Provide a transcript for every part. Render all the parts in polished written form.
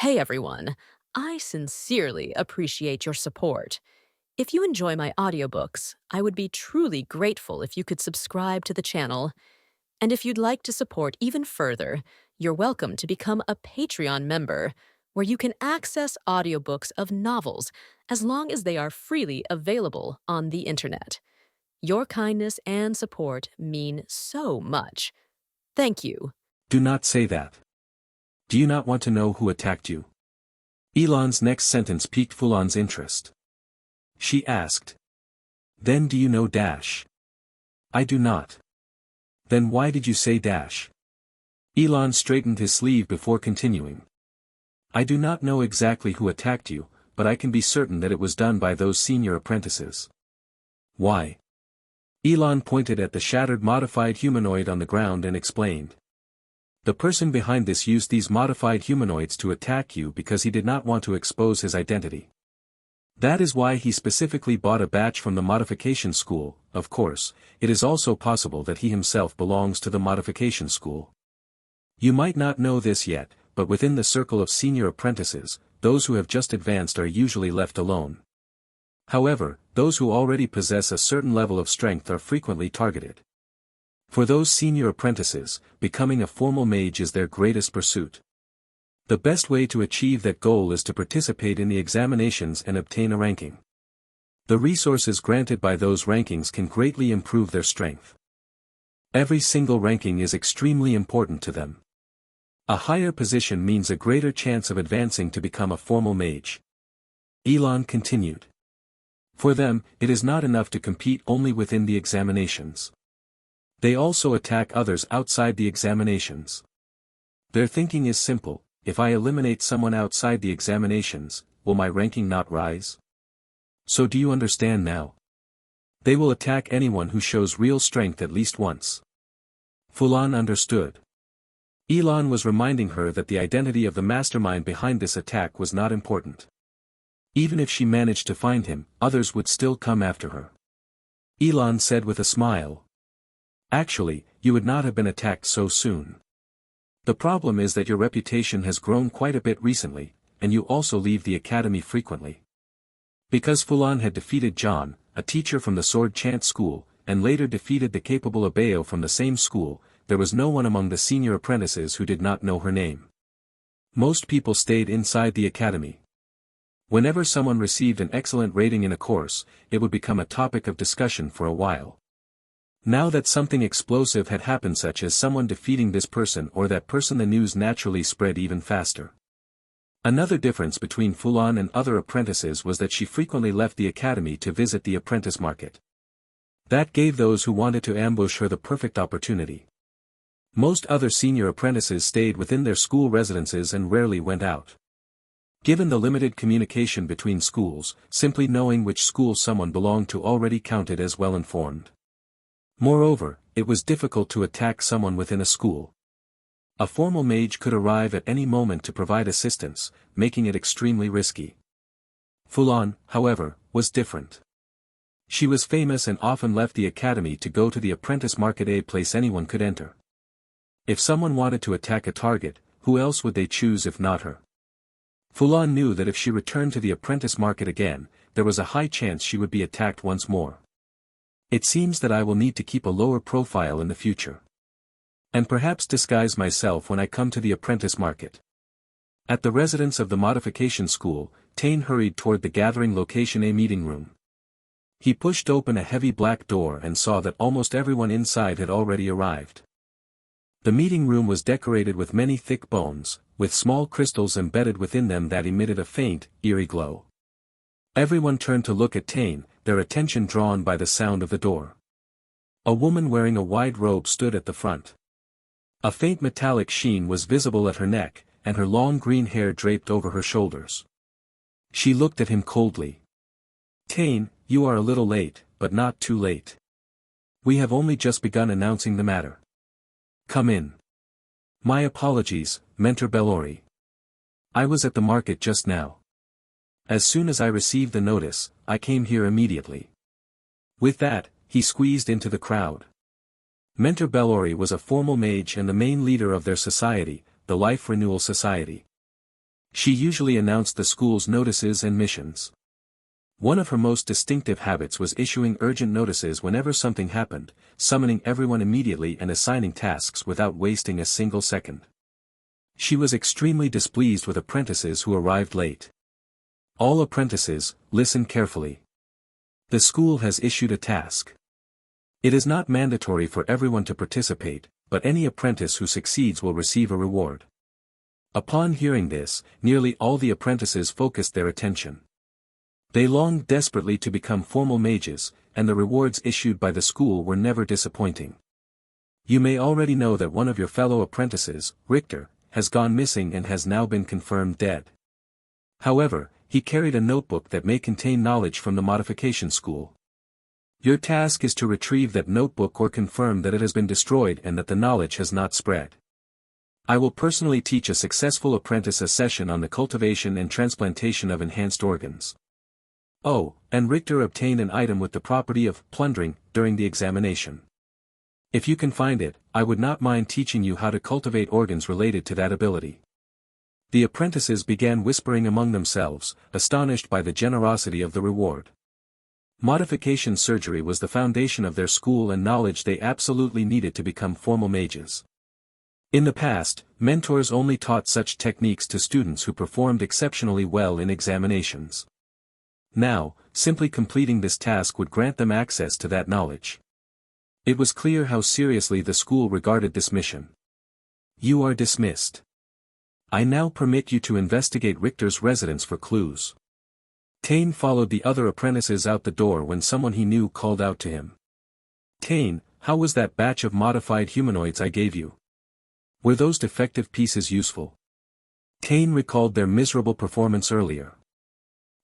Hey everyone, I sincerely appreciate your support. If you enjoy my audiobooks, I would be truly grateful if you could subscribe to the channel. And if you'd like to support even further, you're welcome to become a Patreon member, where you can access audiobooks of novels as long as they are freely available on the internet. Your kindness and support mean so much. Thank you. Do not say that. Do you not want to know who attacked you? Elon's next sentence piqued Fulan's interest. She asked. Then do you know dash? I do not. Then why did you say dash? Elon straightened his sleeve before continuing. I do not know exactly who attacked you, but I can be certain that it was done by those senior apprentices. Why? Elon pointed at the shattered modified humanoid on the ground and explained. The person behind this used these modified humanoids to attack you because he did not want to expose his identity. That is why he specifically bought a batch from the Modification school. Of course, it is also possible that he himself belongs to the Modification school. You might not know this yet, but within the circle of senior apprentices, those who have just advanced are usually left alone. However, those who already possess a certain level of strength are frequently targeted. For those senior apprentices, becoming a formal mage is their greatest pursuit. The best way to achieve that goal is to participate in the examinations and obtain a ranking. The resources granted by those rankings can greatly improve their strength. Every single ranking is extremely important to them. A higher position means a greater chance of advancing to become a formal mage. Elon continued. For them, it is not enough to compete only within the examinations. They also attack others outside the examinations. Their thinking is simple: if I eliminate someone outside the examinations, will my ranking not rise? So do you understand now? They will attack anyone who shows real strength at least once. Fulan understood. Elon was reminding her that the identity of the mastermind behind this attack was not important. Even if she managed to find him, others would still come after her. Elon said with a smile. Actually, you would not have been attacked so soon. The problem is that your reputation has grown quite a bit recently, and you also leave the academy frequently. Because Fulan had defeated John, a teacher from the sword chant school, and later defeated the capable Habos from the same school, there was no one among the senior apprentices who did not know her name. Most people stayed inside the academy. Whenever someone received an excellent rating in a course, it would become a topic of discussion for a while. Now that something explosive had happened, such as someone defeating this person or that person, the news naturally spread even faster. Another difference between Fulan and other apprentices was that she frequently left the academy to visit the apprentice market. That gave those who wanted to ambush her the perfect opportunity. Most other senior apprentices stayed within their school residences and rarely went out. Given the limited communication between schools, simply knowing which school someone belonged to already counted as well informed. Moreover, it was difficult to attack someone within a school. A formal mage could arrive at any moment to provide assistance, making it extremely risky. Fulon, however, was different. She was famous and often left the academy to go to the apprentice market, a place anyone could enter. If someone wanted to attack a target, who else would they choose if not her? Fulon knew that if she returned to the apprentice market again, there was a high chance she would be attacked once more. It seems that I will need to keep a lower profile in the future. And perhaps disguise myself when I come to the apprentice market. At the residence of the Modification school, Tane hurried toward the gathering location, a meeting room. He pushed open a heavy black door and saw that almost everyone inside had already arrived. The meeting room was decorated with many thick bones, with small crystals embedded within them that emitted a faint, eerie glow. Everyone turned to look at Tane, their attention drawn by the sound of the door. A woman wearing a wide robe stood at the front. A faint metallic sheen was visible at her neck, and her long green hair draped over her shoulders. She looked at him coldly. Tane, you are a little late, but not too late. We have only just begun announcing the matter. Come in. My apologies, Mentor Bellori. I was at the market just now. As soon as I received the notice, I came here immediately. With that, he squeezed into the crowd. Mentor Bellori was a formal mage and the main leader of their society, the Life Renewal Society. She usually announced the school's notices and missions. One of her most distinctive habits was issuing urgent notices whenever something happened, summoning everyone immediately and assigning tasks without wasting a single second. She was extremely displeased with apprentices who arrived late. All apprentices, listen carefully. The school has issued a task. It is not mandatory for everyone to participate, but any apprentice who succeeds will receive a reward. Upon hearing this, nearly all the apprentices focused their attention. They longed desperately to become formal mages, and the rewards issued by the school were never disappointing. You may already know that one of your fellow apprentices, Richter, has gone missing and has now been confirmed dead. However, he carried a notebook that may contain knowledge from the Modification school. Your task is to retrieve that notebook or confirm that it has been destroyed and that the knowledge has not spread. I will personally teach a successful apprentice a session on the cultivation and transplantation of enhanced organs. Oh, and Richter obtained an item with the property of plundering during the examination. If you can find it, I would not mind teaching you how to cultivate organs related to that ability. The apprentices began whispering among themselves, astonished by the generosity of the reward. Modification surgery was the foundation of their school and knowledge they absolutely needed to become formal mages. In the past, mentors only taught such techniques to students who performed exceptionally well in examinations. Now, simply completing this task would grant them access to that knowledge. It was clear how seriously the school regarded this mission. You are dismissed. I now permit you to investigate Richter's residence for clues. Tane followed the other apprentices out the door when someone he knew called out to him. Tane, how was that batch of modified humanoids I gave you? Were those defective pieces useful? Tane recalled their miserable performance earlier.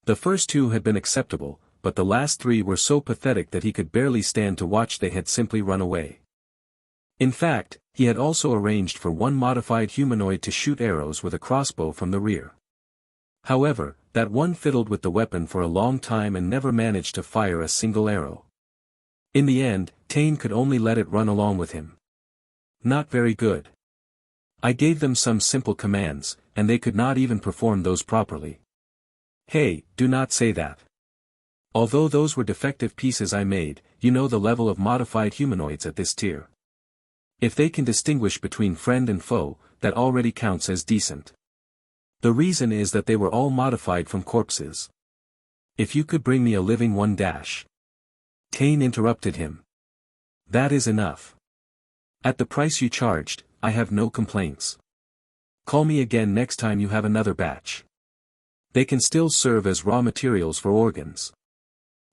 The first two had been acceptable, but the last three were so pathetic that he could barely stand to watch. They had simply run away. In fact, he had also arranged for one modified humanoid to shoot arrows with a crossbow from the rear. However, that one fiddled with the weapon for a long time and never managed to fire a single arrow. In the end, Tane could only let it run along with him. Not very good. I gave them some simple commands, and they could not even perform those properly. Hey, do not say that. Although those were defective pieces I made, you know the level of modified humanoids at this tier. If they can distinguish between friend and foe, that already counts as decent. The reason is that they were all modified from corpses. If you could bring me a living one dash. Tane interrupted him. That is enough. At the price you charged, I have no complaints. Call me again next time you have another batch. They can still serve as raw materials for organs.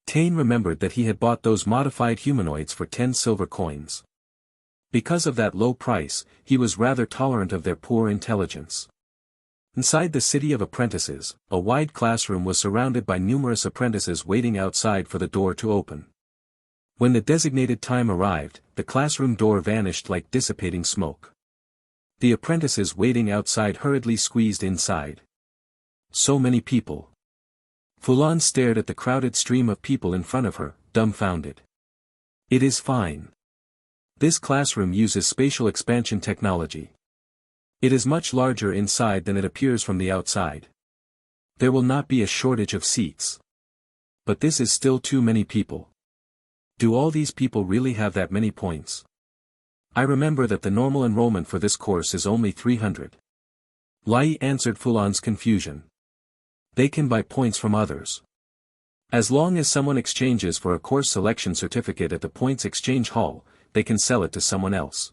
Tane remembered that he had bought those modified humanoids for 10 silver coins. Because of that low price, he was rather tolerant of their poor intelligence. Inside the city of apprentices, a wide classroom was surrounded by numerous apprentices waiting outside for the door to open. When the designated time arrived, the classroom door vanished like dissipating smoke. The apprentices waiting outside hurriedly squeezed inside. So many people. Fulon stared at the crowded stream of people in front of her, dumbfounded. It is fine. This classroom uses spatial expansion technology. It is much larger inside than it appears from the outside. There will not be a shortage of seats. But this is still too many people. Do all these people really have that many points? I remember that the normal enrollment for this course is only 300. Lai answered Fulon's confusion. They can buy points from others. As long as someone exchanges for a course selection certificate at the points exchange hall, they can sell it to someone else.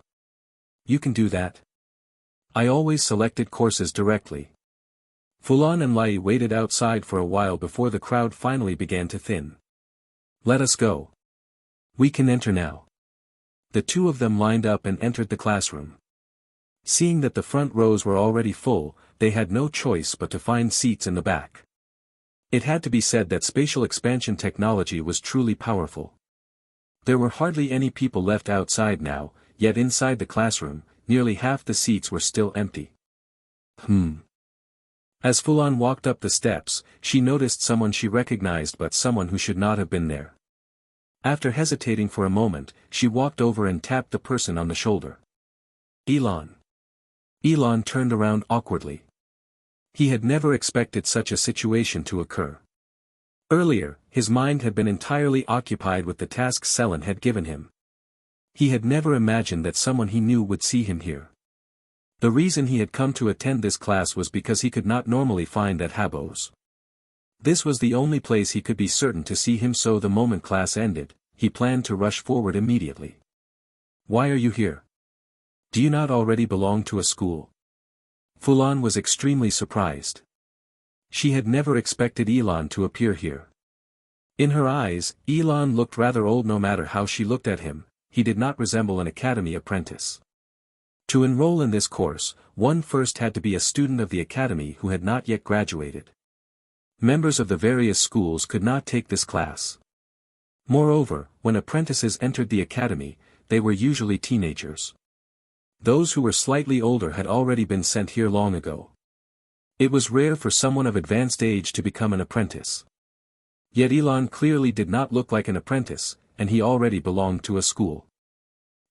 You can do that? I always selected courses directly. Fulan and Lai waited outside for a while before the crowd finally began to thin. Let us go. We can enter now. The two of them lined up and entered the classroom. Seeing that the front rows were already full, they had no choice but to find seats in the back. It had to be said that spatial expansion technology was truly powerful. There were hardly any people left outside now, yet inside the classroom, nearly half the seats were still empty. As Fulan walked up the steps, she noticed someone she recognized but someone who should not have been there. After hesitating for a moment, she walked over and tapped the person on the shoulder. Elon. Elon turned around awkwardly. He had never expected such a situation to occur. Earlier, his mind had been entirely occupied with the tasks Selin had given him. He had never imagined that someone he knew would see him here. The reason he had come to attend this class was because he could not normally find at Habos. This was the only place he could be certain to see him, so the moment class ended, he planned to rush forward immediately. "Why are you here? Do you not already belong to a school?" Fulan was extremely surprised. She had never expected Elon to appear here. In her eyes, Elon looked rather old. No matter how she looked at him, he did not resemble an academy apprentice. To enroll in this course, one first had to be a student of the academy who had not yet graduated. Members of the various schools could not take this class. Moreover, when apprentices entered the academy, they were usually teenagers. Those who were slightly older had already been sent here long ago. It was rare for someone of advanced age to become an apprentice. Yet Elon clearly did not look like an apprentice, and he already belonged to a school.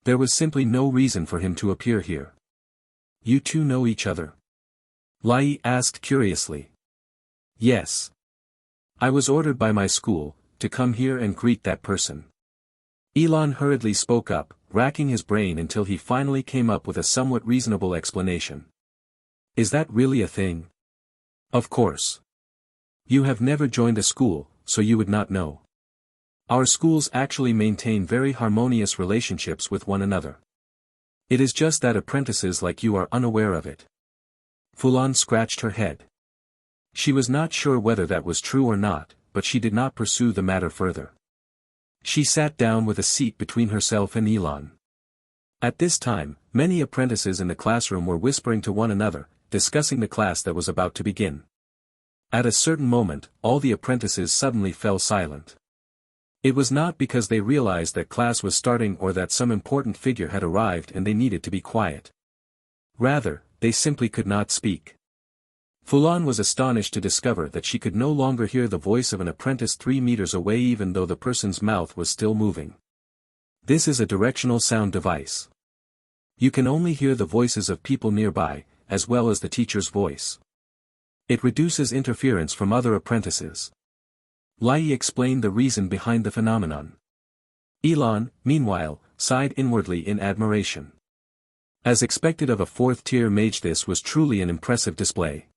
There was simply no reason for him to appear here. "You two know each other?" Lai asked curiously. "Yes. I was ordered by my school to come here and greet that person." Elon hurriedly spoke up, racking his brain until he finally came up with a somewhat reasonable explanation. "Is that really a thing?" "Of course. You have never joined a school, so you would not know. Our schools actually maintain very harmonious relationships with one another. It is just that apprentices like you are unaware of it." Fulon scratched her head. She was not sure whether that was true or not, but she did not pursue the matter further. She sat down with a seat between herself and Elon. At this time, many apprentices in the classroom were whispering to one another, discussing the class that was about to begin. At a certain moment, all the apprentices suddenly fell silent. It was not because they realized that class was starting or that some important figure had arrived and they needed to be quiet. Rather, they simply could not speak. Fulon was astonished to discover that she could no longer hear the voice of an apprentice 3 meters away even though the person's mouth was still moving. This is a directional sound device. You can only hear the voices of people nearby, as well as the teacher's voice. It reduces interference from other apprentices. Lai explained the reason behind the phenomenon. Elon, meanwhile, sighed inwardly in admiration. As expected of a 4th-tier mage, this was truly an impressive display.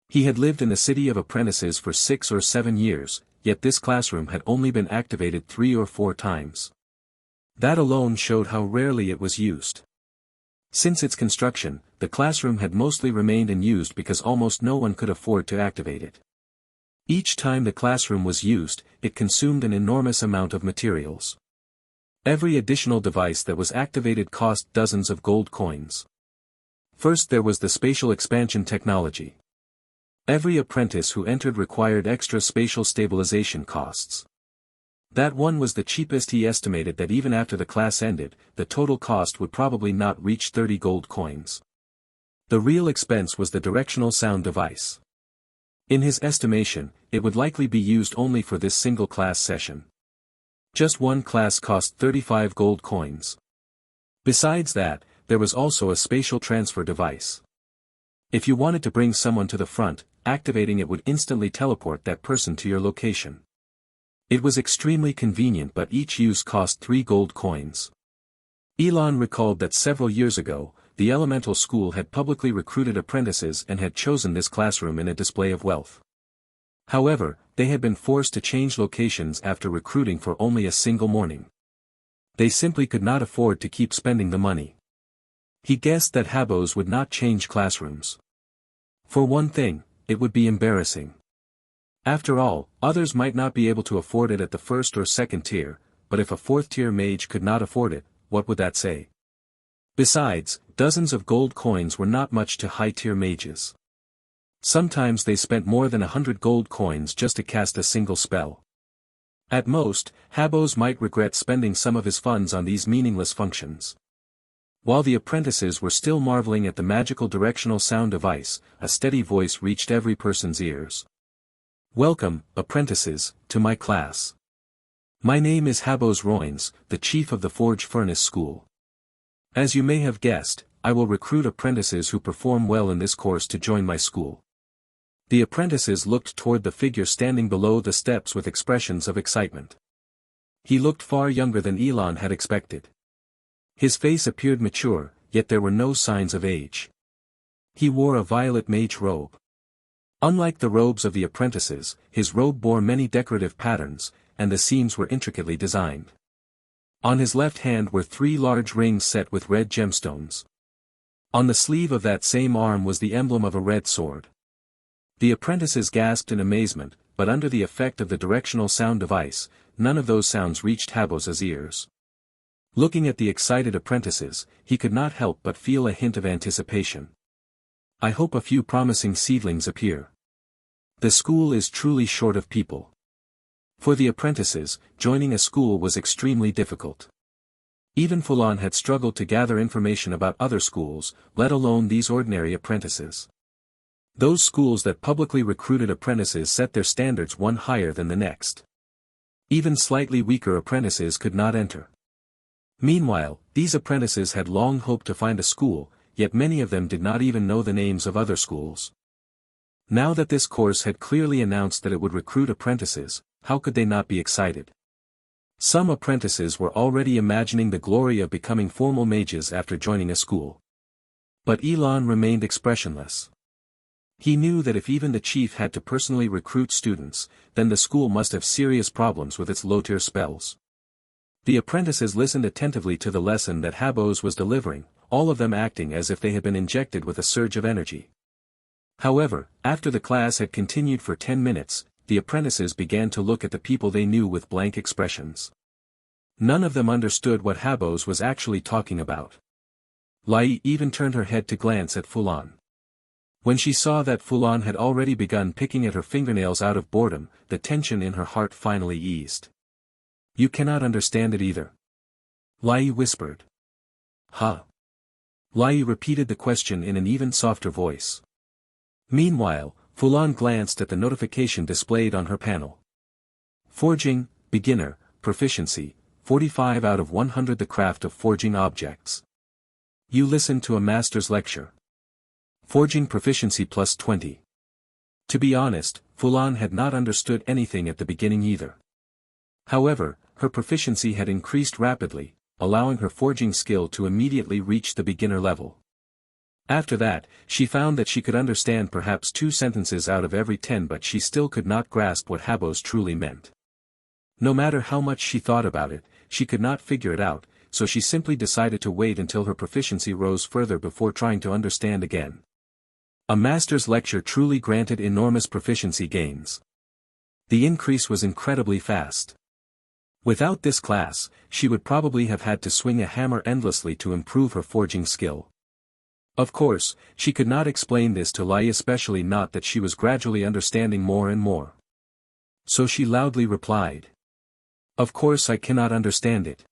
He had lived in the city of apprentices for 6 or 7 years, yet this classroom had only been activated 3 or 4 times. That alone showed how rarely it was used. Since its construction, the classroom had mostly remained unused because almost no one could afford to activate it. Each time the classroom was used, it consumed an enormous amount of materials. Every additional device that was activated cost dozens of gold coins. First there was the spatial expansion technology. Every apprentice who entered required extra spatial stabilization costs. That one was the cheapest. He estimated that even after the class ended, the total cost would probably not reach 30 gold coins. The real expense was the directional sound device. In his estimation, it would likely be used only for this single class session. Just one class cost 35 gold coins. Besides that, there was also a spatial transfer device. If you wanted to bring someone to the front, activating it would instantly teleport that person to your location. It was extremely convenient, but each use cost 3 gold coins. Elon recalled that several years ago, the elemental school had publicly recruited apprentices and had chosen this classroom in a display of wealth. However, they had been forced to change locations after recruiting for only a single morning. They simply could not afford to keep spending the money. He guessed that Habos would not change classrooms. For one thing, it would be embarrassing. After all, others might not be able to afford it at the 1st or 2nd tier, but if a 4th-tier mage could not afford it, what would that say? Besides, dozens of gold coins were not much to high-tier mages. Sometimes they spent more than 100 gold coins just to cast a single spell. At most, Habos might regret spending some of his funds on these meaningless functions. While the apprentices were still marveling at the magical directional sound device, a steady voice reached every person's ears. "Welcome, apprentices, to my class. My name is Habos Roins, the chief of the Forge Furnace School. As you may have guessed, I will recruit apprentices who perform well in this course to join my school. The apprentices looked toward the figure standing below the steps with expressions of excitement. He looked far younger than Elon had expected. His face appeared mature, yet there were no signs of age. He wore a violet mage robe. Unlike the robes of the apprentices, his robe bore many decorative patterns, and the seams were intricately designed. On his left hand were 3 large rings set with red gemstones. On the sleeve of that same arm was the emblem of a red sword. The apprentices gasped in amazement, but under the effect of the directional sound device, none of those sounds reached Habos' ears. Looking at the excited apprentices, he could not help but feel a hint of anticipation. I hope a few promising seedlings appear. The school is truly short of people. For the apprentices, joining a school was extremely difficult. Even Fulon had struggled to gather information about other schools, let alone these ordinary apprentices. Those schools that publicly recruited apprentices set their standards one higher than the next. Even slightly weaker apprentices could not enter. Meanwhile, these apprentices had long hoped to find a school, yet many of them did not even know the names of other schools. Now that this course had clearly announced that it would recruit apprentices, how could they not be excited? Some apprentices were already imagining the glory of becoming formal mages after joining a school. But Elon remained expressionless. He knew that if even the chief had to personally recruit students, then the school must have serious problems with its low-tier spells. The apprentices listened attentively to the lesson that Habos was delivering, all of them acting as if they had been injected with a surge of energy. However, after the class had continued for 10 minutes, the apprentices began to look at the people they knew with blank expressions. None of them understood what Habos was actually talking about. Lai even turned her head to glance at Fulon. When she saw that Fulon had already begun picking at her fingernails out of boredom, the tension in her heart finally eased. You cannot understand it either. Lai whispered. Huh? Lai repeated the question in an even softer voice. Meanwhile, Fulon glanced at the notification displayed on her panel. Forging, beginner, proficiency, 45 out of 100. The craft of forging objects. You listened to a master's lecture. Forging proficiency plus 20. To be honest, Fulon had not understood anything at the beginning either. However, her proficiency had increased rapidly, allowing her forging skill to immediately reach the beginner level. After that, she found that she could understand perhaps 2 sentences out of every 10, but she still could not grasp what Habos truly meant. No matter how much she thought about it, she could not figure it out, so she simply decided to wait until her proficiency rose further before trying to understand again. A master's lecture truly granted enormous proficiency gains. The increase was incredibly fast. Without this class, she would probably have had to swing a hammer endlessly to improve her forging skill. Of course, she could not explain this to Lai, especially not that she was gradually understanding more and more. So she loudly replied. Of course I cannot understand it.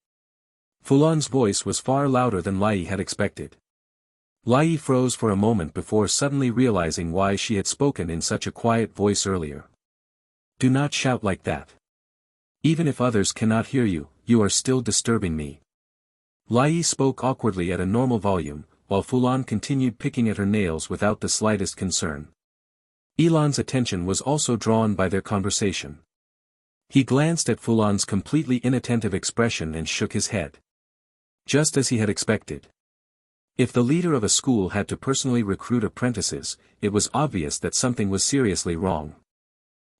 Fulon's voice was far louder than Lai had expected. Lai froze for a moment before suddenly realizing why she had spoken in such a quiet voice earlier. Do not shout like that. Even if others cannot hear you, you are still disturbing me. Lai spoke awkwardly at a normal volume, while Fulon continued picking at her nails without the slightest concern. Elon's attention was also drawn by their conversation. He glanced at Fulon's completely inattentive expression and shook his head. Just as he had expected. If the leader of a school had to personally recruit apprentices, it was obvious that something was seriously wrong.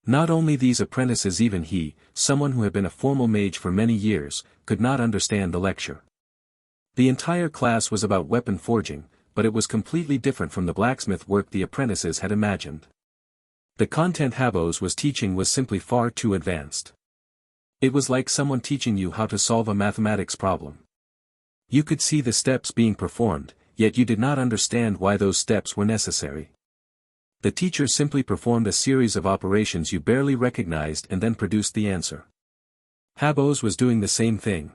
Not only these apprentices, even he, someone who had been a formal mage for many years, could not understand the lecture. The entire class was about weapon forging, but it was completely different from the blacksmith work the apprentices had imagined. The content Habos was teaching was simply far too advanced. It was like someone teaching you how to solve a mathematics problem. You could see the steps being performed, yet you did not understand why those steps were necessary. The teacher simply performed a series of operations you barely recognized and then produced the answer. Habos was doing the same thing.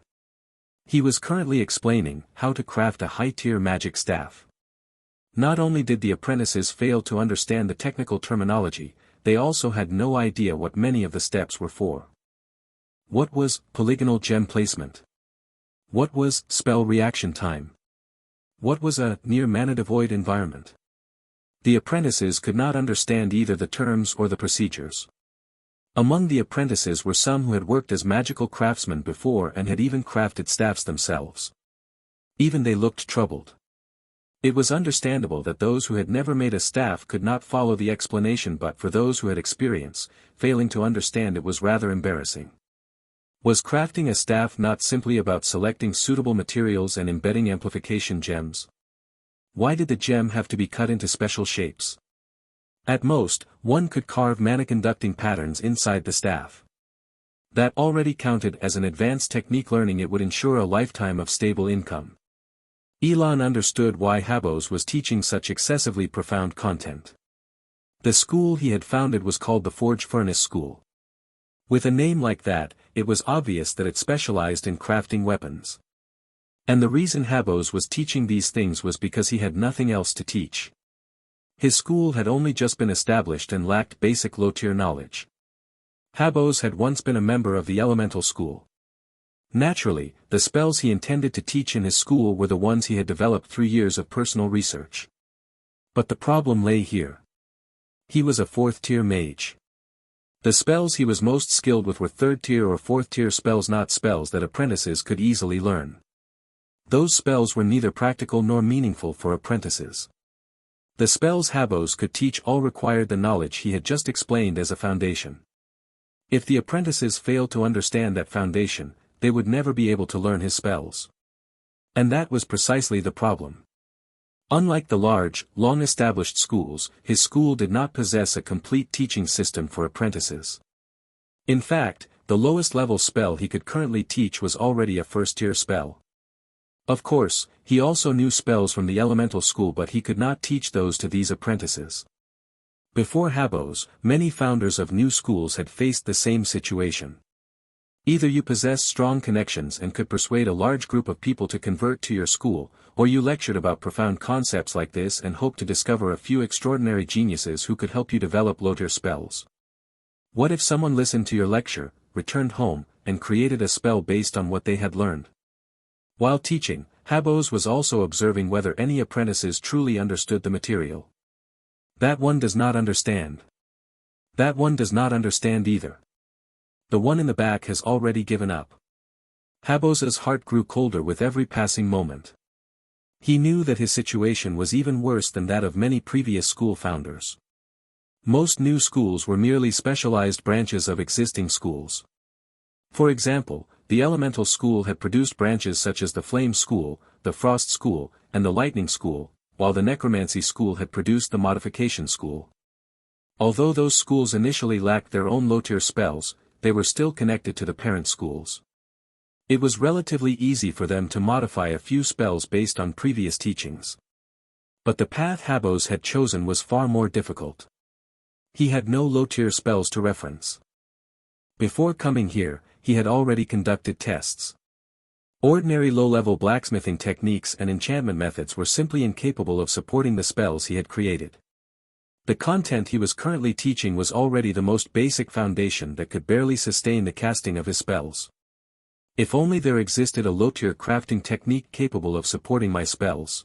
He was currently explaining how to craft a high-tier magic staff. Not only did the apprentices fail to understand the technical terminology, they also had no idea what many of the steps were for. What was polygonal gem placement? What was spell reaction time? What was a near mana devoid environment? The apprentices could not understand either the terms or the procedures. Among the apprentices were some who had worked as magical craftsmen before and had even crafted staffs themselves. Even they looked troubled. It was understandable that those who had never made a staff could not follow the explanation, but for those who had experience, failing to understand it was rather embarrassing. Was crafting a staff not simply about selecting suitable materials and embedding amplification gems? Why did the gem have to be cut into special shapes? At most, one could carve mana-conducting patterns inside the staff. That already counted as an advanced technique. Learning it would ensure a lifetime of stable income. Elon understood why Habos was teaching such excessively profound content. The school he had founded was called the Forge Furnace School. With a name like that, it was obvious that it specialized in crafting weapons. And the reason Habos was teaching these things was because he had nothing else to teach. His school had only just been established and lacked basic low-tier knowledge. Habos had once been a member of the elemental school. Naturally, the spells he intended to teach in his school were the ones he had developed through years of personal research. But the problem lay here. He was a 4th-tier mage. The spells he was most skilled with were 3rd-tier or 4th-tier spells, not spells that apprentices could easily learn. Those spells were neither practical nor meaningful for apprentices. The spells Habos could teach all required the knowledge he had just explained as a foundation. If the apprentices failed to understand that foundation, they would never be able to learn his spells. And that was precisely the problem. Unlike the large, long-established schools, his school did not possess a complete teaching system for apprentices. In fact, the lowest level spell he could currently teach was already a 1st-tier spell. Of course, he also knew spells from the elemental school, but he could not teach those to these apprentices. Before Habos, many founders of new schools had faced the same situation. Either you possessed strong connections and could persuade a large group of people to convert to your school, or you lectured about profound concepts like this and hoped to discover a few extraordinary geniuses who could help you develop low-tier spells. What if someone listened to your lecture, returned home, and created a spell based on what they had learned? While teaching, Habos was also observing whether any apprentices truly understood the material. That one does not understand. That one does not understand either. The one in the back has already given up. Habos's heart grew colder with every passing moment. He knew that his situation was even worse than that of many previous school founders. Most new schools were merely specialized branches of existing schools. For example, the Elemental School had produced branches such as the Flame School, the Frost School, and the Lightning School, while the Necromancy School had produced the Modification School. Although those schools initially lacked their own low-tier spells, they were still connected to the parent schools. It was relatively easy for them to modify a few spells based on previous teachings. But the path Habos had chosen was far more difficult. He had no low-tier spells to reference. Before coming here, he had already conducted tests. Ordinary low-level blacksmithing techniques and enchantment methods were simply incapable of supporting the spells he had created. The content he was currently teaching was already the most basic foundation that could barely sustain the casting of his spells. If only there existed a low-tier crafting technique capable of supporting my spells.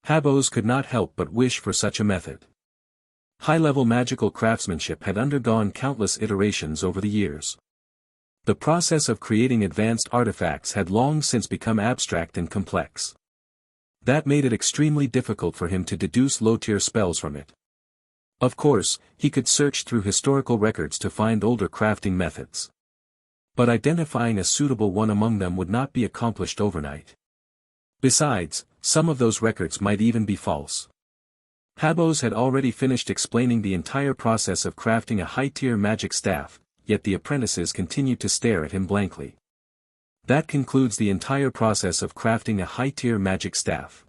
Habos could not help but wish for such a method. High-level magical craftsmanship had undergone countless iterations over the years. The process of creating advanced artifacts had long since become abstract and complex. That made it extremely difficult for him to deduce low-tier spells from it. Of course, he could search through historical records to find older crafting methods. But identifying a suitable one among them would not be accomplished overnight. Besides, some of those records might even be false. Habos had already finished explaining the entire process of crafting a high-tier magic staff, yet the apprentices continued to stare at him blankly. That concludes the entire process of crafting a high-tier magic staff.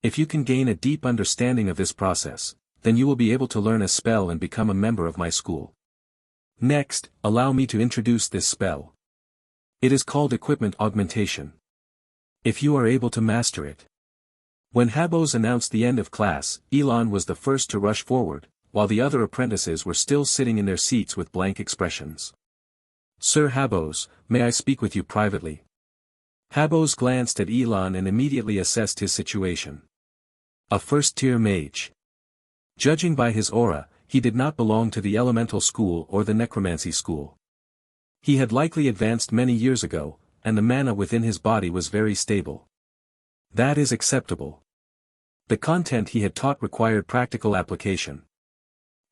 If you can gain a deep understanding of this process, then you will be able to learn a spell and become a member of my school. Next, allow me to introduce this spell. It is called Equipment Augmentation. If you are able to master it. When Habos announced the end of class, Elon was the first to rush forward, while the other apprentices were still sitting in their seats with blank expressions. Sir Habos, may I speak with you privately? Habos glanced at Elon and immediately assessed his situation. A 1st-tier mage. Judging by his aura, he did not belong to the elemental school or the necromancy school. He had likely advanced many years ago, and the mana within his body was very stable. That is acceptable. The content he had taught required practical application.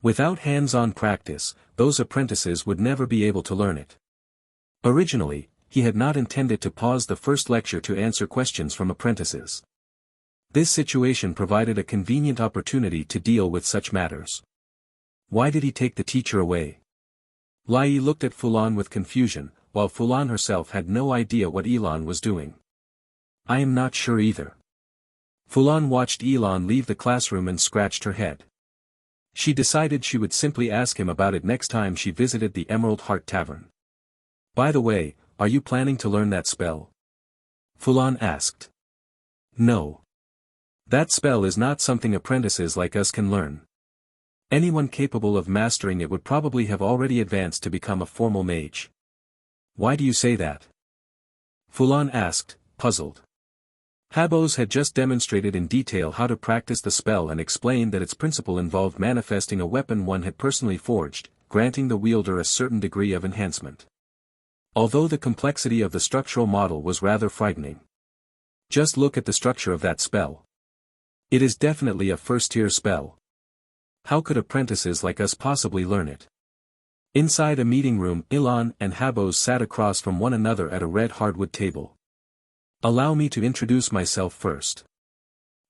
Without hands-on practice, those apprentices would never be able to learn it. Originally, he had not intended to pause the first lecture to answer questions from apprentices. This situation provided a convenient opportunity to deal with such matters. Why did he take the teacher away? Lai looked at Fulon with confusion, while Fulon herself had no idea what Elon was doing. I am not sure either. Fulon watched Elon leave the classroom and scratched her head. She decided she would simply ask him about it next time she visited the Emerald Heart Tavern. By the way, are you planning to learn that spell? Fulon asked. No. That spell is not something apprentices like us can learn. Anyone capable of mastering it would probably have already advanced to become a formal mage. Why do you say that? Fulon asked, puzzled. Habos had just demonstrated in detail how to practice the spell and explained that its principle involved manifesting a weapon one had personally forged, granting the wielder a certain degree of enhancement. Although the complexity of the structural model was rather frightening. Just look at the structure of that spell. It is definitely a first-tier spell. How could apprentices like us possibly learn it? Inside a meeting room, Elon and Habos sat across from one another at a red hardwood table. Allow me to introduce myself first.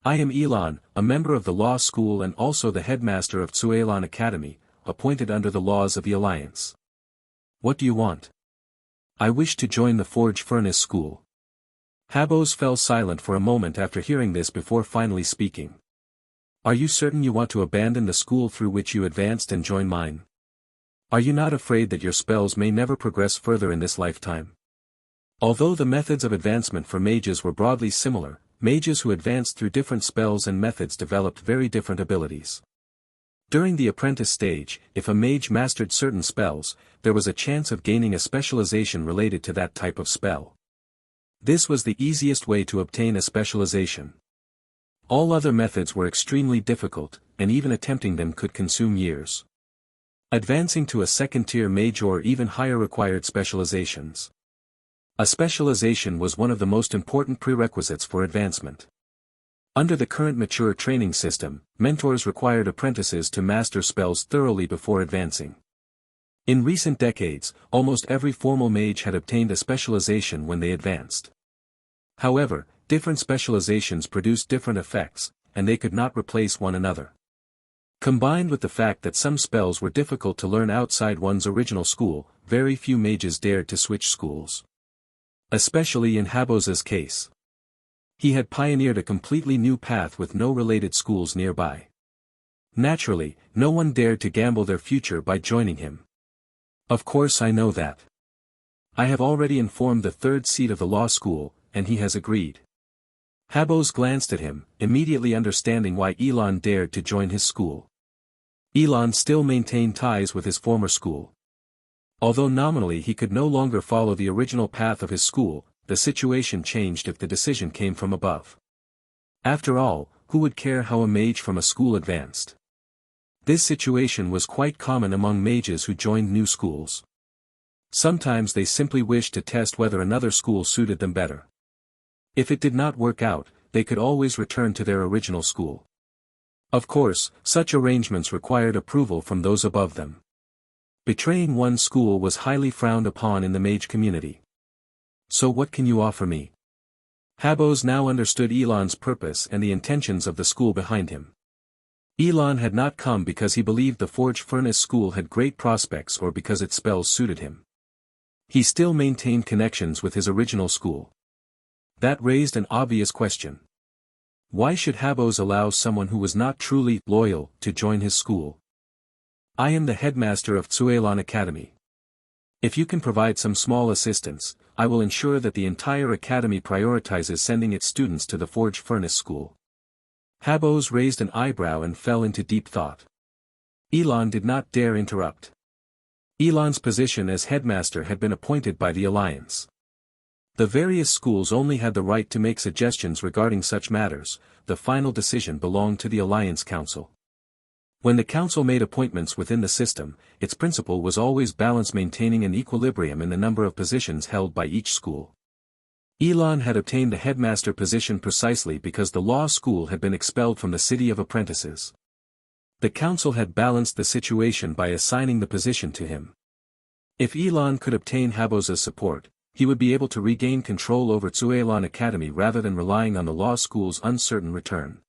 I am Elon, a member of the law school and also the headmaster of Cuilan Academy, appointed under the laws of the Alliance. What do you want? I wish to join the Forge Furnace School. Habos fell silent for a moment after hearing this before finally speaking. Are you certain you want to abandon the school through which you advanced and join mine? Are you not afraid that your spells may never progress further in this lifetime? Although the methods of advancement for mages were broadly similar, mages who advanced through different spells and methods developed very different abilities. During the apprentice stage, if a mage mastered certain spells, there was a chance of gaining a specialization related to that type of spell. This was the easiest way to obtain a specialization. All other methods were extremely difficult, and even attempting them could consume years. Advancing to a second-tier mage or even higher required specializations. A specialization was one of the most important prerequisites for advancement. Under the current mature training system, mentors required apprentices to master spells thoroughly before advancing. In recent decades, almost every formal mage had obtained a specialization when they advanced. However, different specializations produced different effects, and they could not replace one another. Combined with the fact that some spells were difficult to learn outside one's original school, very few mages dared to switch schools. Especially in Habos's case. He had pioneered a completely new path with no related schools nearby. Naturally, no one dared to gamble their future by joining him. Of course I know that. I have already informed the third seat of the law school, and he has agreed. Habos glanced at him, immediately understanding why Elon dared to join his school. Elon still maintained ties with his former school. Although nominally he could no longer follow the original path of his school, the situation changed if the decision came from above. After all, who would care how a mage from a school advanced? This situation was quite common among mages who joined new schools. Sometimes they simply wished to test whether another school suited them better. If it did not work out, they could always return to their original school. Of course, such arrangements required approval from those above them. Betraying one's school was highly frowned upon in the mage community. So what can you offer me? Habos now understood Elon's purpose and the intentions of the school behind him. Elon had not come because he believed the Forge Furnace School had great prospects or because its spells suited him. He still maintained connections with his original school. That raised an obvious question. Why should Habos allow someone who was not truly loyal to join his school? I am the headmaster of Cuilan Academy. If you can provide some small assistance, I will ensure that the entire academy prioritizes sending its students to the Forge Furnace School. Habos raised an eyebrow and fell into deep thought. Elon did not dare interrupt. Elon's position as headmaster had been appointed by the Alliance. The various schools only had the right to make suggestions regarding such matters, the final decision belonged to the Alliance Council. When the council made appointments within the system, its principle was always balance, maintaining an equilibrium in the number of positions held by each school. Elon had obtained the headmaster position precisely because the law school had been expelled from the city of apprentices. The council had balanced the situation by assigning the position to him. If Elon could obtain Habos' support, he would be able to regain control over Cuilan Academy rather than relying on the law school's uncertain return.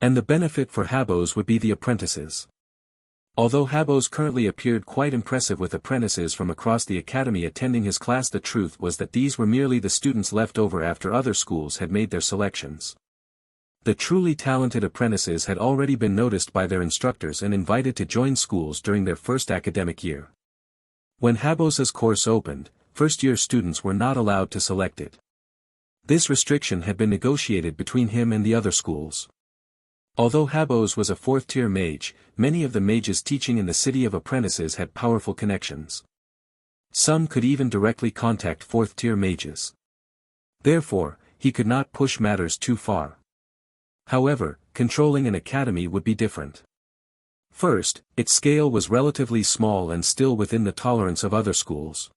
And the benefit for Habos would be the apprentices. Although Habos currently appeared quite impressive with apprentices from across the academy attending his class, the truth was that these were merely the students left over after other schools had made their selections. The truly talented apprentices had already been noticed by their instructors and invited to join schools during their first academic year. When Habos' course opened, first-year students were not allowed to select it. This restriction had been negotiated between him and the other schools. Although Habos was a fourth-tier mage, many of the mages teaching in the city of apprentices had powerful connections. Some could even directly contact fourth-tier mages. Therefore, he could not push matters too far. However, controlling an academy would be different. First, its scale was relatively small and still within the tolerance of other schools.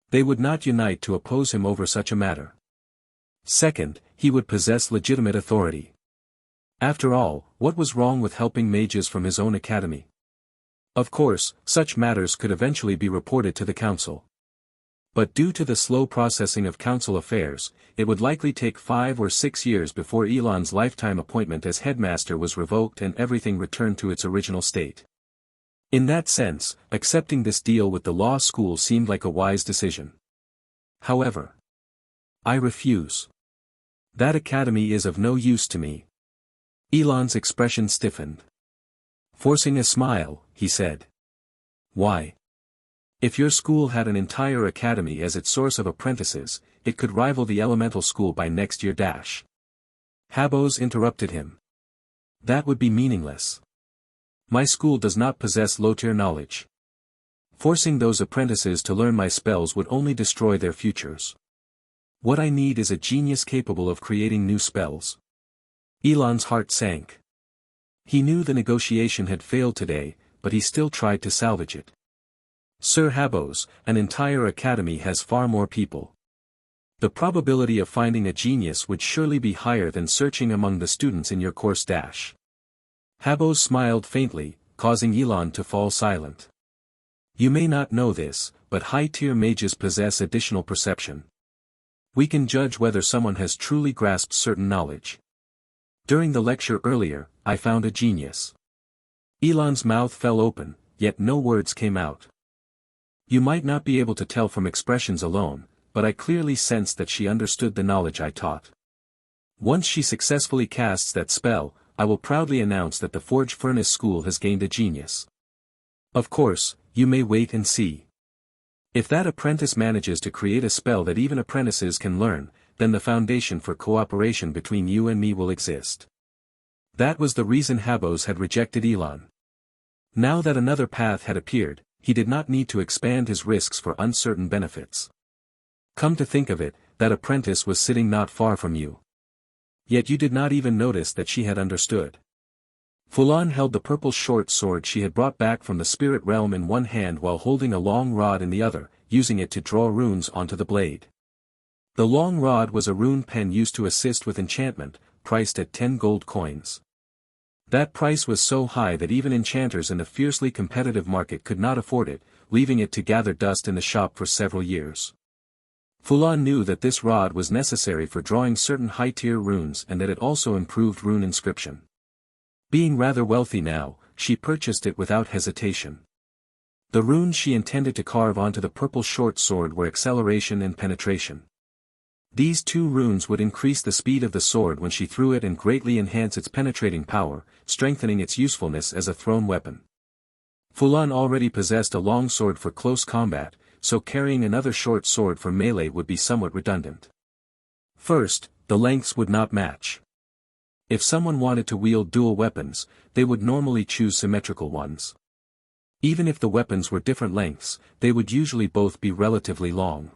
They would not unite to oppose him over such a matter. Second, he would possess legitimate authority. After all, what was wrong with helping mages from his own academy? Of course, such matters could eventually be reported to the council. But due to the slow processing of council affairs, it would likely take 5 or 6 years before Elon's lifetime appointment as headmaster was revoked and everything returned to its original state. In that sense, accepting this deal with the law school seemed like a wise decision. However, I refuse. That academy is of no use to me. Elon's expression stiffened. Forcing a smile, he said. Why? If your school had an entire academy as its source of apprentices, it could rival the elemental school by next year. Habos interrupted him. That would be meaningless. My school does not possess low-tier knowledge. Forcing those apprentices to learn my spells would only destroy their futures. What I need is a genius capable of creating new spells. Elon's heart sank. He knew the negotiation had failed today, but he still tried to salvage it. Sir Habos, an entire academy has far more people. The probability of finding a genius would surely be higher than searching among the students in your course. Habos smiled faintly, causing Elon to fall silent. You may not know this, but high-tier mages possess additional perception. We can judge whether someone has truly grasped certain knowledge. During the lecture earlier, I found a genius. Elon's mouth fell open, yet no words came out. You might not be able to tell from expressions alone, but I clearly sensed that she understood the knowledge I taught. Once she successfully casts that spell, I will proudly announce that the Forge Furnace School has gained a genius. Of course, you may wait and see. If that apprentice manages to create a spell that even apprentices can learn, then the foundation for cooperation between you and me will exist. That was the reason Habos had rejected Elon. Now that another path had appeared, he did not need to expand his risks for uncertain benefits. Come to think of it, that apprentice was sitting not far from you. Yet you did not even notice that she had understood. Fulon held the purple short sword she had brought back from the spirit realm in one hand while holding a long rod in the other, using it to draw runes onto the blade. The long rod was a rune pen used to assist with enchantment, priced at 10 gold coins. That price was so high that even enchanters in a fiercely competitive market could not afford it, leaving it to gather dust in the shop for several years. Fulon knew that this rod was necessary for drawing certain high-tier runes and that it also improved rune inscription. Being rather wealthy now, she purchased it without hesitation. The runes she intended to carve onto the purple short sword were acceleration and penetration. These 2 runes would increase the speed of the sword when she threw it and greatly enhance its penetrating power, strengthening its usefulness as a thrown weapon. Fulon already possessed a long sword for close combat, so carrying another short sword for melee would be somewhat redundant. First, the lengths would not match. If someone wanted to wield dual weapons, they would normally choose symmetrical ones. Even if the weapons were different lengths, they would usually both be relatively long.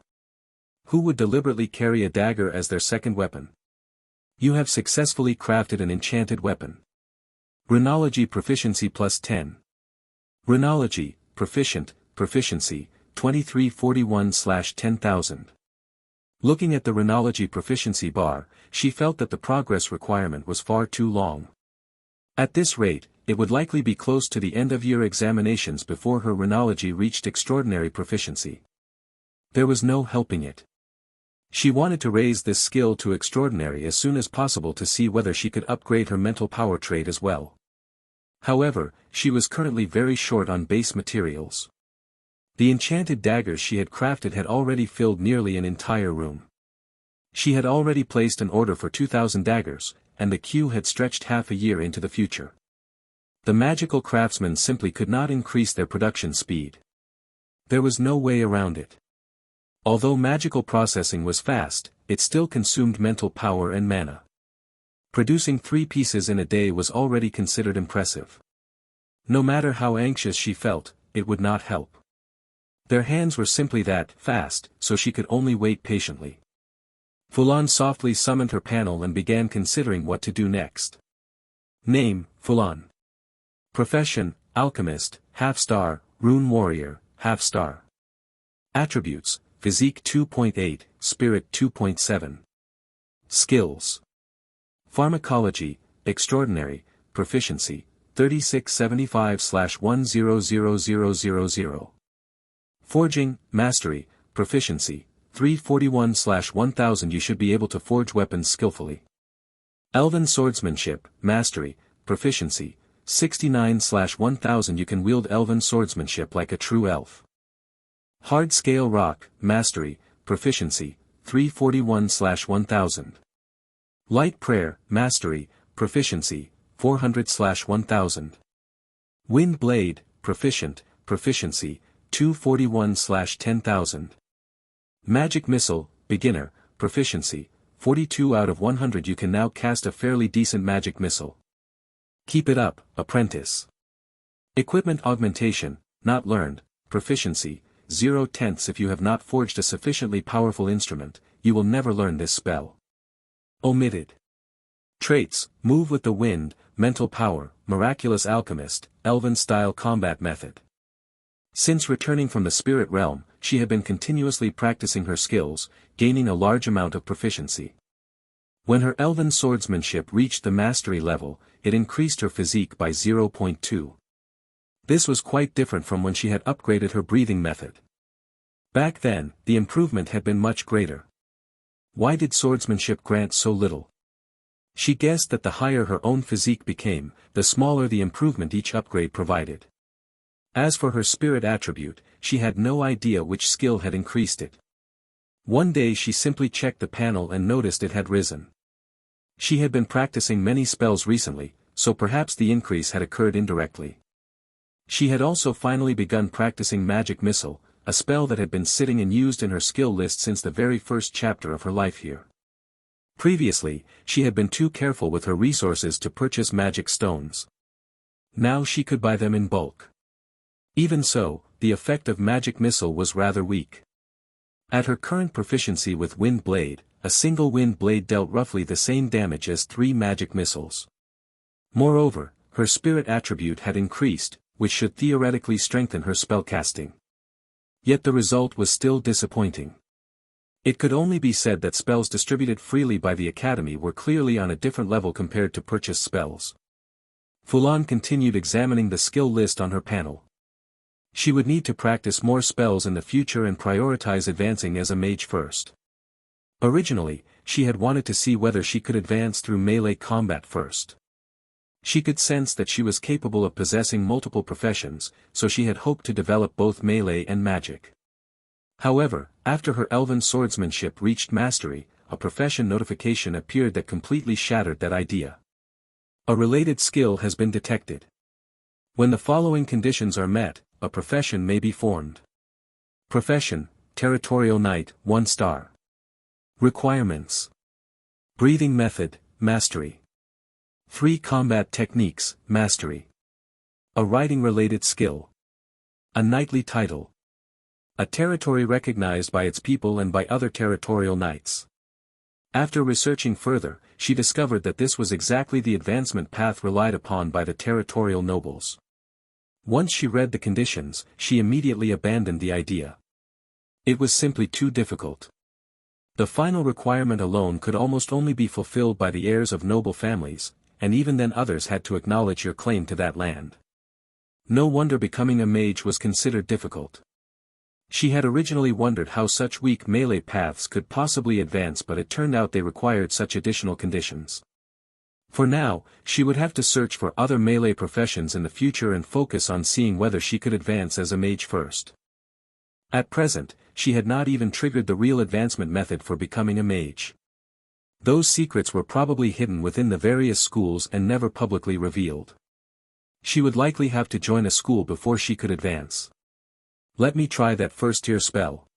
Who would deliberately carry a dagger as their second weapon? You have successfully crafted an enchanted weapon. Runology Proficiency plus 10. Runology, Proficient, Proficiency, 2341/10,000. Looking at the Runology Proficiency bar, she felt that the progress requirement was far too long. At this rate, it would likely be close to the end-of-year examinations before her Runology reached extraordinary proficiency. There was no helping it. She wanted to raise this skill to extraordinary as soon as possible to see whether she could upgrade her mental power trait as well. However, she was currently very short on base materials. The enchanted daggers she had crafted had already filled nearly an entire room. She had already placed an order for 2,000 daggers, and the queue had stretched half a year into the future. The magical craftsmen simply could not increase their production speed. There was no way around it. Although magical processing was fast, it still consumed mental power and mana. Producing 3 pieces in a day was already considered impressive. No matter how anxious she felt, it would not help. Their hands were simply that fast, so she could only wait patiently. Fulon softly summoned her panel and began considering what to do next. Name, Fulon. Profession, Alchemist, half-star, Rune Warrior, half-star. Attributes, Physique 2.8, Spirit 2.7. Skills. Pharmacology, Extraordinary, Proficiency, 3675/100000. Forging, Mastery, Proficiency, 341/1000. You should be able to forge weapons skillfully. Elven Swordsmanship, Mastery, Proficiency, 69/1000. You can wield elven swordsmanship like a true elf. Hard Scale Rock, Mastery, Proficiency, 341/1000. Light Prayer, Mastery, Proficiency, 400/1000. Wind Blade, Proficient, Proficiency, 241/10,000. Magic Missile, Beginner, Proficiency, 42 out of 100. You can now cast a fairly decent magic missile. Keep it up, apprentice. Equipment Augmentation, Not Learned, Proficiency, 0/10. If you have not forged a sufficiently powerful instrument, you will never learn this spell. Omitted. Traits, Move with the Wind, Mental Power, Miraculous Alchemist, Elven-style combat method. Since returning from the spirit realm, she had been continuously practicing her skills, gaining a large amount of proficiency. When her elven swordsmanship reached the mastery level, it increased her physique by 0.2. This was quite different from when she had upgraded her breathing method. Back then, the improvement had been much greater. Why did swordsmanship grant so little? She guessed that the higher her own physique became, the smaller the improvement each upgrade provided. As for her spirit attribute, she had no idea which skill had increased it. One day she simply checked the panel and noticed it had risen. She had been practicing many spells recently, so perhaps the increase had occurred indirectly. She had also finally begun practicing Magic Missile, a spell that had been sitting and used in her skill list since the very first chapter of her life here. Previously, she had been too careful with her resources to purchase magic stones. Now she could buy them in bulk. Even so, the effect of Magic Missile was rather weak. At her current proficiency with Wind Blade, a single Wind Blade dealt roughly the same damage as 3 magic missiles. Moreover, her spirit attribute had increased, which should theoretically strengthen her spellcasting. Yet the result was still disappointing. It could only be said that spells distributed freely by the Academy were clearly on a different level compared to purchased spells. Fulan continued examining the skill list on her panel. She would need to practice more spells in the future and prioritize advancing as a mage first. Originally, she had wanted to see whether she could advance through melee combat first. She could sense that she was capable of possessing multiple professions, so she had hoped to develop both melee and magic. However, after her elven swordsmanship reached mastery, a profession notification appeared that completely shattered that idea. A related skill has been detected. When the following conditions are met, a profession may be formed. Profession, Territorial Knight, 1 star. Requirements. Breathing method, Mastery. 3 combat techniques, Mastery. A writing-related skill. A knightly title. A territory recognized by its people and by other territorial knights. After researching further, she discovered that this was exactly the advancement path relied upon by the territorial nobles. Once she read the conditions, she immediately abandoned the idea. It was simply too difficult. The final requirement alone could almost only be fulfilled by the heirs of noble families, and even then others had to acknowledge your claim to that land. No wonder becoming a mage was considered difficult. She had originally wondered how such weak melee paths could possibly advance, but it turned out they required such additional conditions. For now, she would have to search for other melee professions in the future and focus on seeing whether she could advance as a mage first. At present, she had not even triggered the real advancement method for becoming a mage. Those secrets were probably hidden within the various schools and never publicly revealed. She would likely have to join a school before she could advance. Let me try that first-tier spell.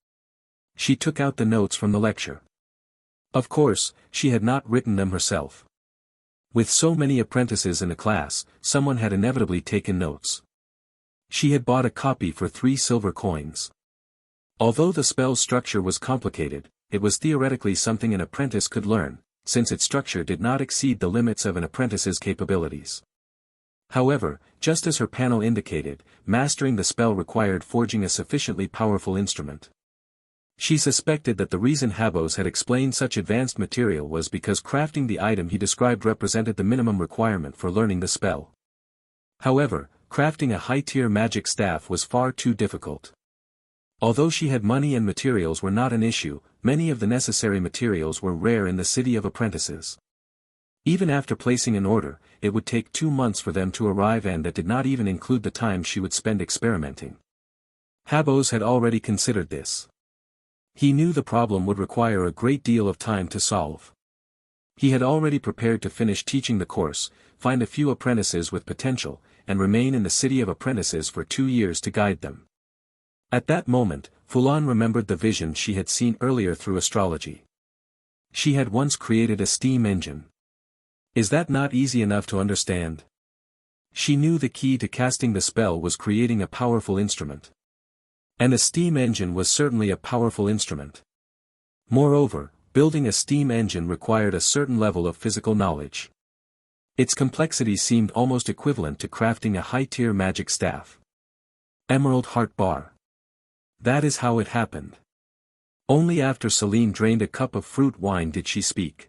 She took out the notes from the lecture. Of course, she had not written them herself. With so many apprentices in a class, someone had inevitably taken notes. She had bought a copy for 3 silver coins. Although the spell's structure was complicated, it was theoretically something an apprentice could learn, since its structure did not exceed the limits of an apprentice's capabilities. However, just as her panel indicated, mastering the spell required forging a sufficiently powerful instrument. She suspected that the reason Habos had explained such advanced material was because crafting the item he described represented the minimum requirement for learning the spell. However, crafting a high-tier magic staff was far too difficult. Although she had money and materials were not an issue, many of the necessary materials were rare in the city of apprentices. Even after placing an order, it would take 2 months for them to arrive, and that did not even include the time she would spend experimenting. Habos had already considered this. He knew the problem would require a great deal of time to solve. He had already prepared to finish teaching the course, find a few apprentices with potential, and remain in the city of apprentices for 2 years to guide them. At that moment, Fulon remembered the vision she had seen earlier through astrology. She had once created a steam engine. Is that not easy enough to understand? She knew the key to casting the spell was creating a powerful instrument. And a steam engine was certainly a powerful instrument. Moreover, building a steam engine required a certain level of physical knowledge. Its complexity seemed almost equivalent to crafting a high-tier magic staff. Emerald Heart Bar. That is how it happened. Only after Selin drained a cup of fruit wine did she speak.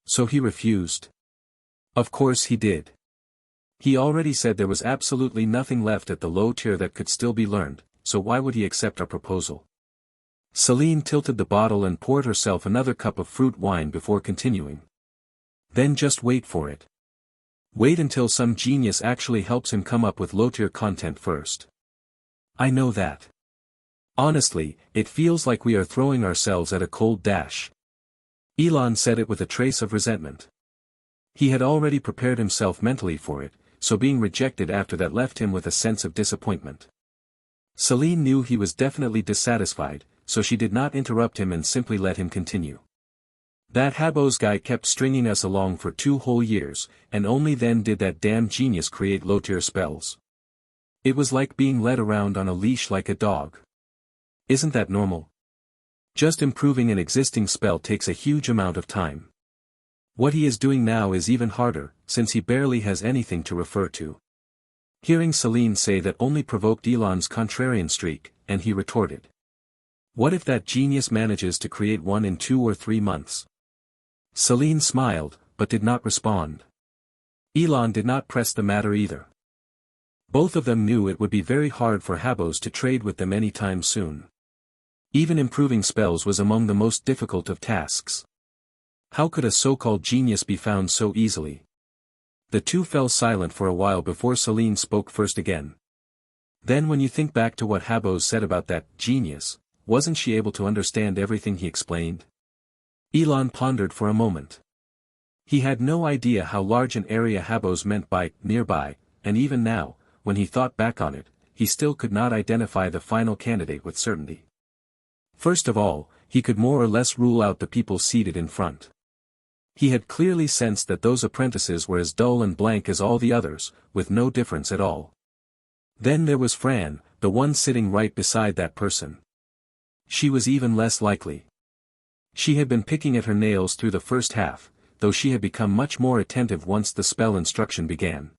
So he refused. Of course he did. He already said there was absolutely nothing left at the low tier that could still be learned, so why would he accept our proposal? Selin tilted the bottle and poured herself another cup of fruit wine before continuing. Then just wait for it. Wait until some genius actually helps him come up with low-tier content first. I know that. Honestly, it feels like we are throwing ourselves at a cold dash. Elon said it with a trace of resentment. He had already prepared himself mentally for it, so being rejected after that left him with a sense of disappointment. Selin knew he was definitely dissatisfied, so she did not interrupt him and simply let him continue. That Habos guy kept stringing us along for 2 whole years, and only then did that damn genius create low-tier spells. It was like being led around on a leash like a dog. Isn't that normal? Just improving an existing spell takes a huge amount of time. What he is doing now is even harder, since he barely has anything to refer to. Hearing Selin say that only provoked Elon's contrarian streak, and he retorted. What if that genius manages to create one in 2 or 3 months? Selin smiled, but did not respond. Elon did not press the matter either. Both of them knew it would be very hard for Habos to trade with them anytime soon. Even improving spells was among the most difficult of tasks. How could a so-called genius be found so easily? The two fell silent for a while before Selin spoke first again. Then when you think back to what Habos said about that genius, wasn't she able to understand everything he explained? Elon pondered for a moment. He had no idea how large an area Habos meant by nearby, and even now, when he thought back on it, he still could not identify the final candidate with certainty. First of all, he could more or less rule out the people seated in front. He had clearly sensed that those apprentices were as dull and blank as all the others, with no difference at all. Then there was Fran, the one sitting right beside that person. She was even less likely. She had been picking at her nails through the first half, though she had become much more attentive once the spell instruction began.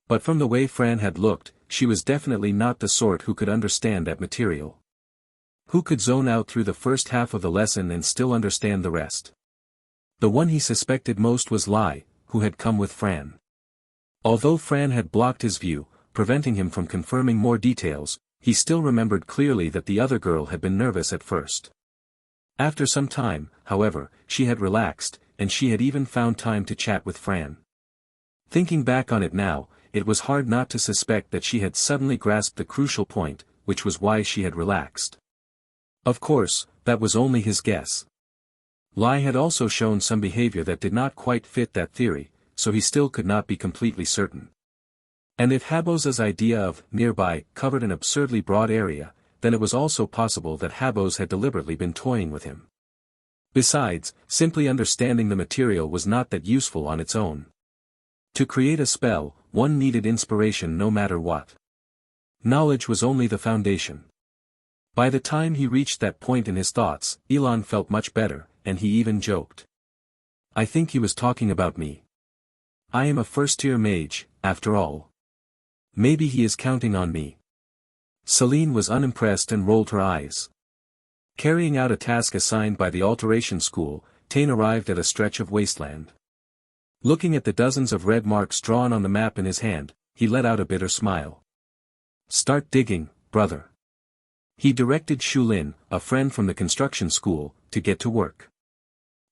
But from the way Fran had looked, she was definitely not the sort who could understand that material. Who could zone out through the first half of the lesson and still understand the rest? The one he suspected most was Lai, who had come with Fran. Although Fran had blocked his view, preventing him from confirming more details, he still remembered clearly that the other girl had been nervous at first. After some time, however, she had relaxed, and she had even found time to chat with Fran. Thinking back on it now, it was hard not to suspect that she had suddenly grasped the crucial point, which was why she had relaxed. Of course, that was only his guess. Lai had also shown some behavior that did not quite fit that theory, so he still could not be completely certain. And if Habos' idea of nearby covered an absurdly broad area, then it was also possible that Habos had deliberately been toying with him. Besides, simply understanding the material was not that useful on its own. To create a spell, one needed inspiration no matter what. Knowledge was only the foundation. By the time he reached that point in his thoughts, Elon felt much better, and he even joked. I think he was talking about me. I am a first-tier mage, after all. Maybe he is counting on me. Selin was unimpressed and rolled her eyes. Carrying out a task assigned by the alteration school, Tane arrived at a stretch of wasteland. Looking at the dozens of red marks drawn on the map in his hand, he let out a bitter smile. Start digging, brother. He directed Fulon, a friend from the construction school, to get to work.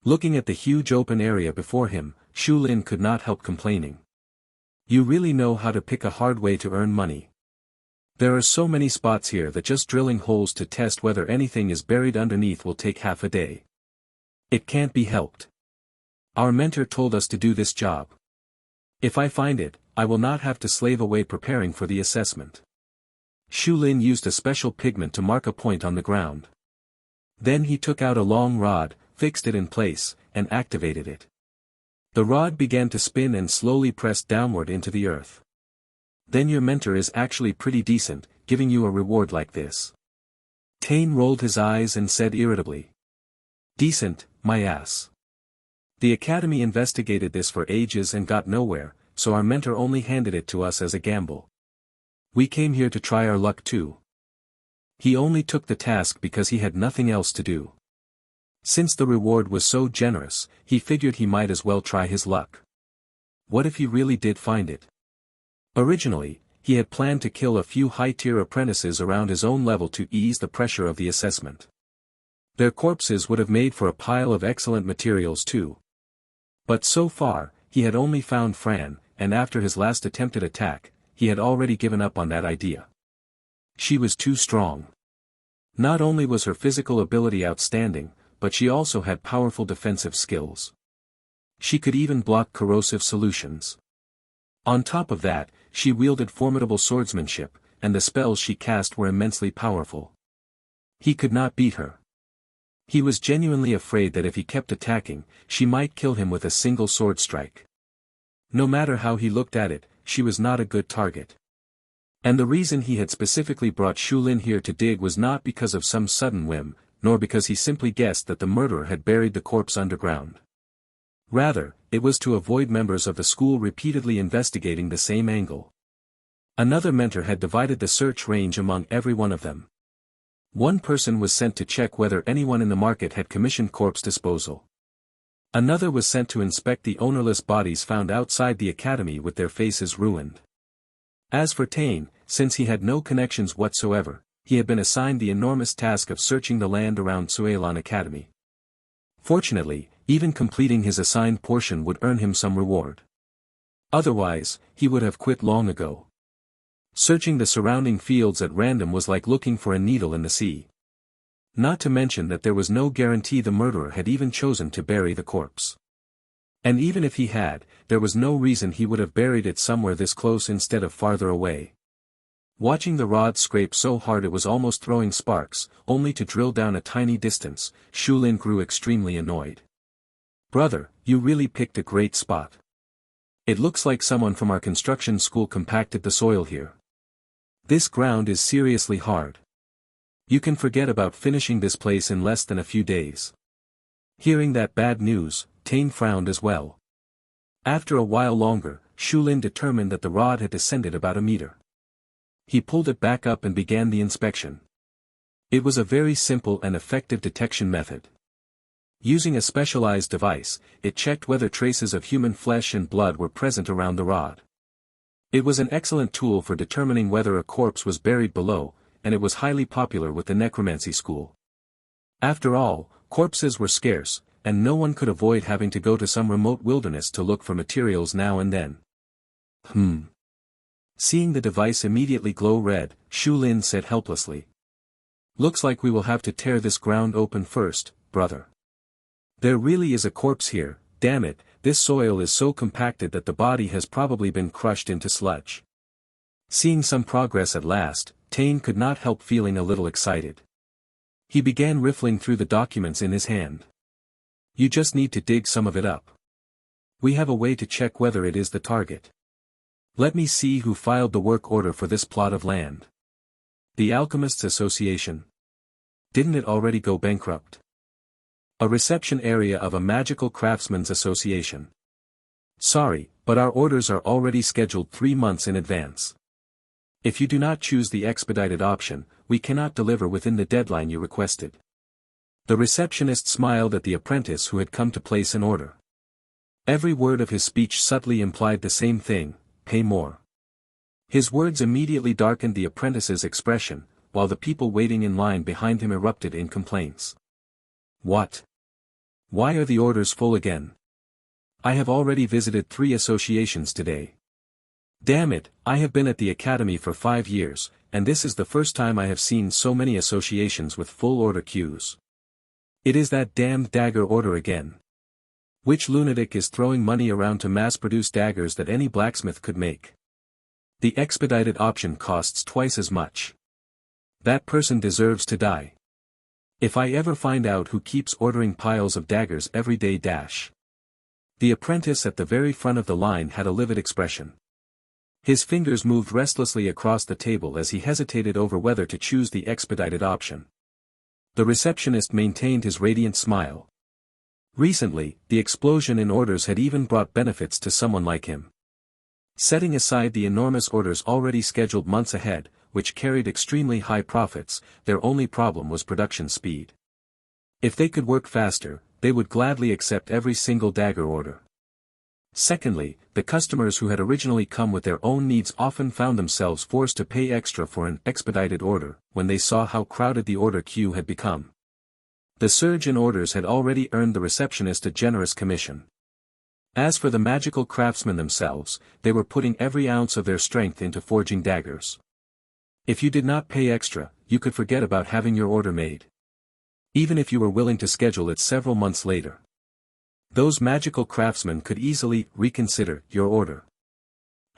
Looking at the huge open area before him, Fulon could not help complaining. You really know how to pick a hard way to earn money. There are so many spots here that just drilling holes to test whether anything is buried underneath will take half a day. It can't be helped. Our mentor told us to do this job. If I find it, I will not have to slave away preparing for the assessment. Fulon used a special pigment to mark a point on the ground. Then he took out a long rod, fixed it in place, and activated it. The rod began to spin and slowly pressed downward into the earth. Then your mentor is actually pretty decent, giving you a reward like this. Tane rolled his eyes and said irritably. Decent, my ass. The Academy investigated this for ages and got nowhere, so our mentor only handed it to us as a gamble. We came here to try our luck too. He only took the task because he had nothing else to do. Since the reward was so generous, he figured he might as well try his luck. What if he really did find it? Originally, he had planned to kill a few high-tier apprentices around his own level to ease the pressure of the assessment. Their corpses would have made for a pile of excellent materials too. But so far, he had only found Fran, and after his last attempted attack, he had already given up on that idea. She was too strong. Not only was her physical ability outstanding, but she also had powerful defensive skills. She could even block corrosive solutions. On top of that, she wielded formidable swordsmanship, and the spells she cast were immensely powerful. He could not beat her. He was genuinely afraid that if he kept attacking, she might kill him with a single sword strike. No matter how he looked at it, she was not a good target. And the reason he had specifically brought Fulon here to dig was not because of some sudden whim, nor because he simply guessed that the murderer had buried the corpse underground. Rather, it was to avoid members of the school repeatedly investigating the same angle. Another mentor had divided the search range among every one of them. One person was sent to check whether anyone in the market had commissioned corpse disposal. Another was sent to inspect the ownerless bodies found outside the academy with their faces ruined. As for Tane, since he had no connections whatsoever, he had been assigned the enormous task of searching the land around Cuilan Academy. Fortunately, even completing his assigned portion would earn him some reward. Otherwise, he would have quit long ago. Searching the surrounding fields at random was like looking for a needle in the sea. Not to mention that there was no guarantee the murderer had even chosen to bury the corpse. And even if he had, there was no reason he would have buried it somewhere this close instead of farther away. Watching the rod scrape so hard it was almost throwing sparks, only to drill down a tiny distance, Fulon grew extremely annoyed. Brother, you really picked a great spot. It looks like someone from our construction school compacted the soil here. This ground is seriously hard. You can forget about finishing this place in less than a few days. Hearing that bad news, Tane frowned as well. After a while longer, Fulon determined that the rod had descended about a meter. He pulled it back up and began the inspection. It was a very simple and effective detection method. Using a specialized device, it checked whether traces of human flesh and blood were present around the rod. It was an excellent tool for determining whether a corpse was buried below, and it was highly popular with the necromancy school. After all, corpses were scarce, and no one could avoid having to go to some remote wilderness to look for materials now and then. Seeing the device immediately glow red, Fulon said helplessly. Looks like we will have to tear this ground open first, brother. There really is a corpse here, damn it, this soil is so compacted that the body has probably been crushed into sludge. Seeing some progress at last, Tane could not help feeling a little excited. He began riffling through the documents in his hand. You just need to dig some of it up. We have a way to check whether it is the target. Let me see who filed the work order for this plot of land. The Alchemists Association. Didn't it already go bankrupt? A reception area of a magical craftsmen's association. Sorry, but our orders are already scheduled 3 months in advance. If you do not choose the expedited option, we cannot deliver within the deadline you requested. The receptionist smiled at the apprentice who had come to place an order. Every word of his speech subtly implied the same thing, pay more. His words immediately darkened the apprentice's expression, while the people waiting in line behind him erupted in complaints. What? Why are the orders full again? I have already visited 3 associations today. Damn it, I have been at the academy for 5 years, and this is the first time I have seen so many associations with full order queues. It is that damned dagger order again. Which lunatic is throwing money around to mass-produce daggers that any blacksmith could make? The expedited option costs twice as much. That person deserves to die. If I ever find out who keeps ordering piles of daggers every day dash. The apprentice at the very front of the line had a livid expression. His fingers moved restlessly across the table as he hesitated over whether to choose the expedited option. The receptionist maintained his radiant smile. Recently, the explosion in orders had even brought benefits to someone like him. Setting aside the enormous orders already scheduled months ahead, which carried extremely high profits, their only problem was production speed. If they could work faster, they would gladly accept every single dagger order. Secondly, the customers who had originally come with their own needs often found themselves forced to pay extra for an expedited order, when they saw how crowded the order queue had become. The surge in orders had already earned the receptionist a generous commission. As for the magical craftsmen themselves, they were putting every ounce of their strength into forging daggers. If you did not pay extra, you could forget about having your order made. Even if you were willing to schedule it several months later. Those magical craftsmen could easily reconsider your order.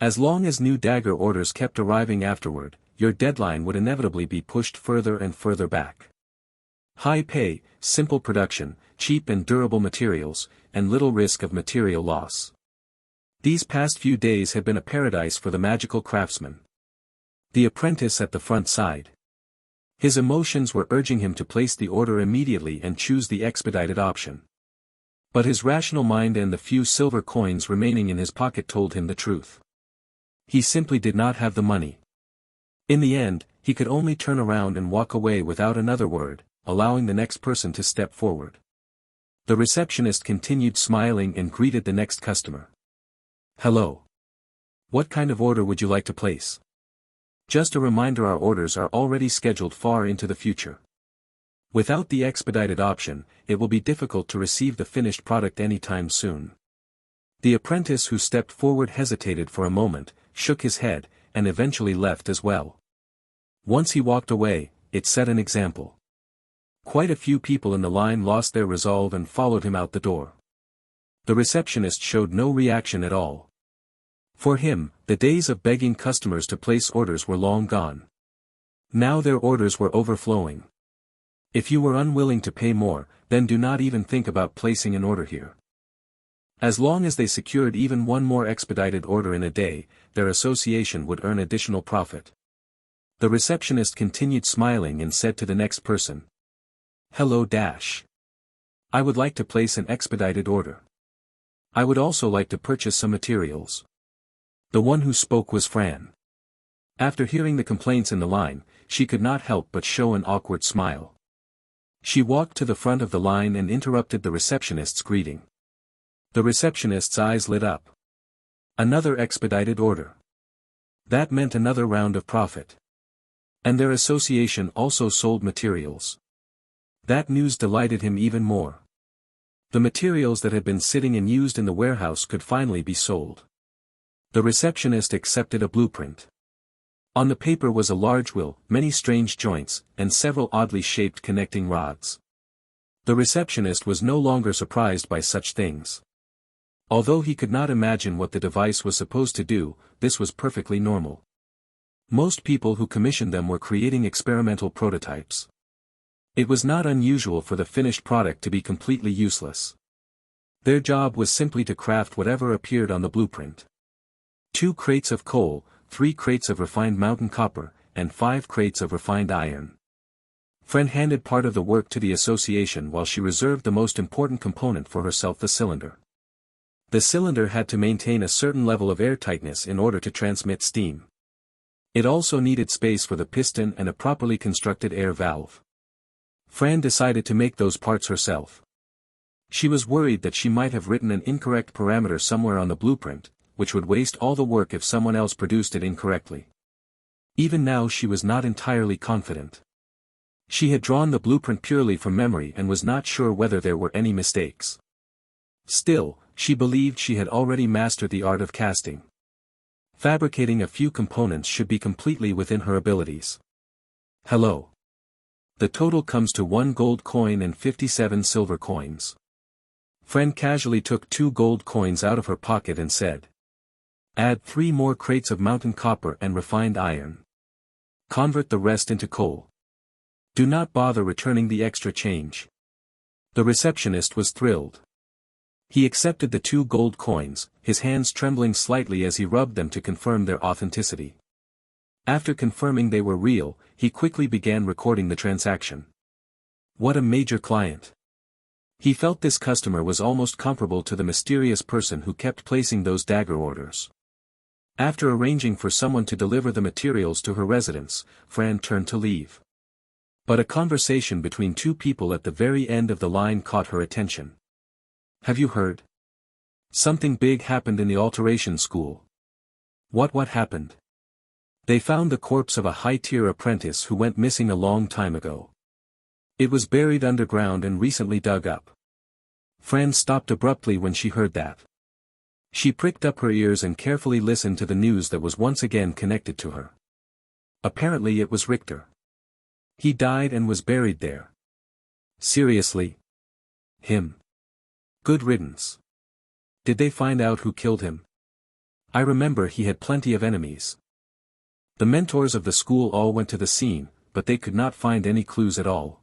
As long as new dagger orders kept arriving afterward, your deadline would inevitably be pushed further and further back. High pay, simple production, cheap and durable materials, and little risk of material loss. These past few days had been a paradise for the magical craftsman. The apprentice at the front side. His emotions were urging him to place the order immediately and choose the expedited option. But his rational mind and the few silver coins remaining in his pocket told him the truth. He simply did not have the money. In the end, he could only turn around and walk away without another word, allowing the next person to step forward. The receptionist continued smiling and greeted the next customer. Hello. What kind of order would you like to place? Just a reminder, our orders are already scheduled far into the future. Without the expedited option, it will be difficult to receive the finished product anytime soon. The apprentice who stepped forward hesitated for a moment, shook his head, and eventually left as well. Once he walked away, it set an example. Quite a few people in the line lost their resolve and followed him out the door. The receptionist showed no reaction at all. For him, the days of begging customers to place orders were long gone. Now their orders were overflowing. If you were unwilling to pay more, then do not even think about placing an order here. As long as they secured even one more expedited order in a day, their association would earn additional profit. The receptionist continued smiling and said to the next person, Hello Dash. I would like to place an expedited order. I would also like to purchase some materials. The one who spoke was Fran. After hearing the complaints in the line, she could not help but show an awkward smile. She walked to the front of the line and interrupted the receptionist's greeting. The receptionist's eyes lit up. Another expedited order. That meant another round of profit. And their association also sold materials. That news delighted him even more. The materials that had been sitting and used in the warehouse could finally be sold. The receptionist accepted a blueprint. On the paper was a large wheel, many strange joints, and several oddly shaped connecting rods. The receptionist was no longer surprised by such things. Although he could not imagine what the device was supposed to do, this was perfectly normal. Most people who commissioned them were creating experimental prototypes. It was not unusual for the finished product to be completely useless. Their job was simply to craft whatever appeared on the blueprint. 2 crates of coal, 3 crates of refined mountain copper, and 5 crates of refined iron. Fran handed part of the work to the association while she reserved the most important component for herself, the cylinder. The cylinder had to maintain a certain level of airtightness in order to transmit steam. It also needed space for the piston and a properly constructed air valve. Fran decided to make those parts herself. She was worried that she might have written an incorrect parameter somewhere on the blueprint, which would waste all the work if someone else produced it incorrectly. Even now she was not entirely confident. She had drawn the blueprint purely from memory and was not sure whether there were any mistakes. Still, she believed she had already mastered the art of casting. Fabricating a few components should be completely within her abilities. Hello. The total comes to 1 gold coin and 57 silver coins. Fran casually took 2 gold coins out of her pocket and said, "Add 3 more crates of mountain copper and refined iron. Convert the rest into coal. Do not bother returning the extra change." The receptionist was thrilled. He accepted the 2 gold coins, his hands trembling slightly as he rubbed them to confirm their authenticity. After confirming they were real, he quickly began recording the transaction. What a major client. He felt this customer was almost comparable to the mysterious person who kept placing those dagger orders. After arranging for someone to deliver the materials to her residence, Fran turned to leave. But a conversation between 2 people at the very end of the line caught her attention. "Have you heard? Something big happened in the alteration school." What happened?" "They found the corpse of a high-tier apprentice who went missing a long time ago. It was buried underground and recently dug up." Fran stopped abruptly when she heard that. She pricked up her ears and carefully listened to the news that was once again connected to her. Apparently it was Richter. He died and was buried there. Seriously? Him? Good riddance. Did they find out who killed him? I remember he had plenty of enemies. The mentors of the school all went to the scene, but they could not find any clues at all.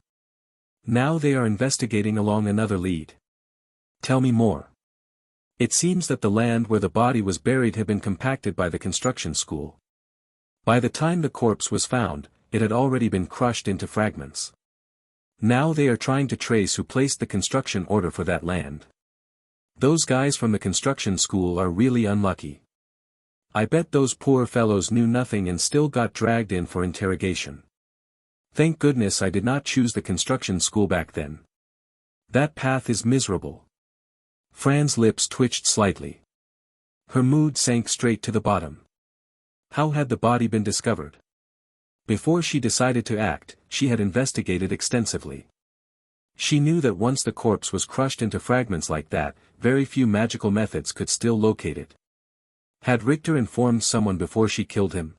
Now they are investigating along another lead. Tell me more. It seems that the land where the body was buried had been compacted by the construction school. By the time the corpse was found, it had already been crushed into fragments. Now they are trying to trace who placed the construction order for that land. Those guys from the construction school are really unlucky. I bet those poor fellows knew nothing and still got dragged in for interrogation. Thank goodness I did not choose the construction school back then. That path is miserable. Fran's lips twitched slightly. Her mood sank straight to the bottom. How had the body been discovered? Before she decided to act, she had investigated extensively. She knew that once the corpse was crushed into fragments like that, very few magical methods could still locate it. Had Richter informed someone before she killed him?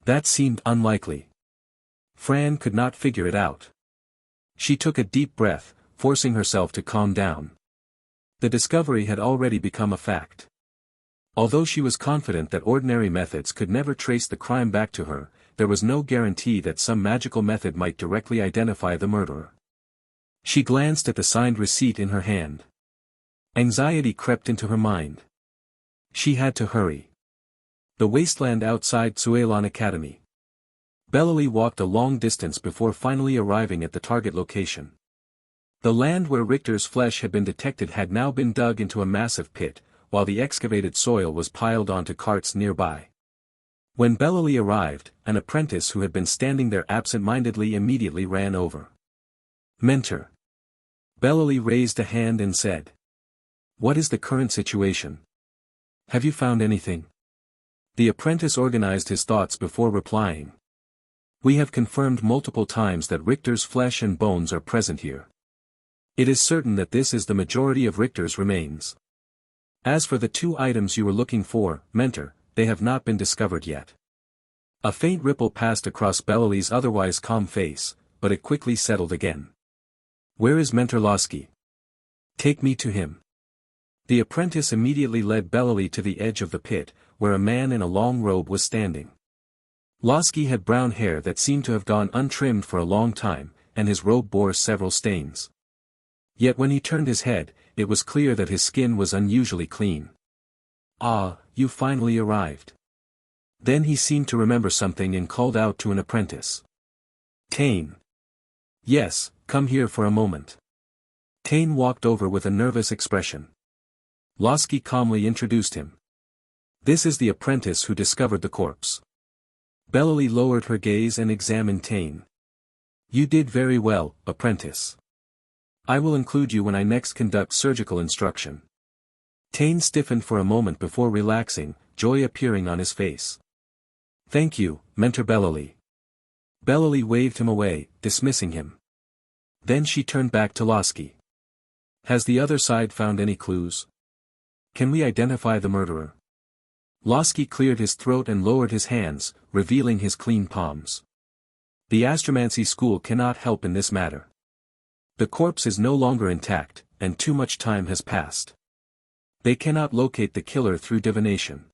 That seemed unlikely. Fran could not figure it out. She took a deep breath, forcing herself to calm down. The discovery had already become a fact. Although she was confident that ordinary methods could never trace the crime back to her, there was no guarantee that some magical method might directly identify the murderer. She glanced at the signed receipt in her hand. Anxiety crept into her mind. She had to hurry. The wasteland outside Cuilan Academy. Bellally walked a long distance before finally arriving at the target location. The land where Richter's flesh had been detected had now been dug into a massive pit, while the excavated soil was piled onto carts nearby. When Bellally arrived, an apprentice who had been standing there absent-mindedly immediately ran over. "Mentor." Bellally raised a hand and said. "What is the current situation? Have you found anything?" The apprentice organized his thoughts before replying. "We have confirmed multiple times that Richter's flesh and bones are present here. It is certain that this is the majority of Richter's remains. As for the 2 items you were looking for, Mentor, they have not been discovered yet." A faint ripple passed across Bellally's otherwise calm face, but it quickly settled again. "Where is Mentor Losky? Take me to him." The apprentice immediately led Bellally to the edge of the pit, where a man in a long robe was standing. Losky had brown hair that seemed to have gone untrimmed for a long time, and his robe bore several stains. Yet when he turned his head, it was clear that his skin was unusually clean. "Ah, you finally arrived." Then he seemed to remember something and called out to an apprentice. "Tane." "Yes, come here for a moment." Tane walked over with a nervous expression. Losky calmly introduced him. "This is the apprentice who discovered the corpse." Bellally lowered her gaze and examined Tane. "You did very well, apprentice. I will include you when I next conduct surgical instruction." Tane stiffened for a moment before relaxing, joy appearing on his face. "Thank you, Mentor Bellally." Bellally waved him away, dismissing him. Then she turned back to Losky. "Has the other side found any clues? Can we identify the murderer?" Losky cleared his throat and lowered his hands, revealing his clean palms. "The astromancy school cannot help in this matter. The corpse is no longer intact, and too much time has passed. They cannot locate the killer through divination.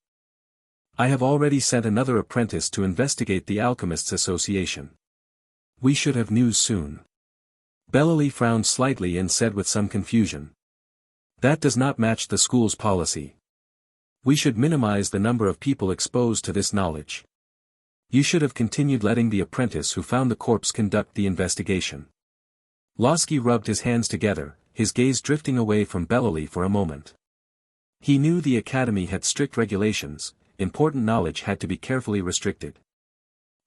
I have already sent another apprentice to investigate the Alchemists' Association. We should have news soon." Bellally frowned slightly and said with some confusion. "That does not match the school's policy. We should minimize the number of people exposed to this knowledge. You should have continued letting the apprentice who found the corpse conduct the investigation." Losky rubbed his hands together, his gaze drifting away from Bellally for a moment. He knew the academy had strict regulations, important knowledge had to be carefully restricted.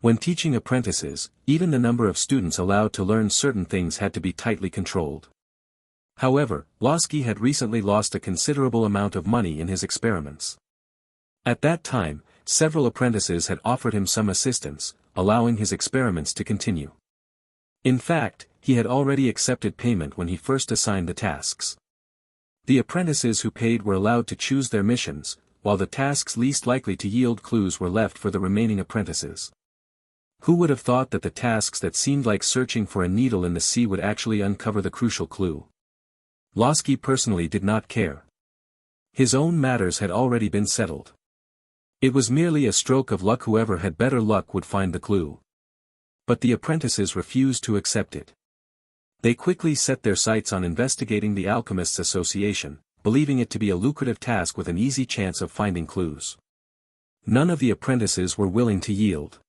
When teaching apprentices, even the number of students allowed to learn certain things had to be tightly controlled. However, Losky had recently lost a considerable amount of money in his experiments. At that time, several apprentices had offered him some assistance, allowing his experiments to continue. In fact, he had already accepted payment when he first assigned the tasks. The apprentices who paid were allowed to choose their missions, while the tasks least likely to yield clues were left for the remaining apprentices. Who would have thought that the tasks that seemed like searching for a needle in the sea would actually uncover the crucial clue? Losky personally did not care. His own matters had already been settled. It was merely a stroke of luck. Whoever had better luck would find the clue. But the apprentices refused to accept it. They quickly set their sights on investigating the Alchemists' Association, believing it to be a lucrative task with an easy chance of finding clues. None of the apprentices were willing to yield.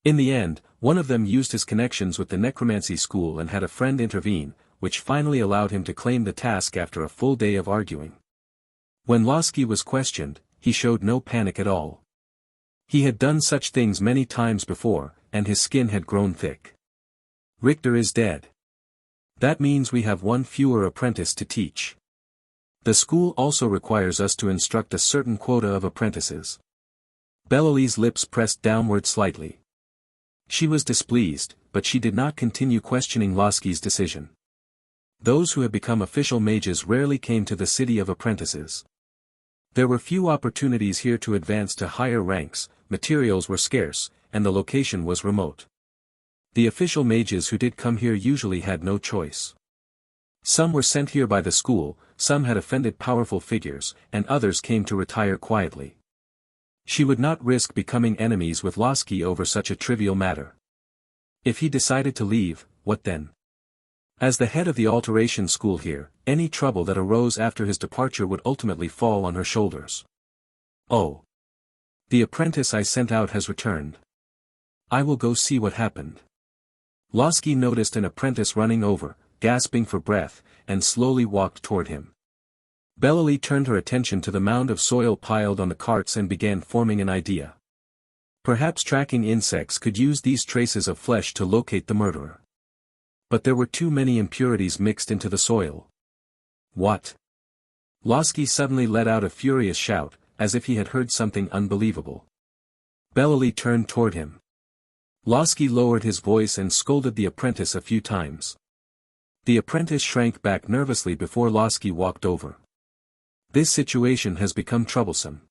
In the end, one of them used his connections with the necromancy school and had a friend intervene, which finally allowed him to claim the task after a full day of arguing. When Losky was questioned, he showed no panic at all. He had done such things many times before, and his skin had grown thick. Richter is dead. That means we have one fewer apprentice to teach. The school also requires us to instruct a certain quota of apprentices. Bellally's lips pressed downward slightly. She was displeased, but she did not continue questioning Losky's decision. Those who had become official mages rarely came to the city of apprentices. There were few opportunities here to advance to higher ranks, materials were scarce, and the location was remote. The official mages who did come here usually had no choice. Some were sent here by the school, some had offended powerful figures, and others came to retire quietly. She would not risk becoming enemies with Losky over such a trivial matter. If he decided to leave, what then? As the head of the alteration school here, any trouble that arose after his departure would ultimately fall on her shoulders. Oh. The apprentice I sent out has returned. I will go see what happened. Losky noticed an apprentice running over, gasping for breath, and slowly walked toward him. Bellely turned her attention to the mound of soil piled on the carts and began forming an idea. Perhaps tracking insects could use these traces of flesh to locate the murderer. But there were too many impurities mixed into the soil. What? Losky suddenly let out a furious shout, as if he had heard something unbelievable. Bellely turned toward him. Losky lowered his voice and scolded the apprentice a few times. The apprentice shrank back nervously before Losky walked over. This situation has become troublesome.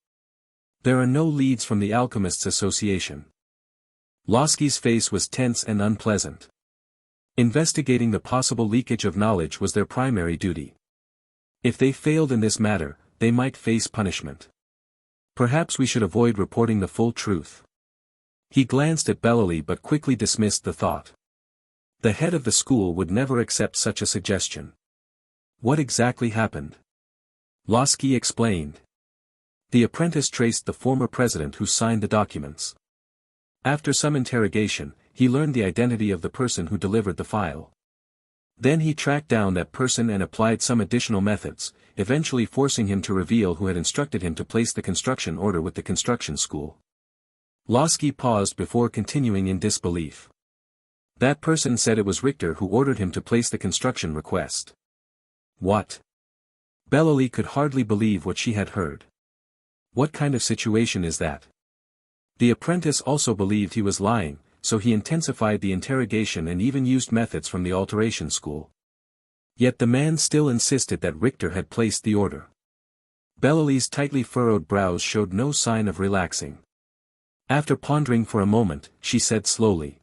There are no leads from the Alchemists Association. Losky's face was tense and unpleasant. Investigating the possible leakage of knowledge was their primary duty. If they failed in this matter, they might face punishment. Perhaps we should avoid reporting the full truth. He glanced at Bellely but quickly dismissed the thought. The head of the school would never accept such a suggestion. What exactly happened? Losky explained. The apprentice traced the former president who signed the documents. After some interrogation, he learned the identity of the person who delivered the file. Then he tracked down that person and applied some additional methods, eventually forcing him to reveal who had instructed him to place the construction order with the construction school. Losky paused before continuing in disbelief. That person said it was Richter who ordered him to place the construction request. What? Bellely could hardly believe what she had heard. What kind of situation is that? The apprentice also believed he was lying, so he intensified the interrogation and even used methods from the alteration school. Yet the man still insisted that Richter had placed the order. Bellely's tightly furrowed brows showed no sign of relaxing. After pondering for a moment, she said slowly.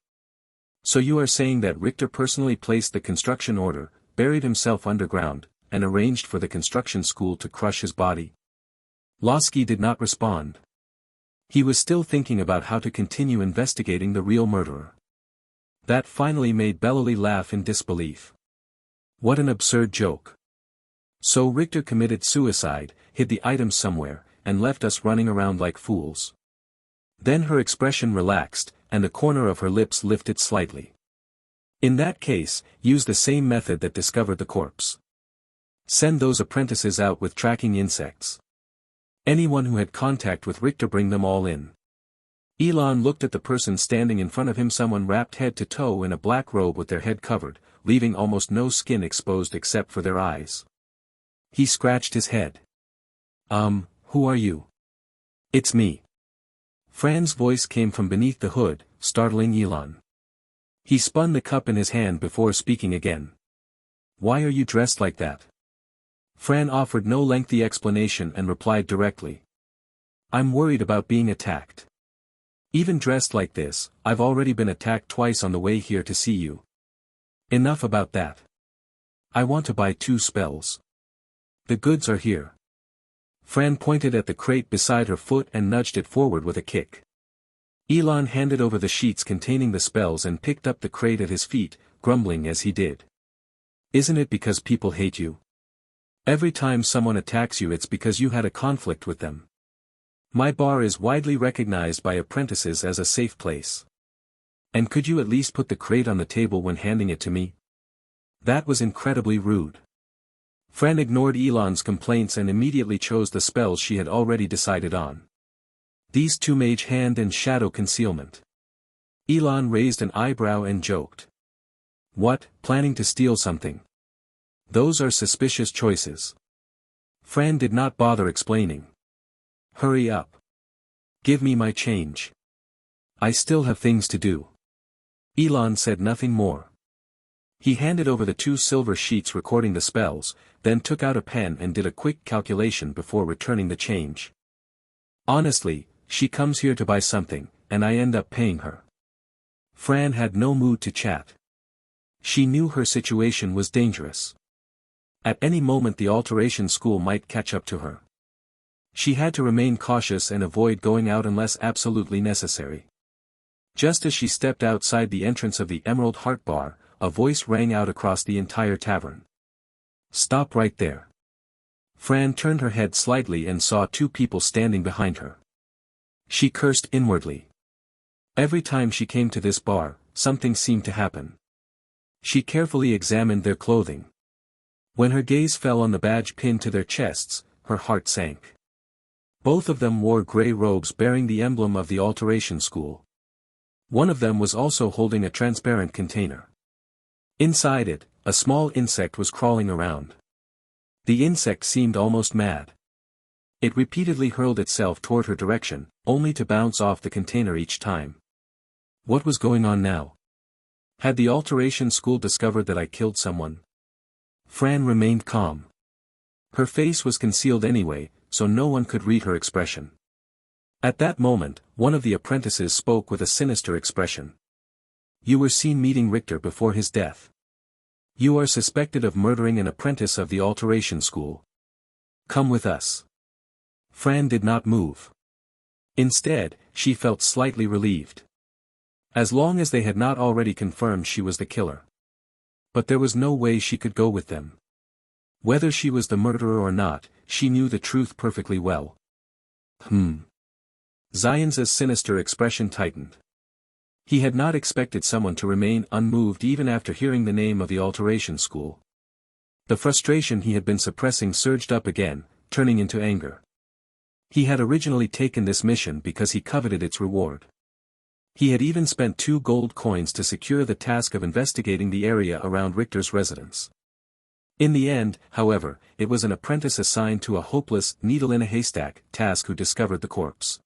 So you are saying that Richter personally placed the construction order, buried himself underground, and arranged for the construction school to crush his body? Losky did not respond. He was still thinking about how to continue investigating the real murderer. That finally made Bellely laugh in disbelief. What an absurd joke. So Richter committed suicide, hid the items somewhere, and left us running around like fools. Then her expression relaxed, and the corner of her lips lifted slightly. In that case, use the same method that discovered the corpse. Send those apprentices out with tracking insects. Anyone who had contact with Richter, bring them all in. Elon looked at the person standing in front of him, someone wrapped head to toe in a black robe with their head covered, leaving almost no skin exposed except for their eyes. He scratched his head. Who are you? It's me. Fran's voice came from beneath the hood, startling Elon. He spun the cup in his hand before speaking again. Why are you dressed like that? Fran offered no lengthy explanation and replied directly. I'm worried about being attacked. Even dressed like this, I've already been attacked twice on the way here to see you. Enough about that. I want to buy 2 spells. The goods are here. Fran pointed at the crate beside her foot and nudged it forward with a kick. Elon handed over the sheets containing the spells and picked up the crate at his feet, grumbling as he did. Isn't it because people hate you? Every time someone attacks you, it's because you had a conflict with them. My bar is widely recognized by apprentices as a safe place. And could you at least put the crate on the table when handing it to me? That was incredibly rude. Fran ignored Elon's complaints and immediately chose the spells she had already decided on. These 2 mage hand and shadow concealment. Elon raised an eyebrow and joked. What, planning to steal something? Those are suspicious choices. Fran did not bother explaining. Hurry up. Give me my change. I still have things to do. Elon said nothing more. He handed over the 2 silver sheets recording the spells, then took out a pen and did a quick calculation before returning the change. Honestly, she comes here to buy something, and I end up paying her. Fran had no mood to chat. She knew her situation was dangerous. At any moment the alteration school might catch up to her. She had to remain cautious and avoid going out unless absolutely necessary. Just as she stepped outside the entrance of the Emerald Heart Bar, a voice rang out across the entire tavern. Stop right there. Fran turned her head slightly and saw 2 people standing behind her. She cursed inwardly. Every time she came to this bar, something seemed to happen. She carefully examined their clothing. When her gaze fell on the badge pinned to their chests, her heart sank. Both of them wore grey robes bearing the emblem of the Alteration School. One of them was also holding a transparent container. Inside it, a small insect was crawling around. The insect seemed almost mad. It repeatedly hurled itself toward her direction, only to bounce off the container each time. What was going on now? Had the Alteration School discovered that I killed someone? Fran remained calm. Her face was concealed anyway, so no one could read her expression. At that moment, one of the apprentices spoke with a sinister expression. You were seen meeting Richter before his death. You are suspected of murdering an apprentice of the Alteration School. Come with us. Fran did not move. Instead, she felt slightly relieved. As long as they had not already confirmed she was the killer. But there was no way she could go with them. Whether she was the murderer or not, she knew the truth perfectly well. Zion's sinister expression tightened. He had not expected someone to remain unmoved even after hearing the name of the Alteration School. The frustration he had been suppressing surged up again, turning into anger. He had originally taken this mission because he coveted its reward. He had even spent 2 gold coins to secure the task of investigating the area around Richter's residence. In the end, however, it was an apprentice assigned to a hopeless, needle-in-a-haystack task who discovered the corpse.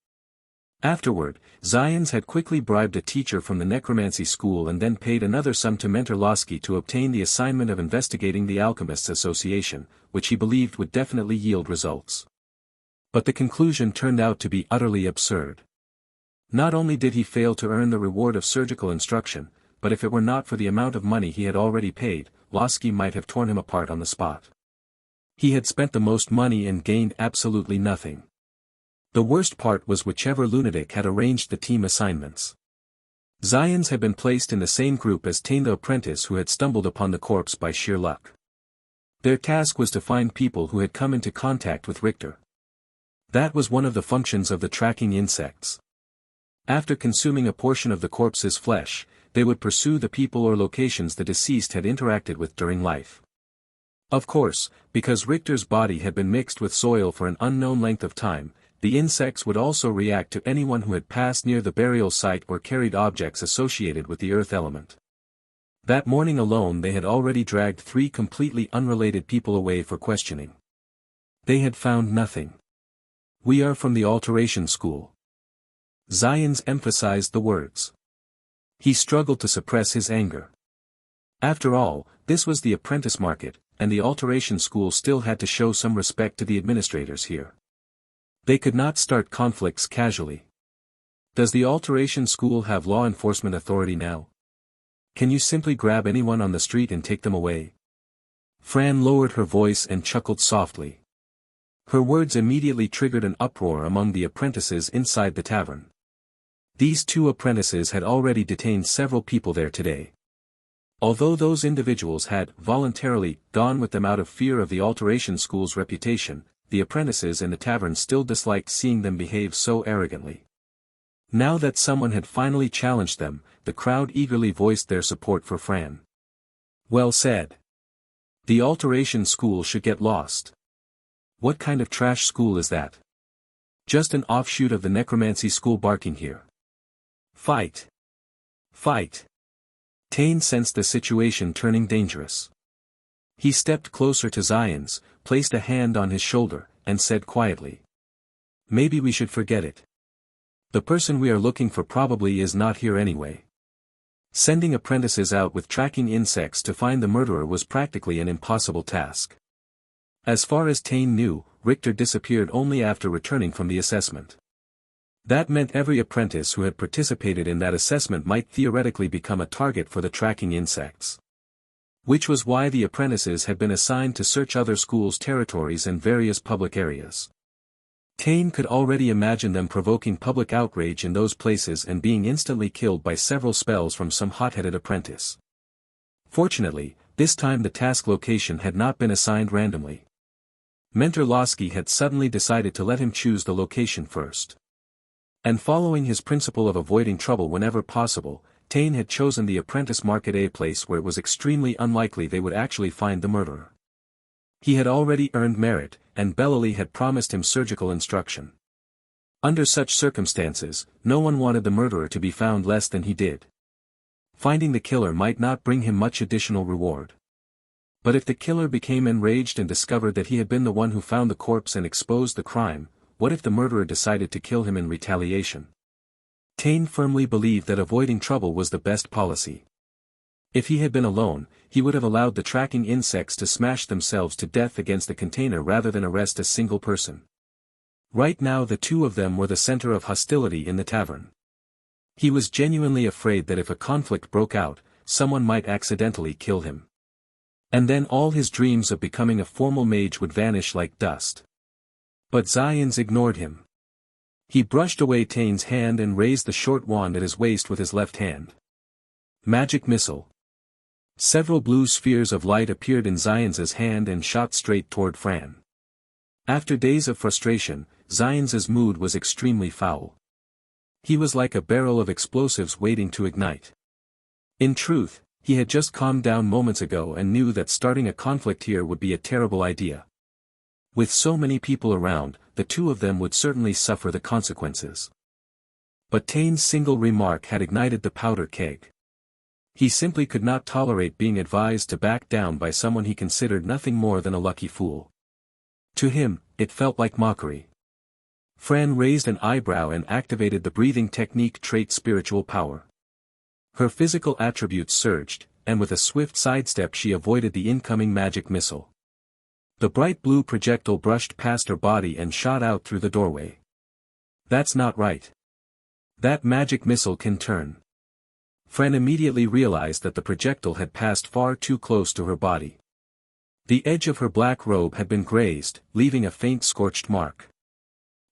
Afterward, Zions had quickly bribed a teacher from the necromancy school and then paid another sum to Mentor Losky to obtain the assignment of investigating the Alchemists Association, which he believed would definitely yield results. But the conclusion turned out to be utterly absurd. Not only did he fail to earn the reward of surgical instruction, but if it were not for the amount of money he had already paid, Losky might have torn him apart on the spot. He had spent the most money and gained absolutely nothing. The worst part was whichever lunatic had arranged the team assignments. Zions had been placed in the same group as Tane the apprentice who had stumbled upon the corpse by sheer luck. Their task was to find people who had come into contact with Richter. That was one of the functions of the tracking insects. After consuming a portion of the corpse's flesh, they would pursue the people or locations the deceased had interacted with during life. Of course, because Richter's body had been mixed with soil for an unknown length of time, the insects would also react to anyone who had passed near the burial site or carried objects associated with the earth element. That morning alone they had already dragged 3 completely unrelated people away for questioning. They had found nothing. We are from the Alteration School. Zions emphasized the words. He struggled to suppress his anger. After all, this was the apprentice market, and the Alteration School still had to show some respect to the administrators here. They could not start conflicts casually. Does the Alteration School have law enforcement authority now? Can you simply grab anyone on the street and take them away? Fran lowered her voice and chuckled softly. Her words immediately triggered an uproar among the apprentices inside the tavern. These 2 apprentices had already detained several people there today. Although those individuals had voluntarily gone with them out of fear of the Alteration School's reputation, the apprentices in the tavern still disliked seeing them behave so arrogantly. Now that someone had finally challenged them, the crowd eagerly voiced their support for Fran. Well said. The Alteration School should get lost. What kind of trash school is that? Just an offshoot of the necromancy school barking here. Fight! Fight! Tane sensed the situation turning dangerous. He stepped closer to Zions, placed a hand on his shoulder, and said quietly. Maybe we should forget it. The person we are looking for probably is not here anyway. Sending apprentices out with tracking insects to find the murderer was practically an impossible task. As far as Tane knew, Richter disappeared only after returning from the assessment. That meant every apprentice who had participated in that assessment might theoretically become a target for the tracking insects. Which was why the apprentices had been assigned to search other schools' territories and various public areas. Tane could already imagine them provoking public outrage in those places and being instantly killed by several spells from some hot-headed apprentice. Fortunately, this time the task location had not been assigned randomly. Mentor Losky had suddenly decided to let him choose the location first. And following his principle of avoiding trouble whenever possible, Tane had chosen the apprentice market, a place where it was extremely unlikely they would actually find the murderer. He had already earned merit, and Bellally had promised him surgical instruction. Under such circumstances, no one wanted the murderer to be found less than he did. Finding the killer might not bring him much additional reward. But if the killer became enraged and discovered that he had been the one who found the corpse and exposed the crime, what if the murderer decided to kill him in retaliation? Tane firmly believed that avoiding trouble was the best policy. If he had been alone, he would have allowed the tracking insects to smash themselves to death against the container rather than arrest a single person. Right now the two of them were the center of hostility in the tavern. He was genuinely afraid that if a conflict broke out, someone might accidentally kill him. And then all his dreams of becoming a formal mage would vanish like dust. But Zions ignored him. He brushed away Tane's hand and raised the short wand at his waist with his left hand. Magic missile. Several blue spheres of light appeared in Zions's hand and shot straight toward Fran. After days of frustration, Zions's mood was extremely foul. He was like a barrel of explosives waiting to ignite. In truth, he had just calmed down moments ago and knew that starting a conflict here would be a terrible idea. With so many people around, the two of them would certainly suffer the consequences. But Tane's single remark had ignited the powder keg. He simply could not tolerate being advised to back down by someone he considered nothing more than a lucky fool. To him, it felt like mockery. Fran raised an eyebrow and activated the breathing technique trait spiritual power. Her physical attributes surged, and with a swift sidestep she avoided the incoming magic missile. The bright blue projectile brushed past her body and shot out through the doorway. That's not right. That magic missile can turn. Fran immediately realized that the projectile had passed far too close to her body. The edge of her black robe had been grazed, leaving a faint scorched mark.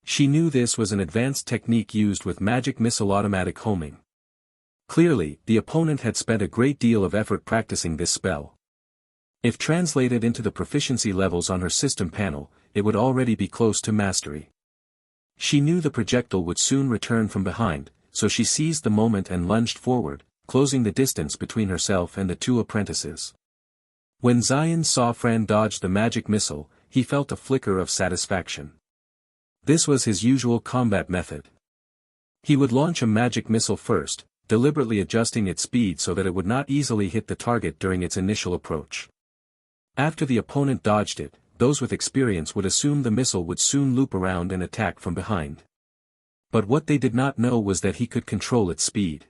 She knew this was an advanced technique used with magic missile automatic homing. Clearly, the opponent had spent a great deal of effort practicing this spell. If translated into the proficiency levels on her system panel, it would already be close to mastery. She knew the projectile would soon return from behind, so she seized the moment and lunged forward, closing the distance between herself and the two apprentices. When Zion saw Fran dodge the magic missile, he felt a flicker of satisfaction. This was his usual combat method. He would launch a magic missile first, deliberately adjusting its speed so that it would not easily hit the target during its initial approach. After the opponent dodged it, those with experience would assume the missile would soon loop around and attack from behind. But what they did not know was that he could control its speed.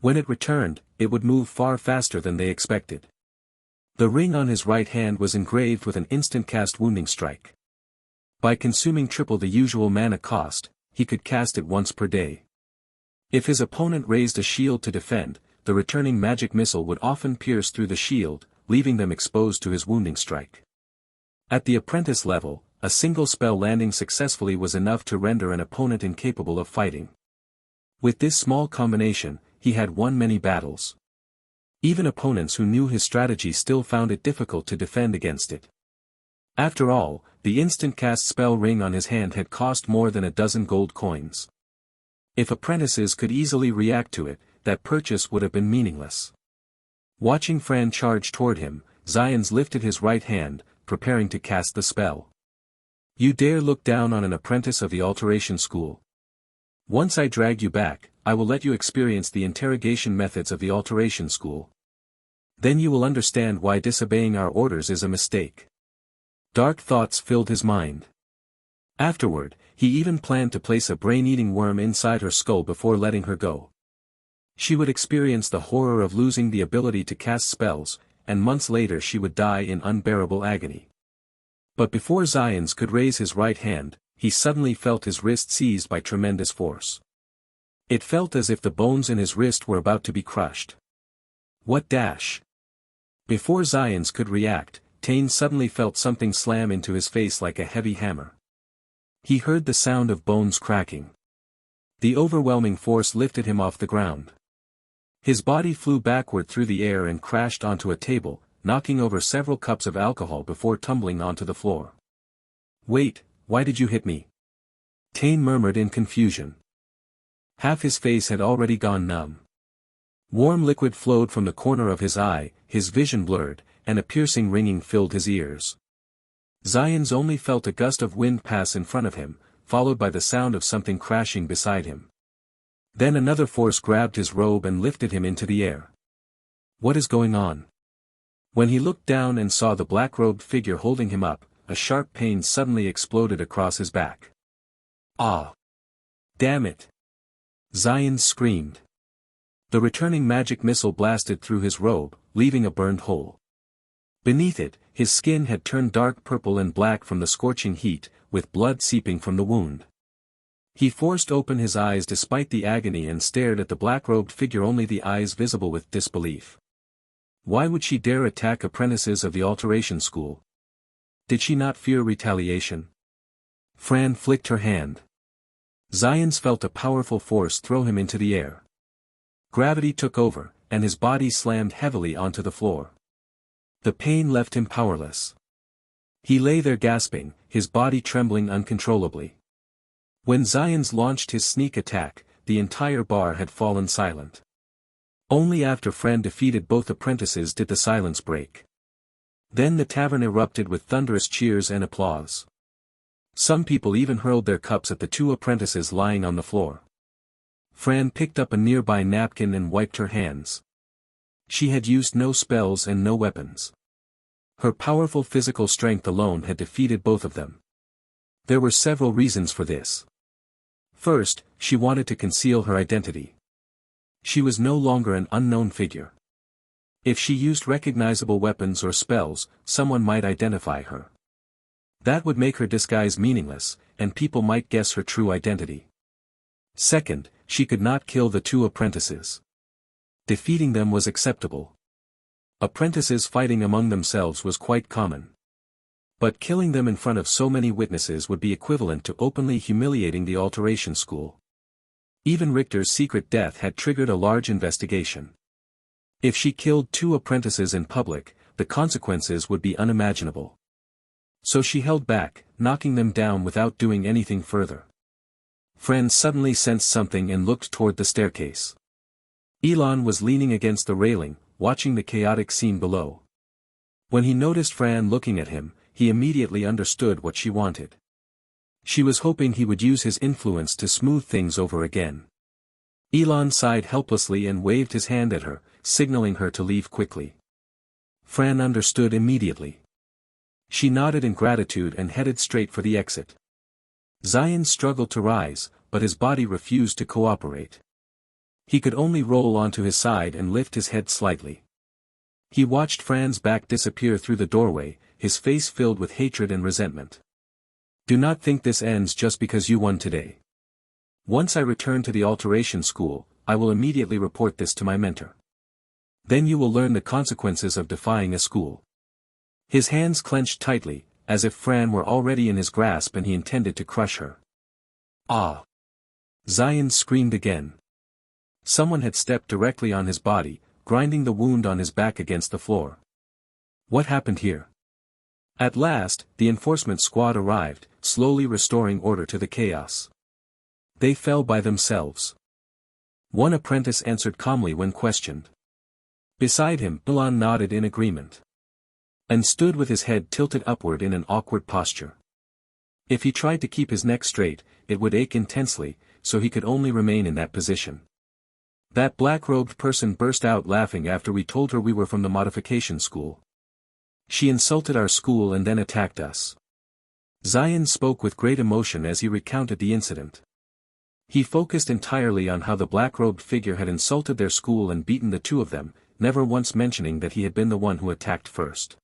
When it returned, it would move far faster than they expected. The ring on his right hand was engraved with an instant cast wounding strike. By consuming triple the usual mana cost, he could cast it once per day. If his opponent raised a shield to defend, the returning magic missile would often pierce through the shield, leaving them exposed to his wounding strike. At the apprentice level, a single spell landing successfully was enough to render an opponent incapable of fighting. With this small combination, he had won many battles. Even opponents who knew his strategy still found it difficult to defend against it. After all, the instant cast spell ring on his hand had cost more than a dozen gold coins. If apprentices could easily react to it, that purchase would have been meaningless. Watching Fran charge toward him, Zions lifted his right hand, preparing to cast the spell. You dare look down on an apprentice of the alteration school? Once I drag you back, I will let you experience the interrogation methods of the alteration school. Then you will understand why disobeying our orders is a mistake. Dark thoughts filled his mind. Afterward, he even planned to place a brain-eating worm inside her skull before letting her go. She would experience the horror of losing the ability to cast spells, and months later she would die in unbearable agony. But before Zions could raise his right hand, he suddenly felt his wrist seized by tremendous force. It felt as if the bones in his wrist were about to be crushed. What dash? Before Zions could react, Tane suddenly felt something slam into his face like a heavy hammer. He heard the sound of bones cracking. The overwhelming force lifted him off the ground. His body flew backward through the air and crashed onto a table, knocking over several cups of alcohol before tumbling onto the floor. Wait, why did you hit me? Tane murmured in confusion. Half his face had already gone numb. Warm liquid flowed from the corner of his eye, his vision blurred, and a piercing ringing filled his ears. Zion's only felt a gust of wind pass in front of him, followed by the sound of something crashing beside him. Then another force grabbed his robe and lifted him into the air. What is going on? When he looked down and saw the black-robed figure holding him up, a sharp pain suddenly exploded across his back. Ah! Damn it! Zion screamed. The returning magic missile blasted through his robe, leaving a burned hole. Beneath it, his skin had turned dark purple and black from the scorching heat, with blood seeping from the wound. He forced open his eyes despite the agony and stared at the black-robed figure, only the eyes visible with disbelief. Why would she dare attack apprentices of the alteration school? Did she not fear retaliation? Fran flicked her hand. Zions felt a powerful force throw him into the air. Gravity took over, and his body slammed heavily onto the floor. The pain left him powerless. He lay there gasping, his body trembling uncontrollably. When Zions launched his sneak attack, the entire bar had fallen silent. Only after Fran defeated both apprentices did the silence break. Then the tavern erupted with thunderous cheers and applause. Some people even hurled their cups at the two apprentices lying on the floor. Fran picked up a nearby napkin and wiped her hands. She had used no spells and no weapons. Her powerful physical strength alone had defeated both of them. There were several reasons for this. First, she wanted to conceal her identity. She was no longer an unknown figure. If she used recognizable weapons or spells, someone might identify her. That would make her disguise meaningless, and people might guess her true identity. Second, she could not kill the two apprentices. Defeating them was acceptable. Apprentices fighting among themselves was quite common. But killing them in front of so many witnesses would be equivalent to openly humiliating the alteration school. Even Richter's secret death had triggered a large investigation. If she killed two apprentices in public, the consequences would be unimaginable. So she held back, knocking them down without doing anything further. Fran suddenly sensed something and looked toward the staircase. Elon was leaning against the railing, watching the chaotic scene below. When he noticed Fran looking at him, he immediately understood what she wanted. She was hoping he would use his influence to smooth things over again. Elon sighed helplessly and waved his hand at her, signaling her to leave quickly. Fran understood immediately. She nodded in gratitude and headed straight for the exit. Zion struggled to rise, but his body refused to cooperate. He could only roll onto his side and lift his head slightly. He watched Fran's back disappear through the doorway, his face filled with hatred and resentment. Do not think this ends just because you won today. Once I return to the alteration school, I will immediately report this to my mentor. Then you will learn the consequences of defying a school. His hands clenched tightly, as if Fran were already in his grasp and he intended to crush her. Ah! Zion screamed again. Someone had stepped directly on his body, grinding the wound on his back against the floor. What happened here? At last, the enforcement squad arrived, slowly restoring order to the chaos. They fell by themselves. One apprentice answered calmly when questioned. Beside him, Fulon nodded in agreement. And stood with his head tilted upward in an awkward posture. If he tried to keep his neck straight, it would ache intensely, so he could only remain in that position. That black-robed person burst out laughing after we told her we were from the Modification school. She insulted our school and then attacked us. Zion spoke with great emotion as he recounted the incident. He focused entirely on how the black-robed figure had insulted their school and beaten the two of them, never once mentioning that he had been the one who attacked first.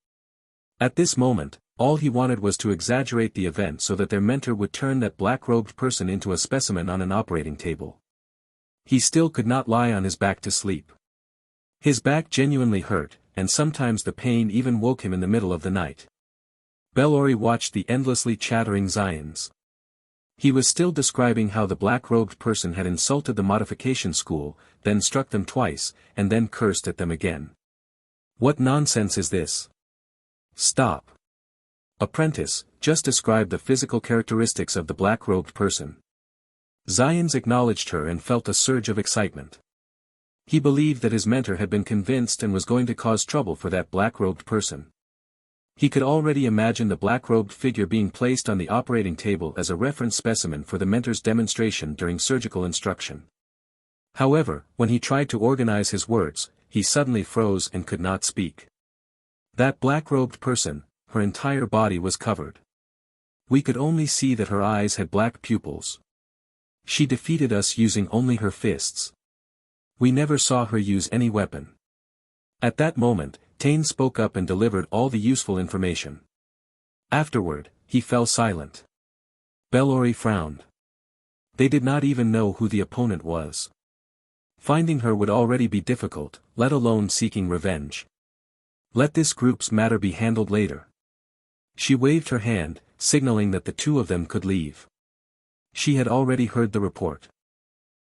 At this moment, all he wanted was to exaggerate the event so that their mentor would turn that black-robed person into a specimen on an operating table. He still could not lie on his back to sleep. His back genuinely hurt, and sometimes the pain even woke him in the middle of the night. Bellori watched the endlessly chattering Zions. He was still describing how the black-robed person had insulted the Modification school, then struck them twice, and then cursed at them again. What nonsense is this? Stop. Apprentice, just describe the physical characteristics of the black-robed person. Zions acknowledged her and felt a surge of excitement. He believed that his mentor had been convinced and was going to cause trouble for that black-robed person. He could already imagine the black-robed figure being placed on the operating table as a reference specimen for the mentor's demonstration during surgical instruction. However, when he tried to organize his words, he suddenly froze and could not speak. That black-robed person, her entire body was covered. We could only see that her eyes had black pupils. She defeated us using only her fists. We never saw her use any weapon. At that moment, Tane spoke up and delivered all the useful information. Afterward, he fell silent. Bellori frowned. They did not even know who the opponent was. Finding her would already be difficult, let alone seeking revenge. Let this group's matter be handled later. She waved her hand, signaling that the two of them could leave. She had already heard the report.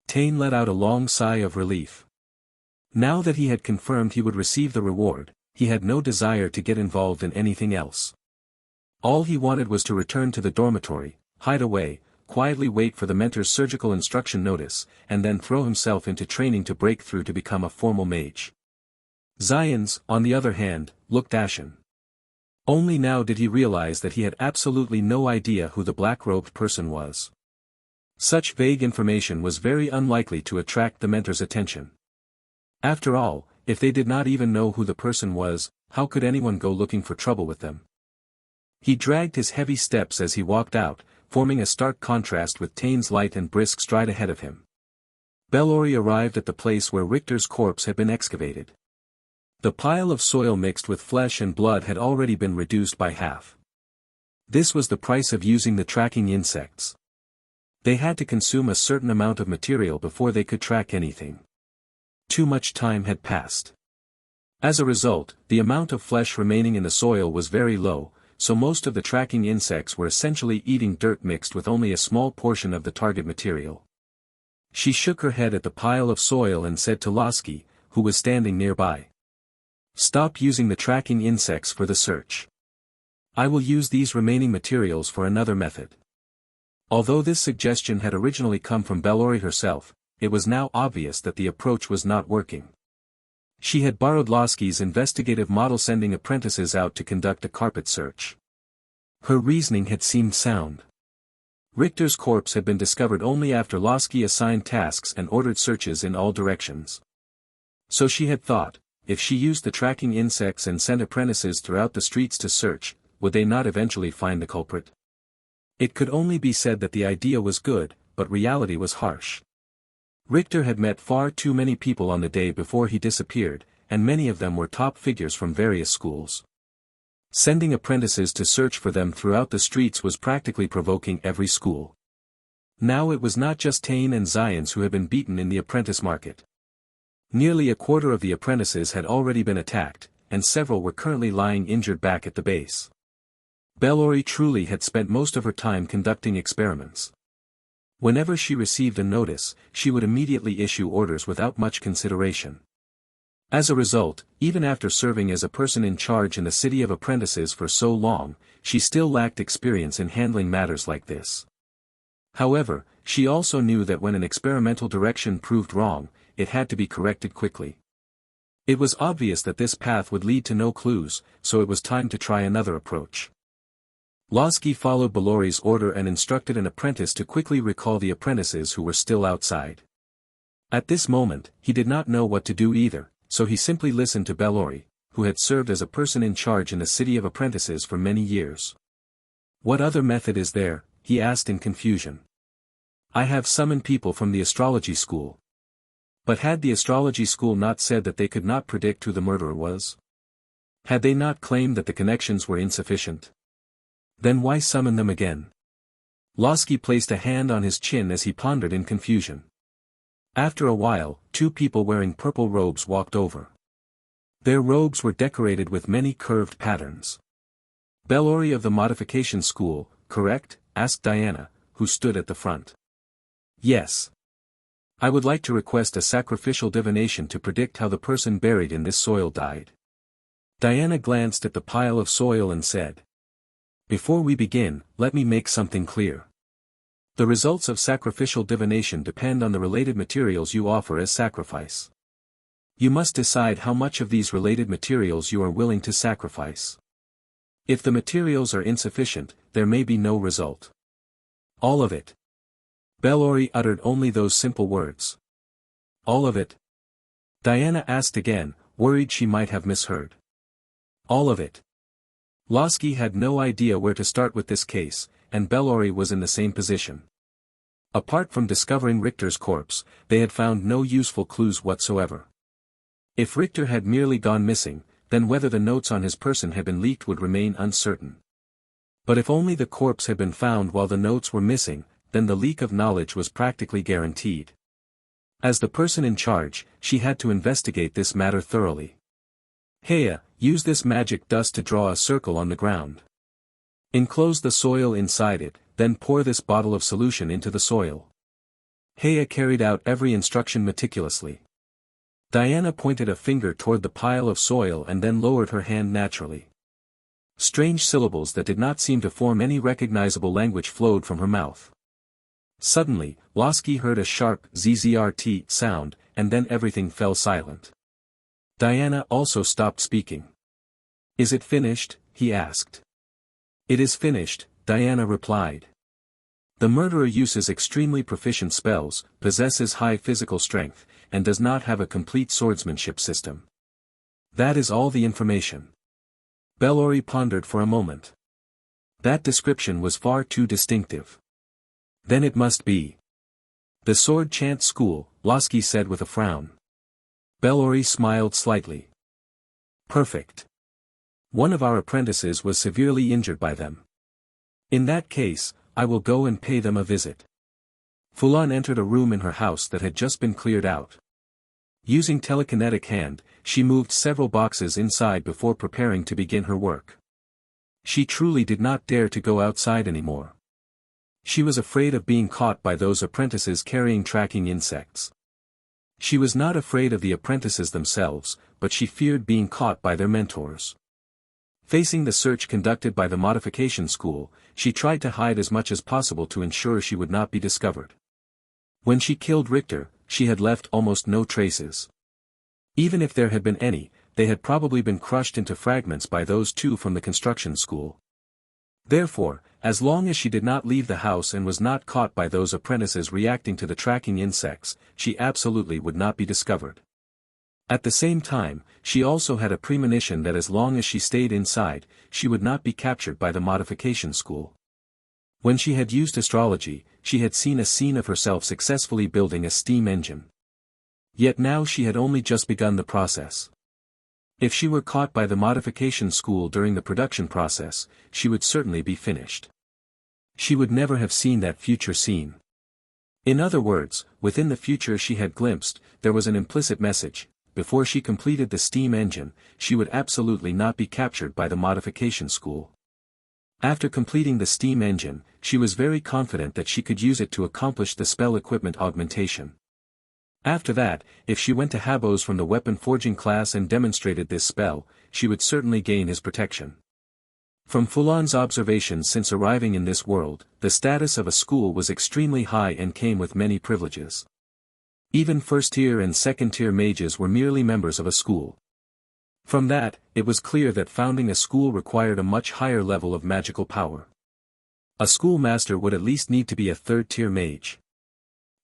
Tane let out a long sigh of relief. Now that he had confirmed he would receive the reward, he had no desire to get involved in anything else. All he wanted was to return to the dormitory, hide away, quietly wait for the mentor's surgical instruction notice, and then throw himself into training to break through to become a formal mage. Zions, on the other hand, looked ashen. Only now did he realize that he had absolutely no idea who the black-robed person was. Such vague information was very unlikely to attract the mentor's attention. After all, if they did not even know who the person was, how could anyone go looking for trouble with them? He dragged his heavy steps as he walked out, forming a stark contrast with Tane's light and brisk stride ahead of him. Bellori arrived at the place where Richter's corpse had been excavated. The pile of soil mixed with flesh and blood had already been reduced by half. This was the price of using the tracking insects. They had to consume a certain amount of material before they could track anything. Too much time had passed. As a result, the amount of flesh remaining in the soil was very low, so most of the tracking insects were essentially eating dirt mixed with only a small portion of the target material. She shook her head at the pile of soil and said to Lasky, who was standing nearby, "Stop using the tracking insects for the search. I will use these remaining materials for another method." Although this suggestion had originally come from Bellori herself, it was now obvious that the approach was not working. She had borrowed Lasky's investigative model, sending apprentices out to conduct a carpet search. Her reasoning had seemed sound. Richter's corpse had been discovered only after Lasky assigned tasks and ordered searches in all directions. So she had thought, if she used the tracking insects and sent apprentices throughout the streets to search, would they not eventually find the culprit? It could only be said that the idea was good, but reality was harsh. Richter had met far too many people on the day before he disappeared, and many of them were top figures from various schools. Sending apprentices to search for them throughout the streets was practically provoking every school. Now it was not just Tane and Zions who had been beaten in the apprentice market. Nearly a quarter of the apprentices had already been attacked, and several were currently lying injured back at the base. Bellori truly had spent most of her time conducting experiments. Whenever she received a notice, she would immediately issue orders without much consideration. As a result, even after serving as a person in charge in the city of apprentices for so long, she still lacked experience in handling matters like this. However, she also knew that when an experimental direction proved wrong, it had to be corrected quickly. It was obvious that this path would lead to no clues, so it was time to try another approach. Lasky followed Bellori's order and instructed an apprentice to quickly recall the apprentices who were still outside. At this moment, he did not know what to do either, so he simply listened to Bellori, who had served as a person in charge in the city of apprentices for many years. "What other method is there?" he asked in confusion. "I have summoned people from the astrology school." But had the astrology school not said that they could not predict who the murderer was? Had they not claimed that the connections were insufficient? Then why summon them again? Lasky placed a hand on his chin as he pondered in confusion. After a while, two people wearing purple robes walked over. Their robes were decorated with many curved patterns. "Bellori of the Modification School, correct?" asked Diana, who stood at the front. "Yes. I would like to request a sacrificial divination to predict how the person buried in this soil died." Diana glanced at the pile of soil and said, "Before we begin, let me make something clear. The results of sacrificial divination depend on the related materials you offer as sacrifice. You must decide how much of these related materials you are willing to sacrifice. If the materials are insufficient, there may be no result. All of it. Bellori uttered only those simple words. All of it? Diana asked again, worried she might have misheard. All of it. Lasky had no idea where to start with this case, and Bellori was in the same position. Apart from discovering Richter's corpse, they had found no useful clues whatsoever. If Richter had merely gone missing, then whether the notes on his person had been leaked would remain uncertain. But if only the corpse had been found while the notes were missing, then the leak of knowledge was practically guaranteed. As the person in charge, she had to investigate this matter thoroughly. Heya, use this magic dust to draw a circle on the ground. Enclose the soil inside it, then pour this bottle of solution into the soil. Heya carried out every instruction meticulously. Diana pointed a finger toward the pile of soil and then lowered her hand naturally. Strange syllables that did not seem to form any recognizable language flowed from her mouth. Suddenly, Lasky heard a sharp ZZRT sound, and then everything fell silent. Diana also stopped speaking. Is it finished? He asked. It is finished, Diana replied. The murderer uses extremely proficient spells, possesses high physical strength, and does not have a complete swordsmanship system. That is all the information. Bellori pondered for a moment. That description was far too distinctive. Then it must be the sword chant school, Lasky said with a frown. Bellori smiled slightly. Perfect. One of our apprentices was severely injured by them. In that case, I will go and pay them a visit. Fulan entered a room in her house that had just been cleared out. Using telekinetic hand, she moved several boxes inside before preparing to begin her work. She truly did not dare to go outside anymore. She was afraid of being caught by those apprentices carrying tracking insects. She was not afraid of the apprentices themselves, but she feared being caught by their mentors. Facing the search conducted by the Modification school, she tried to hide as much as possible to ensure she would not be discovered. When she killed Richter, she had left almost no traces. Even if there had been any, they had probably been crushed into fragments by those two from the construction school. Therefore, as long as she did not leave the house and was not caught by those apprentices reacting to the tracking insects, she absolutely would not be discovered. At the same time, she also had a premonition that as long as she stayed inside, she would not be captured by the Modification school. When she had used astrology, she had seen a scene of herself successfully building a steam engine. Yet now she had only just begun the process. If she were caught by the Modification school during the production process, she would certainly be finished. She would never have seen that future scene. In other words, within the future she had glimpsed, there was an implicit message: before she completed the steam engine, she would absolutely not be captured by the Modification school. After completing the steam engine, she was very confident that she could use it to accomplish the spell equipment augmentation. After that, if she went to Habos from the weapon forging class and demonstrated this spell, she would certainly gain his protection. From Fulan's observations since arriving in this world, the status of a school was extremely high and came with many privileges. Even first-tier and second-tier mages were merely members of a school. From that, it was clear that founding a school required a much higher level of magical power. A schoolmaster would at least need to be a third-tier mage.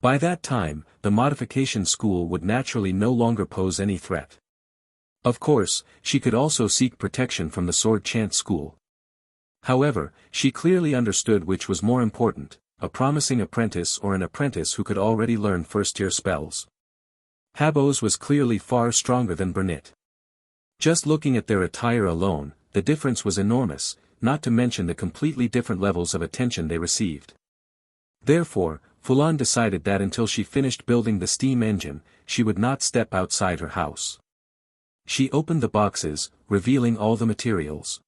By that time, the Modification school would naturally no longer pose any threat. Of course, she could also seek protection from the sword chant school. However, she clearly understood which was more important: a promising apprentice or an apprentice who could already learn first-tier spells. Habos was clearly far stronger than Burnett. Just looking at their attire alone, the difference was enormous, not to mention the completely different levels of attention they received. Therefore, Fulon decided that until she finished building the steam engine, she would not step outside her house. She opened the boxes, revealing all the materials.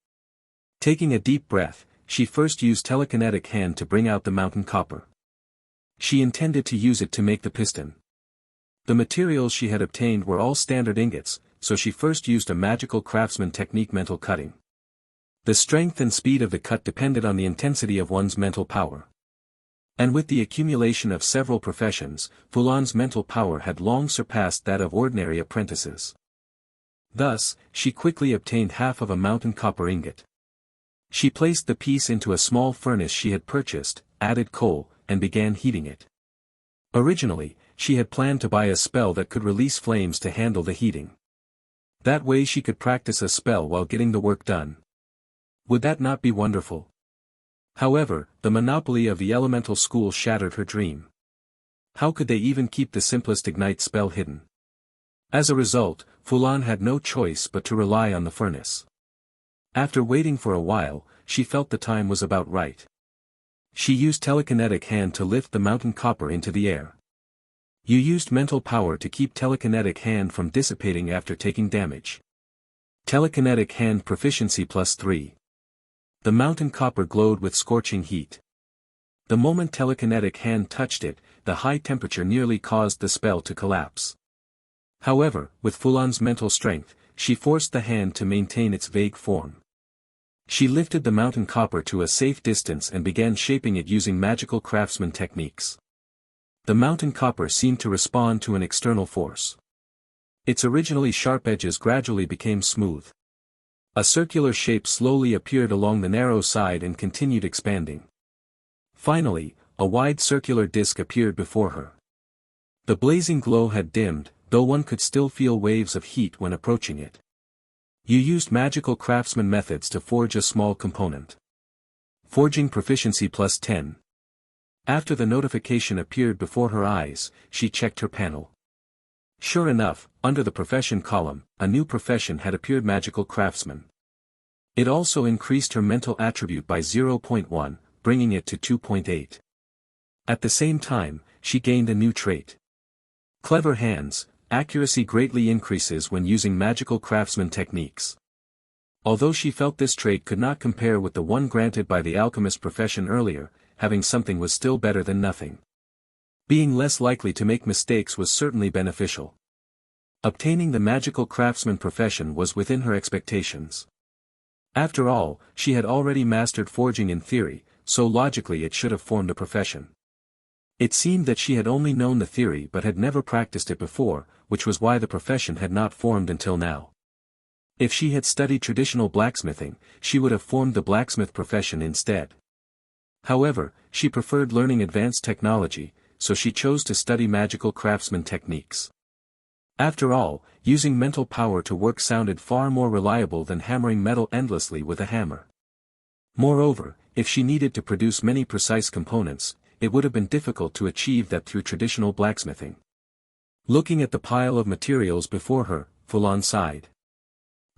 Taking a deep breath, she first used telekinetic hand to bring out the mountain copper. She intended to use it to make the piston. The materials she had obtained were all standard ingots, so she first used a magical craftsman technique: mental cutting. The strength and speed of the cut depended on the intensity of one's mental power. And with the accumulation of several professions, Fulan's mental power had long surpassed that of ordinary apprentices. Thus, she quickly obtained half of a mountain copper ingot. She placed the piece into a small furnace she had purchased, added coal, and began heating it. Originally, she had planned to buy a spell that could release flames to handle the heating. That way she could practice a spell while getting the work done. Would that not be wonderful? However, the monopoly of the elemental school shattered her dream. How could they even keep the simplest ignite spell hidden? As a result, Fulan had no choice but to rely on the furnace. After waiting for a while, she felt the time was about right. She used telekinetic hand to lift the mountain copper into the air. You used mental power to keep telekinetic hand from dissipating after taking damage. Telekinetic hand proficiency +3. The mountain copper glowed with scorching heat. The moment telekinetic hand touched it, the high temperature nearly caused the spell to collapse. However, with Fulan's mental strength, she forced the hand to maintain its vague form. She lifted the mountain copper to a safe distance and began shaping it using magical craftsman techniques. The mountain copper seemed to respond to an external force. Its originally sharp edges gradually became smooth. A circular shape slowly appeared along the narrow side and continued expanding. Finally, a wide circular disc appeared before her. The blazing glow had dimmed, though one could still feel waves of heat when approaching it. You used magical craftsman methods to forge a small component. Forging proficiency +10. After the notification appeared before her eyes, she checked her panel. Sure enough, under the profession column, a new profession had appeared: magical craftsman. It also increased her mental attribute by 0.1, bringing it to 2.8. At the same time, she gained a new trait. Clever hands. Accuracy greatly increases when using magical craftsman techniques. Although she felt this trait could not compare with the one granted by the alchemist profession earlier, having something was still better than nothing. Being less likely to make mistakes was certainly beneficial. Obtaining the magical craftsman profession was within her expectations. After all, she had already mastered forging in theory, so logically it should have formed a profession. It seemed that she had only known the theory but had never practiced it before, which was why the profession had not formed until now. If she had studied traditional blacksmithing, she would have formed the blacksmith profession instead. However, she preferred learning advanced technology, so she chose to study magical craftsman techniques. After all, using mental power to work sounded far more reliable than hammering metal endlessly with a hammer. Moreover, if she needed to produce many precise components, it would have been difficult to achieve that through traditional blacksmithing. Looking at the pile of materials before her, Fulan sighed.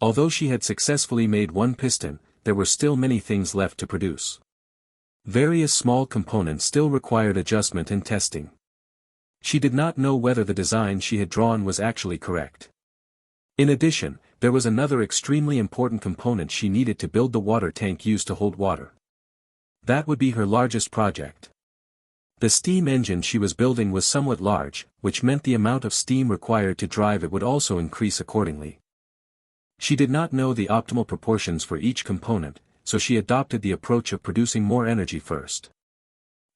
Although she had successfully made one piston, there were still many things left to produce. Various small components still required adjustment and testing. She did not know whether the design she had drawn was actually correct. In addition, there was another extremely important component she needed to build: the water tank used to hold water. That would be her largest project. The steam engine she was building was somewhat large, which meant the amount of steam required to drive it would also increase accordingly. She did not know the optimal proportions for each component, so she adopted the approach of producing more energy first.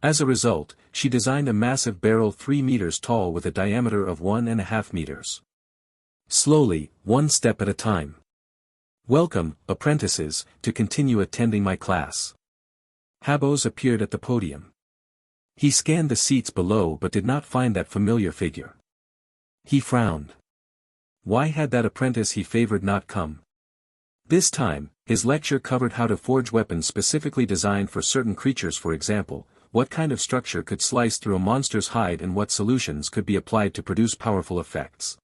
As a result, she designed a massive barrel 3 meters tall with a diameter of 1.5 meters. Slowly, one step at a time. Welcome, apprentices, to continue attending my class. Habos appeared at the podium. He scanned the seats below but did not find that familiar figure. He frowned. Why had that apprentice he favored not come? This time, his lecture covered how to forge weapons specifically designed for certain creatures. For example, what kind of structure could slice through a monster's hide and what solutions could be applied to produce powerful effects.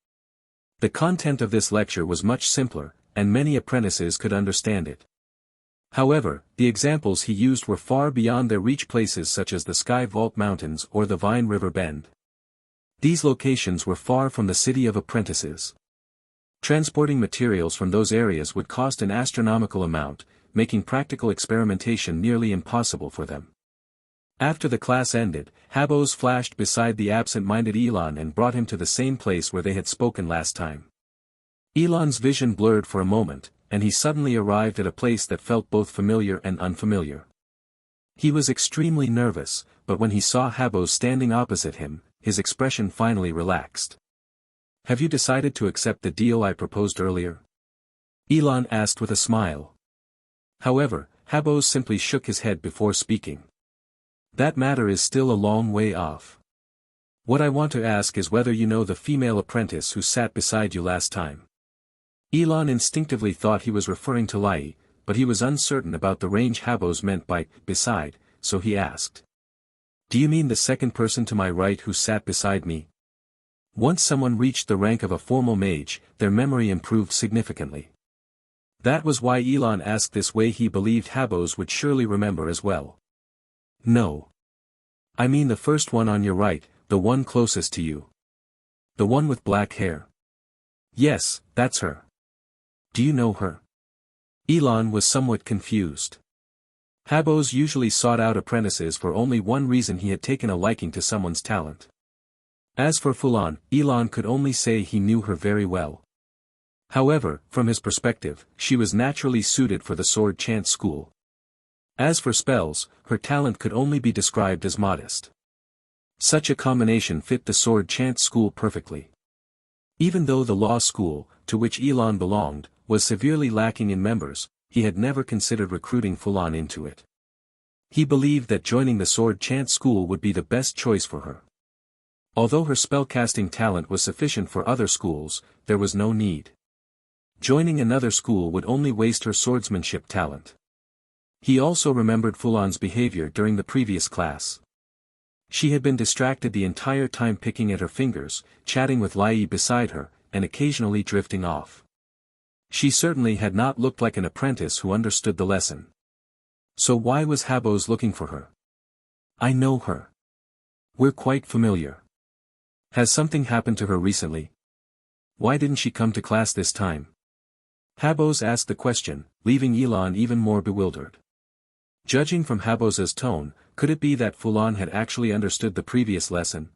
The content of this lecture was much simpler, and many apprentices could understand it. However, the examples he used were far beyond their reach, places such as the Sky Vault Mountains or the Vine River Bend. These locations were far from the city of apprentices. Transporting materials from those areas would cost an astronomical amount, making practical experimentation nearly impossible for them. After the class ended, Habos flashed beside the absent-minded Elon and brought him to the same place where they had spoken last time. Elon's vision blurred for a moment, and he suddenly arrived at a place that felt both familiar and unfamiliar. He was extremely nervous, but when he saw Habos standing opposite him, his expression finally relaxed. "Have you decided to accept the deal I proposed earlier?" Elon asked with a smile. However, Habos simply shook his head before speaking. "That matter is still a long way off. What I want to ask is whether you know the female apprentice who sat beside you last time." Elon instinctively thought he was referring to Lai, but he was uncertain about the range Habos meant by beside, so he asked. "Do you mean the second person to my right who sat beside me?" Once someone reached the rank of a formal mage, their memory improved significantly. That was why Elon asked this way. He believed Habos would surely remember as well. "No. I mean the first one on your right, the one closest to you. The one with black hair." "Yes, that's her." "Do you know her?" Elon was somewhat confused. Habos usually sought out apprentices for only one reason: he had taken a liking to someone's talent. As for Fulan, Elon could only say he knew her very well. However, from his perspective, she was naturally suited for the sword chant school. As for spells, her talent could only be described as modest. Such a combination fit the sword chant school perfectly. Even though the law school, to which Elon belonged, was severely lacking in members, he had never considered recruiting Fulon into it. He believed that joining the sword chant school would be the best choice for her. Although her spellcasting talent was sufficient for other schools, there was no need. Joining another school would only waste her swordsmanship talent. He also remembered Fulon's behavior during the previous class. She had been distracted the entire time, picking at her fingers, chatting with Lai beside her, and occasionally drifting off. She certainly had not looked like an apprentice who understood the lesson. So why was Habos looking for her? "I know her. We're quite familiar. Has something happened to her recently? Why didn't she come to class this time?" Habos asked the question, leaving Elon even more bewildered. Judging from Habos's tone, could it be that Fulon had actually understood the previous lesson?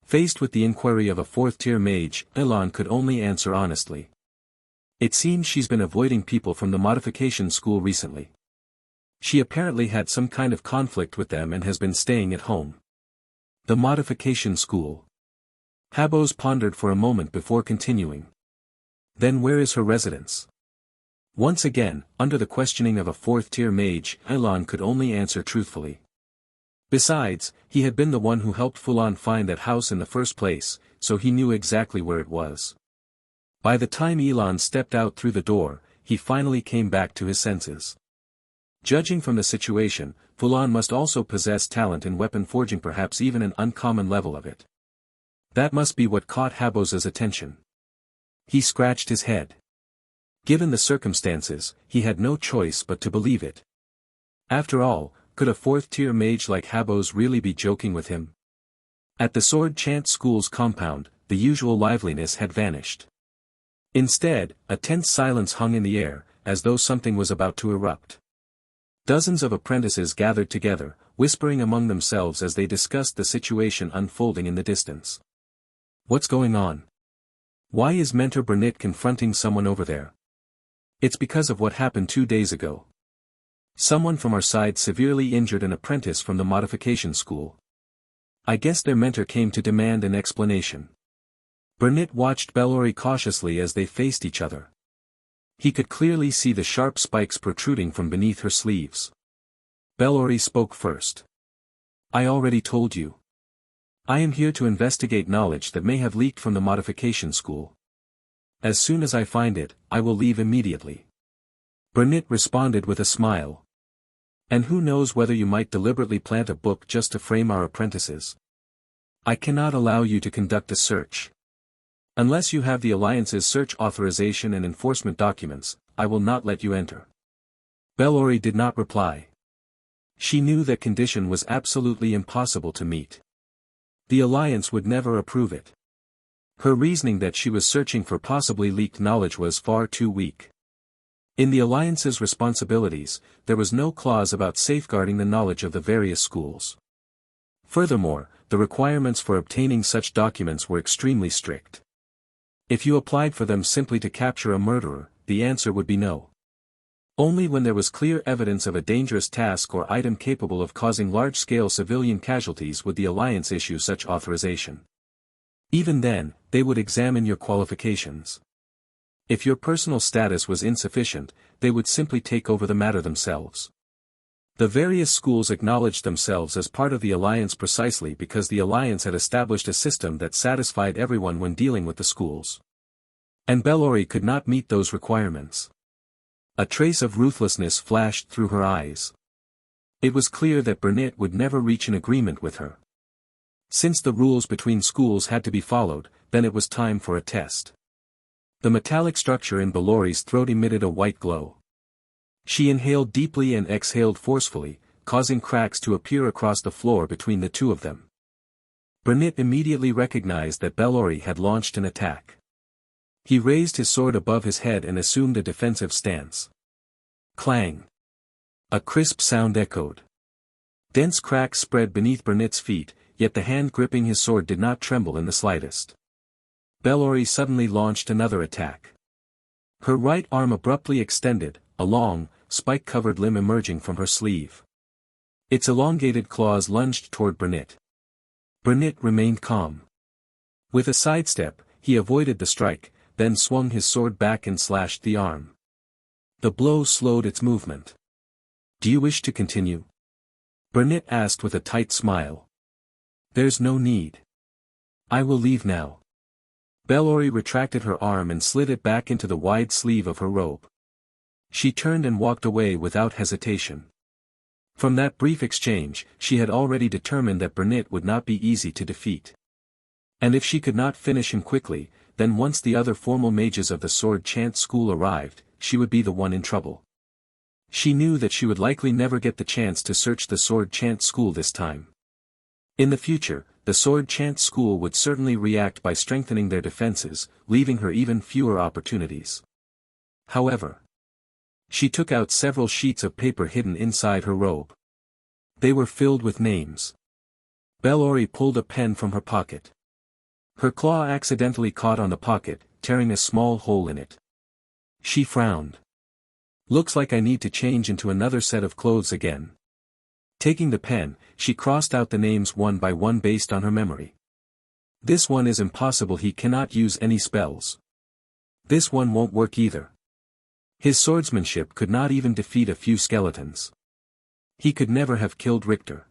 Faced with the inquiry of a fourth-tier mage, Elon could only answer honestly. "It seems she's been avoiding people from the Modification school recently. She apparently had some kind of conflict with them and has been staying at home." The Modification school. Habos pondered for a moment before continuing. "Then where is her residence?" Once again, under the questioning of a fourth-tier mage, Elon could only answer truthfully. Besides, he had been the one who helped Fulon find that house in the first place, so he knew exactly where it was. By the time Elon stepped out through the door, he finally came back to his senses. Judging from the situation, Fulon must also possess talent in weapon forging, perhaps even an uncommon level of it. That must be what caught Habos's attention. He scratched his head. Given the circumstances, he had no choice but to believe it. After all, could a fourth-tier mage like Habos really be joking with him? At the sword chant school's compound, the usual liveliness had vanished. Instead, a tense silence hung in the air, as though something was about to erupt. Dozens of apprentices gathered together, whispering among themselves as they discussed the situation unfolding in the distance. "What's going on? Why is Mentor Burnett confronting someone over there?" "It's because of what happened 2 days ago. Someone from our side severely injured an apprentice from the Modification school. I guess their mentor came to demand an explanation." Burnett watched Bellori cautiously as they faced each other. He could clearly see the sharp spikes protruding from beneath her sleeves. Bellori spoke first. "I already told you. I am here to investigate knowledge that may have leaked from the Modification school. As soon as I find it, I will leave immediately." Burnett responded with a smile. "And who knows whether you might deliberately plant a book just to frame our apprentices? I cannot allow you to conduct a search. Unless you have the Alliance's search authorization and enforcement documents, I will not let you enter." Bellori did not reply. She knew that condition was absolutely impossible to meet. The Alliance would never approve it. Her reasoning that she was searching for possibly leaked knowledge was far too weak. In the Alliance's responsibilities, there was no clause about safeguarding the knowledge of the various schools. Furthermore, the requirements for obtaining such documents were extremely strict. If you applied for them simply to capture a murderer, the answer would be no. Only when there was clear evidence of a dangerous task or item capable of causing large-scale civilian casualties would the Alliance issue such authorization. Even then, they would examine your qualifications. If your personal status was insufficient, they would simply take over the matter themselves. The various schools acknowledged themselves as part of the Alliance precisely because the Alliance had established a system that satisfied everyone when dealing with the schools. And Bellori could not meet those requirements. A trace of ruthlessness flashed through her eyes. It was clear that Burnett would never reach an agreement with her. Since the rules between schools had to be followed, then it was time for a test. The metallic structure in Bellori's throat emitted a white glow. She inhaled deeply and exhaled forcefully, causing cracks to appear across the floor between the two of them. Burnett immediately recognized that Bellori had launched an attack. He raised his sword above his head and assumed a defensive stance. Clang! A crisp sound echoed. Dense cracks spread beneath Burnett's feet, yet the hand gripping his sword did not tremble in the slightest. Bellori suddenly launched another attack. Her right arm abruptly extended, a long, spike-covered limb emerging from her sleeve. Its elongated claws lunged toward Burnett. Burnett remained calm. With a sidestep, he avoided the strike, then swung his sword back and slashed the arm. The blow slowed its movement. "Do you wish to continue?" Burnett asked with a tight smile. "There's no need. I will leave now." Bellori retracted her arm and slid it back into the wide sleeve of her robe. She turned and walked away without hesitation. From that brief exchange, she had already determined that Burnett would not be easy to defeat. And if she could not finish him quickly, then once the other formal mages of the Sword Chant School arrived, she would be the one in trouble. She knew that she would likely never get the chance to search the Sword Chant School this time. In the future, the Sword Chant School would certainly react by strengthening their defenses, leaving her even fewer opportunities. However, she took out several sheets of paper hidden inside her robe. They were filled with names. Bellori pulled a pen from her pocket. Her claw accidentally caught on the pocket, tearing a small hole in it. She frowned. "Looks like I need to change into another set of clothes again." Taking the pen, she crossed out the names one by one based on her memory. "This one is impossible, he cannot use any spells. This one won't work either. His swordsmanship could not even defeat a few skeletons. He could never have killed Richter."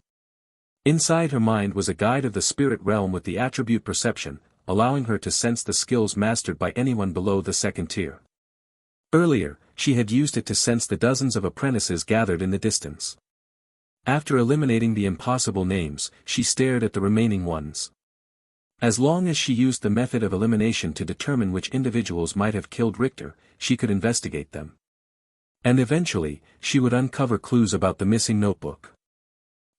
Inside her mind was a guide of the spirit realm with the attribute perception, allowing her to sense the skills mastered by anyone below the second tier. Earlier, she had used it to sense the dozens of apprentices gathered in the distance. After eliminating the impossible names, she stared at the remaining ones. As long as she used the method of elimination to determine which individuals might have killed Richter, she could investigate them. And eventually, she would uncover clues about the missing notebook.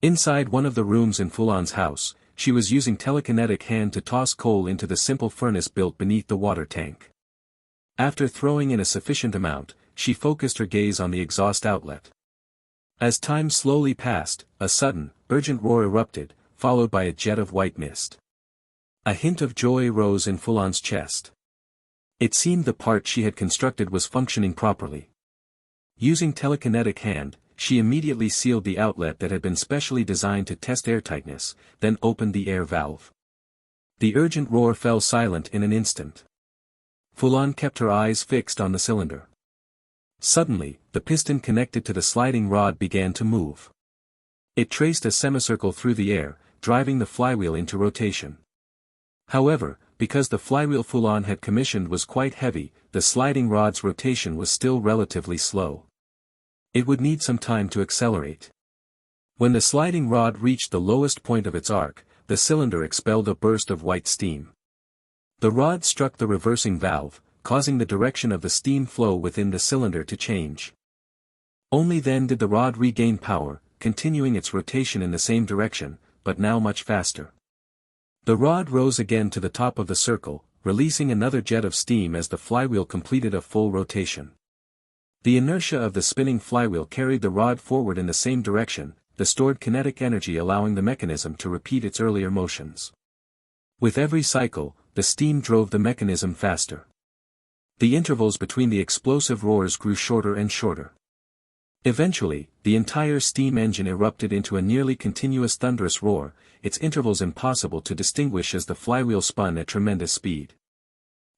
Inside one of the rooms in Fulan's house, she was using telekinetic hand to toss coal into the simple furnace built beneath the water tank. After throwing in a sufficient amount, she focused her gaze on the exhaust outlet. As time slowly passed, a sudden, urgent roar erupted, followed by a jet of white mist. A hint of joy rose in Fulan's chest. It seemed the part she had constructed was functioning properly. Using telekinetic hand, she immediately sealed the outlet that had been specially designed to test airtightness, then opened the air valve. The urgent roar fell silent in an instant. Fulan kept her eyes fixed on the cylinder. Suddenly, the piston connected to the sliding rod began to move. It traced a semicircle through the air, driving the flywheel into rotation. However, because the flywheel Fulon had commissioned was quite heavy, the sliding rod's rotation was still relatively slow. It would need some time to accelerate. When the sliding rod reached the lowest point of its arc, the cylinder expelled a burst of white steam. The rod struck the reversing valve, causing the direction of the steam flow within the cylinder to change. Only then did the rod regain power, continuing its rotation in the same direction, but now much faster. The rod rose again to the top of the circle, releasing another jet of steam as the flywheel completed a full rotation. The inertia of the spinning flywheel carried the rod forward in the same direction, the stored kinetic energy allowing the mechanism to repeat its earlier motions. With every cycle, the steam drove the mechanism faster. The intervals between the explosive roars grew shorter and shorter. Eventually, the entire steam engine erupted into a nearly continuous thunderous roar, its intervals impossible to distinguish as the flywheel spun at tremendous speed.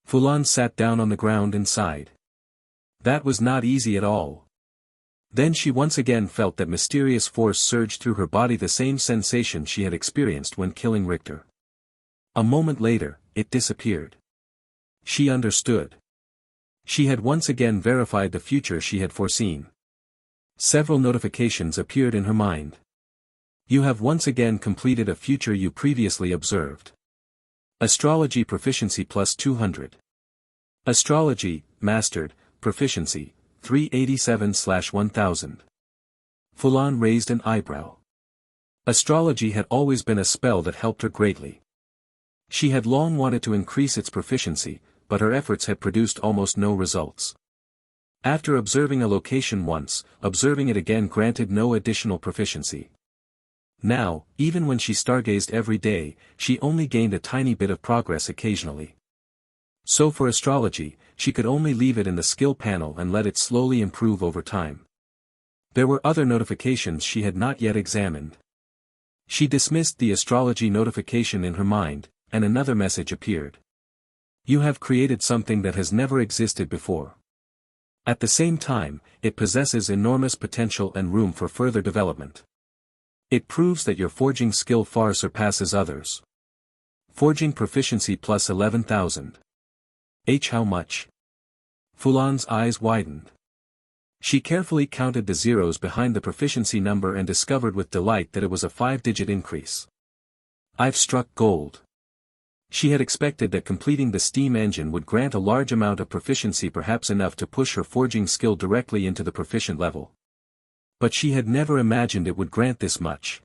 Fulan sat down on the ground and sighed. That was not easy at all. Then she once again felt that mysterious force surge through her body, the same sensation she had experienced when killing Richter. A moment later, it disappeared. She understood. She had once again verified the future she had foreseen. Several notifications appeared in her mind. You have once again completed a future you previously observed. Astrology proficiency plus 200. Astrology, mastered, proficiency, 387/1000. Fulon raised an eyebrow. Astrology had always been a spell that helped her greatly. She had long wanted to increase its proficiency, but her efforts had produced almost no results. After observing a location once, observing it again granted no additional proficiency. Now, even when she stargazed every day, she only gained a tiny bit of progress occasionally. So for astrology, she could only leave it in the skill panel and let it slowly improve over time. There were other notifications she had not yet examined. She dismissed the astrology notification in her mind, and another message appeared. You have created something that has never existed before. At the same time, it possesses enormous potential and room for further development. It proves that your forging skill far surpasses others. Forging proficiency plus 11,000. How much? Fulan's eyes widened. She carefully counted the zeros behind the proficiency number and discovered with delight that it was a 5-digit increase. I've struck gold. She had expected that completing the steam engine would grant a large amount of proficiency, perhaps enough to push her forging skill directly into the proficient level. But she had never imagined it would grant this much.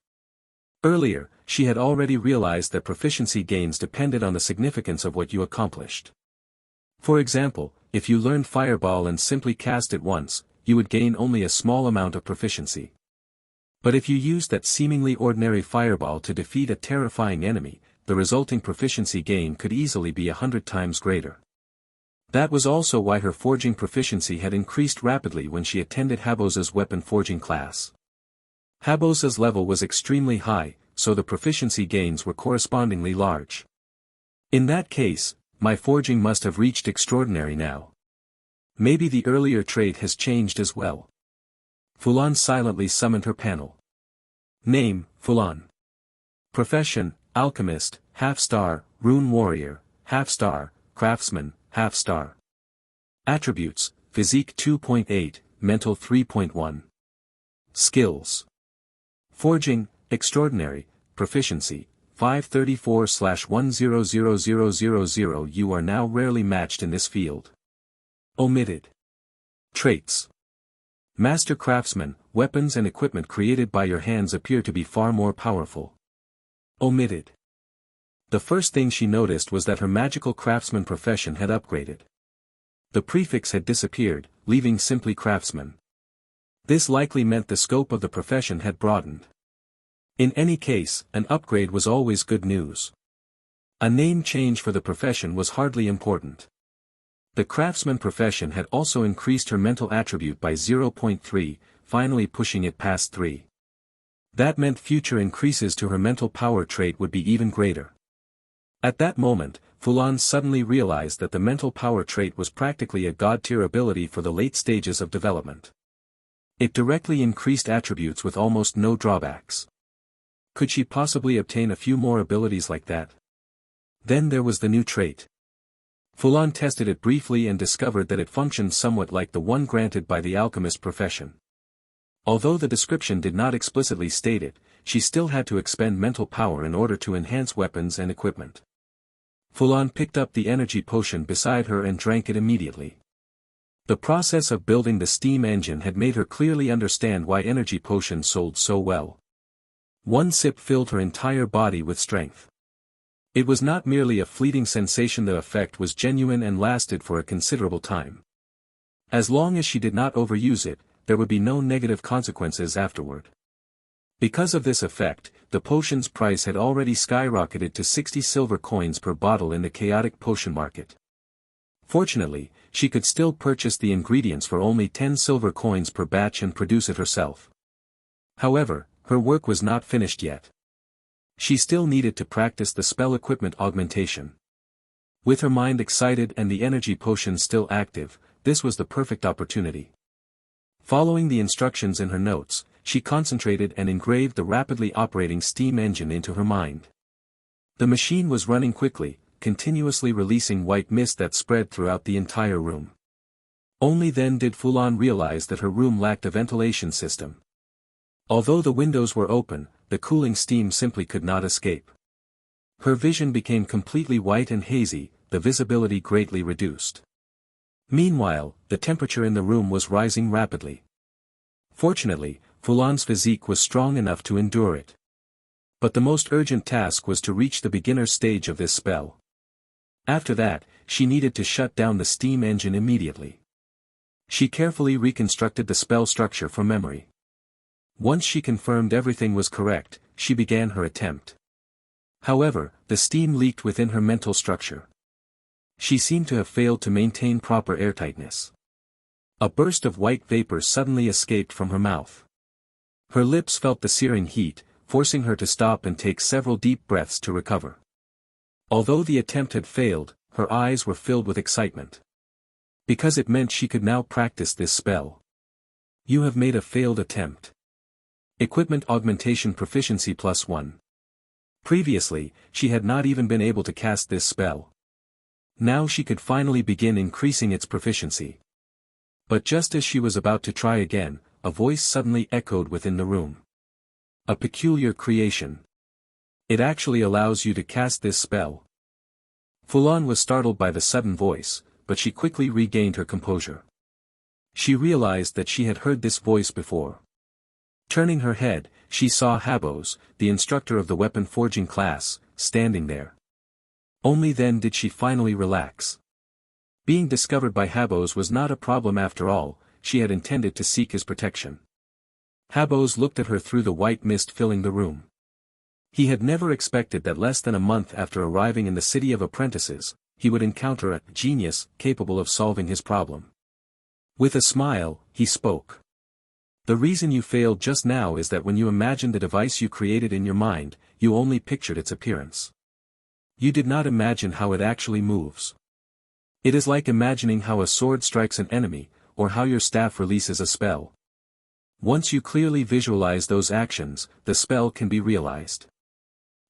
Earlier, she had already realized that proficiency gains depended on the significance of what you accomplished. For example, if you learned Fireball and simply cast it once, you would gain only a small amount of proficiency. But if you used that seemingly ordinary Fireball to defeat a terrifying enemy, the resulting proficiency gain could easily be 100 times greater. That was also why her forging proficiency had increased rapidly when she attended Habos's weapon forging class. Habos's level was extremely high, so the proficiency gains were correspondingly large. In that case, my forging must have reached extraordinary now. Maybe the earlier trait has changed as well. Fulan silently summoned her panel. Name, Fulan. Profession, alchemist, half-star, rune warrior, half-star, craftsman, half-star. Attributes, physique 2.8, mental 3.1. Skills. Forging, extraordinary, proficiency, 534/100000. You are now rarely matched in this field. Omitted. Traits. Master craftsman, weapons and equipment created by your hands appear to be far more powerful. Omitted. The first thing she noticed was that her magical craftsman profession had upgraded. The prefix had disappeared, leaving simply craftsman. This likely meant the scope of the profession had broadened. In any case, an upgrade was always good news. A name change for the profession was hardly important. The craftsman profession had also increased her mental attribute by 0.3, finally pushing it past 3. That meant future increases to her mental power trait would be even greater. At that moment, Fulan suddenly realized that the mental power trait was practically a god-tier ability for the late stages of development. It directly increased attributes with almost no drawbacks. Could she possibly obtain a few more abilities like that? Then there was the new trait. Fulan tested it briefly and discovered that it functioned somewhat like the one granted by the alchemist profession. Although the description did not explicitly state it, she still had to expend mental power in order to enhance weapons and equipment. Fulon picked up the energy potion beside her and drank it immediately. The process of building the steam engine had made her clearly understand why energy potions sold so well. One sip filled her entire body with strength. It was not merely a fleeting sensation, the effect was genuine and lasted for a considerable time. As long as she did not overuse it, there would be no negative consequences afterward. Because of this effect, the potion's price had already skyrocketed to 60 silver coins per bottle in the chaotic potion market. Fortunately, she could still purchase the ingredients for only 10 silver coins per batch and produce it herself. However, her work was not finished yet. She still needed to practice the spell equipment augmentation. With her mind excited and the energy potion still active, this was the perfect opportunity. Following the instructions in her notes, she concentrated and engraved the rapidly operating steam engine into her mind. The machine was running quickly, continuously releasing white mist that spread throughout the entire room. Only then did Fulon realize that her room lacked a ventilation system. Although the windows were open, the cooling steam simply could not escape. Her vision became completely white and hazy, the visibility greatly reduced. Meanwhile, the temperature in the room was rising rapidly. Fortunately, Fulon's physique was strong enough to endure it. But the most urgent task was to reach the beginner stage of this spell. After that, she needed to shut down the steam engine immediately. She carefully reconstructed the spell structure from memory. Once she confirmed everything was correct, she began her attempt. However, the steam leaked within her mental structure. She seemed to have failed to maintain proper airtightness. A burst of white vapor suddenly escaped from her mouth. Her lips felt the searing heat, forcing her to stop and take several deep breaths to recover. Although the attempt had failed, her eyes were filled with excitement. Because it meant she could now practice this spell. You have made a failed attempt. Equipment augmentation proficiency +1. Previously, she had not even been able to cast this spell. Now she could finally begin increasing its proficiency. But just as she was about to try again, a voice suddenly echoed within the room. A peculiar creation. It actually allows you to cast this spell. Fulon was startled by the sudden voice, but she quickly regained her composure. She realized that she had heard this voice before. Turning her head, she saw Habos, the instructor of the weapon forging class, standing there. Only then did she finally relax. Being discovered by Habos was not a problem after all, she had intended to seek his protection. Habos looked at her through the white mist filling the room. He had never expected that less than a month after arriving in the city of apprentices, he would encounter a genius capable of solving his problem. With a smile, he spoke. The reason you failed just now is that when you imagined the device you created in your mind, you only pictured its appearance. You did not imagine how it actually moves. It is like imagining how a sword strikes an enemy, or how your staff releases a spell. Once you clearly visualize those actions, the spell can be realized.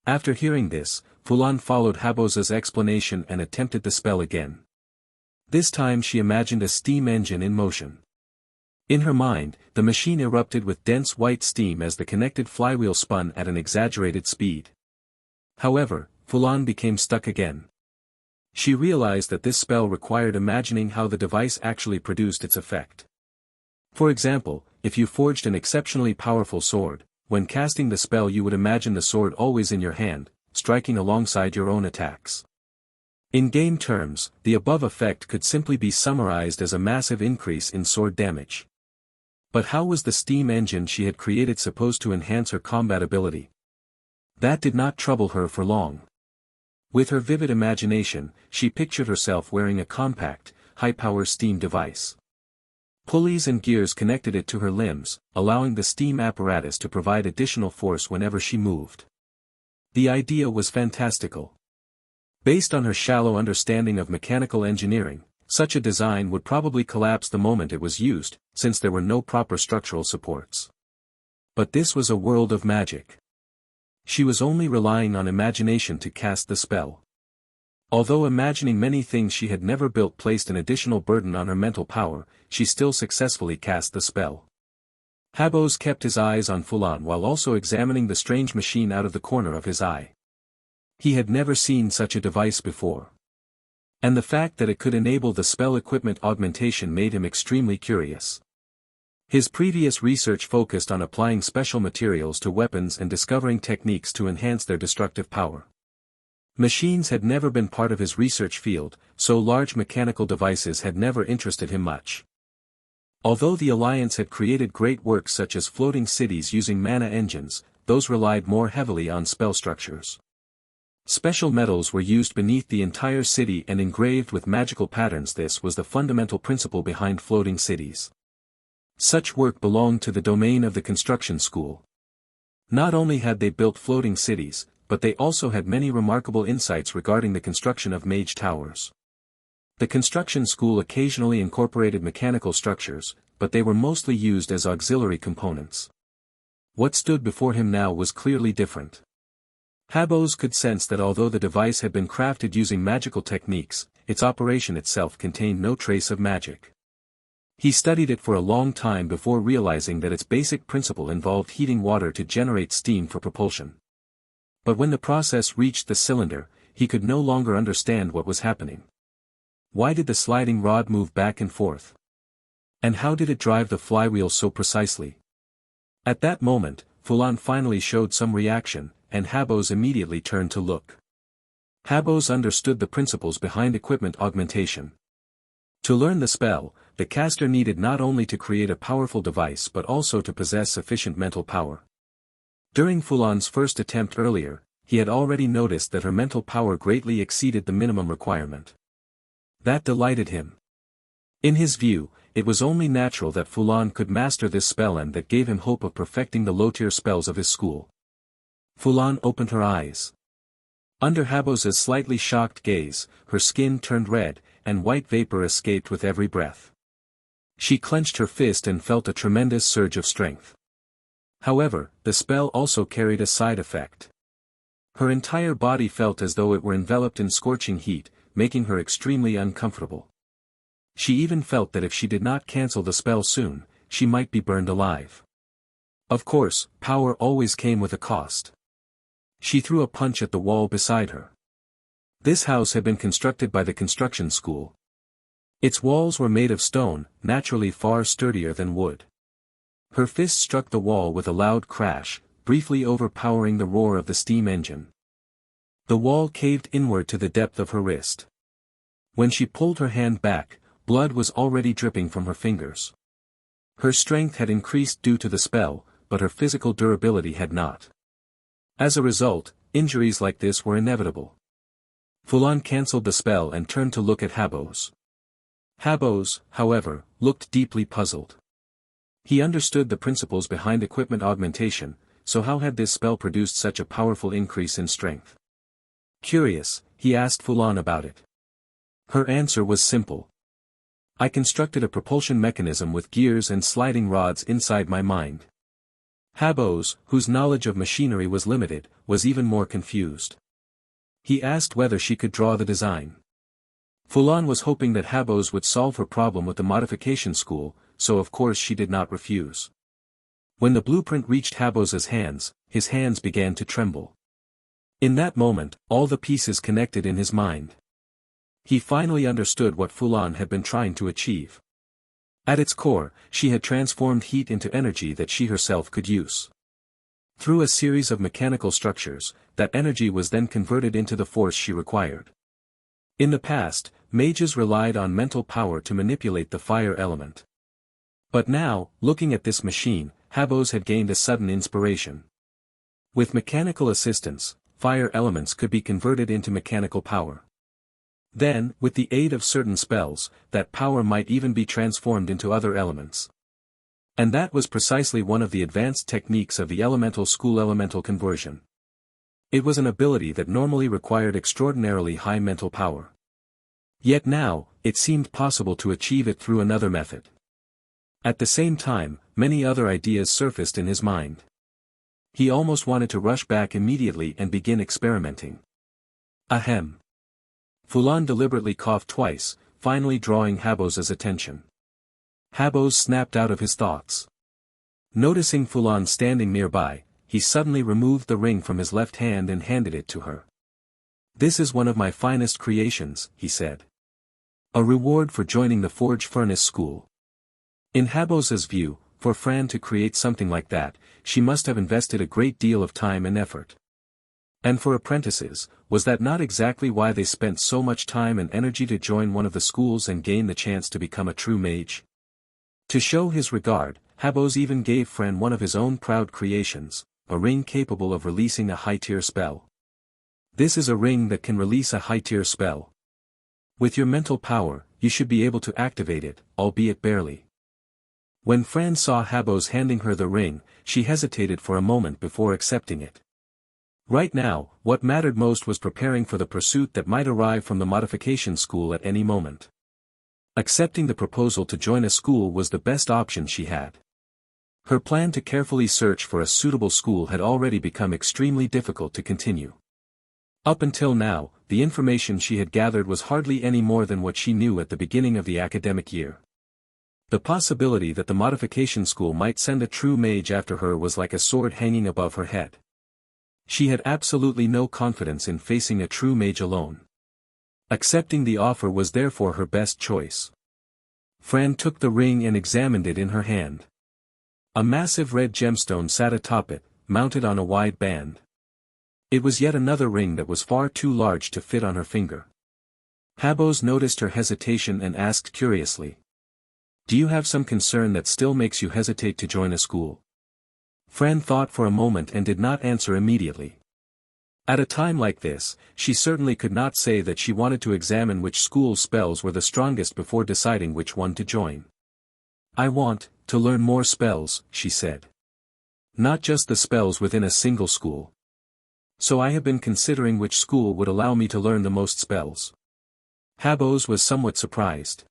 After hearing this, Fulan followed Habos's explanation and attempted the spell again. This time she imagined a steam engine in motion. In her mind, the machine erupted with dense white steam as the connected flywheel spun at an exaggerated speed. However, Fulon became stuck again. She realized that this spell required imagining how the device actually produced its effect. For example, if you forged an exceptionally powerful sword, when casting the spell you would imagine the sword always in your hand, striking alongside your own attacks. In game terms, the above effect could simply be summarized as a massive increase in sword damage. But how was the steam engine she had created supposed to enhance her combat ability? That did not trouble her for long. With her vivid imagination, she pictured herself wearing a compact, high-power steam device. Pulleys and gears connected it to her limbs, allowing the steam apparatus to provide additional force whenever she moved. The idea was fantastical. Based on her shallow understanding of mechanical engineering, such a design would probably collapse the moment it was used, since there were no proper structural supports. But this was a world of magic. She was only relying on imagination to cast the spell. Although imagining many things she had never built placed an additional burden on her mental power, she still successfully cast the spell. Habos kept his eyes on Fulon while also examining the strange machine out of the corner of his eye. He had never seen such a device before. And the fact that it could enable the spell equipment augmentation made him extremely curious. His previous research focused on applying special materials to weapons and discovering techniques to enhance their destructive power. Machines had never been part of his research field, so large mechanical devices had never interested him much. Although the Alliance had created great works such as floating cities using mana engines, those relied more heavily on spell structures. Special metals were used beneath the entire city and engraved with magical patterns. This was the fundamental principle behind floating cities. Such work belonged to the domain of the construction school. Not only had they built floating cities, but they also had many remarkable insights regarding the construction of mage towers. The construction school occasionally incorporated mechanical structures, but they were mostly used as auxiliary components. What stood before him now was clearly different. Habos could sense that although the device had been crafted using magical techniques, its operation itself contained no trace of magic. He studied it for a long time before realizing that its basic principle involved heating water to generate steam for propulsion. But when the process reached the cylinder, he could no longer understand what was happening. Why did the sliding rod move back and forth? And how did it drive the flywheel so precisely? At that moment, Fulon finally showed some reaction, and Habos immediately turned to look. Habos understood the principles behind equipment augmentation. To learn the spell, the caster needed not only to create a powerful device but also to possess sufficient mental power. During Fulon's first attempt earlier, he had already noticed that her mental power greatly exceeded the minimum requirement. That delighted him. In his view, it was only natural that Fulon could master this spell, and that gave him hope of perfecting the low-tier spells of his school. Fulon opened her eyes. Under Habos's slightly shocked gaze, her skin turned red, and white vapor escaped with every breath. She clenched her fist and felt a tremendous surge of strength. However, the spell also carried a side effect. Her entire body felt as though it were enveloped in scorching heat, making her extremely uncomfortable. She even felt that if she did not cancel the spell soon, she might be burned alive. Of course, power always came with a cost. She threw a punch at the wall beside her. This house had been constructed by the construction school. Its walls were made of stone, naturally far sturdier than wood. Her fist struck the wall with a loud crash, briefly overpowering the roar of the steam engine. The wall caved inward to the depth of her wrist. When she pulled her hand back, blood was already dripping from her fingers. Her strength had increased due to the spell, but her physical durability had not. As a result, injuries like this were inevitable. Fulon cancelled the spell and turned to look at Habos. Habos, however, looked deeply puzzled. He understood the principles behind equipment augmentation, so how had this spell produced such a powerful increase in strength? Curious, he asked Fulon about it. Her answer was simple. I constructed a propulsion mechanism with gears and sliding rods inside my mind. Habos, whose knowledge of machinery was limited, was even more confused. He asked whether she could draw the design. Fulon was hoping that Habos would solve her problem with the modification school, so of course she did not refuse. When the blueprint reached Habos's hands, his hands began to tremble. In that moment, all the pieces connected in his mind. He finally understood what Fulon had been trying to achieve. At its core, she had transformed heat into energy that she herself could use. Through a series of mechanical structures, that energy was then converted into the force she required. In the past, mages relied on mental power to manipulate the fire element. But now, looking at this machine, Habos had gained a sudden inspiration. With mechanical assistance, fire elements could be converted into mechanical power. Then, with the aid of certain spells, that power might even be transformed into other elements. And that was precisely one of the advanced techniques of the elemental school, elemental conversion. It was an ability that normally required extraordinarily high mental power. Yet now, it seemed possible to achieve it through another method. At the same time, many other ideas surfaced in his mind. He almost wanted to rush back immediately and begin experimenting. Ahem. Fulon deliberately coughed twice, finally drawing Habos' attention. Habos snapped out of his thoughts. Noticing Fulon standing nearby, he suddenly removed the ring from his left hand and handed it to her. This is one of my finest creations, he said. A reward for joining the Forge Furnace School. In Habos' view, for Fran to create something like that, she must have invested a great deal of time and effort. And for apprentices, was that not exactly why they spent so much time and energy to join one of the schools and gain the chance to become a true mage? To show his regard, Habos even gave Fran one of his own proud creations, a ring capable of releasing a high-tier spell. This is a ring that can release a high-tier spell. With your mental power, you should be able to activate it, albeit barely. When Fran saw Habos handing her the ring, she hesitated for a moment before accepting it. Right now, what mattered most was preparing for the pursuit that might arrive from the modification school at any moment. Accepting the proposal to join a school was the best option she had. Her plan to carefully search for a suitable school had already become extremely difficult to continue. Up until now, the information she had gathered was hardly any more than what she knew at the beginning of the academic year. The possibility that the modification school might send a true mage after her was like a sword hanging above her head. She had absolutely no confidence in facing a true mage alone. Accepting the offer was therefore her best choice. Fran took the ring and examined it in her hand. A massive red gemstone sat atop it, mounted on a wide band. It was yet another ring that was far too large to fit on her finger. Habos noticed her hesitation and asked curiously, "Do you have some concern that still makes you hesitate to join a school?" Fran thought for a moment and did not answer immediately. At a time like this, she certainly could not say that she wanted to examine which school's spells were the strongest before deciding which one to join. "I want to learn more spells," she said. "Not just the spells within a single school. So I have been considering which school would allow me to learn the most spells." Habos was somewhat surprised.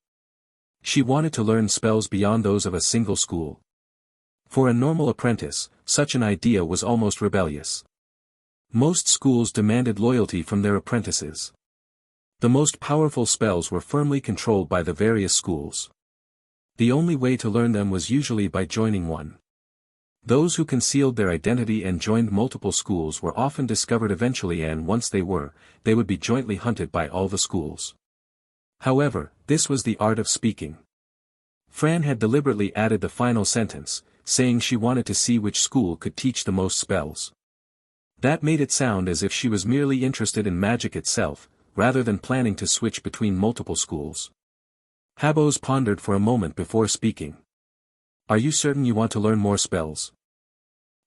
She wanted to learn spells beyond those of a single school. For a normal apprentice, such an idea was almost rebellious. Most schools demanded loyalty from their apprentices. The most powerful spells were firmly controlled by the various schools. The only way to learn them was usually by joining one. Those who concealed their identity and joined multiple schools were often discovered eventually, and once they would be jointly hunted by all the schools. However, this was the art of speaking. Fran had deliberately added the final sentence, saying she wanted to see which school could teach the most spells. That made it sound as if she was merely interested in magic itself, rather than planning to switch between multiple schools. Habos pondered for a moment before speaking. "Are you certain you want to learn more spells?"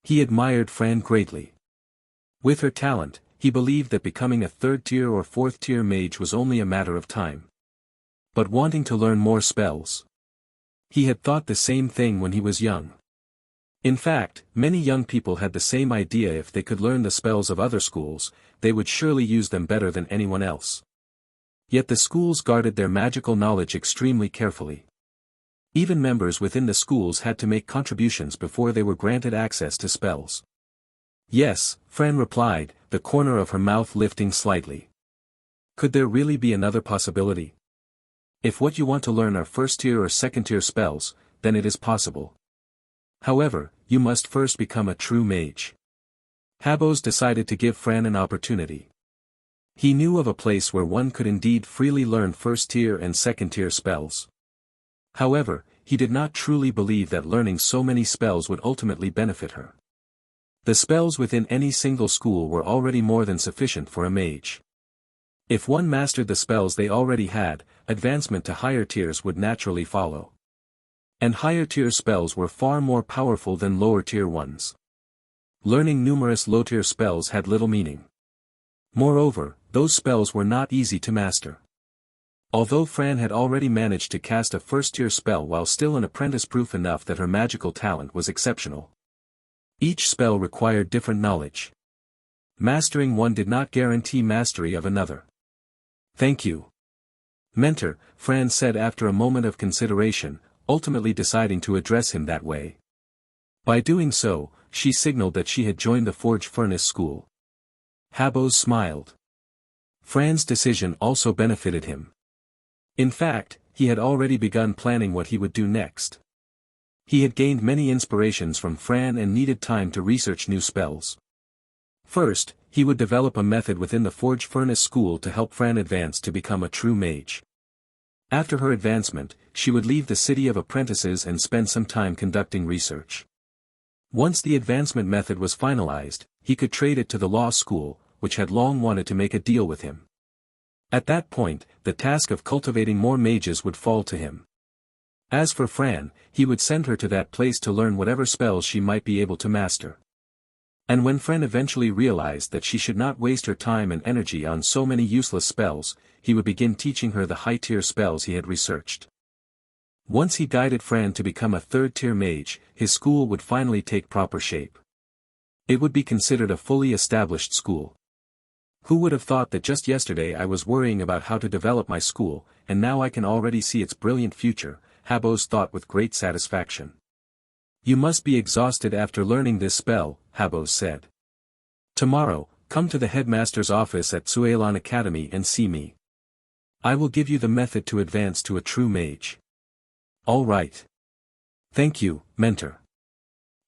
He admired Fran greatly. With her talent, he believed that becoming a third-tier or fourth-tier mage was only a matter of time. But wanting to learn more spells? He had thought the same thing when he was young. In fact, many young people had the same idea: if they could learn the spells of other schools, they would surely use them better than anyone else. Yet the schools guarded their magical knowledge extremely carefully. Even members within the schools had to make contributions before they were granted access to spells. "Yes," Fran replied, the corner of her mouth lifting slightly. "Could there really be another possibility? If what you want to learn are first-tier or second-tier spells, then it is possible. However, you must first become a true mage." Habos decided to give Fran an opportunity. He knew of a place where one could indeed freely learn first-tier and second-tier spells. However, he did not truly believe that learning so many spells would ultimately benefit her. The spells within any single school were already more than sufficient for a mage. If one mastered the spells they already had, advancement to higher tiers would naturally follow. And higher-tier spells were far more powerful than lower-tier ones. Learning numerous low-tier spells had little meaning. Moreover, those spells were not easy to master. Although Fran had already managed to cast a first-tier spell while still an apprentice, proof enough that her magical talent was exceptional. Each spell required different knowledge. Mastering one did not guarantee mastery of another. "Thank you, Mentor," Fran said after a moment of consideration, ultimately deciding to address him that way. By doing so, she signaled that she had joined the Forge Furnace School. Habos smiled. Fran's decision also benefited him. In fact, he had already begun planning what he would do next. He had gained many inspirations from Fran and needed time to research new spells. First, he would develop a method within the Forge Furnace School to help Fran advance to become a true mage. After her advancement, she would leave the city of apprentices and spend some time conducting research. Once the advancement method was finalized, he could trade it to the law school, which had long wanted to make a deal with him. At that point, the task of cultivating more mages would fall to him. As for Fran, he would send her to that place to learn whatever spells she might be able to master. And when Fran eventually realized that she should not waste her time and energy on so many useless spells, he would begin teaching her the high-tier spells he had researched. Once he guided Fran to become a third-tier mage, his school would finally take proper shape. It would be considered a fully established school. Who would have thought that just yesterday I was worrying about how to develop my school, and now I can already see its brilliant future, Habos thought with great satisfaction. You must be exhausted after learning this spell, Habos said. Tomorrow, come to the headmaster's office at Cuilan Academy and see me. I will give you the method to advance to a true mage. All right. Thank you, mentor.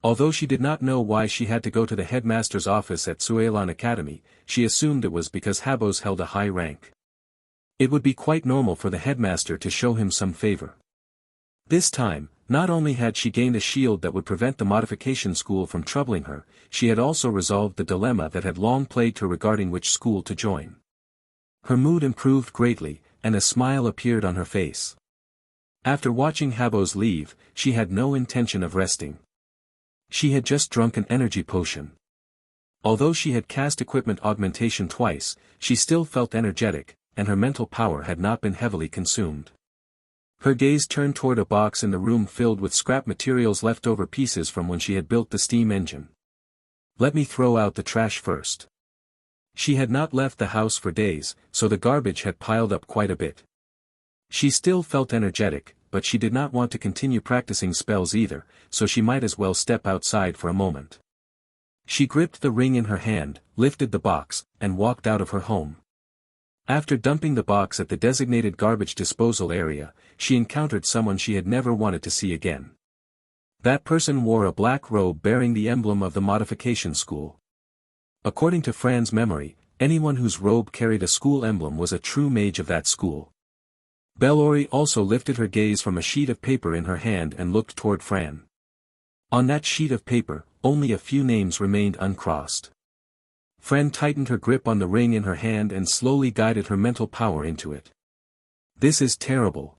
Although she did not know why she had to go to the headmaster's office at Cuilan Academy, she assumed it was because Habos held a high rank. It would be quite normal for the headmaster to show him some favor. This time, not only had she gained a shield that would prevent the modification school from troubling her, she had also resolved the dilemma that had long plagued her regarding which school to join. Her mood improved greatly, and a smile appeared on her face. After watching Habos leave, she had no intention of resting. She had just drunk an energy potion. Although she had cast equipment augmentation twice, she still felt energetic, and her mental power had not been heavily consumed. Her gaze turned toward a box in the room filled with scrap materials, leftover pieces from when she had built the steam engine. Let me throw out the trash first. She had not left the house for days, so the garbage had piled up quite a bit. She still felt energetic, but she did not want to continue practicing spells either, so she might as well step outside for a moment. She gripped the ring in her hand, lifted the box, and walked out of her home. After dumping the box at the designated garbage disposal area, she encountered someone she had never wanted to see again. That person wore a black robe bearing the emblem of the modification school. According to Fran's memory, anyone whose robe carried a school emblem was a true mage of that school. Bellori also lifted her gaze from a sheet of paper in her hand and looked toward Fran. On that sheet of paper, only a few names remained uncrossed. Fran tightened her grip on the ring in her hand and slowly guided her mental power into it. This is terrible.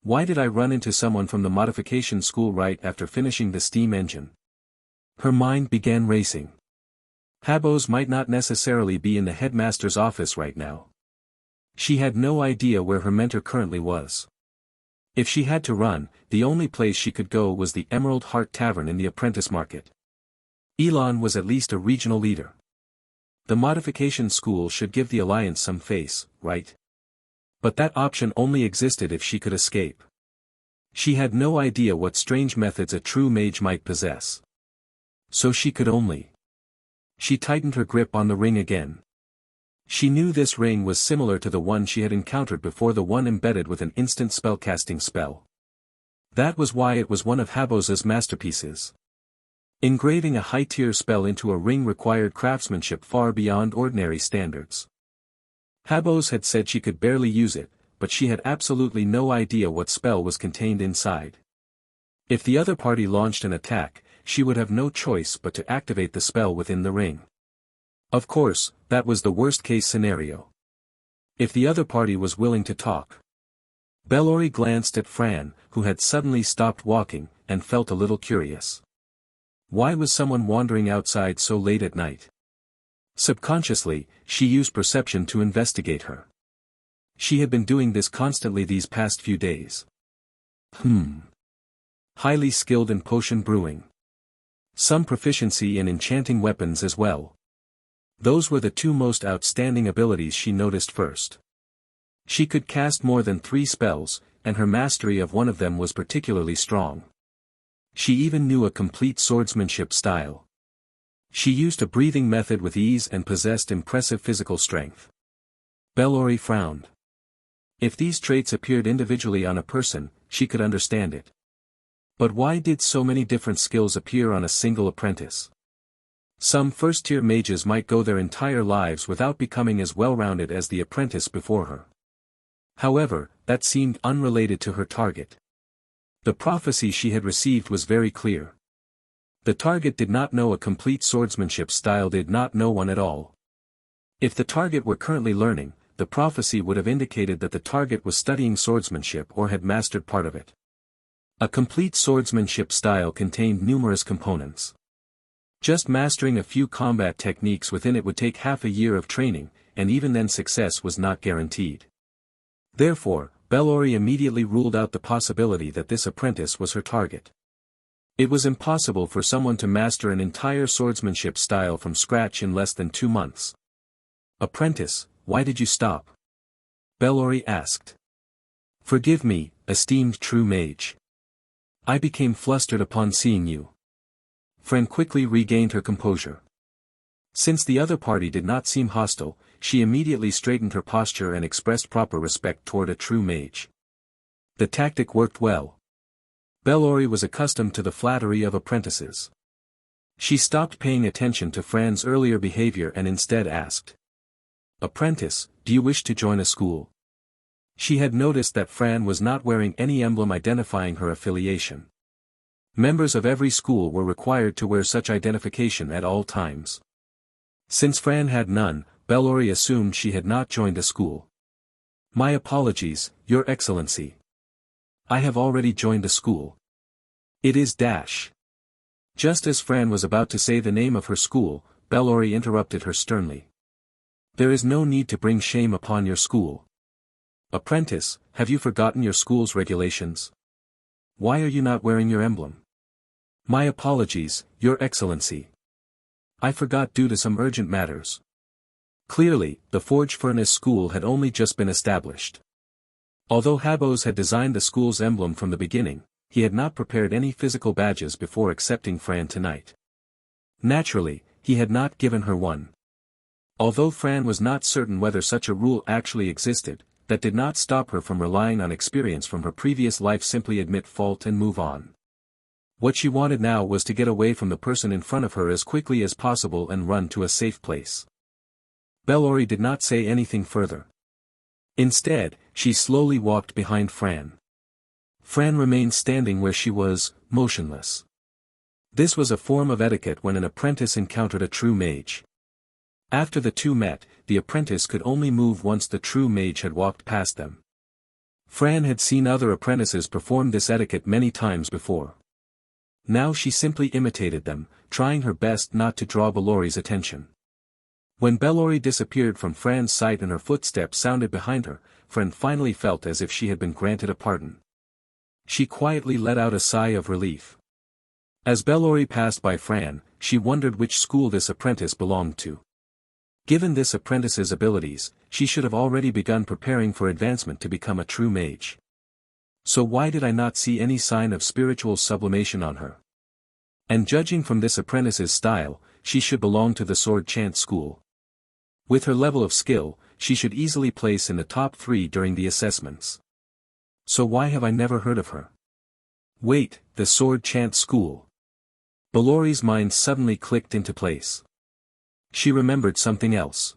Why did I run into someone from the modification school right after finishing the steam engine? Her mind began racing. Habos might not necessarily be in the headmaster's office right now. She had no idea where her mentor currently was. If she had to run, the only place she could go was the Emerald Heart Tavern in the apprentice market. Elon was at least a regional leader. The modification school should give the alliance some face, right? But that option only existed if she could escape. She had no idea what strange methods a true mage might possess. So she could only. She tightened her grip on the ring again. She knew this ring was similar to the one she had encountered before, the one embedded with an instant spellcasting spell. That was why it was one of Habos's masterpieces. Engraving a high-tier spell into a ring required craftsmanship far beyond ordinary standards. Habos had said she could barely use it, but she had absolutely no idea what spell was contained inside. If the other party launched an attack, she would have no choice but to activate the spell within the ring. Of course, that was the worst-case scenario. If the other party was willing to talk. Bellori glanced at Fran, who had suddenly stopped walking, and felt a little curious. Why was someone wandering outside so late at night? Subconsciously, she used perception to investigate her. She had been doing this constantly these past few days. Highly skilled in potion brewing. Some proficiency in enchanting weapons as well. Those were the two most outstanding abilities she noticed first. She could cast more than 3 spells, and her mastery of one of them was particularly strong. She even knew a complete swordsmanship style. She used a breathing method with ease and possessed impressive physical strength. Bellori frowned. If these traits appeared individually on a person, she could understand it. But why did so many different skills appear on a single apprentice? Some first-tier mages might go their entire lives without becoming as well-rounded as the apprentice before her. However, that seemed unrelated to her target. The prophecy she had received was very clear. The target did not know a complete swordsmanship style, did not know one at all. If the target were currently learning, the prophecy would have indicated that the target was studying swordsmanship or had mastered part of it. A complete swordsmanship style contained numerous components. Just mastering a few combat techniques within it would take half a year of training, and even then success was not guaranteed. Therefore, Bellori immediately ruled out the possibility that this apprentice was her target. It was impossible for someone to master an entire swordsmanship style from scratch in less than 2 months. "Apprentice, why did you stop?" Bellori asked. "Forgive me, esteemed true mage. I became flustered upon seeing you." Fran quickly regained her composure. Since the other party did not seem hostile, she immediately straightened her posture and expressed proper respect toward a true mage. The tactic worked well. Bellori was accustomed to the flattery of apprentices. She stopped paying attention to Fran's earlier behavior and instead asked, "Apprentice, do you wish to join a school?" She had noticed that Fran was not wearing any emblem identifying her affiliation. Members of every school were required to wear such identification at all times. Since Fran had none, Bellori assumed she had not joined a school. "My apologies, Your Excellency. I have already joined a school. It is Dash." Just as Fran was about to say the name of her school, Bellori interrupted her sternly. "There is no need to bring shame upon your school. Apprentice, have you forgotten your school's regulations? Why are you not wearing your emblem?" "My apologies, Your Excellency. I forgot due to some urgent matters." Clearly, the Forge Furnace School had only just been established. Although Habos had designed the school's emblem from the beginning, he had not prepared any physical badges before accepting Fran tonight. Naturally, he had not given her one. Although Fran was not certain whether such a rule actually existed, that did not stop her from relying on experience from her previous life. Simply admit fault and move on. What she wanted now was to get away from the person in front of her as quickly as possible and run to a safe place. Bellori did not say anything further. Instead, she slowly walked behind Fran. Fran remained standing where she was, motionless. This was a form of etiquette when an apprentice encountered a true mage. After the two met, the apprentice could only move once the true mage had walked past them. Fran had seen other apprentices perform this etiquette many times before. Now she simply imitated them, trying her best not to draw Bellori's attention. When Bellori disappeared from Fran's sight and her footsteps sounded behind her, Fran finally felt as if she had been granted a pardon. She quietly let out a sigh of relief. As Bellori passed by Fran, she wondered which school this apprentice belonged to. Given this apprentice's abilities, she should have already begun preparing for advancement to become a true mage. So why did I not see any sign of spiritual sublimation on her? And judging from this apprentice's style, she should belong to the sword chant school. With her level of skill, she should easily place in the top 3 during the assessments. So why have I never heard of her? Wait, the sword chant school. Bellori's mind suddenly clicked into place. She remembered something else.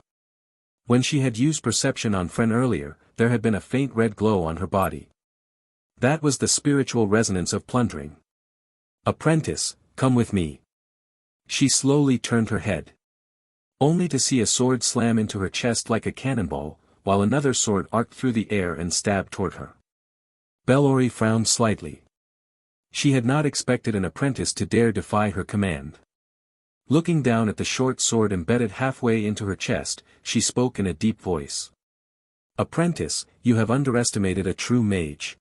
When she had used perception on Fran earlier, there had been a faint red glow on her body. That was the spiritual resonance of plundering. "Apprentice, come with me." She slowly turned her head. Only to see a sword slam into her chest like a cannonball, while another sword arced through the air and stabbed toward her. Bellori frowned slightly. She had not expected an apprentice to dare defy her command. Looking down at the short sword embedded halfway into her chest, she spoke in a deep voice. "Apprentice, you have underestimated a true mage."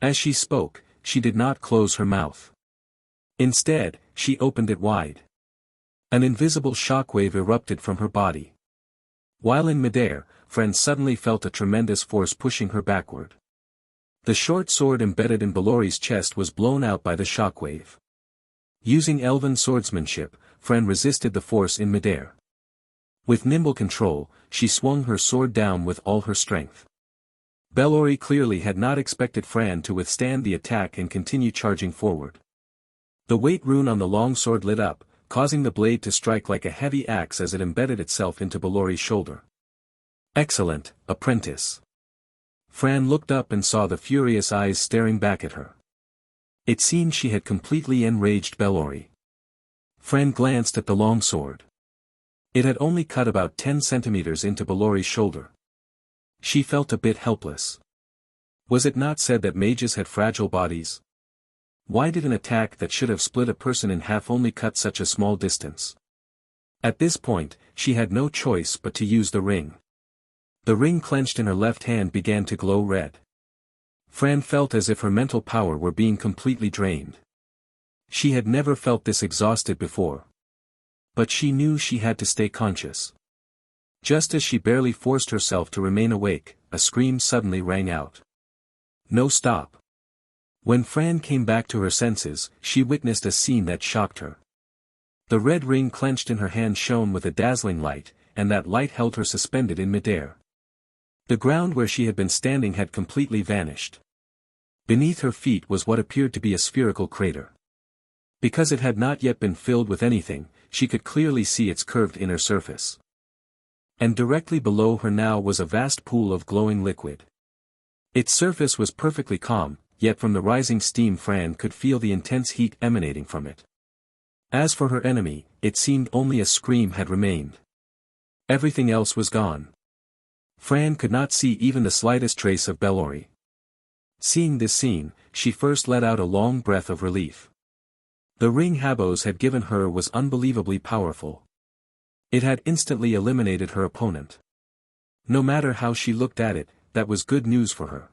As she spoke, she did not close her mouth. Instead, she opened it wide. An invisible shockwave erupted from her body. While in midair, Fran suddenly felt a tremendous force pushing her backward. The short sword embedded in Bellori's chest was blown out by the shockwave. Using elven swordsmanship, Fran resisted the force in midair. With nimble control, she swung her sword down with all her strength. Bellori clearly had not expected Fran to withstand the attack and continue charging forward. The weight rune on the long sword lit up, causing the blade to strike like a heavy axe as it embedded itself into Bellori's shoulder. "Excellent, apprentice." Fran looked up and saw the furious eyes staring back at her. It seemed she had completely enraged Bellori. Fran glanced at the long sword. It had only cut about 10 centimeters into Bellori's shoulder. She felt a bit helpless. Was it not said that mages had fragile bodies? Why did an attack that should have split a person in half only cut such a small distance? At this point, she had no choice but to use the ring. The ring clenched in her left hand began to glow red. Fran felt as if her mental power were being completely drained. She had never felt this exhausted before. But she knew she had to stay conscious. Just as she barely forced herself to remain awake, a scream suddenly rang out. No, stop. When Fran came back to her senses, she witnessed a scene that shocked her. The red ring clenched in her hand shone with a dazzling light, and that light held her suspended in midair. The ground where she had been standing had completely vanished. Beneath her feet was what appeared to be a spherical crater. Because it had not yet been filled with anything, she could clearly see its curved inner surface. And directly below her now was a vast pool of glowing liquid. Its surface was perfectly calm, yet from the rising steam Fran could feel the intense heat emanating from it. As for her enemy, it seemed only a scream had remained. Everything else was gone. Fran could not see even the slightest trace of Bellori. Seeing this scene, she first let out a long breath of relief. The ring Habos had given her was unbelievably powerful. It had instantly eliminated her opponent. No matter how she looked at it, that was good news for her.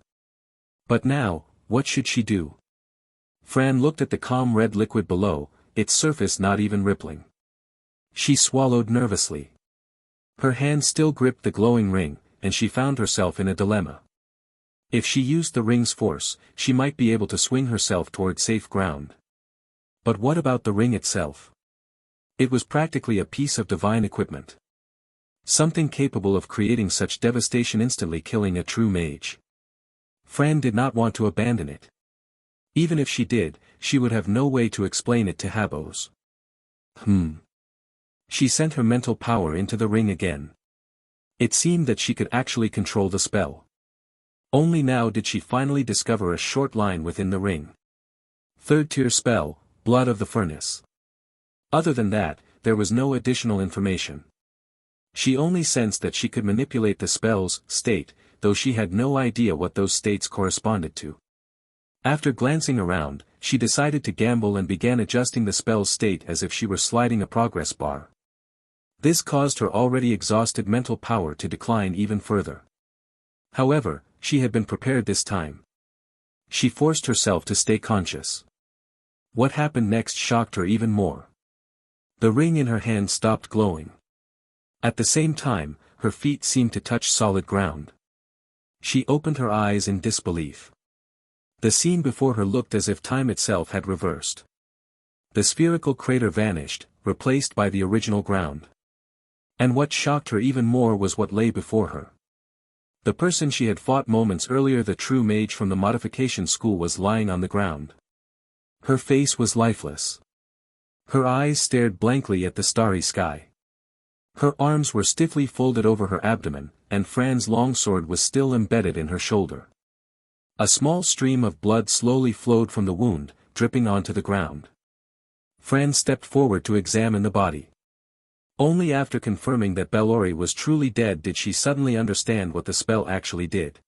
But now, what should she do? Fran looked at the calm red liquid below, its surface not even rippling. She swallowed nervously. Her hand still gripped the glowing ring, and she found herself in a dilemma. If she used the ring's force, she might be able to swing herself toward safe ground. But what about the ring itself? It was practically a piece of divine equipment. Something capable of creating such devastation instantly killing a true mage. Fran did not want to abandon it. Even if she did, she would have no way to explain it to Habos. She sent her mental power into the ring again. It seemed that she could actually control the spell. Only now did she finally discover a short line within the ring. Third tier spell, Blood of the Furnace. Other than that, there was no additional information. She only sensed that she could manipulate the spell's state, though she had no idea what those states corresponded to. After glancing around, she decided to gamble and began adjusting the spell's state as if she were sliding a progress bar. This caused her already exhausted mental power to decline even further. However, she had been prepared this time. She forced herself to stay conscious. What happened next shocked her even more. The ring in her hand stopped glowing. At the same time, her feet seemed to touch solid ground. She opened her eyes in disbelief. The scene before her looked as if time itself had reversed. The spherical crater vanished, replaced by the original ground. And what shocked her even more was what lay before her. The person she had fought moments earlier, the true mage from the Modification school, was lying on the ground. Her face was lifeless. Her eyes stared blankly at the starry sky. Her arms were stiffly folded over her abdomen, and Fran's longsword was still embedded in her shoulder. A small stream of blood slowly flowed from the wound, dripping onto the ground. Fran stepped forward to examine the body. Only after confirming that Bellori was truly dead did she suddenly understand what the spell actually did.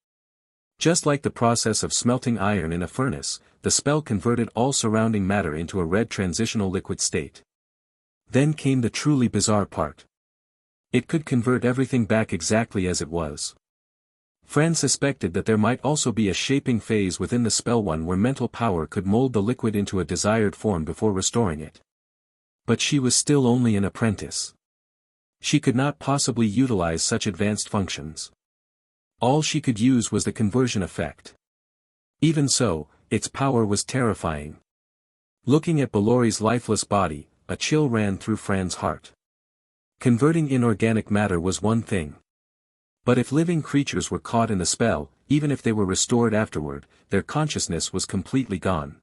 Just like the process of smelting iron in a furnace, the spell converted all surrounding matter into a red transitional liquid state. Then came the truly bizarre part. It could convert everything back exactly as it was. Fran suspected that there might also be a shaping phase within the spell, one where mental power could mold the liquid into a desired form before restoring it. But she was still only an apprentice. She could not possibly utilize such advanced functions. All she could use was the conversion effect. Even so, its power was terrifying. Looking at Bellori's lifeless body, a chill ran through Fran's heart. Converting inorganic matter was one thing. But if living creatures were caught in the spell, even if they were restored afterward, their consciousness was completely gone.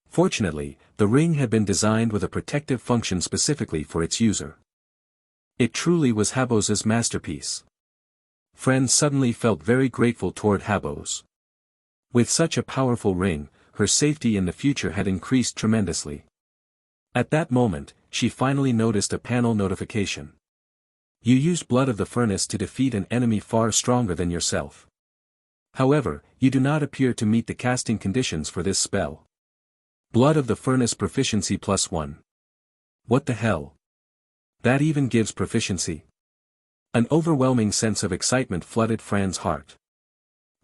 Fortunately, the ring had been designed with a protective function specifically for its user. It truly was Habos's masterpiece. Fran suddenly felt very grateful toward Habos. With such a powerful ring, her safety in the future had increased tremendously. At that moment, she finally noticed a panel notification. You used Blood of the Furnace to defeat an enemy far stronger than yourself. However, you do not appear to meet the casting conditions for this spell. Blood of the Furnace proficiency +1. What the hell? That even gives proficiency? An overwhelming sense of excitement flooded Fran's heart.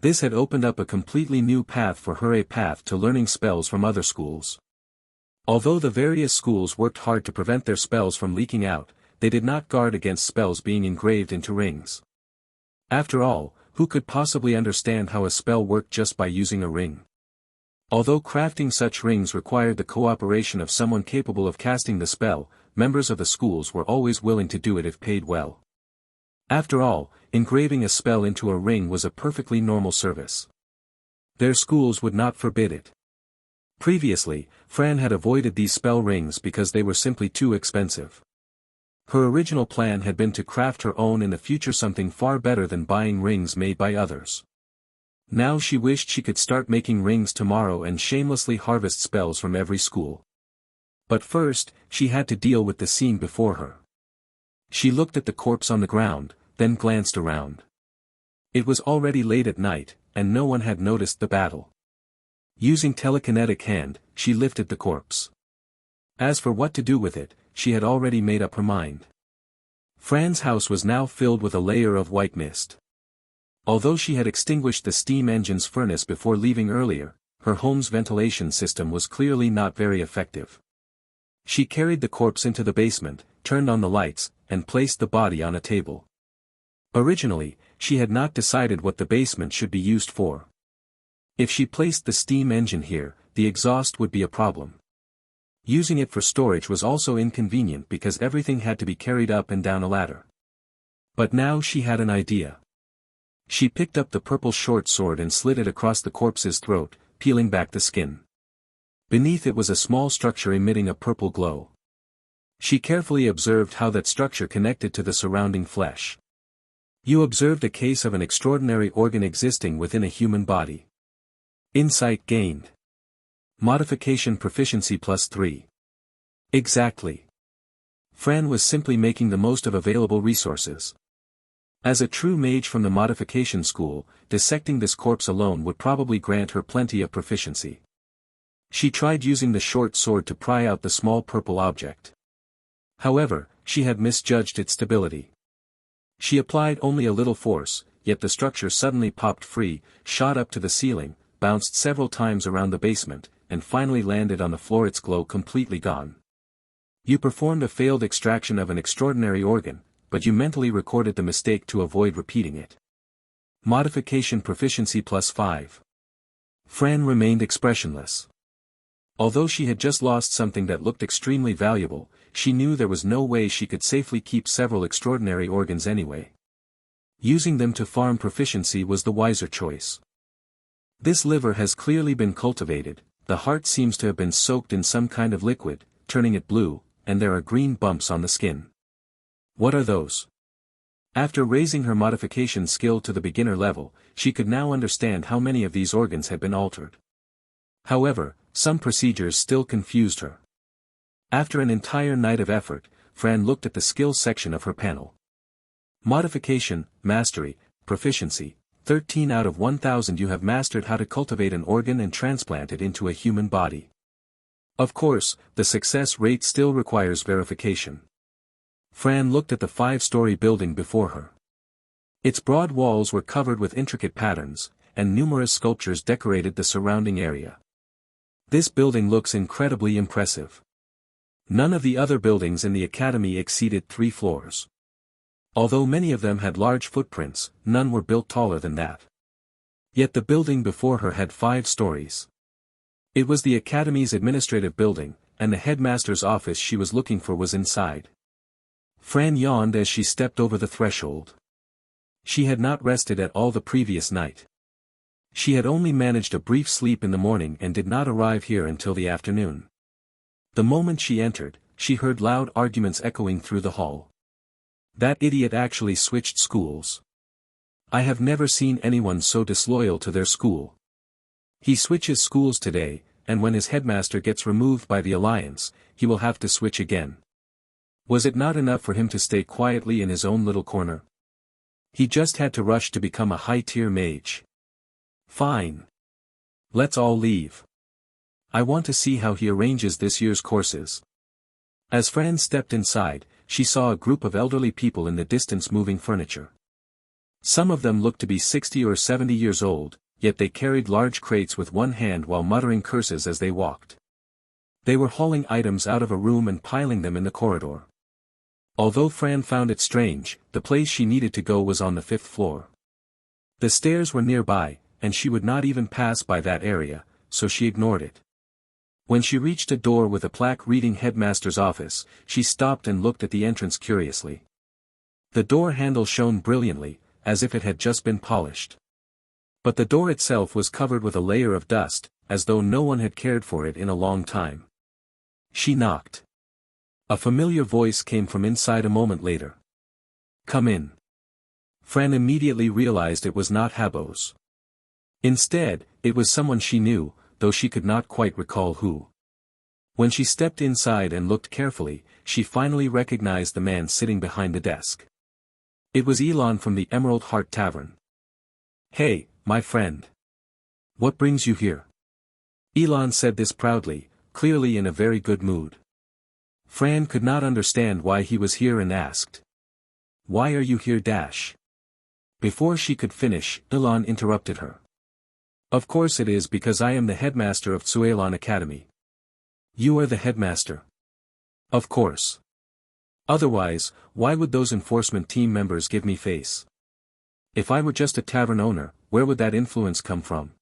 This had opened up a completely new path for her, a path to learning spells from other schools. Although the various schools worked hard to prevent their spells from leaking out, they did not guard against spells being engraved into rings. After all, who could possibly understand how a spell worked just by using a ring? Although crafting such rings required the cooperation of someone capable of casting the spell, members of the schools were always willing to do it if paid well. After all, engraving a spell into a ring was a perfectly normal service. Their schools would not forbid it. Previously, Fran had avoided these spell rings because they were simply too expensive. Her original plan had been to craft her own in the future, something far better than buying rings made by others. Now she wished she could start making rings tomorrow and shamelessly harvest spells from every school. But first, she had to deal with the scene before her. She looked at the corpse on the ground, then glanced around. It was already late at night, and no one had noticed the battle. Using telekinetic hand, she lifted the corpse. As for what to do with it, she had already made up her mind. Fran's house was now filled with a layer of white mist. Although she had extinguished the steam engine's furnace before leaving earlier, her home's ventilation system was clearly not very effective. She carried the corpse into the basement, turned on the lights, and placed the body on a table. Originally, she had not decided what the basement should be used for. If she placed the steam engine here, the exhaust would be a problem. Using it for storage was also inconvenient because everything had to be carried up and down a ladder. But now she had an idea. She picked up the purple short sword and slid it across the corpse's throat, peeling back the skin. Beneath it was a small structure emitting a purple glow. She carefully observed how that structure connected to the surrounding flesh. You observed a case of an extraordinary organ existing within a human body. Insight gained. Modification proficiency +3. Exactly. Fran was simply making the most of available resources. As a true mage from the Modification school, dissecting this corpse alone would probably grant her plenty of proficiency. She tried using the short sword to pry out the small purple object. However, she had misjudged its stability. She applied only a little force, yet the structure suddenly popped free, shot up to the ceiling, bounced several times around the basement, and finally landed on the floor, its glow completely gone. You performed a failed extraction of an extraordinary organ, but you mentally recorded the mistake to avoid repeating it. Modification proficiency +5. Fran remained expressionless. Although she had just lost something that looked extremely valuable, she knew there was no way she could safely keep several extraordinary organs anyway. Using them to farm proficiency was the wiser choice. This liver has clearly been cultivated, the heart seems to have been soaked in some kind of liquid, turning it blue, and there are green bumps on the skin. What are those? After raising her modification skill to the beginner level, she could now understand how many of these organs had been altered. However, some procedures still confused her. After an entire night of effort, Fran looked at the skills section of her panel. Modification, Mastery, Proficiency, 13 out of 1000. You have mastered how to cultivate an organ and transplant it into a human body. Of course, the success rate still requires verification. Fran looked at the 5-story building before her. Its broad walls were covered with intricate patterns, and numerous sculptures decorated the surrounding area. This building looks incredibly impressive. None of the other buildings in the academy exceeded 3 floors. Although many of them had large footprints, none were built taller than that. Yet the building before her had 5 stories. It was the academy's administrative building, and the headmaster's office she was looking for was inside. Fran yawned as she stepped over the threshold. She had not rested at all the previous night. She had only managed a brief sleep in the morning and did not arrive here until the afternoon. The moment she entered, she heard loud arguments echoing through the hall. That idiot actually switched schools. I have never seen anyone so disloyal to their school. He switches schools today, and when his headmaster gets removed by the Alliance, he will have to switch again. Was it not enough for him to stay quietly in his own little corner? He just had to rush to become a high-tier mage. Fine. Let's all leave. I want to see how he arranges this year's courses. As Fran stepped inside, she saw a group of elderly people in the distance moving furniture. Some of them looked to be 60 or 70 years old, yet they carried large crates with one hand while muttering curses as they walked. They were hauling items out of a room and piling them in the corridor. Although Fran found it strange, the place she needed to go was on the 5th floor. The stairs were nearby, and she would not even pass by that area, so she ignored it. When she reached a door with a plaque reading Headmaster's office, she stopped and looked at the entrance curiously. The door handle shone brilliantly, as if it had just been polished. But the door itself was covered with a layer of dust, as though no one had cared for it in a long time. She knocked. A familiar voice came from inside a moment later. "Come in." Fran immediately realized it was not Habos. Instead, it was someone she knew, though she could not quite recall who. When she stepped inside and looked carefully, she finally recognized the man sitting behind the desk. It was Elon from the Emerald Heart Tavern. "Hey, my friend. What brings you here?" Elon said this proudly, clearly in a very good mood. Fran could not understand why he was here and asked. "Why are you here?" Before she could finish, Elon interrupted her. "Of course it is because I am the headmaster of Cuilan Academy." "You are the headmaster?" "Of course. Otherwise, why would those enforcement team members give me face? If I were just a tavern owner, where would that influence come from?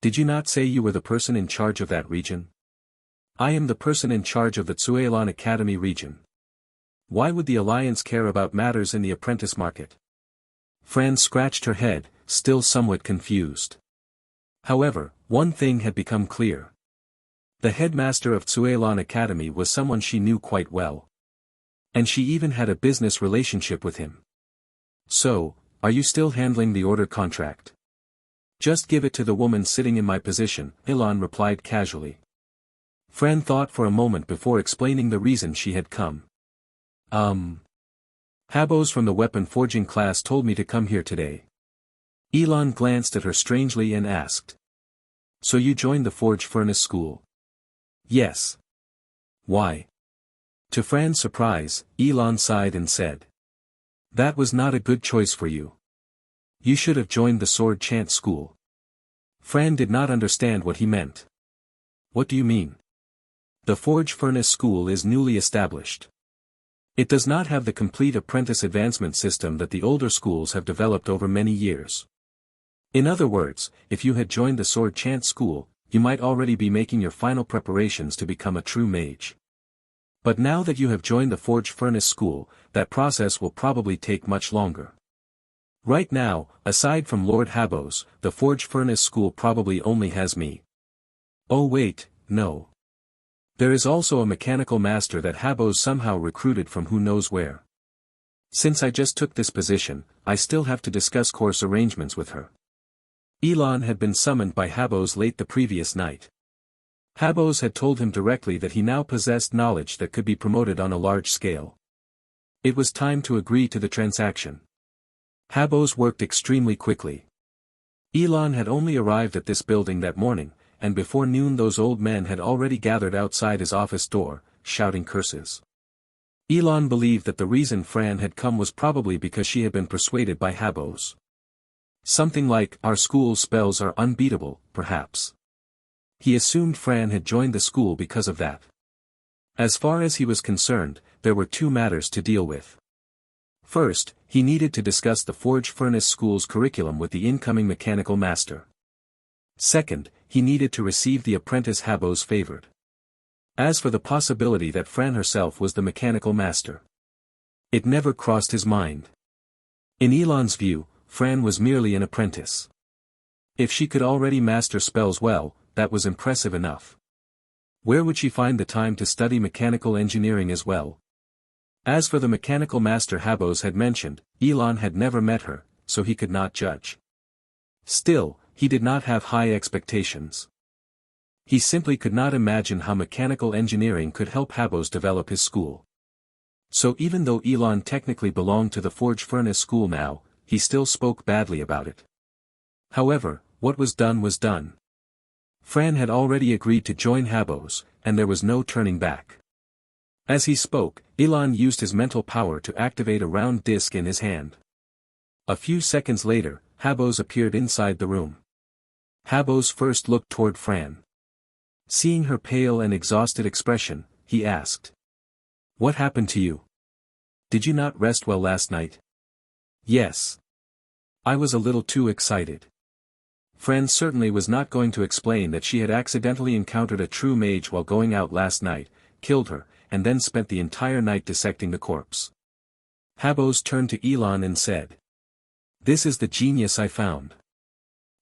Did you not say you were the person in charge of that region?" "I am the person in charge of the Cuilan Academy region. Why would the Alliance care about matters in the apprentice market?" Fran scratched her head, still somewhat confused. However, one thing had become clear. The headmaster of Cuilan Academy was someone she knew quite well. And she even had a business relationship with him. "So, are you still handling the order contract?" "Just give it to the woman sitting in my position," Elon replied casually. Fran thought for a moment before explaining the reason she had come. Habos from the weapon forging class told me to come here today." Elon glanced at her strangely and asked. "So you joined the Forge Furnace School?" "Yes." "Why?" To Fran's surprise, Elon sighed and said. "That was not a good choice for you. You should have joined the Sword Chant School." Fran did not understand what he meant. "What do you mean?" "The Forge Furnace School is newly established. It does not have the complete apprentice advancement system that the older schools have developed over many years. In other words, if you had joined the Sword Chant School, you might already be making your final preparations to become a true mage. But now that you have joined the Forge Furnace School, that process will probably take much longer. Right now, aside from Lord Habos, the Forge Furnace School probably only has me." "Oh wait, no. There is also a mechanical master that Habos somehow recruited from who knows where. Since I just took this position, I still have to discuss course arrangements with her." Elon had been summoned by Habos late the previous night. Habos had told him directly that he now possessed knowledge that could be promoted on a large scale. It was time to agree to the transaction. Habos worked extremely quickly. Elon had only arrived at this building that morning, and before noon those old men had already gathered outside his office door, shouting curses. Elon believed that the reason Fran had come was probably because she had been persuaded by Habos. Something like, "Our school's spells are unbeatable," perhaps. He assumed Fran had joined the school because of that. As far as he was concerned, there were two matters to deal with. First, he needed to discuss the Forge Furnace School's curriculum with the incoming mechanical master. Second, he needed to receive the apprentice Habos favored. As for the possibility that Fran herself was the mechanical master, it never crossed his mind. In Elon's view, Fran was merely an apprentice. If she could already master spells well, that was impressive enough. Where would she find the time to study mechanical engineering as well? As for the mechanical master Habos had mentioned, Elon had never met her, so he could not judge. Still, he did not have high expectations. He simply could not imagine how mechanical engineering could help Habos develop his school. So even though Elon technically belonged to the Forge Furnace School now, he still spoke badly about it. However, what was done was done. Fran had already agreed to join Habos, and there was no turning back. As he spoke, Elon used his mental power to activate a round disc in his hand. A few seconds later, Habos appeared inside the room. Habos first looked toward Fran. Seeing her pale and exhausted expression, he asked. "What happened to you? Did you not rest well last night?" "Yes. I was a little too excited." Fran certainly was not going to explain that she had accidentally encountered a true mage while going out last night, killed her, and then spent the entire night dissecting the corpse. Habos turned to Elon and said. "This is the genius I found.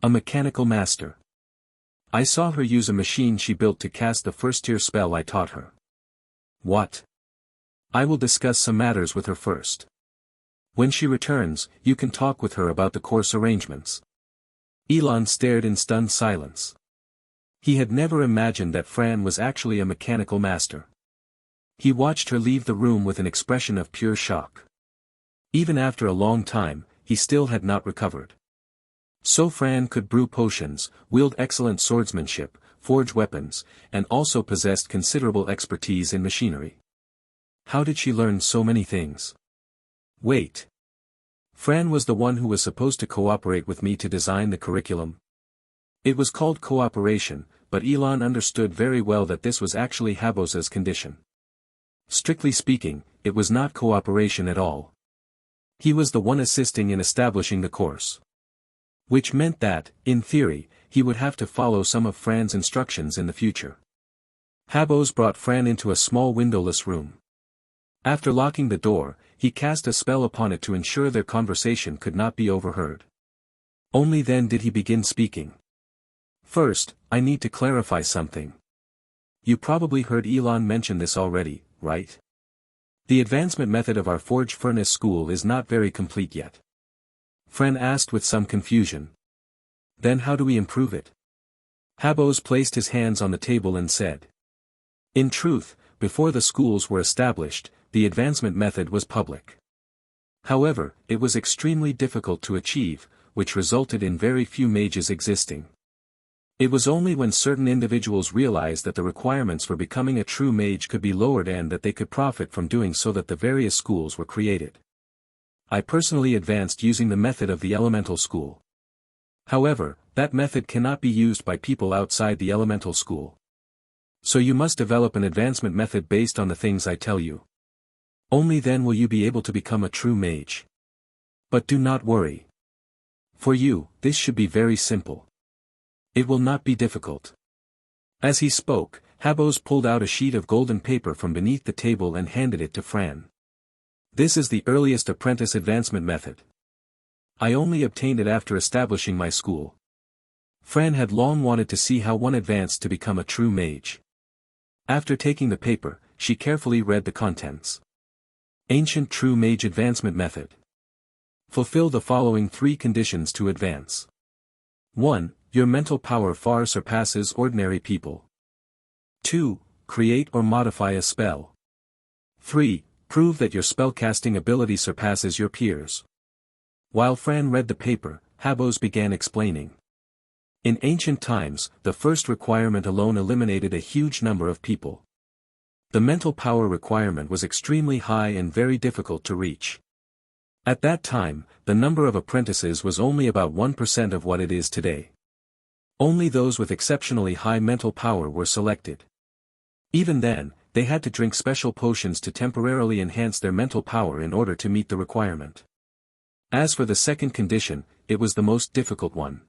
A mechanical master. I saw her use a machine she built to cast the first-tier spell I taught her." "What?" "I will discuss some matters with her first. When she returns, you can talk with her about the course arrangements." Elon stared in stunned silence. He had never imagined that Fran was actually a mechanical master. He watched her leave the room with an expression of pure shock. Even after a long time, he still had not recovered. So Fran could brew potions, wield excellent swordsmanship, forge weapons, and also possessed considerable expertise in machinery. How did she learn so many things? Wait. Fran was the one who was supposed to cooperate with me to design the curriculum. It was called cooperation, but Elon understood very well that this was actually Habos's condition. Strictly speaking, it was not cooperation at all. He was the one assisting in establishing the course. Which meant that, in theory, he would have to follow some of Fran's instructions in the future. Habos brought Fran into a small windowless room. After locking the door, he cast a spell upon it to ensure their conversation could not be overheard. Only then did he begin speaking. "First, I need to clarify something. You probably heard Elon mention this already, right? The advancement method of our Forge Furnace school is not very complete yet." Fran asked with some confusion. "Then how do we improve it?" Habos placed his hands on the table and said. "In truth, before the schools were established, the advancement method was public. However, it was extremely difficult to achieve, which resulted in very few mages existing. It was only when certain individuals realized that the requirements for becoming a true mage could be lowered and that they could profit from doing so that the various schools were created. I personally advanced using the method of the elemental school. However, that method cannot be used by people outside the elemental school. So you must develop an advancement method based on the things I tell you. Only then will you be able to become a true mage. But do not worry. For you, this should be very simple. It will not be difficult." As he spoke, Habos pulled out a sheet of golden paper from beneath the table and handed it to Fran. "This is the earliest apprentice advancement method. I only obtained it after establishing my school." Fran had long wanted to see how one advanced to become a true mage. After taking the paper, she carefully read the contents. Ancient True Mage Advancement Method. Fulfill the following 3 conditions to advance. 1. Your mental power far surpasses ordinary people. 2. Create or modify a spell. 3. Prove that your spellcasting ability surpasses your peers. While Fran read the paper, Habos began explaining. In ancient times, the first requirement alone eliminated a huge number of people. The mental power requirement was extremely high and very difficult to reach. At that time, the number of apprentices was only about 1% of what it is today. Only those with exceptionally high mental power were selected. Even then, they had to drink special potions to temporarily enhance their mental power in order to meet the requirement. As for the second condition, it was the most difficult one.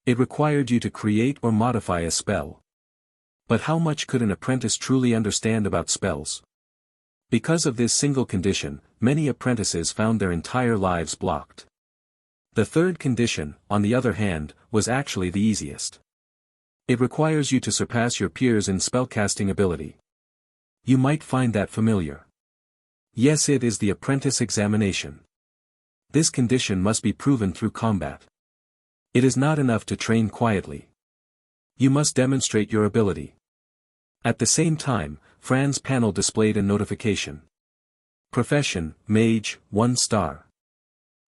It required you to create or modify a spell. But how much could an apprentice truly understand about spells? Because of this single condition, many apprentices found their entire lives blocked. The third condition, on the other hand, was actually the easiest. It requires you to surpass your peers in spellcasting ability. You might find that familiar. Yes, it is the apprentice examination. This condition must be proven through combat. It is not enough to train quietly. You must demonstrate your ability. At the same time, Fran's panel displayed a notification. Profession, Mage, 1 star.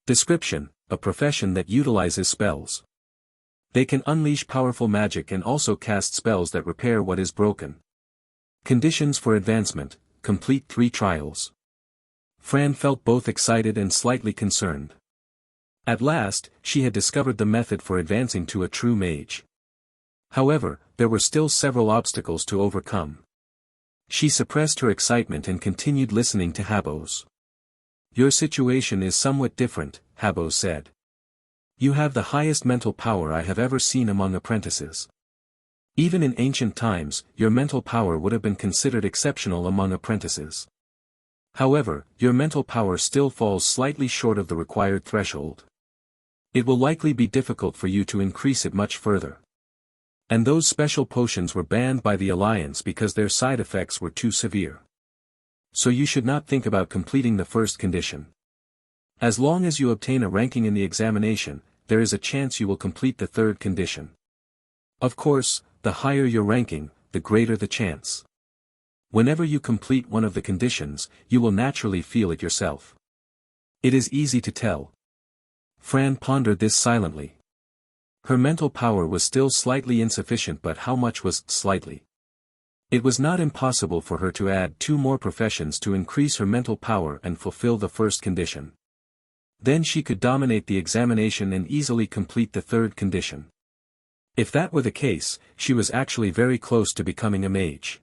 Description, a profession that utilizes spells. They can unleash powerful magic and also cast spells that repair what is broken. Conditions for advancement: complete 3 trials. Fran felt both excited and slightly concerned. At last, she had discovered the method for advancing to a true mage. However, there were still several obstacles to overcome. She suppressed her excitement and continued listening to Habos. "Your situation is somewhat different," Habos said. "You have the highest mental power I have ever seen among apprentices. Even in ancient times, your mental power would have been considered exceptional among apprentices. However, your mental power still falls slightly short of the required threshold. It will likely be difficult for you to increase it much further. And those special potions were banned by the Alliance because their side effects were too severe. So you should not think about completing the first condition. As long as you obtain a ranking in the examination, there is a chance you will complete the third condition. Of course, the higher your ranking, the greater the chance. Whenever you complete one of the conditions, you will naturally feel it yourself. It is easy to tell." Fran pondered this silently. Her mental power was still slightly insufficient, but how much was slightly? It was not impossible for her to add 2 more professions to increase her mental power and fulfill the first condition. Then she could dominate the examination and easily complete the third condition. If that were the case, she was actually very close to becoming a mage.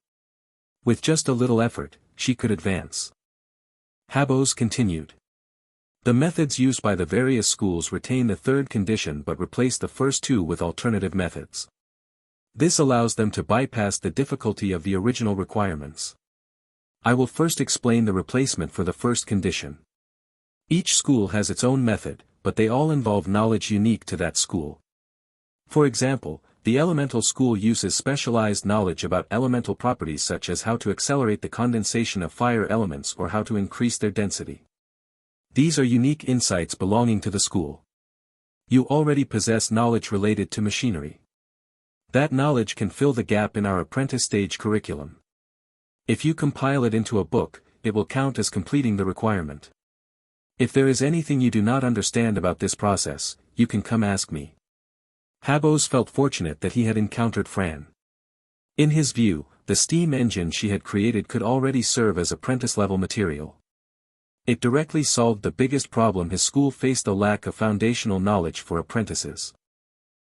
With just a little effort, she could advance. Habos continued. "The methods used by the various schools retain the third condition but replace the first 2 with alternative methods. This allows them to bypass the difficulty of the original requirements. I will first explain the replacement for the first condition. Each school has its own method, but they all involve knowledge unique to that school. For example, the elemental school uses specialized knowledge about elemental properties such as how to accelerate the condensation of fire elements or how to increase their density. These are unique insights belonging to the school. You already possess knowledge related to machinery. That knowledge can fill the gap in our apprentice stage curriculum. If you compile it into a book, it will count as completing the requirement. If there is anything you do not understand about this process, you can come ask me." Habos felt fortunate that he had encountered Fran. In his view, the steam engine she had created could already serve as apprentice-level material. It directly solved the biggest problem his school faced: the lack of foundational knowledge for apprentices.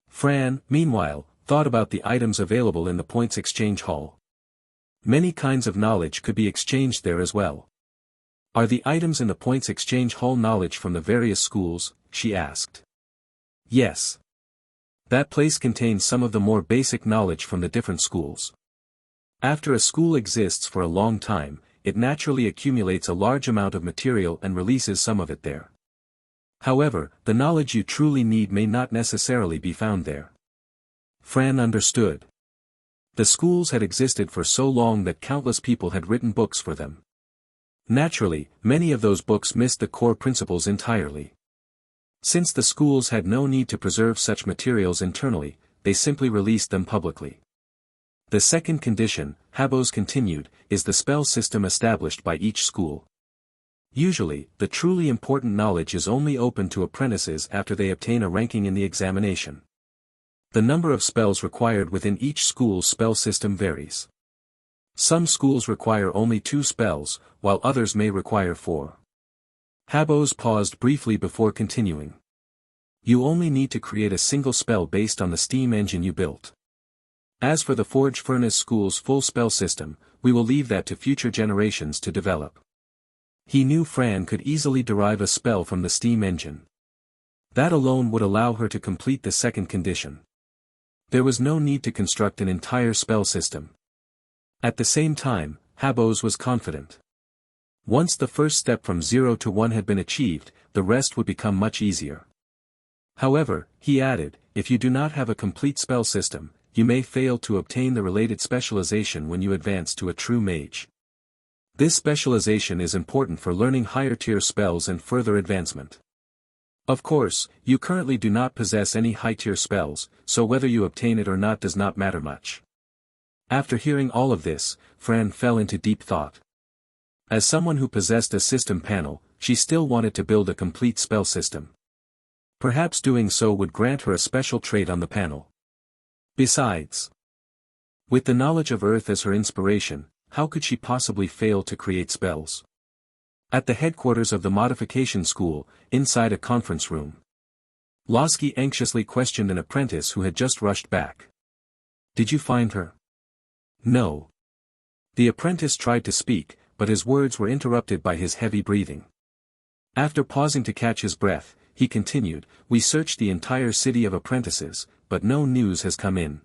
Fran, meanwhile, thought about the items available in the points exchange hall. Many kinds of knowledge could be exchanged there as well. "Are the items in the points exchange hall knowledge from the various schools?" she asked. "Yes. That place contains some of the more basic knowledge from the different schools. After a school exists for a long time, it naturally accumulates a large amount of material and releases some of it there. However, the knowledge you truly need may not necessarily be found there." Fran understood. The schools had existed for so long that countless people had written books for them. Naturally, many of those books missed the core principles entirely. Since the schools had no need to preserve such materials internally, they simply released them publicly. The second condition, Habos continued, is the spell system established by each school. Usually, the truly important knowledge is only open to apprentices after they obtain a ranking in the examination. The number of spells required within each school's spell system varies. Some schools require only 2 spells, while others may require 4. Habos paused briefly before continuing. "You only need to create a single spell based on the steam engine you built. As for the Forge Furnace School's full spell system, we will leave that to future generations to develop." He knew Fran could easily derive a spell from the steam engine. That alone would allow her to complete the second condition. There was no need to construct an entire spell system. At the same time, Habos was confident. Once the first step from 0 to 1 had been achieved, the rest would become much easier. However, he added, if you do not have a complete spell system, you may fail to obtain the related specialization when you advance to a true mage. This specialization is important for learning higher-tier spells and further advancement. Of course, you currently do not possess any high-tier spells, so whether you obtain it or not does not matter much. After hearing all of this, Fran fell into deep thought. As someone who possessed a system panel, she still wanted to build a complete spell system. Perhaps doing so would grant her a special trait on the panel. Besides, with the knowledge of Earth as her inspiration, how could she possibly fail to create spells? At the headquarters of the Modification School, inside a conference room, Losky anxiously questioned an apprentice who had just rushed back. "Did you find her?" "No." The apprentice tried to speak, but his words were interrupted by his heavy breathing. After pausing to catch his breath, he continued, "We searched the entire city of apprentices, but no news has come in."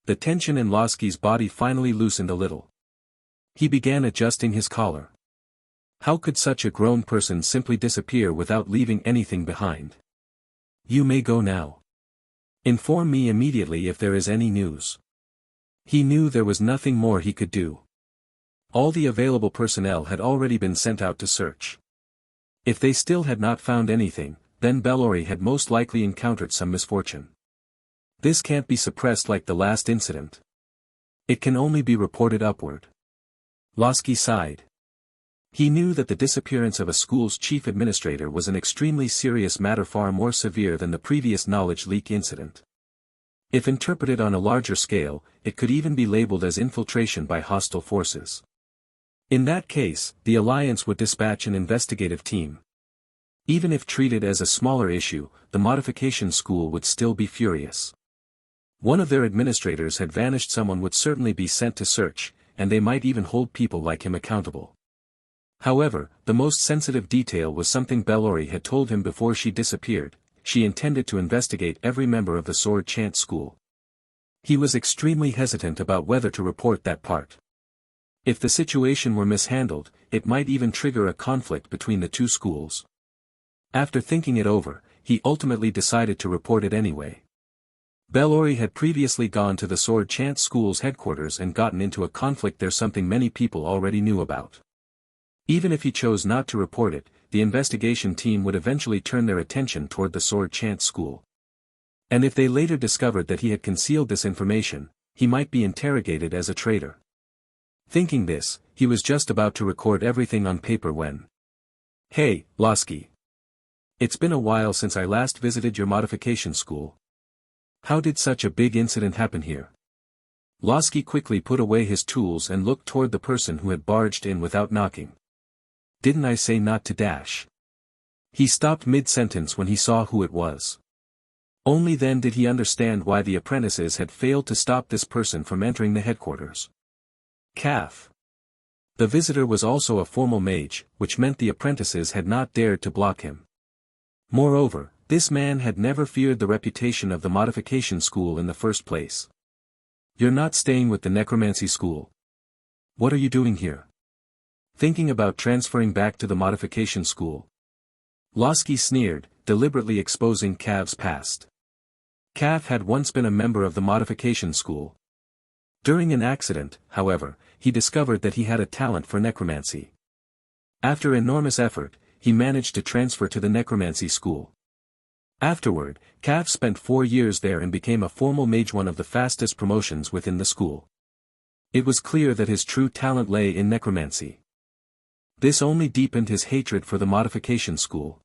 The tension in Losky's body finally loosened a little. He began adjusting his collar. How could such a grown person simply disappear without leaving anything behind? "You may go now. Inform me immediately if there is any news." He knew there was nothing more he could do. All the available personnel had already been sent out to search. If they still had not found anything, then Bellori had most likely encountered some misfortune. This can't be suppressed like the last incident. It can only be reported upward. Losky sighed. He knew that the disappearance of a school's chief administrator was an extremely serious matter, far more severe than the previous knowledge leak incident. If interpreted on a larger scale, it could even be labeled as infiltration by hostile forces. In that case, the Alliance would dispatch an investigative team. Even if treated as a smaller issue, the Modification School would still be furious. One of their administrators had vanished. Someone would certainly be sent to search, and they might even hold people like him accountable. However, the most sensitive detail was something Bellori had told him before she disappeared. She intended to investigate every member of the Sword Chant School. He was extremely hesitant about whether to report that part. If the situation were mishandled, it might even trigger a conflict between the two schools. After thinking it over, he ultimately decided to report it anyway. Bellori had previously gone to the Sword Chant School's headquarters and gotten into a conflict there, something many people already knew about. Even if he chose not to report it, the investigation team would eventually turn their attention toward the Sword Chant School. And if they later discovered that he had concealed this information, he might be interrogated as a traitor. Thinking this, he was just about to record everything on paper when... "Hey, Losky. It's been a while since I last visited your Modification School. How did such a big incident happen here?" Losky quickly put away his tools and looked toward the person who had barged in without knocking. "Didn't I say not to dash?" He stopped mid-sentence when he saw who it was. Only then did he understand why the apprentices had failed to stop this person from entering the headquarters. Calf. The visitor was also a formal mage, which meant the apprentices had not dared to block him. Moreover, this man had never feared the reputation of the Modification School in the first place. "You're not staying with the Necromancy School. What are you doing here?" "Thinking about transferring back to the Modification School." Losky sneered, deliberately exposing Cav's past. Cav had once been a member of the Modification School. During an accident, however, he discovered that he had a talent for necromancy. After enormous effort, he managed to transfer to the Necromancy School. Afterward, Cav spent 4 years there and became a formal mage, one of the fastest promotions within the school. It was clear that his true talent lay in necromancy. This only deepened his hatred for the Modification School.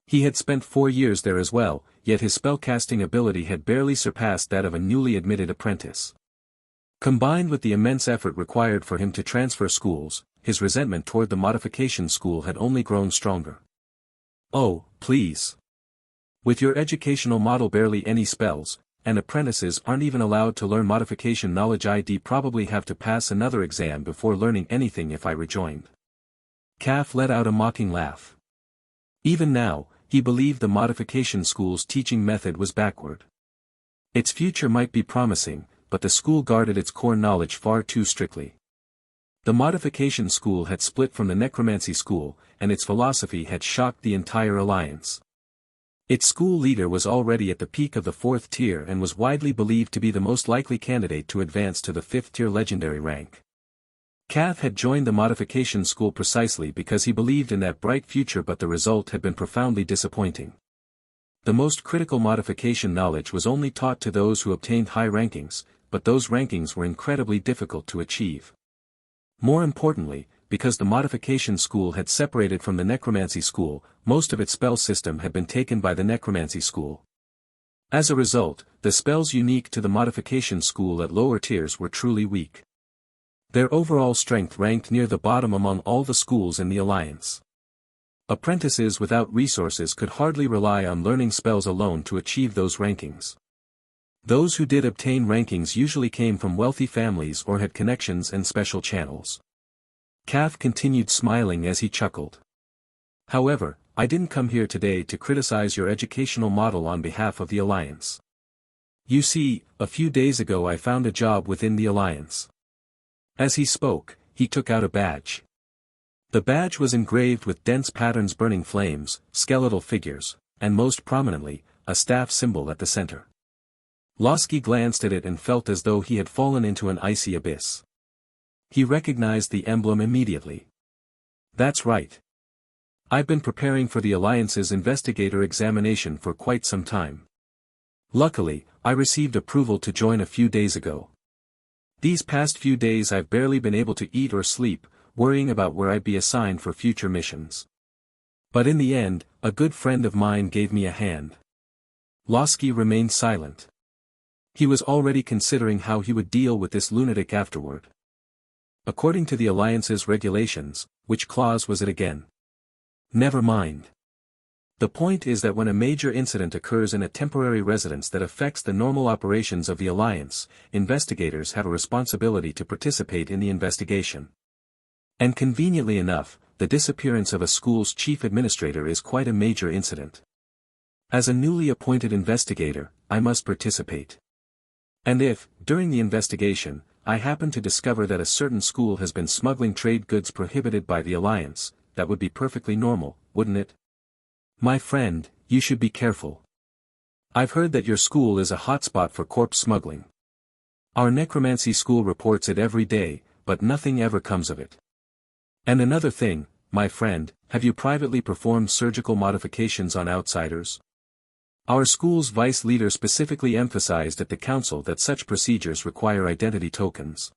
He had spent 4 years there as well, yet his spellcasting ability had barely surpassed that of a newly admitted apprentice. Combined with the immense effort required for him to transfer schools, his resentment toward the Modification School had only grown stronger. "Oh, please. With your educational model barely any spells, and apprentices aren't even allowed to learn modification knowledge, I'd probably have to pass another exam before learning anything if I rejoined." Calf let out a mocking laugh. Even now, he believed the Modification School's teaching method was backward. Its future might be promising, but the school guarded its core knowledge far too strictly. The Modification School had split from the Necromancy School, and its philosophy had shocked the entire Alliance. Its school leader was already at the peak of the 4th tier and was widely believed to be the most likely candidate to advance to the 5th tier legendary rank. Cav had joined the Modification School precisely because he believed in that bright future, but the result had been profoundly disappointing. The most critical modification knowledge was only taught to those who obtained high rankings, but those rankings were incredibly difficult to achieve. More importantly, because the Modification school had separated from the Necromancy school, most of its spell system had been taken by the Necromancy school. As a result, the spells unique to the Modification school at lower tiers were truly weak. Their overall strength ranked near the bottom among all the schools in the Alliance. Apprentices without resources could hardly rely on learning spells alone to achieve those rankings. Those who did obtain rankings usually came from wealthy families or had connections and special channels. Calf continued smiling as he chuckled. However, I didn't come here today to criticize your educational model on behalf of the Alliance. You see, a few days ago I found a job within the Alliance. As he spoke, he took out a badge. The badge was engraved with dense patterns, burning flames, skeletal figures, and most prominently, a staff symbol at the center. Losky glanced at it and felt as though he had fallen into an icy abyss. He recognized the emblem immediately. That's right. I've been preparing for the Alliance's investigator examination for quite some time. Luckily, I received approval to join a few days ago. These past few days I've barely been able to eat or sleep, worrying about where I'd be assigned for future missions. But in the end, a good friend of mine gave me a hand. Losky remained silent. He was already considering how he would deal with this lunatic afterward. According to the Alliance's regulations, which clause was it again? Never mind. The point is that when a major incident occurs in a temporary residence that affects the normal operations of the Alliance, investigators have a responsibility to participate in the investigation. And conveniently enough, the disappearance of a school's chief administrator is quite a major incident. As a newly appointed investigator, I must participate. And if, during the investigation, I happen to discover that a certain school has been smuggling trade goods prohibited by the Alliance, that would be perfectly normal, wouldn't it? My friend, you should be careful. I've heard that your school is a hotspot for corpse smuggling. Our necromancy school reports it every day, but nothing ever comes of it. And another thing, my friend, have you privately performed surgical modifications on outsiders? Our school's vice leader specifically emphasized at the council that such procedures require identity tokens.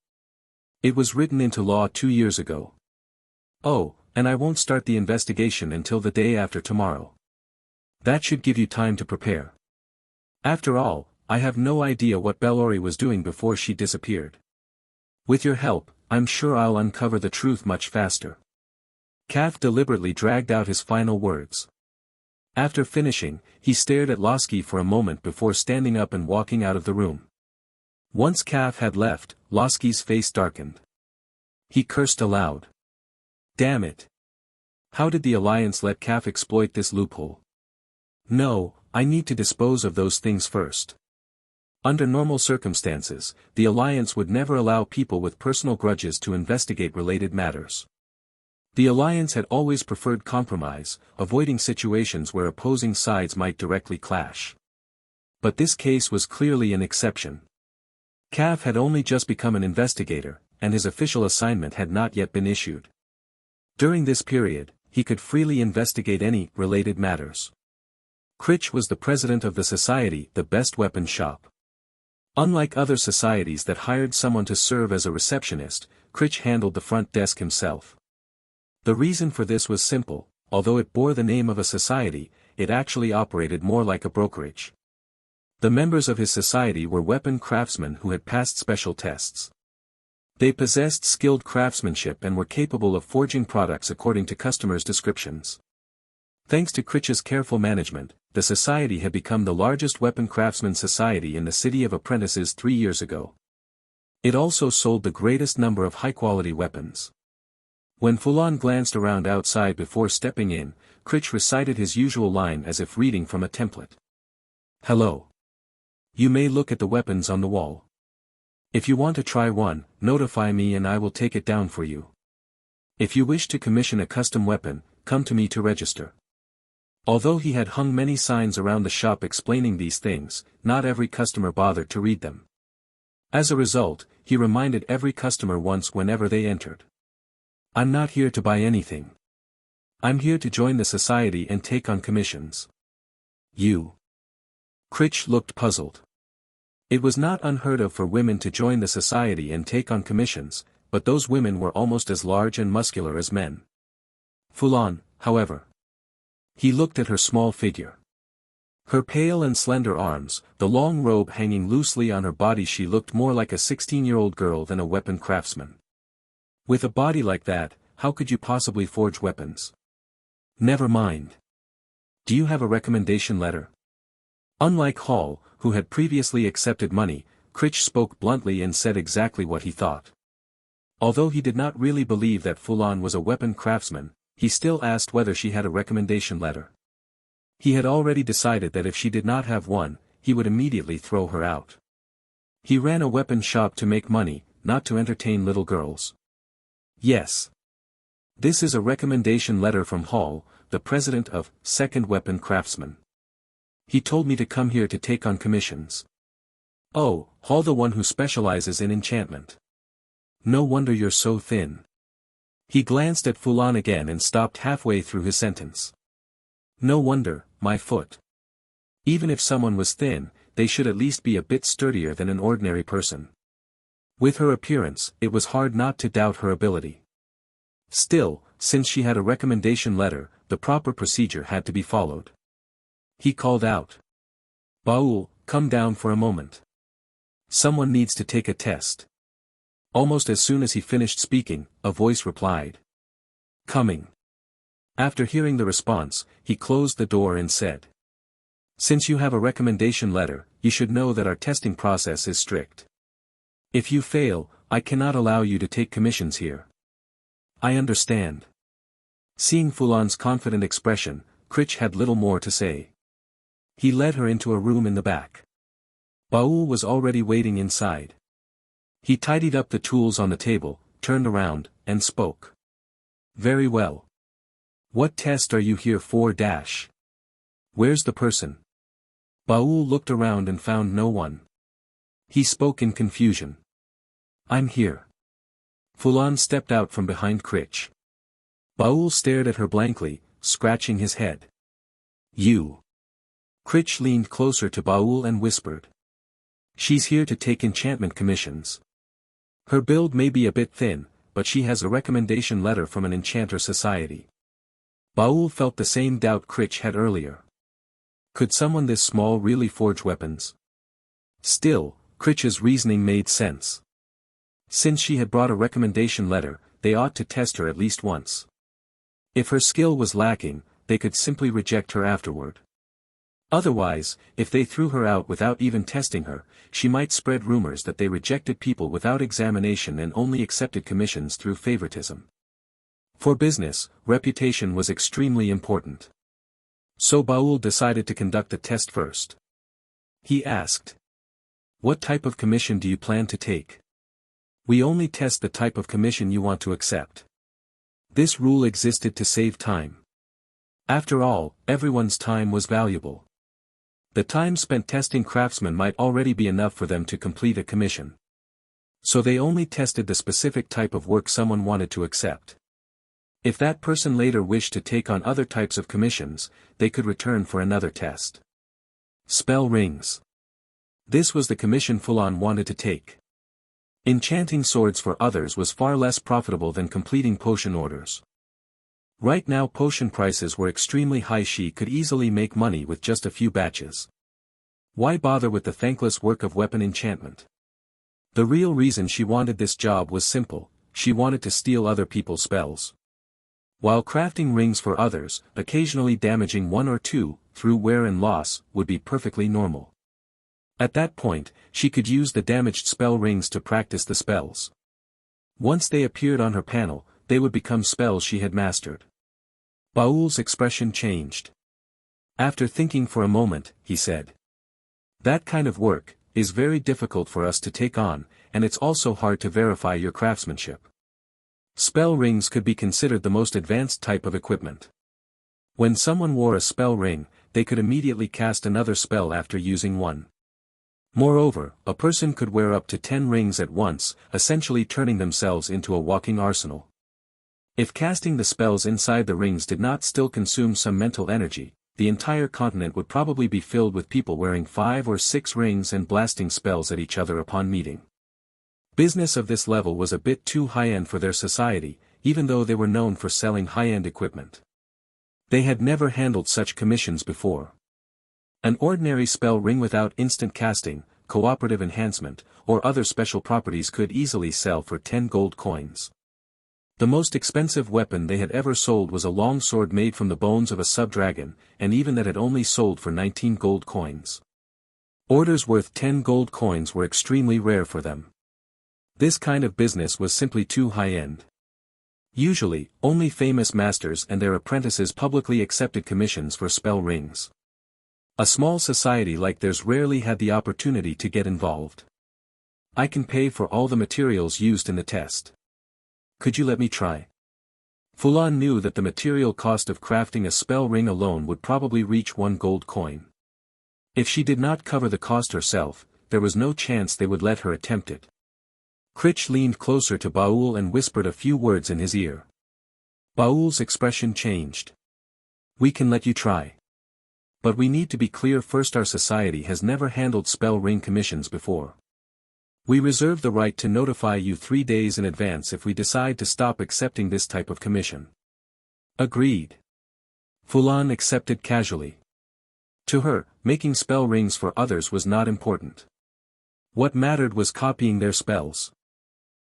It was written into law 2 years ago. Oh, and I won't start the investigation until the day after tomorrow. That should give you time to prepare. After all, I have no idea what Bellori was doing before she disappeared. With your help, I'm sure I'll uncover the truth much faster. Calf deliberately dragged out his final words. After finishing, he stared at Losky for a moment before standing up and walking out of the room. Once Calf had left, Losky's face darkened. He cursed aloud. Damn it. How did the Alliance let Calf exploit this loophole? No, I need to dispose of those things first. Under normal circumstances, the Alliance would never allow people with personal grudges to investigate related matters. The Alliance had always preferred compromise, avoiding situations where opposing sides might directly clash. But this case was clearly an exception. Calf had only just become an investigator, and his official assignment had not yet been issued. During this period, he could freely investigate any related matters. Critch was the president of the society, the Best Weapon Shop. Unlike other societies that hired someone to serve as a receptionist, Critch handled the front desk himself. The reason for this was simple: although it bore the name of a society, it actually operated more like a brokerage. The members of his society were weapon craftsmen who had passed special tests. They possessed skilled craftsmanship and were capable of forging products according to customers' descriptions. Thanks to Critch's careful management, the society had become the largest weapon craftsman society in the city of apprentices 3 years ago. It also sold the greatest number of high-quality weapons. When Fulon glanced around outside before stepping in, Critch recited his usual line as if reading from a template. Hello. You may look at the weapons on the wall. If you want to try one, notify me and I will take it down for you. If you wish to commission a custom weapon, come to me to register. Although he had hung many signs around the shop explaining these things, not every customer bothered to read them. As a result, he reminded every customer once whenever they entered. I'm not here to buy anything. I'm here to join the society and take on commissions. You? Critch looked puzzled. It was not unheard of for women to join the society and take on commissions, but those women were almost as large and muscular as men. Fulon, however. He looked at her small figure. Her pale and slender arms, the long robe hanging loosely on her body, she looked more like a 16-year-old girl than a weapon craftsman. With a body like that, how could you possibly forge weapons? Never mind. Do you have a recommendation letter? Unlike Hall, who had previously accepted money, Critch spoke bluntly and said exactly what he thought. Although he did not really believe that Fulon was a weapon craftsman, he still asked whether she had a recommendation letter. He had already decided that if she did not have one, he would immediately throw her out. He ran a weapon shop to make money, not to entertain little girls. Yes. This is a recommendation letter from Hall, the president of Second Weapon Craftsman. He told me to come here to take on commissions. Oh, Hall, the one who specializes in enchantment. No wonder you're so thin. He glanced at Fulan again and stopped halfway through his sentence. No wonder, my foot. Even if someone was thin, they should at least be a bit sturdier than an ordinary person. With her appearance, it was hard not to doubt her ability. Still, since she had a recommendation letter, the proper procedure had to be followed. He called out. Baul, come down for a moment. Someone needs to take a test. Almost as soon as he finished speaking, a voice replied. Coming. After hearing the response, he closed the door and said. Since you have a recommendation letter, you should know that our testing process is strict. If you fail, I cannot allow you to take commissions here. I understand. Seeing Fulon's confident expression, Critch had little more to say. He led her into a room in the back. Baul was already waiting inside. He tidied up the tools on the table, turned around, and spoke. Very well. What test are you here for? Where's the person? Baul looked around and found no one. He spoke in confusion. I'm here. Fulon stepped out from behind Critch. Baul stared at her blankly, scratching his head. You. Critch leaned closer to Baul and whispered. She's here to take enchantment commissions. Her build may be a bit thin, but she has a recommendation letter from an enchanter society. Baul felt the same doubt Critch had earlier. Could someone this small really forge weapons? Still, Critch's reasoning made sense. Since she had brought a recommendation letter, they ought to test her at least once. If her skill was lacking, they could simply reject her afterward. Otherwise, if they threw her out without even testing her, she might spread rumors that they rejected people without examination and only accepted commissions through favoritism. For business, reputation was extremely important. So Baul decided to conduct the test first. He asked. What type of commission do you plan to take? We only test the type of commission you want to accept. This rule existed to save time. After all, everyone's time was valuable. The time spent testing craftsmen might already be enough for them to complete a commission. So they only tested the specific type of work someone wanted to accept. If that person later wished to take on other types of commissions, they could return for another test. Spell rings. This was the commission Fulon wanted to take. Enchanting swords for others was far less profitable than completing potion orders. Right now potion prices were extremely high. She could easily make money with just a few batches. Why bother with the thankless work of weapon enchantment? The real reason she wanted this job was simple, she wanted to steal other people's spells. While crafting rings for others, occasionally damaging one or two, through wear and loss, would be perfectly normal. At that point, she could use the damaged spell rings to practice the spells. Once they appeared on her panel, they would become spells she had mastered. Baul's expression changed. After thinking for a moment, he said. That kind of work is very difficult for us to take on, and it's also hard to verify your craftsmanship. Spell rings could be considered the most advanced type of equipment. When someone wore a spell ring, they could immediately cast another spell after using one. Moreover, a person could wear up to 10 rings at once, essentially turning themselves into a walking arsenal. If casting the spells inside the rings did not still consume some mental energy, the entire continent would probably be filled with people wearing 5 or 6 rings and blasting spells at each other upon meeting. Business of this level was a bit too high-end for their society, even though they were known for selling high-end equipment. They had never handled such commissions before. An ordinary spell ring without instant casting, cooperative enhancement, or other special properties could easily sell for 10 gold coins. The most expensive weapon they had ever sold was a long sword made from the bones of a sub-dragon, and even that had only sold for 19 gold coins. Orders worth 10 gold coins were extremely rare for them. This kind of business was simply too high-end. Usually, only famous masters and their apprentices publicly accepted commissions for spell rings. A small society like theirs rarely had the opportunity to get involved. I can pay for all the materials used in the test. Could you let me try? Fulon knew that the material cost of crafting a spell ring alone would probably reach 1 gold coin. If she did not cover the cost herself, there was no chance they would let her attempt it. Critch leaned closer to Baul and whispered a few words in his ear. Baul's expression changed. We can let you try. But we need to be clear first, our society has never handled spell ring commissions before. We reserve the right to notify you 3 days in advance if we decide to stop accepting this type of commission. Agreed. Fulan accepted casually. To her, making spell rings for others was not important. What mattered was copying their spells.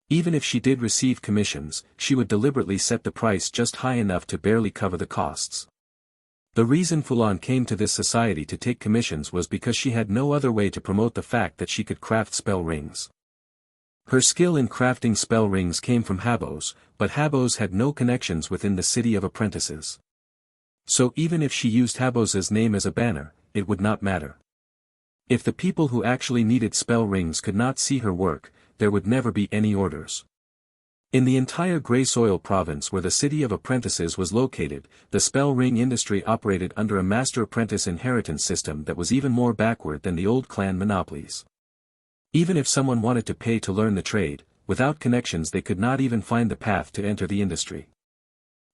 Even if she did receive commissions, she would deliberately set the price just high enough to barely cover the costs. The reason Fulon came to this society to take commissions was because she had no other way to promote the fact that she could craft spell rings. Her skill in crafting spell rings came from Habos, but Habos had no connections within the city of apprentices. So even if she used Habos's name as a banner, it would not matter. If the people who actually needed spell rings could not see her work, there would never be any orders. In the entire Grey Soil province where the city of apprentices was located, the spell ring industry operated under a master-apprentice inheritance system that was even more backward than the old clan monopolies. Even if someone wanted to pay to learn the trade, without connections they could not even find the path to enter the industry.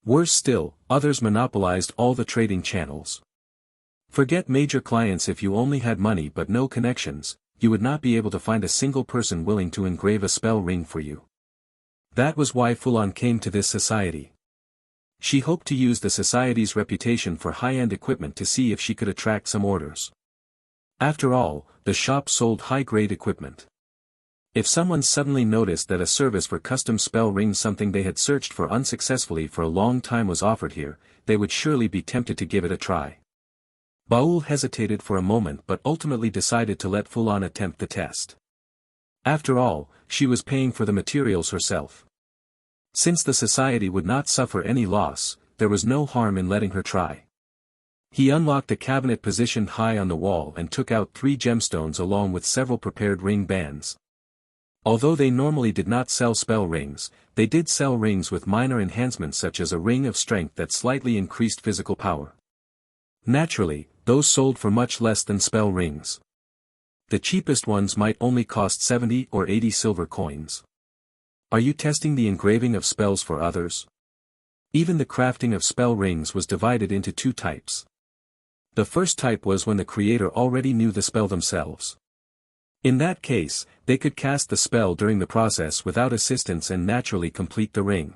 Worse still, others monopolized all the trading channels. Forget major clients, if you only had money but no connections, you would not be able to find a single person willing to engrave a spell ring for you. That was why Fulon came to this society. She hoped to use the society's reputation for high-end equipment to see if she could attract some orders. After all, the shop sold high-grade equipment. If someone suddenly noticed that a service for custom spell rings, something they had searched for unsuccessfully for a long time, was offered here, they would surely be tempted to give it a try. Baul hesitated for a moment but ultimately decided to let Fulon attempt the test. After all, she was paying for the materials herself. Since the society would not suffer any loss, there was no harm in letting her try. He unlocked a cabinet positioned high on the wall and took out 3 gemstones along with several prepared ring bands. Although they normally did not sell spell rings, they did sell rings with minor enhancements such as a ring of strength that slightly increased physical power. Naturally, those sold for much less than spell rings. The cheapest ones might only cost 70 or 80 silver coins. Are you testing the engraving of spells for others? Even the crafting of spell rings was divided into 2 types. The first type was when the creator already knew the spell themselves. In that case, they could cast the spell during the process without assistance and naturally complete the ring.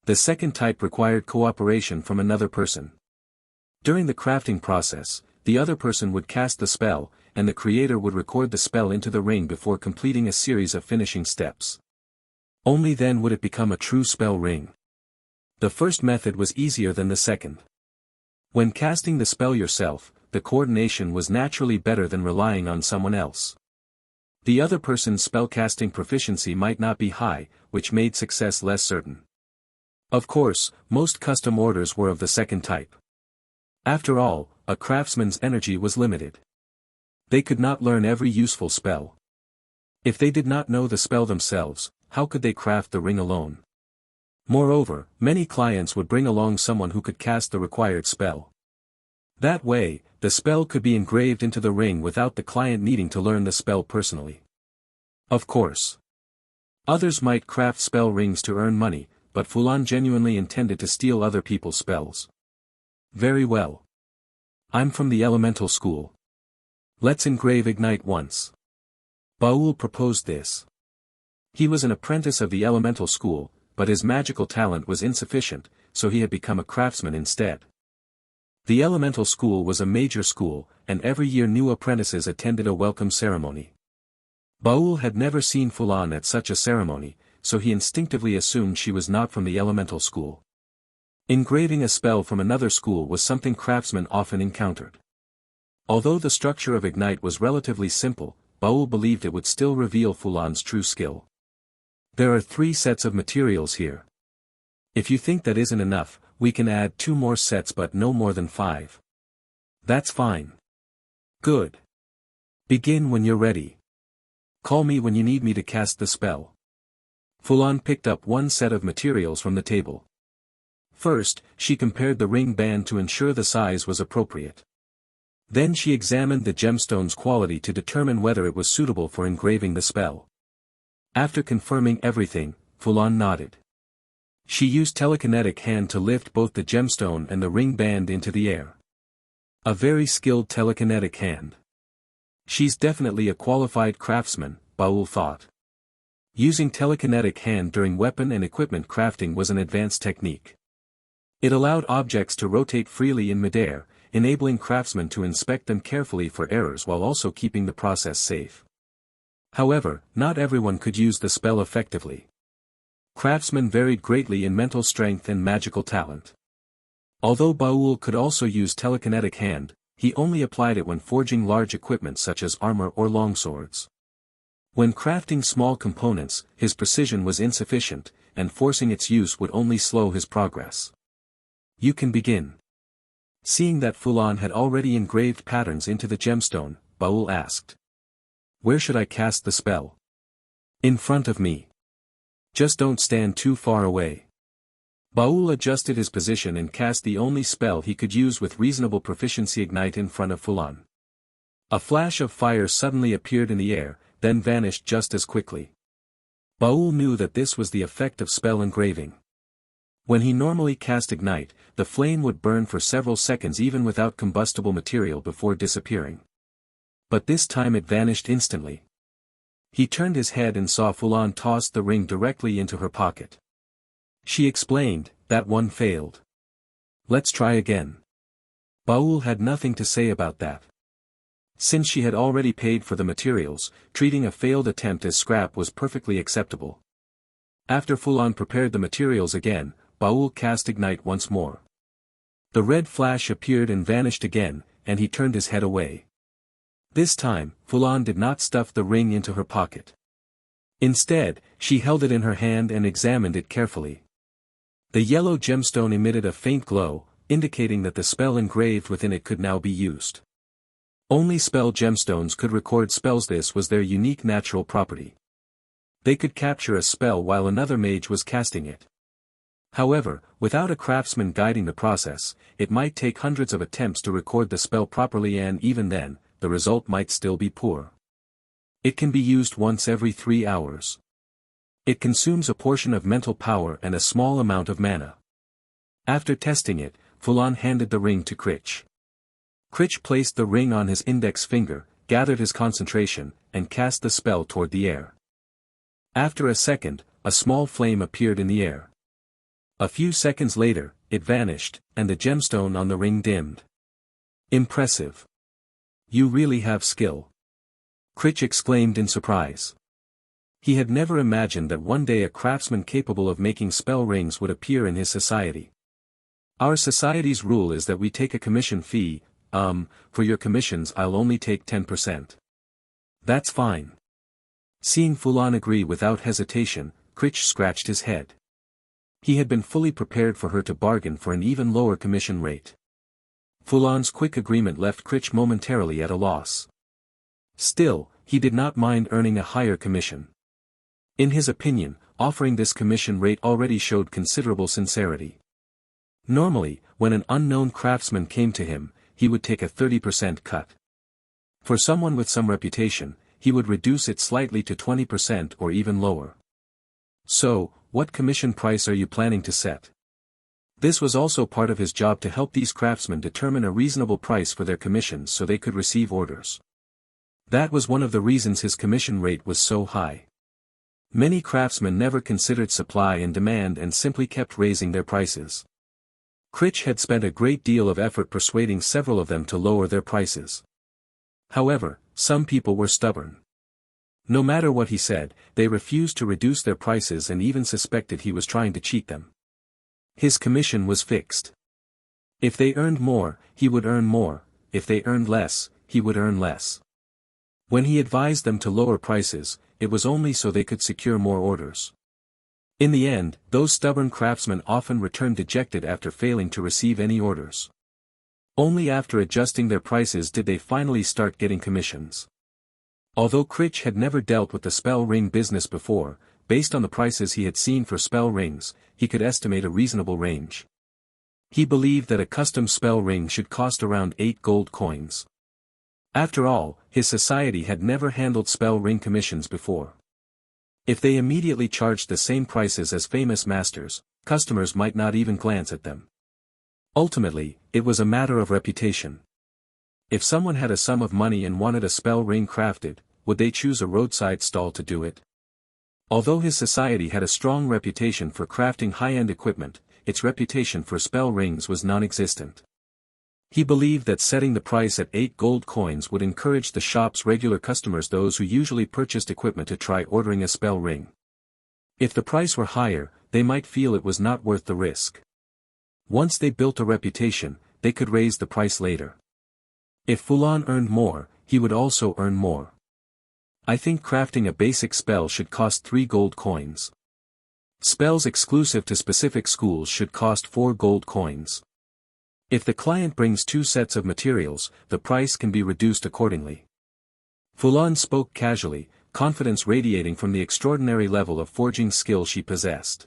The second type required cooperation from another person. During the crafting process, the other person would cast the spell, and the creator would record the spell into the ring before completing a series of finishing steps. Only then would it become a true spell ring. The first method was easier than the second. When casting the spell yourself, the coordination was naturally better than relying on someone else. The other person's spellcasting proficiency might not be high, which made success less certain. Of course, most custom orders were of the second type. After all, a craftsman's energy was limited. They could not learn every useful spell. If they did not know the spell themselves, how could they craft the ring alone? Moreover, many clients would bring along someone who could cast the required spell. That way, the spell could be engraved into the ring without the client needing to learn the spell personally. Of course, others might craft spell rings to earn money, but Fulon genuinely intended to steal other people's spells. Very well. I'm from the elemental school. Let's engrave Ignite once. Baul proposed this. He was an apprentice of the elemental school, but his magical talent was insufficient, so he had become a craftsman instead. The elemental school was a major school, and every year new apprentices attended a welcome ceremony. Baul had never seen Fulan at such a ceremony, so he instinctively assumed she was not from the elemental school. Engraving a spell from another school was something craftsmen often encountered. Although the structure of Ignite was relatively simple, Baul believed it would still reveal Fulan's true skill. There are 3 sets of materials here. If you think that isn't enough, we can add 2 more sets but no more than 5. That's fine. Good. Begin when you're ready. Call me when you need me to cast the spell. Fulan picked up 1 set of materials from the table. First, she compared the ring band to ensure the size was appropriate. Then she examined the gemstone's quality to determine whether it was suitable for engraving the spell. After confirming everything, Fulan nodded. She used telekinetic hand to lift both the gemstone and the ring band into the air. A very skilled telekinetic hand. She's definitely a qualified craftsman, Baul thought. Using telekinetic hand during weapon and equipment crafting was an advanced technique. It allowed objects to rotate freely in midair, enabling craftsmen to inspect them carefully for errors while also keeping the process safe. However, not everyone could use the spell effectively. Craftsmen varied greatly in mental strength and magical talent. Although Baul could also use telekinetic hand, he only applied it when forging large equipment such as armor or longswords. When crafting small components, his precision was insufficient, and forcing its use would only slow his progress. You can begin. Seeing that Fulan had already engraved patterns into the gemstone, Baul asked. Where should I cast the spell? In front of me. Just don't stand too far away. Baul adjusted his position and cast the only spell he could use with reasonable proficiency, Ignite, in front of Fulan. A flash of fire suddenly appeared in the air, then vanished just as quickly. Baul knew that this was the effect of spell engraving. When he normally cast Ignite, the flame would burn for several seconds even without combustible material before disappearing. But this time it vanished instantly. He turned his head and saw Fulan toss the ring directly into her pocket. She explained, that one failed. Let's try again. Baul had nothing to say about that. Since she had already paid for the materials, treating a failed attempt as scrap was perfectly acceptable. After Fulan prepared the materials again, Baul cast Ignite once more. The red flash appeared and vanished again, and he turned his head away. This time, Fulan did not stuff the ring into her pocket. Instead, she held it in her hand and examined it carefully. The yellow gemstone emitted a faint glow, indicating that the spell engraved within it could now be used. Only spell gemstones could record spells. This was their unique natural property. They could capture a spell while another mage was casting it. However, without a craftsman guiding the process, it might take hundreds of attempts to record the spell properly, and even then, the result might still be poor. It can be used once every 3 hours. It consumes a portion of mental power and a small amount of mana. After testing it, Fulan handed the ring to Critch. Critch placed the ring on his index finger, gathered his concentration, and cast the spell toward the air. After a second, a small flame appeared in the air. A few seconds later, it vanished, and the gemstone on the ring dimmed. Impressive. You really have skill. Critch exclaimed in surprise. He had never imagined that one day a craftsman capable of making spell rings would appear in his society. Our society's rule is that we take a commission fee. For your commissions I'll only take 10%. That's fine. Seeing Fulan agree without hesitation, Critch scratched his head. He had been fully prepared for her to bargain for an even lower commission rate. Fulan's quick agreement left Critch momentarily at a loss. Still, he did not mind earning a higher commission. In his opinion, offering this commission rate already showed considerable sincerity. Normally, when an unknown craftsman came to him, he would take a 30% cut. For someone with some reputation, he would reduce it slightly to 20% or even lower. So, what commission price are you planning to set? This was also part of his job, to help these craftsmen determine a reasonable price for their commissions so they could receive orders. That was one of the reasons his commission rate was so high. Many craftsmen never considered supply and demand and simply kept raising their prices. Critch had spent a great deal of effort persuading several of them to lower their prices. However, some people were stubborn. No matter what he said, they refused to reduce their prices and even suspected he was trying to cheat them. His commission was fixed. If they earned more, he would earn more; if they earned less, he would earn less. When he advised them to lower prices, it was only so they could secure more orders. In the end, those stubborn craftsmen often returned dejected after failing to receive any orders. Only after adjusting their prices did they finally start getting commissions. Although Critch had never dealt with the spell ring business before, based on the prices he had seen for spell rings, he could estimate a reasonable range. He believed that a custom spell ring should cost around 8 gold coins. After all, his society had never handled spell ring commissions before. If they immediately charged the same prices as famous masters, customers might not even glance at them. Ultimately, it was a matter of reputation. If someone had a sum of money and wanted a spell ring crafted, would they choose a roadside stall to do it? Although his society had a strong reputation for crafting high-end equipment, its reputation for spell rings was non-existent. He believed that setting the price at 8 gold coins would encourage the shop's regular customers, those who usually purchased equipment, to try ordering a spell ring. If the price were higher, they might feel it was not worth the risk. Once they built a reputation, they could raise the price later. If Fulon earned more, he would also earn more. I think crafting a basic spell should cost 3 gold coins. Spells exclusive to specific schools should cost 4 gold coins. If the client brings 2 sets of materials, the price can be reduced accordingly. Fulon spoke casually, confidence radiating from the extraordinary level of forging skill she possessed.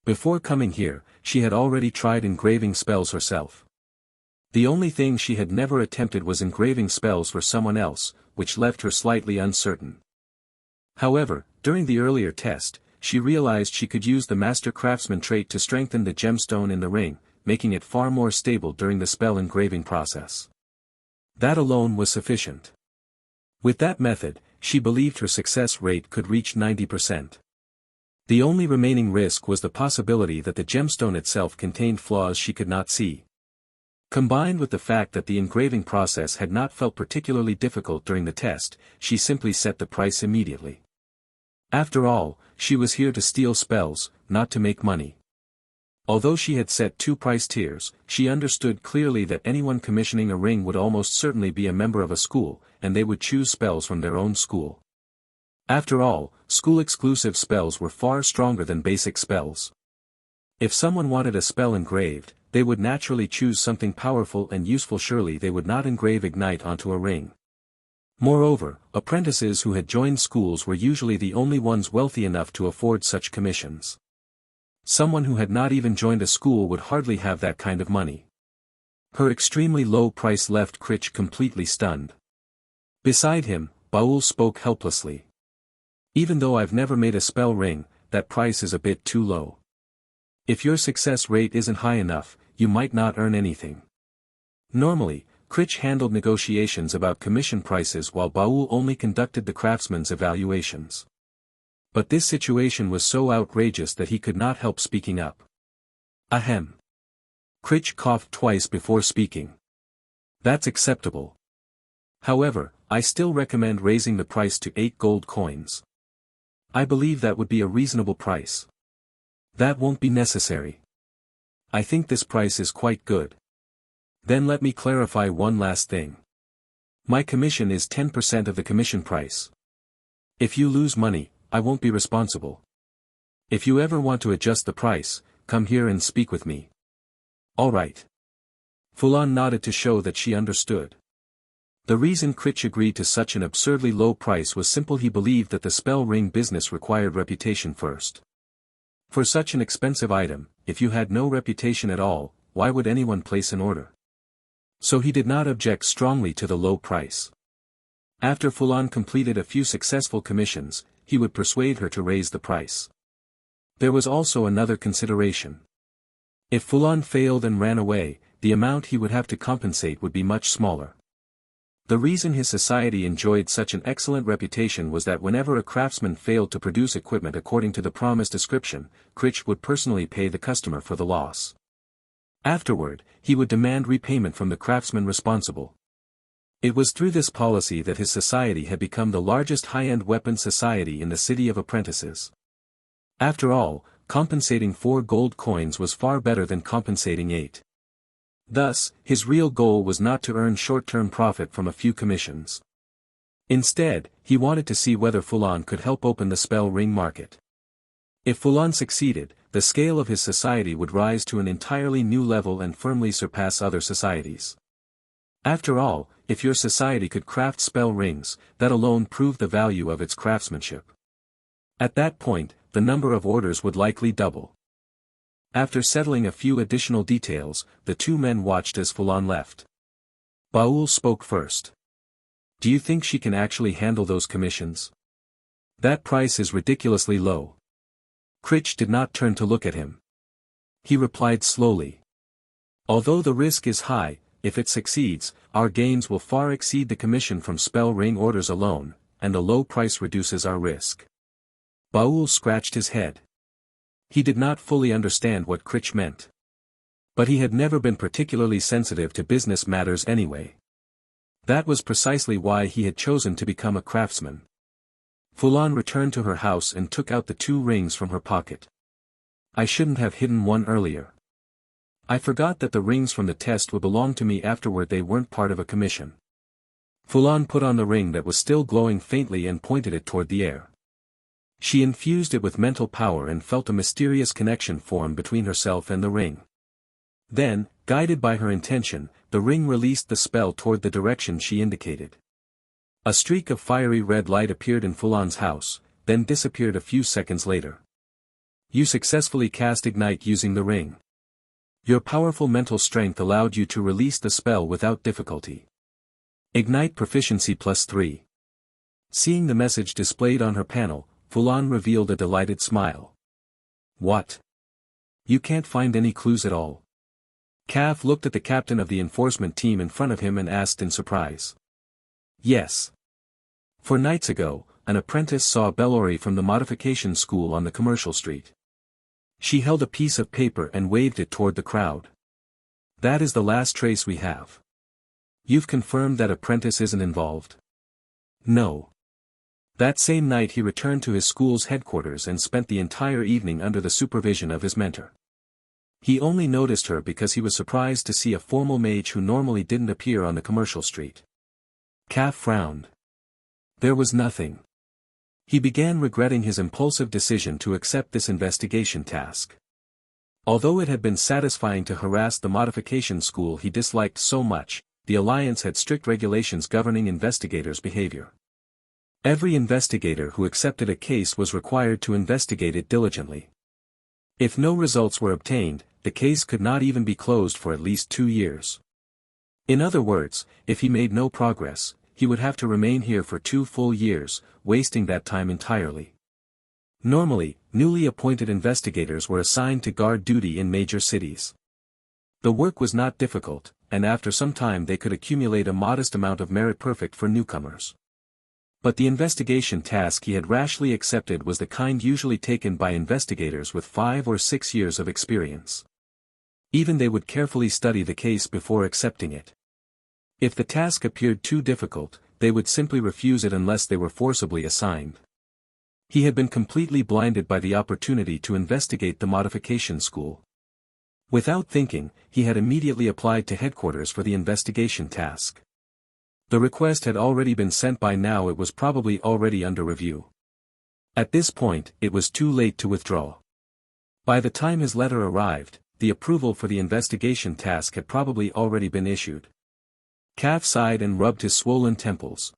Before coming here, she had already tried engraving spells herself. The only thing she had never attempted was engraving spells for someone else, which left her slightly uncertain. However, during the earlier test, she realized she could use the Master Craftsman trait to strengthen the gemstone in the ring, making it far more stable during the spell engraving process. That alone was sufficient. With that method, she believed her success rate could reach 90%. The only remaining risk was the possibility that the gemstone itself contained flaws she could not see. Combined with the fact that the engraving process had not felt particularly difficult during the test, she simply set the price immediately. After all, she was here to steal spells, not to make money. Although she had set 2 price tiers, she understood clearly that anyone commissioning a ring would almost certainly be a member of a school, and they would choose spells from their own school. After all, school-exclusive spells were far stronger than basic spells. If someone wanted a spell engraved, they would naturally choose something powerful and useful. Surely they would not engrave Ignite onto a ring. Moreover, apprentices who had joined schools were usually the only ones wealthy enough to afford such commissions. Someone who had not even joined a school would hardly have that kind of money. Her extremely low price left Critch completely stunned. Beside him, Baul spoke helplessly. Even though I've never made a spell ring, that price is a bit too low. If your success rate isn't high enough, you might not earn anything. Normally, Critch handled negotiations about commission prices while Baul only conducted the craftsman's evaluations. But this situation was so outrageous that he could not help speaking up. Ahem. Critch coughed twice before speaking. That's acceptable. However, I still recommend raising the price to 8 gold coins. I believe that would be a reasonable price. That won't be necessary. I think this price is quite good. Then let me clarify one last thing. My commission is 10% of the commission price. If you lose money, I won't be responsible. If you ever want to adjust the price, come here and speak with me. All right. Fulan nodded to show that she understood. The reason Critch agreed to such an absurdly low price was simple: he believed that the spell ring business required reputation first. For such an expensive item, if you had no reputation at all, why would anyone place an order? So he did not object strongly to the low price. After Fulon completed a few successful commissions, he would persuade her to raise the price. There was also another consideration. If Fulon failed and ran away, the amount he would have to compensate would be much smaller. The reason his society enjoyed such an excellent reputation was that whenever a craftsman failed to produce equipment according to the promised description, Critch would personally pay the customer for the loss. Afterward, he would demand repayment from the craftsman responsible. It was through this policy that his society had become the largest high-end weapons society in the city of apprentices. After all, compensating 4 gold coins was far better than compensating 8. Thus, his real goal was not to earn short-term profit from a few commissions. Instead, he wanted to see whether Fulon could help open the spell ring market. If Fulon succeeded, the scale of his society would rise to an entirely new level and firmly surpass other societies. After all, if your society could craft spell rings, that alone proved the value of its craftsmanship. At that point, the number of orders would likely double. After settling a few additional details, the two men watched as Fulon left. Baul spoke first. Do you think she can actually handle those commissions? That price is ridiculously low. Critch did not turn to look at him. He replied slowly. Although the risk is high, if it succeeds, our gains will far exceed the commission from spell ring orders alone, and the low price reduces our risk. Baul scratched his head. He did not fully understand what Critch meant. But he had never been particularly sensitive to business matters anyway. That was precisely why he had chosen to become a craftsman. Fulon returned to her house and took out the 2 rings from her pocket. I shouldn't have hidden one earlier. I forgot that the rings from the test would belong to me afterward. They weren't part of a commission. Fulon put on the ring that was still glowing faintly and pointed it toward the air. She infused it with mental power and felt a mysterious connection form between herself and the ring. Then, guided by her intention, the ring released the spell toward the direction she indicated. A streak of fiery red light appeared in Fulon's house, then disappeared a few seconds later. You successfully cast Ignite using the ring. Your powerful mental strength allowed you to release the spell without difficulty. Ignite proficiency +3. Seeing the message displayed on her panel, Fulon revealed a delighted smile. What? You can't find any clues at all? Calf looked at the captain of the enforcement team in front of him and asked in surprise. Yes. 4 nights ago, an apprentice saw Bellori from the Modification school on the commercial street. She held a piece of paper and waved it toward the crowd. That is the last trace we have. You've confirmed that apprentice isn't involved? No. That same night he returned to his school's headquarters and spent the entire evening under the supervision of his mentor. He only noticed her because he was surprised to see a formal mage who normally didn't appear on the commercial street. Calf frowned. There was nothing. He began regretting his impulsive decision to accept this investigation task. Although it had been satisfying to harass the Modification school he disliked so much, the Alliance had strict regulations governing investigators' behavior. Every investigator who accepted a case was required to investigate it diligently. If no results were obtained, the case could not even be closed for at least 2 years. In other words, if he made no progress, he would have to remain here for 2 full years, wasting that time entirely. Normally, newly appointed investigators were assigned to guard duty in major cities. The work was not difficult, and after some time they could accumulate a modest amount of merit perfect for newcomers. But the investigation task he had rashly accepted was the kind usually taken by investigators with 5 or 6 years of experience. Even they would carefully study the case before accepting it. If the task appeared too difficult, they would simply refuse it unless they were forcibly assigned. He had been completely blinded by the opportunity to investigate the Modification school. Without thinking, he had immediately applied to headquarters for the investigation task. The request had already been sent. By now it was probably already under review. At this point, it was too late to withdraw. By the time his letter arrived, the approval for the investigation task had probably already been issued. Calf sighed and rubbed his swollen temples.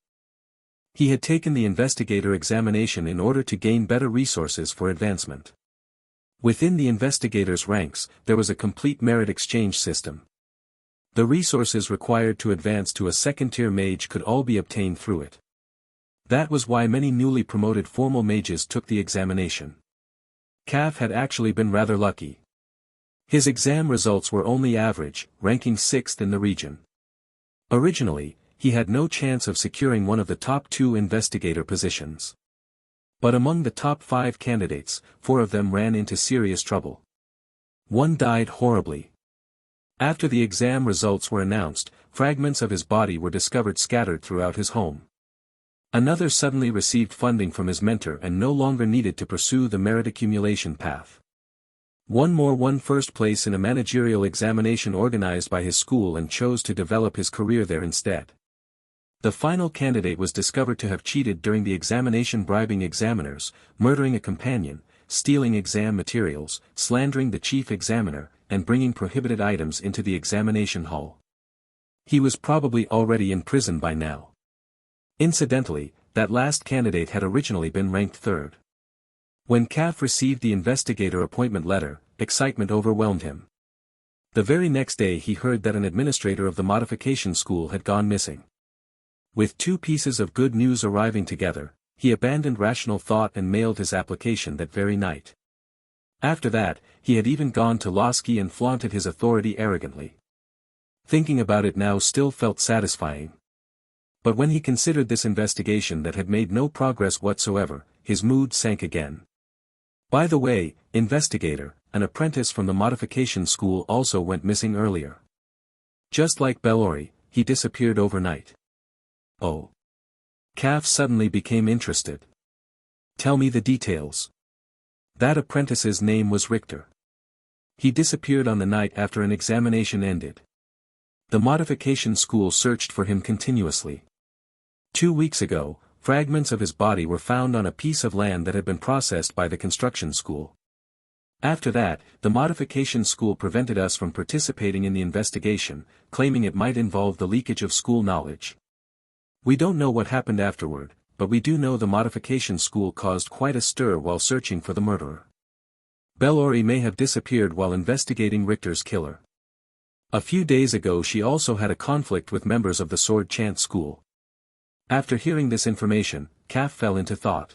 He had taken the investigator examination in order to gain better resources for advancement. Within the investigator's ranks, there was a complete merit exchange system. The resources required to advance to a second-tier mage could all be obtained through it. That was why many newly promoted formal mages took the examination. Calf had actually been rather lucky. His exam results were only average, ranking 6th in the region. Originally, he had no chance of securing one of the top 2 investigator positions. But among the top 5 candidates, 4 of them ran into serious trouble. One died horribly. After the exam results were announced, fragments of his body were discovered scattered throughout his home. Another suddenly received funding from his mentor and no longer needed to pursue the merit accumulation path. One more won first place in a managerial examination organized by his school and chose to develop his career there instead. The final candidate was discovered to have cheated during the examination, bribing examiners, murdering a companion, stealing exam materials, slandering the chief examiner, and bringing prohibited items into the examination hall. He was probably already in prison by now. Incidentally, that last candidate had originally been ranked 3rd. When Caf received the investigator appointment letter, excitement overwhelmed him. The very next day he heard that an administrator of the modification school had gone missing. With 2 pieces of good news arriving together, he abandoned rational thought and mailed his application that very night. After that, he had even gone to Losky and flaunted his authority arrogantly. Thinking about it now still felt satisfying. But when he considered this investigation that had made no progress whatsoever, his mood sank again. By the way, investigator, an apprentice from the modification school, also went missing earlier. Just like Bellori, he disappeared overnight. Oh. Caf suddenly became interested. Tell me the details. That apprentice's name was Richter. He disappeared on the night after an examination ended. The modification school searched for him continuously. 2 weeks ago, fragments of his body were found on a piece of land that had been processed by the construction school. After that, the modification school prevented us from participating in the investigation, claiming it might involve the leakage of school knowledge. We don't know what happened afterward, but we do know the modification school caused quite a stir while searching for the murderer. Bellori may have disappeared while investigating Richter's killer. A few days ago she also had a conflict with members of the sword chant school. After hearing this information, Caf fell into thought.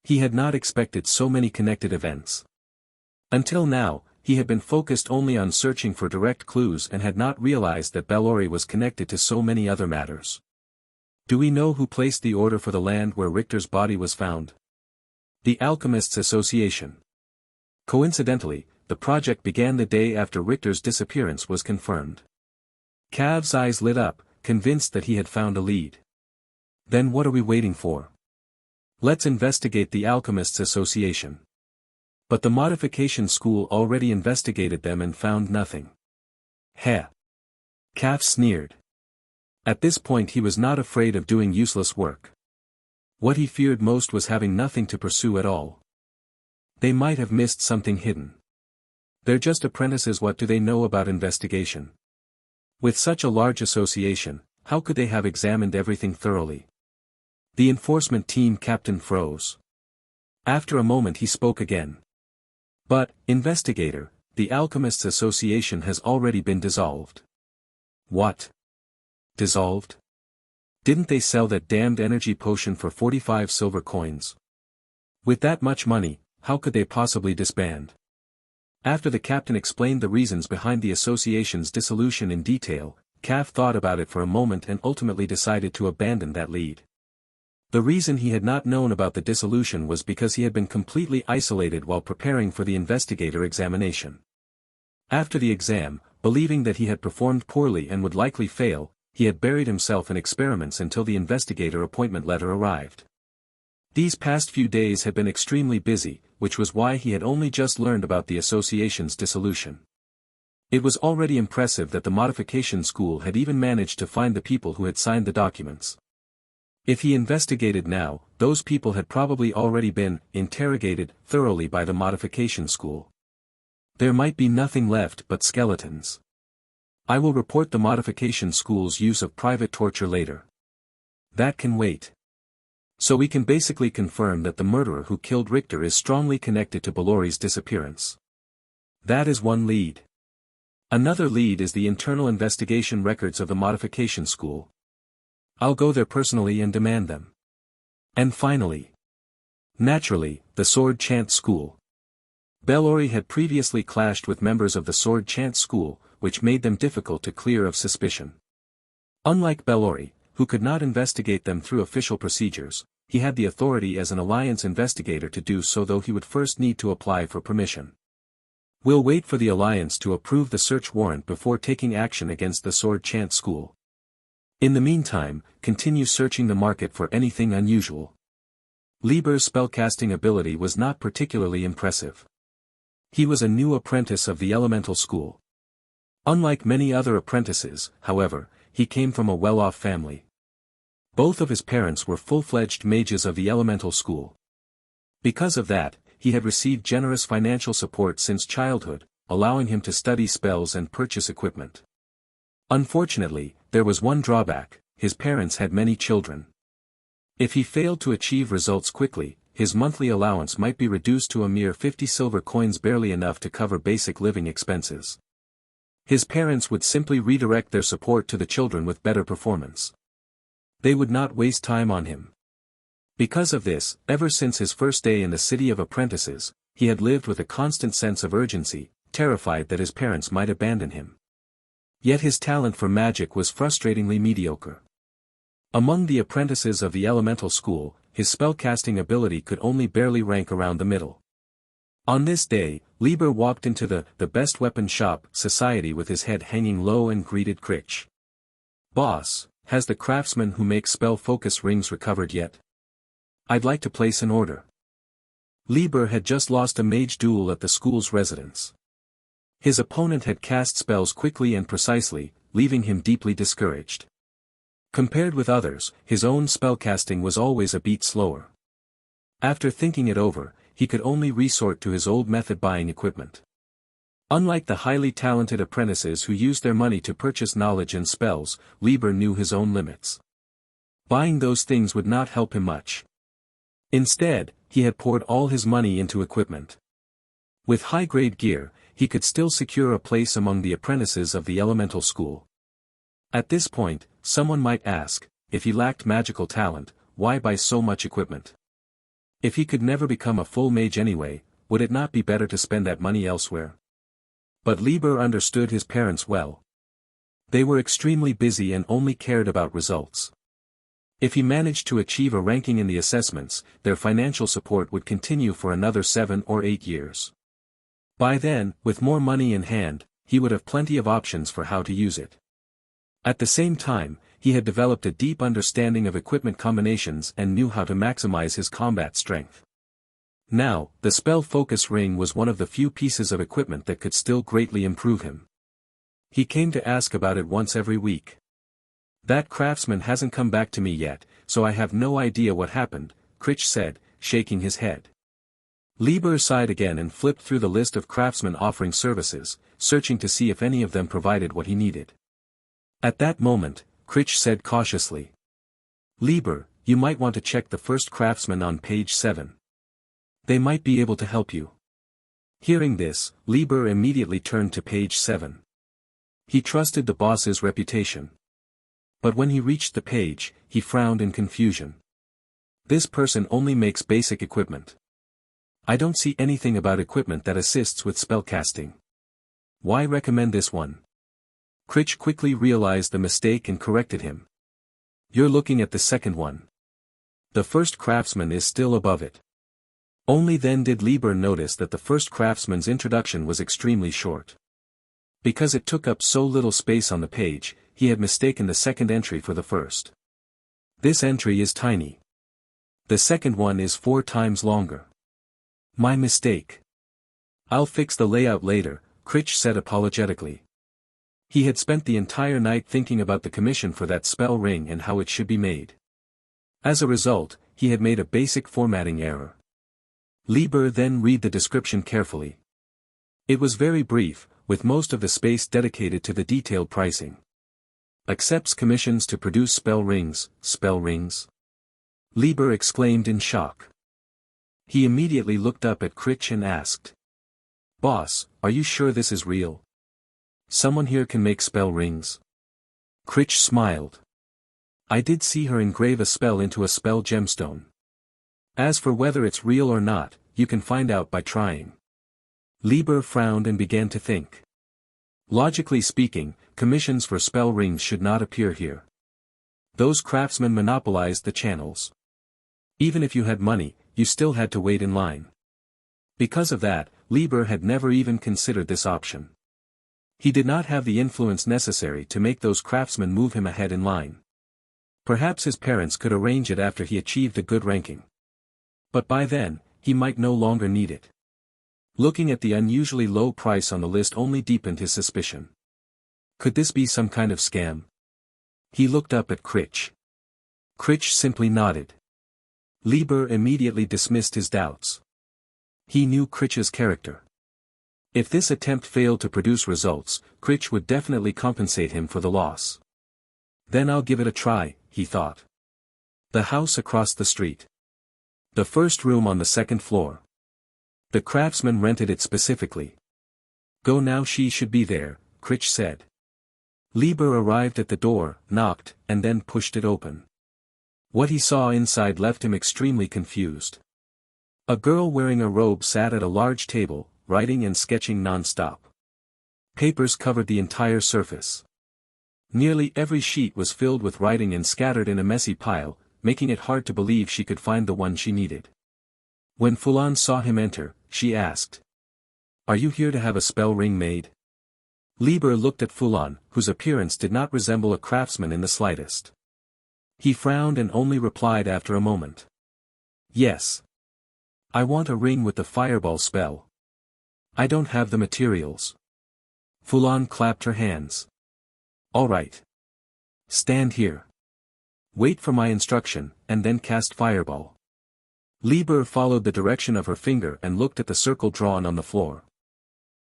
He had not expected so many connected events. Until now, he had been focused only on searching for direct clues and had not realized that Bellori was connected to so many other matters. Do we know who placed the order for the land where Richter's body was found? The Alchemists Association. Coincidentally, the project began the day after Richter's disappearance was confirmed. Cav's eyes lit up, convinced that he had found a lead. Then what are we waiting for? Let's investigate the Alchemists Association. But the modification school already investigated them and found nothing. Heh. Caf sneered. At this point he was not afraid of doing useless work. What he feared most was having nothing to pursue at all. They might have missed something hidden. They're just apprentices, what do they know about investigation? With such a large association, how could they have examined everything thoroughly? The enforcement team captain froze. After a moment he spoke again. But, investigator, the Alchemists Association has already been dissolved. What? Dissolved? Didn't they sell that damned energy potion for 45 silver coins? With that much money, how could they possibly disband? After the captain explained the reasons behind the association's dissolution in detail, Caf thought about it for a moment and ultimately decided to abandon that lead. The reason he had not known about the dissolution was because he had been completely isolated while preparing for the investigator examination. After the exam, believing that he had performed poorly and would likely fail, he had buried himself in experiments until the investigator appointment letter arrived. These past few days had been extremely busy, which was why he had only just learned about the association's dissolution. It was already impressive that the modification school had even managed to find the people who had signed the documents. If he investigated now, those people had probably already been interrogated thoroughly by the modification school. There might be nothing left but skeletons. I will report the modification school's use of private torture later. That can wait. So we can basically confirm that the murderer who killed Richter is strongly connected to Bellori's disappearance. That is one lead. Another lead is the internal investigation records of the modification school. I'll go there personally and demand them. And finally, naturally, the sword chant school. Bellori had previously clashed with members of the sword chant school, which made them difficult to clear of suspicion. Unlike Bellori, who could not investigate them through official procedures, he had the authority as an alliance investigator to do so, though he would first need to apply for permission. We'll wait for the alliance to approve the search warrant before taking action against the sword chant school. In the meantime, continue searching the market for anything unusual. Lieber's spellcasting ability was not particularly impressive. He was a new apprentice of the elemental school. Unlike many other apprentices, however, he came from a well-off family. Both of his parents were full-fledged mages of the elemental school. Because of that, he had received generous financial support since childhood, allowing him to study spells and purchase equipment. Unfortunately, there was one drawback: his parents had many children. If he failed to achieve results quickly, his monthly allowance might be reduced to a mere 50 silver coins, barely enough to cover basic living expenses. His parents would simply redirect their support to the children with better performance. They would not waste time on him. Because of this, ever since his first day in the city of apprentices, he had lived with a constant sense of urgency, terrified that his parents might abandon him. Yet his talent for magic was frustratingly mediocre. Among the apprentices of the elemental school, his spellcasting ability could only barely rank around the middle. On this day, Lieber walked into the best weapon shop society with his head hanging low and greeted Critch. "Boss, has the craftsman who makes spell focus rings recovered yet? I'd like to place an order." Lieber had just lost a mage duel at the school's residence. His opponent had cast spells quickly and precisely, leaving him deeply discouraged. Compared with others, his own spellcasting was always a beat slower. After thinking it over, he could only resort to his old method: buying equipment. Unlike the highly talented apprentices who used their money to purchase knowledge and spells, Lieber knew his own limits. Buying those things would not help him much. Instead, he had poured all his money into equipment. With high-grade gear, he could still secure a place among the apprentices of the elemental school. At this point, someone might ask, if he lacked magical talent, why buy so much equipment? If he could never become a full mage anyway, would it not be better to spend that money elsewhere? But Lieber understood his parents well. They were extremely busy and only cared about results. If he managed to achieve a ranking in the assessments, their financial support would continue for another 7 or 8 years. By then, with more money in hand, he would have plenty of options for how to use it. At the same time, he had developed a deep understanding of equipment combinations and knew how to maximize his combat strength. Now, the spell focus ring was one of the few pieces of equipment that could still greatly improve him. He came to ask about it once every week. "That craftsman hasn't come back to me yet, so I have no idea what happened," Critch said, shaking his head. Lieber sighed again and flipped through the list of craftsmen offering services, searching to see if any of them provided what he needed. At that moment, Critch said cautiously, "Lieber, you might want to check the first craftsman on page 7. They might be able to help you." Hearing this, Lieber immediately turned to page 7. He trusted the boss's reputation. But when he reached the page, he frowned in confusion. This person only makes basic equipment. I don't see anything about equipment that assists with spellcasting. Why recommend this one? Critch quickly realized the mistake and corrected him. "You're looking at the second one. The first craftsman is still above it." Only then did Lieber notice that the first craftsman's introduction was extremely short. Because it took up so little space on the page, he had mistaken the second entry for the first. "This entry is tiny. The second one is 4 times longer. My mistake. I'll fix the layout later," Critch said apologetically. He had spent the entire night thinking about the commission for that spell ring and how it should be made. As a result, he had made a basic formatting error. Lieber then read the description carefully. It was very brief, with most of the space dedicated to the detailed pricing. "Accepts commissions to produce spell rings." "Spell rings?" Lieber exclaimed in shock. He immediately looked up at Critch and asked, "Boss, are you sure this is real? Someone here can make spell rings?" Critch smiled. "I did see her engrave a spell into a spell gemstone. As for whether it's real or not, you can find out by trying." Lieber frowned and began to think. Logically speaking, commissions for spell rings should not appear here. Those craftsmen monopolized the channels. Even if you had money, you still had to wait in line. Because of that, Lieber had never even considered this option. He did not have the influence necessary to make those craftsmen move him ahead in line. Perhaps his parents could arrange it after he achieved a good ranking. But by then, he might no longer need it. Looking at the unusually low price on the list only deepened his suspicion. Could this be some kind of scam? He looked up at Critch. Critch simply nodded. Lieber immediately dismissed his doubts. He knew Critch's character. If this attempt failed to produce results, Critch would definitely compensate him for the loss. Then I'll give it a try, he thought. The house across the street. The first room on the second floor. The craftsman rented it specifically. Go now, she should be there, Critch said. Lieber arrived at the door, knocked, and then pushed it open. What he saw inside left him extremely confused. A girl wearing a robe sat at a large table, writing and sketching non-stop. Papers covered the entire surface. Nearly every sheet was filled with writing and scattered in a messy pile, making it hard to believe she could find the one she needed. When Fulan saw him enter, she asked, "Are you here to have a spell ring made?" Lieber looked at Fulon, whose appearance did not resemble a craftsman in the slightest. He frowned and only replied after a moment. "Yes. I want a ring with the fireball spell. I don't have the materials." Fulon clapped her hands. "All right. Stand here. Wait for my instruction, and then cast fireball." Lieber followed the direction of her finger and looked at the circle drawn on the floor.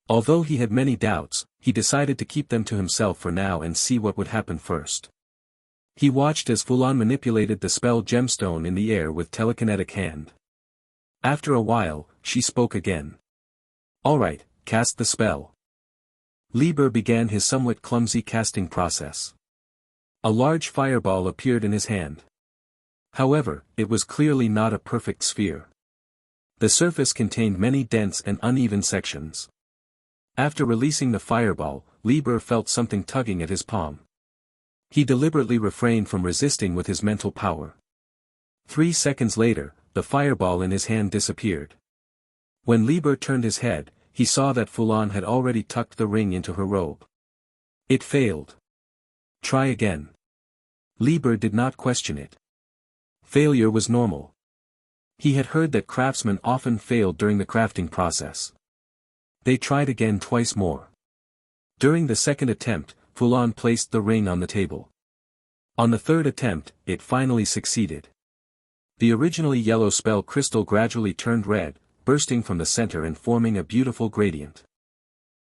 Although he had many doubts, he decided to keep them to himself for now and see what would happen first. He watched as Fulon manipulated the spell gemstone in the air with telekinetic hand. After a while, she spoke again. "All right, cast the spell." Lieber began his somewhat clumsy casting process. A large fireball appeared in his hand. However, it was clearly not a perfect sphere. The surface contained many dense and uneven sections. After releasing the fireball, Lieber felt something tugging at his palm. He deliberately refrained from resisting with his mental power. 3 seconds later, the fireball in his hand disappeared. When Lieber turned his head, he saw that Fulon had already tucked the ring into her robe. It failed. Try again. Lieber did not question it. Failure was normal. He had heard that craftsmen often failed during the crafting process. They tried again twice more. During the second attempt, Fulon placed the ring on the table. On the third attempt, it finally succeeded. The originally yellow spell crystal gradually turned red, bursting from the center and forming a beautiful gradient.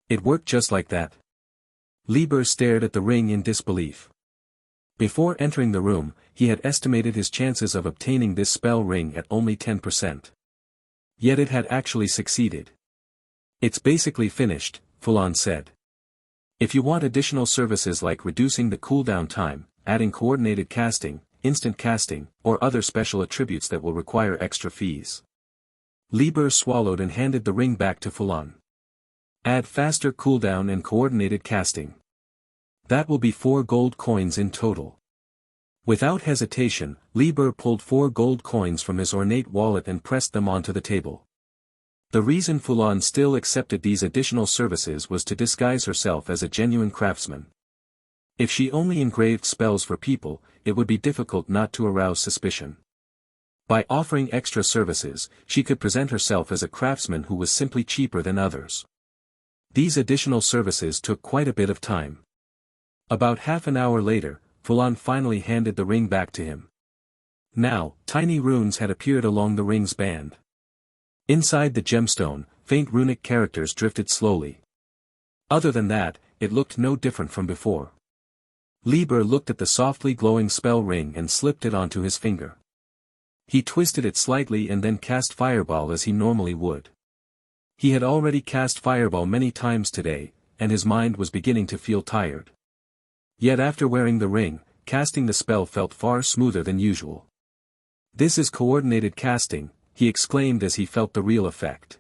It worked just like that. Lieber stared at the ring in disbelief. Before entering the room, he had estimated his chances of obtaining this spell ring at only 10%. Yet it had actually succeeded. "It's basically finished," Fulon said. "If you want additional services like reducing the cooldown time, adding coordinated casting, instant casting, or other special attributes that will require extra fees." Lieber swallowed and handed the ring back to Fulon. "Add faster cooldown and coordinated casting. That will be 4 gold coins in total." Without hesitation, Lieber pulled 4 gold coins from his ornate wallet and pressed them onto the table. The reason Fulon still accepted these additional services was to disguise herself as a genuine craftsman. If she only engraved spells for people, it would be difficult not to arouse suspicion. By offering extra services, she could present herself as a craftsman who was simply cheaper than others. These additional services took quite a bit of time. About half an hour later, Fulon finally handed the ring back to him. Now, tiny runes had appeared along the ring's band. Inside the gemstone, faint runic characters drifted slowly. Other than that, it looked no different from before. Lieber looked at the softly glowing spell ring and slipped it onto his finger. He twisted it slightly and then cast fireball as he normally would. He had already cast fireball many times today, and his mind was beginning to feel tired. Yet after wearing the ring, casting the spell felt far smoother than usual. "This is coordinated casting," he exclaimed as he felt the real effect.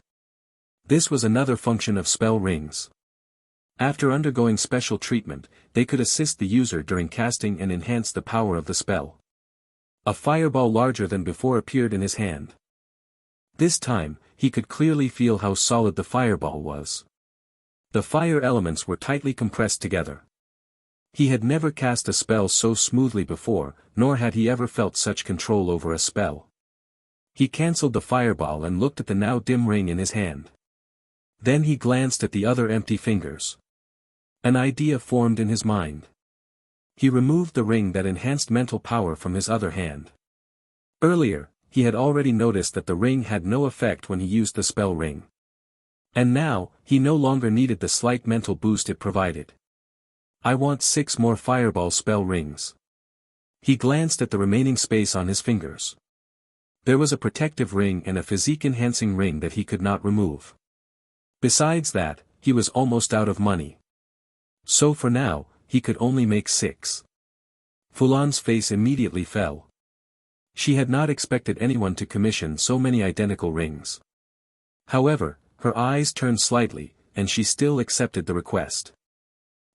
This was another function of spell rings. After undergoing special treatment, they could assist the user during casting and enhance the power of the spell. A fireball larger than before appeared in his hand. This time, he could clearly feel how solid the fireball was. The fire elements were tightly compressed together. He had never cast a spell so smoothly before, nor had he ever felt such control over a spell. He cancelled the fireball and looked at the now dim ring in his hand. Then he glanced at the other empty fingers. An idea formed in his mind. He removed the ring that enhanced mental power from his other hand. Earlier, he had already noticed that the ring had no effect when he used the spell ring. And now, he no longer needed the slight mental boost it provided. I want 6 more fireball spell rings. He glanced at the remaining space on his fingers. There was a protective ring and a physique-enhancing ring that he could not remove. Besides that, he was almost out of money. So for now, he could only make 6. Fulan's face immediately fell. She had not expected anyone to commission so many identical rings. However, her eyes turned slightly, and she still accepted the request.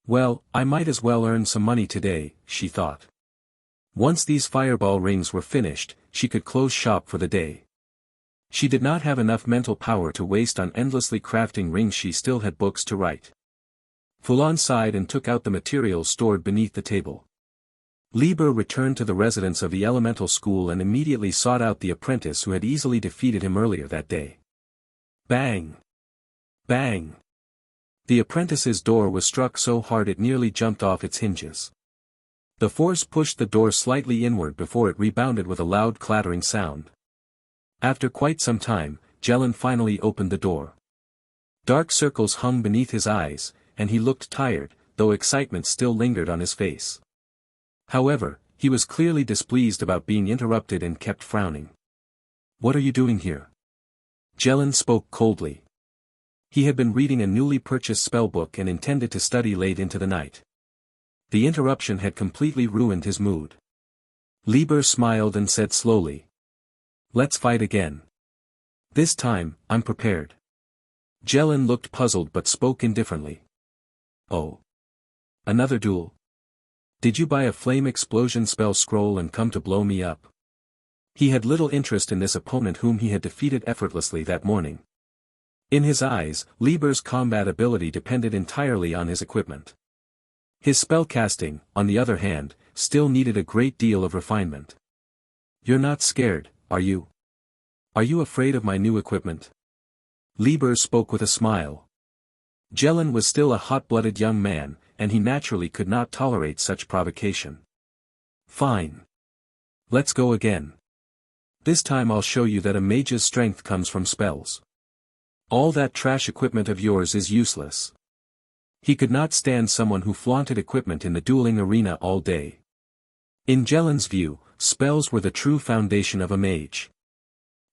Well, I might as well earn some money today, she thought. Once these fireball rings were finished, she could close shop for the day. She did not have enough mental power to waste on endlessly crafting rings. She still had books to write. Fulon sighed and took out the materials stored beneath the table. Lieber returned to the residence of the elemental school and immediately sought out the apprentice who had easily defeated him earlier that day. Bang! Bang! The apprentice's door was struck so hard it nearly jumped off its hinges. The force pushed the door slightly inward before it rebounded with a loud clattering sound. After quite some time, Jelen finally opened the door. Dark circles hung beneath his eyes, and he looked tired, though excitement still lingered on his face. However, he was clearly displeased about being interrupted and kept frowning. What are you doing here? Jelen spoke coldly. He had been reading a newly purchased spellbook and intended to study late into the night. The interruption had completely ruined his mood. Lieber smiled and said slowly. Let's fight again. This time, I'm prepared. Jelen looked puzzled but spoke indifferently. Oh. Another duel? Did you buy a flame explosion spell scroll and come to blow me up? He had little interest in this opponent whom he had defeated effortlessly that morning. In his eyes, Lieber's combat ability depended entirely on his equipment. His spellcasting, on the other hand, still needed a great deal of refinement. You're not scared, are you? Are you afraid of my new equipment? Lieber spoke with a smile. Jelen was still a hot-blooded young man, and he naturally could not tolerate such provocation. Fine. Let's go again. This time I'll show you that a mage's strength comes from spells. All that trash equipment of yours is useless. He could not stand someone who flaunted equipment in the dueling arena all day. In Jelen's view, spells were the true foundation of a mage.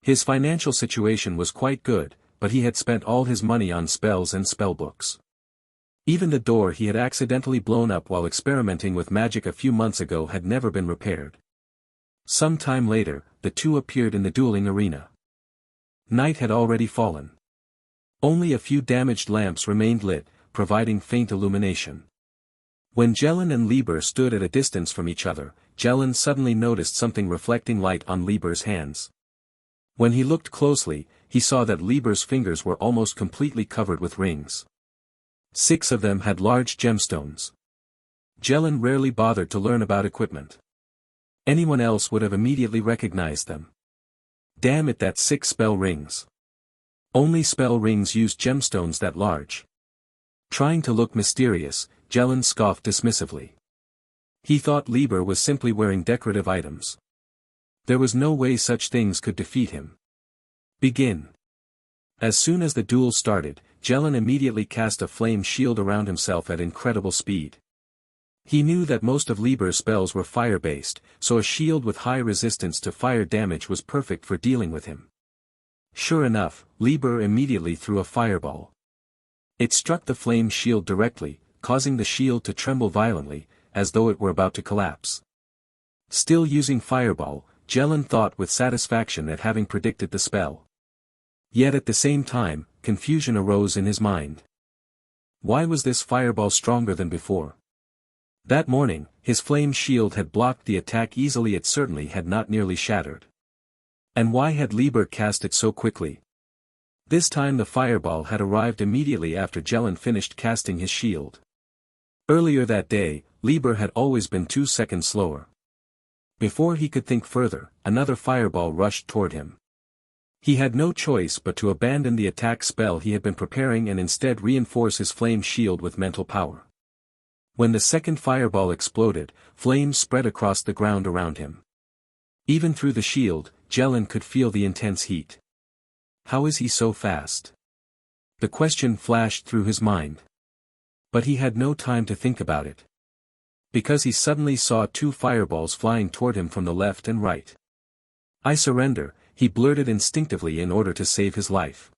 His financial situation was quite good, but he had spent all his money on spells and spellbooks. Even the door he had accidentally blown up while experimenting with magic a few months ago had never been repaired. Some time later, the two appeared in the dueling arena. Night had already fallen. Only a few damaged lamps remained lit, providing faint illumination. When Jelen and Lieber stood at a distance from each other, Jelen suddenly noticed something reflecting light on Lieber's hands. When he looked closely, he saw that Lieber's fingers were almost completely covered with rings. 6 of them had large gemstones. Jelen rarely bothered to learn about equipment. Anyone else would have immediately recognized them. Damn it, that's 6 spell rings. Only spell rings use gemstones that large. Trying to look mysterious, Jelen scoffed dismissively. He thought Lieber was simply wearing decorative items. There was no way such things could defeat him. Begin. As soon as the duel started, Jelen immediately cast a flame shield around himself at incredible speed. He knew that most of Lieber's spells were fire-based, so a shield with high resistance to fire damage was perfect for dealing with him. Sure enough, Lieber immediately threw a fireball. It struck the flame shield directly, causing the shield to tremble violently, as though it were about to collapse. Still using fireball, Jelen thought with satisfaction at having predicted the spell. Yet at the same time, confusion arose in his mind. Why was this fireball stronger than before? That morning, his flame shield had blocked the attack easily, it certainly had not nearly shattered. And why had Lieber cast it so quickly? This time the fireball had arrived immediately after Jelen finished casting his shield. Earlier that day, Lieber had always been 2 seconds slower. Before he could think further, another fireball rushed toward him. He had no choice but to abandon the attack spell he had been preparing and instead reinforce his flame shield with mental power. When the second fireball exploded, flames spread across the ground around him. Even through the shield, Jelen could feel the intense heat. How is he so fast? The question flashed through his mind. But he had no time to think about it. Because he suddenly saw 2 fireballs flying toward him from the left and right. "I surrender," he blurted instinctively in order to save his life.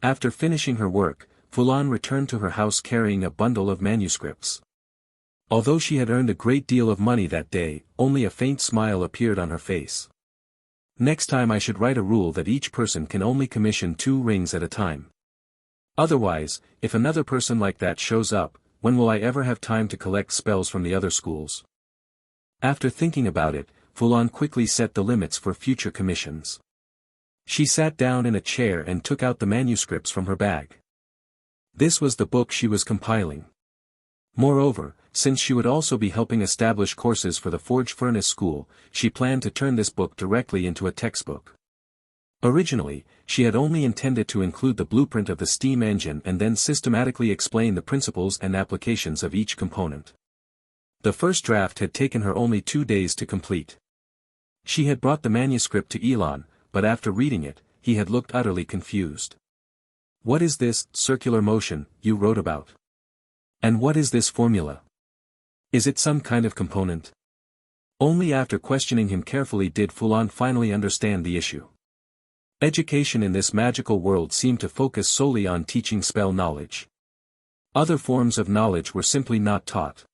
After finishing her work, Fulan returned to her house carrying a bundle of manuscripts. Although she had earned a great deal of money that day, only a faint smile appeared on her face. "Next time I should write a rule that each person can only commission 2 rings at a time. Otherwise, if another person like that shows up, when will I ever have time to collect spells from the other schools?" After thinking about it, Fulon quickly set the limits for future commissions. She sat down in a chair and took out the manuscripts from her bag. This was the book she was compiling. Moreover, since she would also be helping establish courses for the Forge Furnace School, she planned to turn this book directly into a textbook. Originally, she had only intended to include the blueprint of the steam engine and then systematically explain the principles and applications of each component. The first draft had taken her only 2 days to complete. She had brought the manuscript to Elon, but after reading it, he had looked utterly confused. "What is this circular motion you wrote about? And what is this formula? Is it some kind of component?" Only after questioning him carefully did Fulon finally understand the issue. Education in this magical world seemed to focus solely on teaching spell knowledge. Other forms of knowledge were simply not taught.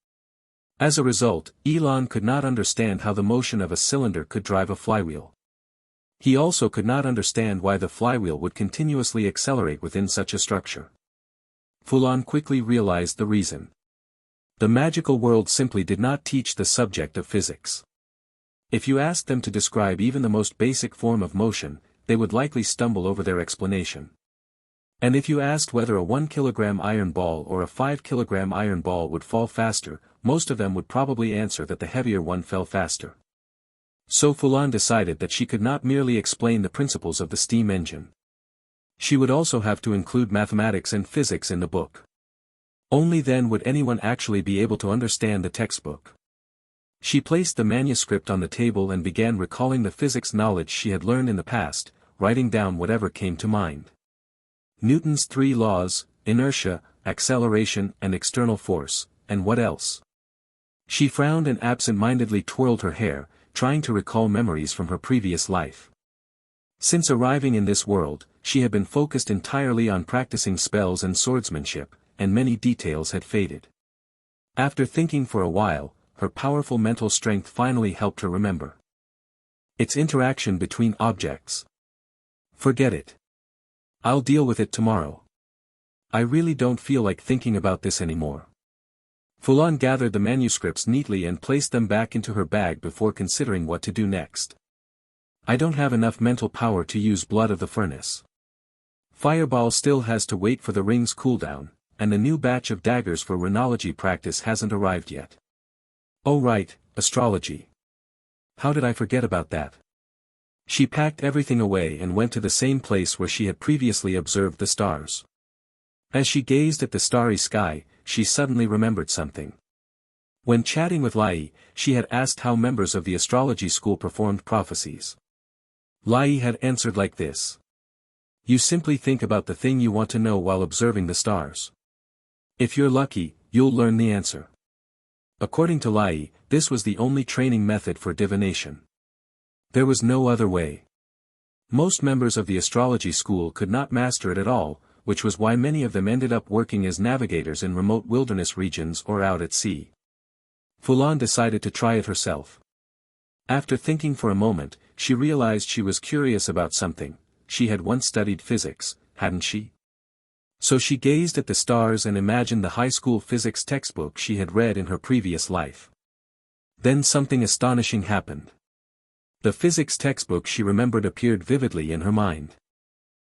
As a result, Elon could not understand how the motion of a cylinder could drive a flywheel. He also could not understand why the flywheel would continuously accelerate within such a structure. Fulon quickly realized the reason. The magical world simply did not teach the subject of physics. If you asked them to describe even the most basic form of motion, they would likely stumble over their explanation. And if you asked whether a 1 kilogram iron ball or a 5 kilogram iron ball would fall faster, most of them would probably answer that the heavier one fell faster. So Fulon decided that she could not merely explain the principles of the steam engine. She would also have to include mathematics and physics in the book. Only then would anyone actually be able to understand the textbook. She placed the manuscript on the table and began recalling the physics knowledge she had learned in the past, writing down whatever came to mind. Newton's 3 laws, inertia, acceleration and external force, and what else? She frowned and absent-mindedly twirled her hair, trying to recall memories from her previous life. Since arriving in this world, she had been focused entirely on practicing spells and swordsmanship, and many details had faded. After thinking for a while, her powerful mental strength finally helped her remember. Its interaction between objects. Forget it. I'll deal with it tomorrow. I really don't feel like thinking about this anymore. Fulon gathered the manuscripts neatly and placed them back into her bag before considering what to do next. I don't have enough mental power to use Blood of the Furnace. Fireball still has to wait for the ring's cooldown, and the new batch of daggers for runology practice hasn't arrived yet. Oh right, Astrology. How did I forget about that? She packed everything away and went to the same place where she had previously observed the stars. As she gazed at the starry sky, she suddenly remembered something. When chatting with Lai, she had asked how members of the astrology school performed prophecies. Lai had answered like this. You simply think about the thing you want to know while observing the stars. If you're lucky, you'll learn the answer. According to Lai, this was the only training method for divination. There was no other way. Most members of the astrology school could not master it at all, which was why many of them ended up working as navigators in remote wilderness regions or out at sea. Fulon decided to try it herself. After thinking for a moment, she realized she was curious about something. She had once studied physics, hadn't she? So she gazed at the stars and imagined the high school physics textbook she had read in her previous life. Then something astonishing happened. The physics textbook she remembered appeared vividly in her mind.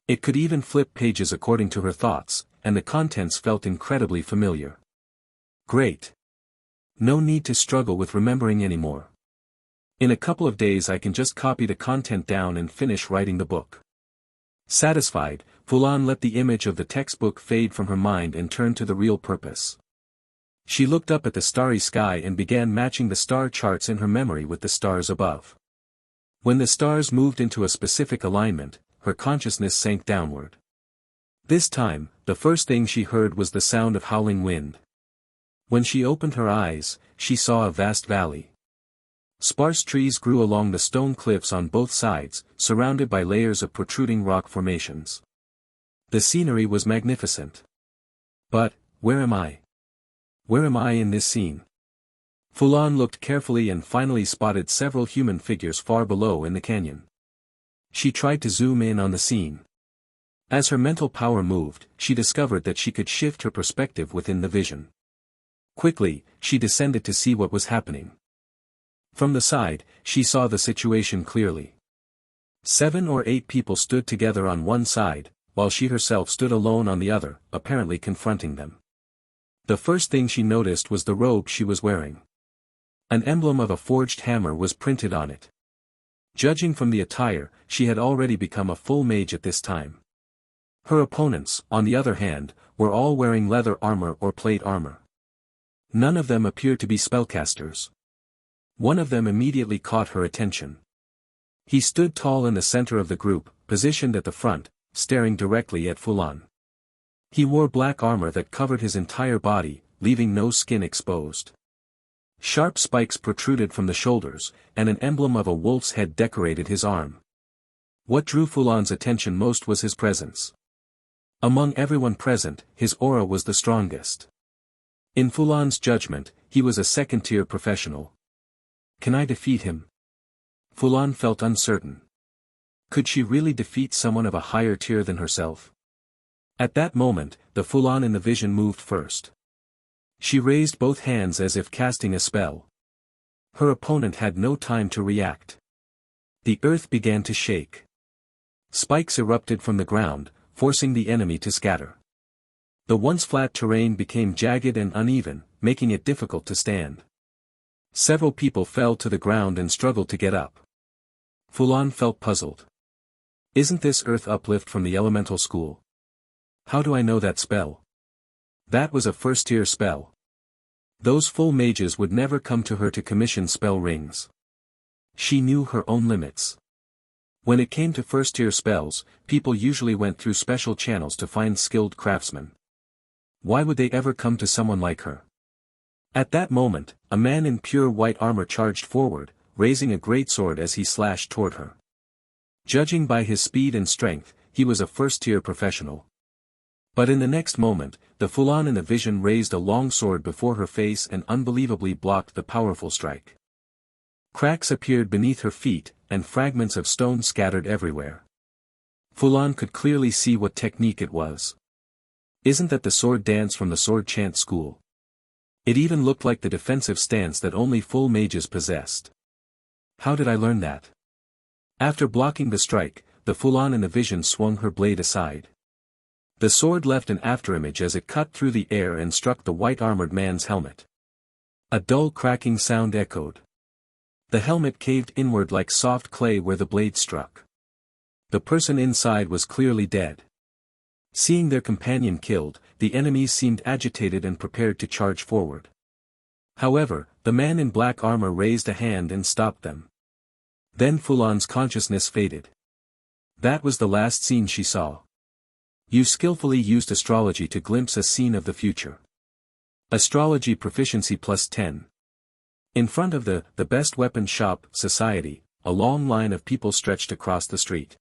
It could even flip pages according to her thoughts, and the contents felt incredibly familiar. Great. No need to struggle with remembering anymore. In a couple of days I can just copy the content down and finish writing the book. Satisfied, Fulan let the image of the textbook fade from her mind and turned to the real purpose. She looked up at the starry sky and began matching the star charts in her memory with the stars above. When the stars moved into a specific alignment, her consciousness sank downward. This time, the first thing she heard was the sound of howling wind. When she opened her eyes, she saw a vast valley. Sparse trees grew along the stone cliffs on both sides, surrounded by layers of protruding rock formations. The scenery was magnificent. But, where am I? Where am I in this scene? Fulon looked carefully and finally spotted several human figures far below in the canyon. She tried to zoom in on the scene. As her mental power moved, she discovered that she could shift her perspective within the vision. Quickly, she descended to see what was happening. From the side, she saw the situation clearly. 7 or 8 people stood together on one side, while she herself stood alone on the other, apparently confronting them. The first thing she noticed was the robe she was wearing. An emblem of a forged hammer was printed on it. Judging from the attire, she had already become a full mage at this time. Her opponents, on the other hand, were all wearing leather armor or plate armor. None of them appeared to be spellcasters. One of them immediately caught her attention. He stood tall in the center of the group, positioned at the front, staring directly at Fulon. He wore black armor that covered his entire body, leaving no skin exposed. Sharp spikes protruded from the shoulders, and an emblem of a wolf's head decorated his arm. What drew Fulon's attention most was his presence. Among everyone present, his aura was the strongest. In Fulon's judgment, he was a second-tier professional. Can I defeat him? Fulon felt uncertain. Could she really defeat someone of a higher tier than herself? At that moment, the Fulon in the vision moved first. She raised both hands as if casting a spell. Her opponent had no time to react. The earth began to shake. Spikes erupted from the ground, forcing the enemy to scatter. The once flat terrain became jagged and uneven, making it difficult to stand. Several people fell to the ground and struggled to get up. Fulon felt puzzled. Isn't this earth uplift from the elemental school? How do I know that spell? That was a first-tier spell. Those full mages would never come to her to commission spell rings. She knew her own limits. When it came to first-tier spells, people usually went through special channels to find skilled craftsmen. Why would they ever come to someone like her? At that moment, a man in pure white armor charged forward, raising a greatsword as he slashed toward her. Judging by his speed and strength, he was a first-tier professional. But in the next moment, the Fulon in the vision raised a long sword before her face and unbelievably blocked the powerful strike. Cracks appeared beneath her feet, and fragments of stone scattered everywhere. Fulon could clearly see what technique it was. Isn't that the sword dance from the sword chant school? It even looked like the defensive stance that only full mages possessed. How did I learn that? After blocking the strike, the Fulon in the vision swung her blade aside. The sword left an afterimage as it cut through the air and struck the white-armored man's helmet. A dull cracking sound echoed. The helmet caved inward like soft clay where the blade struck. The person inside was clearly dead. Seeing their companion killed, the enemies seemed agitated and prepared to charge forward. However, the man in black armor raised a hand and stopped them. Then Fulon's consciousness faded. That was the last scene she saw. You skillfully used astrology to glimpse a scene of the future. Astrology proficiency +10. In front of the best weapon shop society, a long line of people stretched across the street.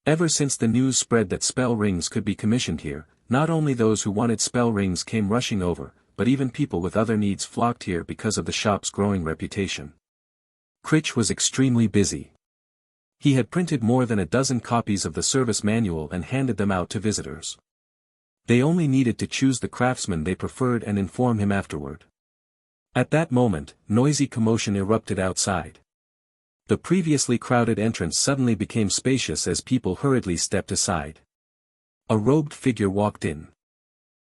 Ever since the news spread that spell rings could be commissioned here, not only those who wanted spell rings came rushing over, but even people with other needs flocked here because of the shop's growing reputation. Critch was extremely busy. He had printed more than a dozen copies of the service manual and handed them out to visitors. They only needed to choose the craftsman they preferred and inform him afterward. At that moment, noisy commotion erupted outside. The previously crowded entrance suddenly became spacious as people hurriedly stepped aside. A robed figure walked in.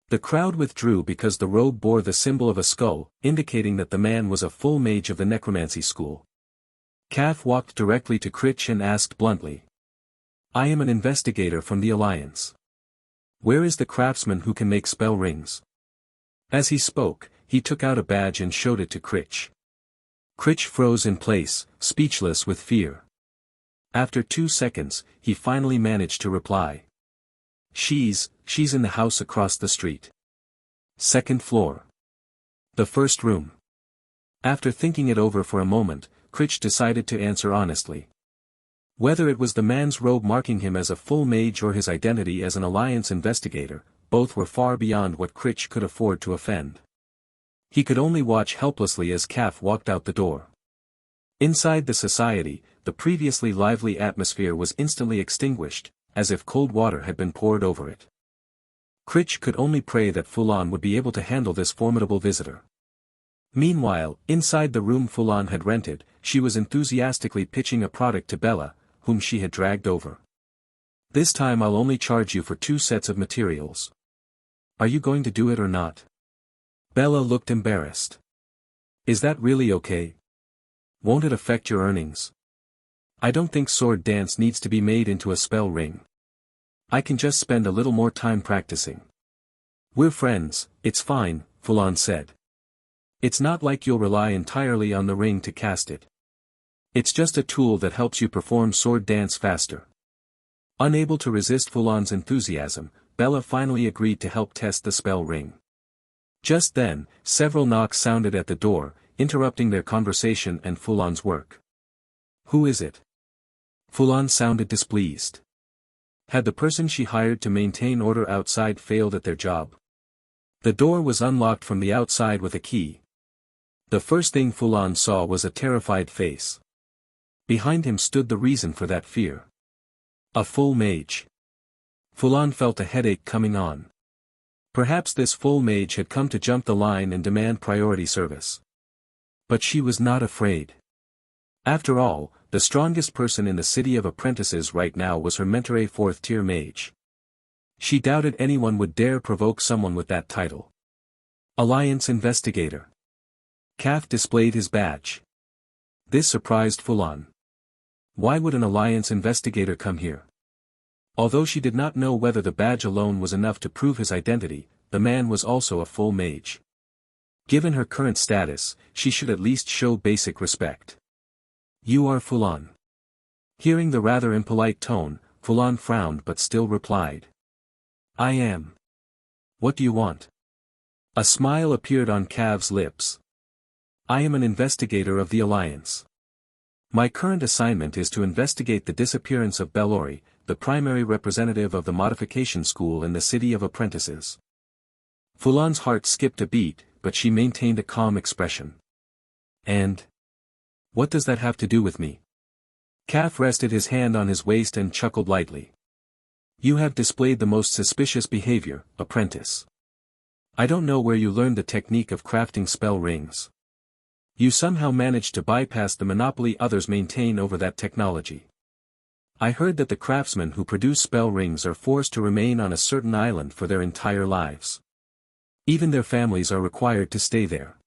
The crowd withdrew because the robe bore the symbol of a skull, indicating that the man was a full mage of the necromancy school. Cav walked directly to Critch and asked bluntly. I am an investigator from the Alliance. Where is the craftsman who can make spell rings? As he spoke, he took out a badge and showed it to Critch. Critch froze in place, speechless with fear. After 2 seconds, he finally managed to reply. She's in the house across the street. Second floor. The first room. After thinking it over for a moment, Critch decided to answer honestly. Whether it was the man's robe marking him as a full mage or his identity as an Alliance investigator, both were far beyond what Critch could afford to offend. He could only watch helplessly as Cav walked out the door. Inside the society, the previously lively atmosphere was instantly extinguished, as if cold water had been poured over it. Critch could only pray that Fulon would be able to handle this formidable visitor. Meanwhile, inside the room Fulon had rented, she was enthusiastically pitching a product to Bella, whom she had dragged over. This time I'll only charge you for 2 sets of materials. Are you going to do it or not? Bella looked embarrassed. Is that really okay? Won't it affect your earnings? I don't think sword dance needs to be made into a spell ring. I can just spend a little more time practicing. We're friends, it's fine, Fulon said. It's not like you'll rely entirely on the ring to cast it. It's just a tool that helps you perform sword dance faster. Unable to resist Fulon's enthusiasm, Bella finally agreed to help test the spell ring. Just then, several knocks sounded at the door, interrupting their conversation and Fulon's work. Who is it? Fulon sounded displeased. Had the person she hired to maintain order outside failed at their job? The door was unlocked from the outside with a key. The first thing Fulon saw was a terrified face. Behind him stood the reason for that fear. A full mage. Fulon felt a headache coming on. Perhaps this full mage had come to jump the line and demand priority service. But she was not afraid. After all, the strongest person in the city of apprentices right now was her mentor, a 4th-tier mage. She doubted anyone would dare provoke someone with that title. Alliance investigator. Cav displayed his badge. This surprised Fulon. Why would an Alliance investigator come here? Although she did not know whether the badge alone was enough to prove his identity, the man was also a full mage. Given her current status, she should at least show basic respect. You are Fulon. Hearing the rather impolite tone, Fulon frowned but still replied. I am. What do you want? A smile appeared on Cav's lips. I am an investigator of the Alliance. My current assignment is to investigate the disappearance of Bellori, the primary representative of the Modification School in the City of Apprentices. Fulon's heart skipped a beat, but she maintained a calm expression. And? What does that have to do with me? Cav rested his hand on his waist and chuckled lightly. You have displayed the most suspicious behavior, apprentice. I don't know where you learned the technique of crafting spell rings. You somehow managed to bypass the monopoly others maintain over that technology. I heard that the craftsmen who produce spell rings are forced to remain on a certain island for their entire lives. Even their families are required to stay there.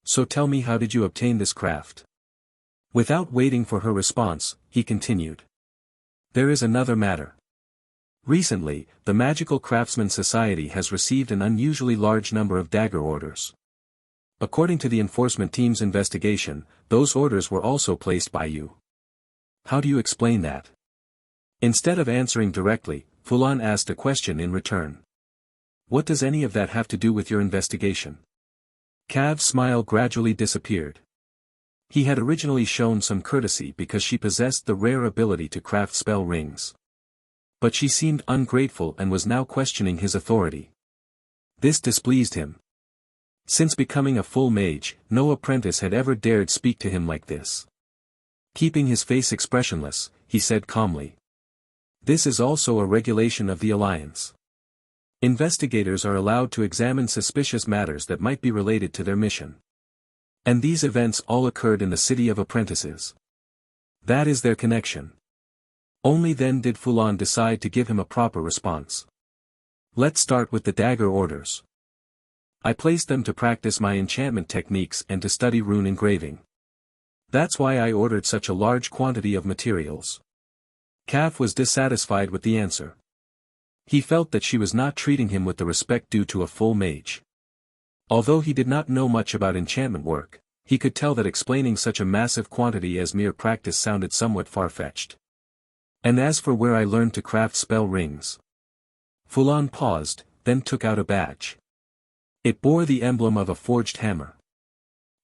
So tell me, how did you obtain this craft? Without waiting for her response, he continued. There is another matter. Recently, the Magical Craftsman Society has received an unusually large number of dagger orders. According to the enforcement team's investigation, those orders were also placed by you. How do you explain that? Instead of answering directly, Fulon asked a question in return. What does any of that have to do with your investigation? Cav's smile gradually disappeared. He had originally shown some courtesy because she possessed the rare ability to craft spell rings. But she seemed ungrateful and was now questioning his authority. This displeased him. Since becoming a full mage, no apprentice had ever dared speak to him like this. Keeping his face expressionless, he said calmly. This is also a regulation of the Alliance. Investigators are allowed to examine suspicious matters that might be related to their mission. And these events all occurred in the city of apprentices. That is their connection. Only then did Fulon decide to give him a proper response. Let's start with the dagger orders. I placed them to practice my enchantment techniques and to study rune engraving. That's why I ordered such a large quantity of materials. Cav was dissatisfied with the answer. He felt that she was not treating him with the respect due to a full mage. Although he did not know much about enchantment work, he could tell that explaining such a massive quantity as mere practice sounded somewhat far-fetched. And as for where I learned to craft spell rings. Fulon paused, then took out a badge. It bore the emblem of a forged hammer.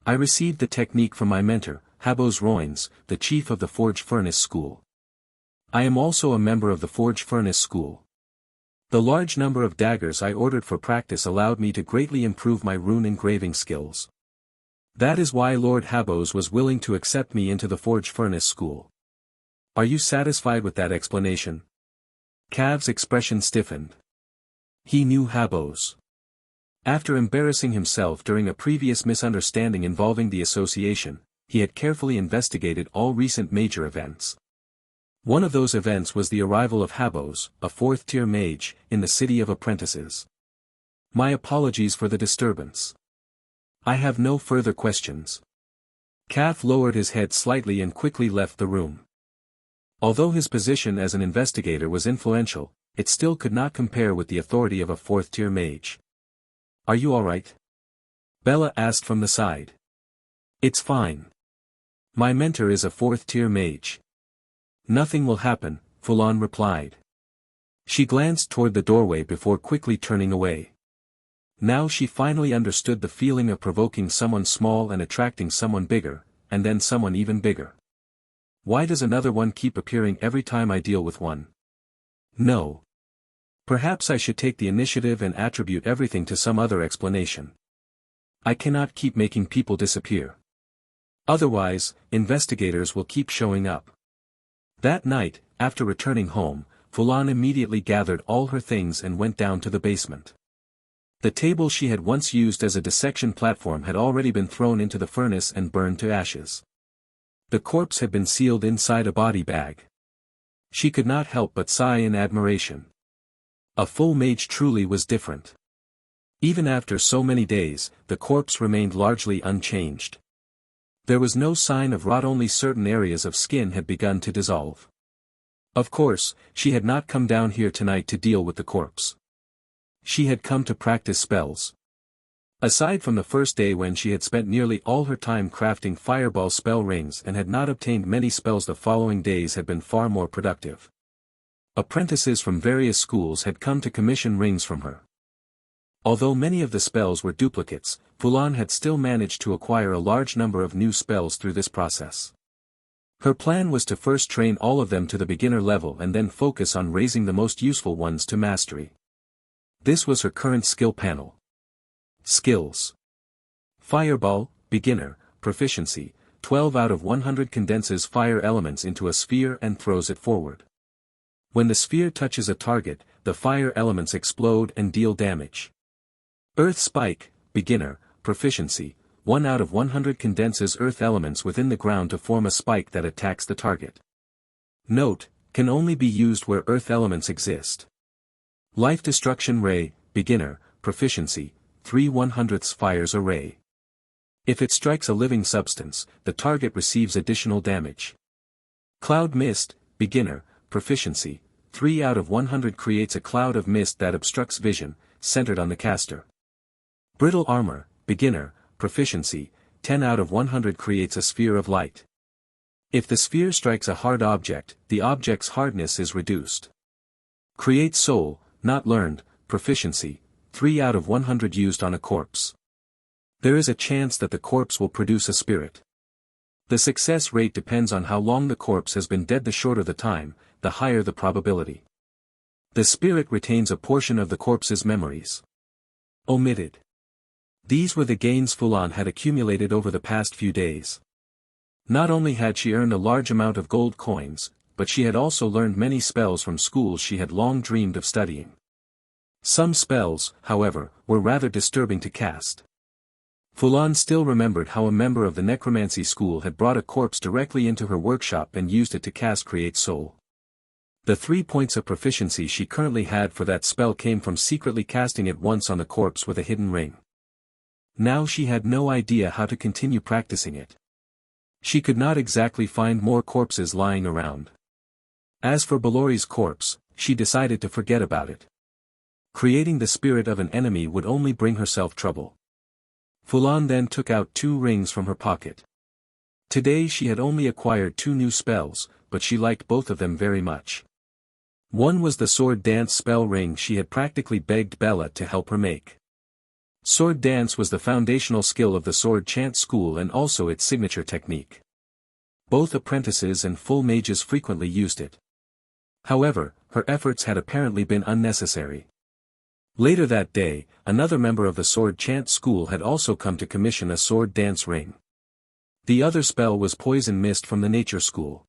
I received the technique from my mentor, Habos Roins, the chief of the Forge Furnace School. I am also a member of the Forge Furnace School. The large number of daggers I ordered for practice allowed me to greatly improve my rune engraving skills. That is why Lord Habos was willing to accept me into the Forge Furnace School. Are you satisfied with that explanation? Cav's expression stiffened. He knew Habos. After embarrassing himself during a previous misunderstanding involving the association, he had carefully investigated all recent major events. One of those events was the arrival of Habos, a fourth-tier mage, in the city of apprentices. My apologies for the disturbance. I have no further questions. Cav lowered his head slightly and quickly left the room. Although his position as an investigator was influential, it still could not compare with the authority of a fourth-tier mage. Are you alright? Bella asked from the side. It's fine. My mentor is a fourth-tier mage. Nothing will happen, Fulon replied. She glanced toward the doorway before quickly turning away. Now she finally understood the feeling of provoking someone small and attracting someone bigger, and then someone even bigger. Why does another one keep appearing every time I deal with one? No. Perhaps I should take the initiative and attribute everything to some other explanation. I cannot keep making people disappear. Otherwise, investigators will keep showing up. That night, after returning home, Fulan immediately gathered all her things and went down to the basement. The table she had once used as a dissection platform had already been thrown into the furnace and burned to ashes. The corpse had been sealed inside a body bag. She could not help but sigh in admiration. A full mage truly was different. Even after so many days, the corpse remained largely unchanged. There was no sign of rot, only certain areas of skin had begun to dissolve. Of course, she had not come down here tonight to deal with the corpse. She had come to practice spells. Aside from the first day when she had spent nearly all her time crafting fireball spell rings and had not obtained many spells, the following days had been far more productive. Apprentices from various schools had come to commission rings from her. Although many of the spells were duplicates, Fulan had still managed to acquire a large number of new spells through this process. Her plan was to first train all of them to the beginner level and then focus on raising the most useful ones to mastery. This was her current skill panel. Skills. Fireball, beginner, proficiency, 12 out of 100 condenses fire elements into a sphere and throws it forward. When the sphere touches a target, the fire elements explode and deal damage. Earth spike, beginner, proficiency, 1 out of 100 condenses earth elements within the ground to form a spike that attacks the target. Note, can only be used where earth elements exist. Life destruction ray, beginner, proficiency, 3/100ths fires a ray. If it strikes a living substance, the target receives additional damage. Cloud mist, beginner, proficiency, 3 out of 100 creates a cloud of mist that obstructs vision, centered on the caster. Brittle armor, beginner, proficiency, 10 out of 100 creates a sphere of light. If the sphere strikes a hard object, the object's hardness is reduced. Create soul, not learned, proficiency, 3 out of 100 used on a corpse. There is a chance that the corpse will produce a spirit. The success rate depends on how long the corpse has been dead. The shorter the time, the higher the probability. The spirit retains a portion of the corpse's memories. Omitted. These were the gains Fulon had accumulated over the past few days. Not only had she earned a large amount of gold coins, but she had also learned many spells from schools she had long dreamed of studying. Some spells, however, were rather disturbing to cast. Fulon still remembered how a member of the necromancy school had brought a corpse directly into her workshop and used it to cast Create Soul. The 3 points of proficiency she currently had for that spell came from secretly casting it once on the corpse with a hidden ring. Now she had no idea how to continue practicing it. She could not exactly find more corpses lying around. As for Balori's corpse, she decided to forget about it. Creating the spirit of an enemy would only bring herself trouble. Fulon then took out 2 rings from her pocket. Today she had only acquired 2 new spells, but she liked both of them very much. One was the sword dance spell ring she had practically begged Bella to help her make. Sword dance was the foundational skill of the sword chant school and also its signature technique. Both apprentices and full mages frequently used it. However, her efforts had apparently been unnecessary. Later that day, another member of the sword chant school had also come to commission a sword dance ring. The other spell was poison mist from the nature school.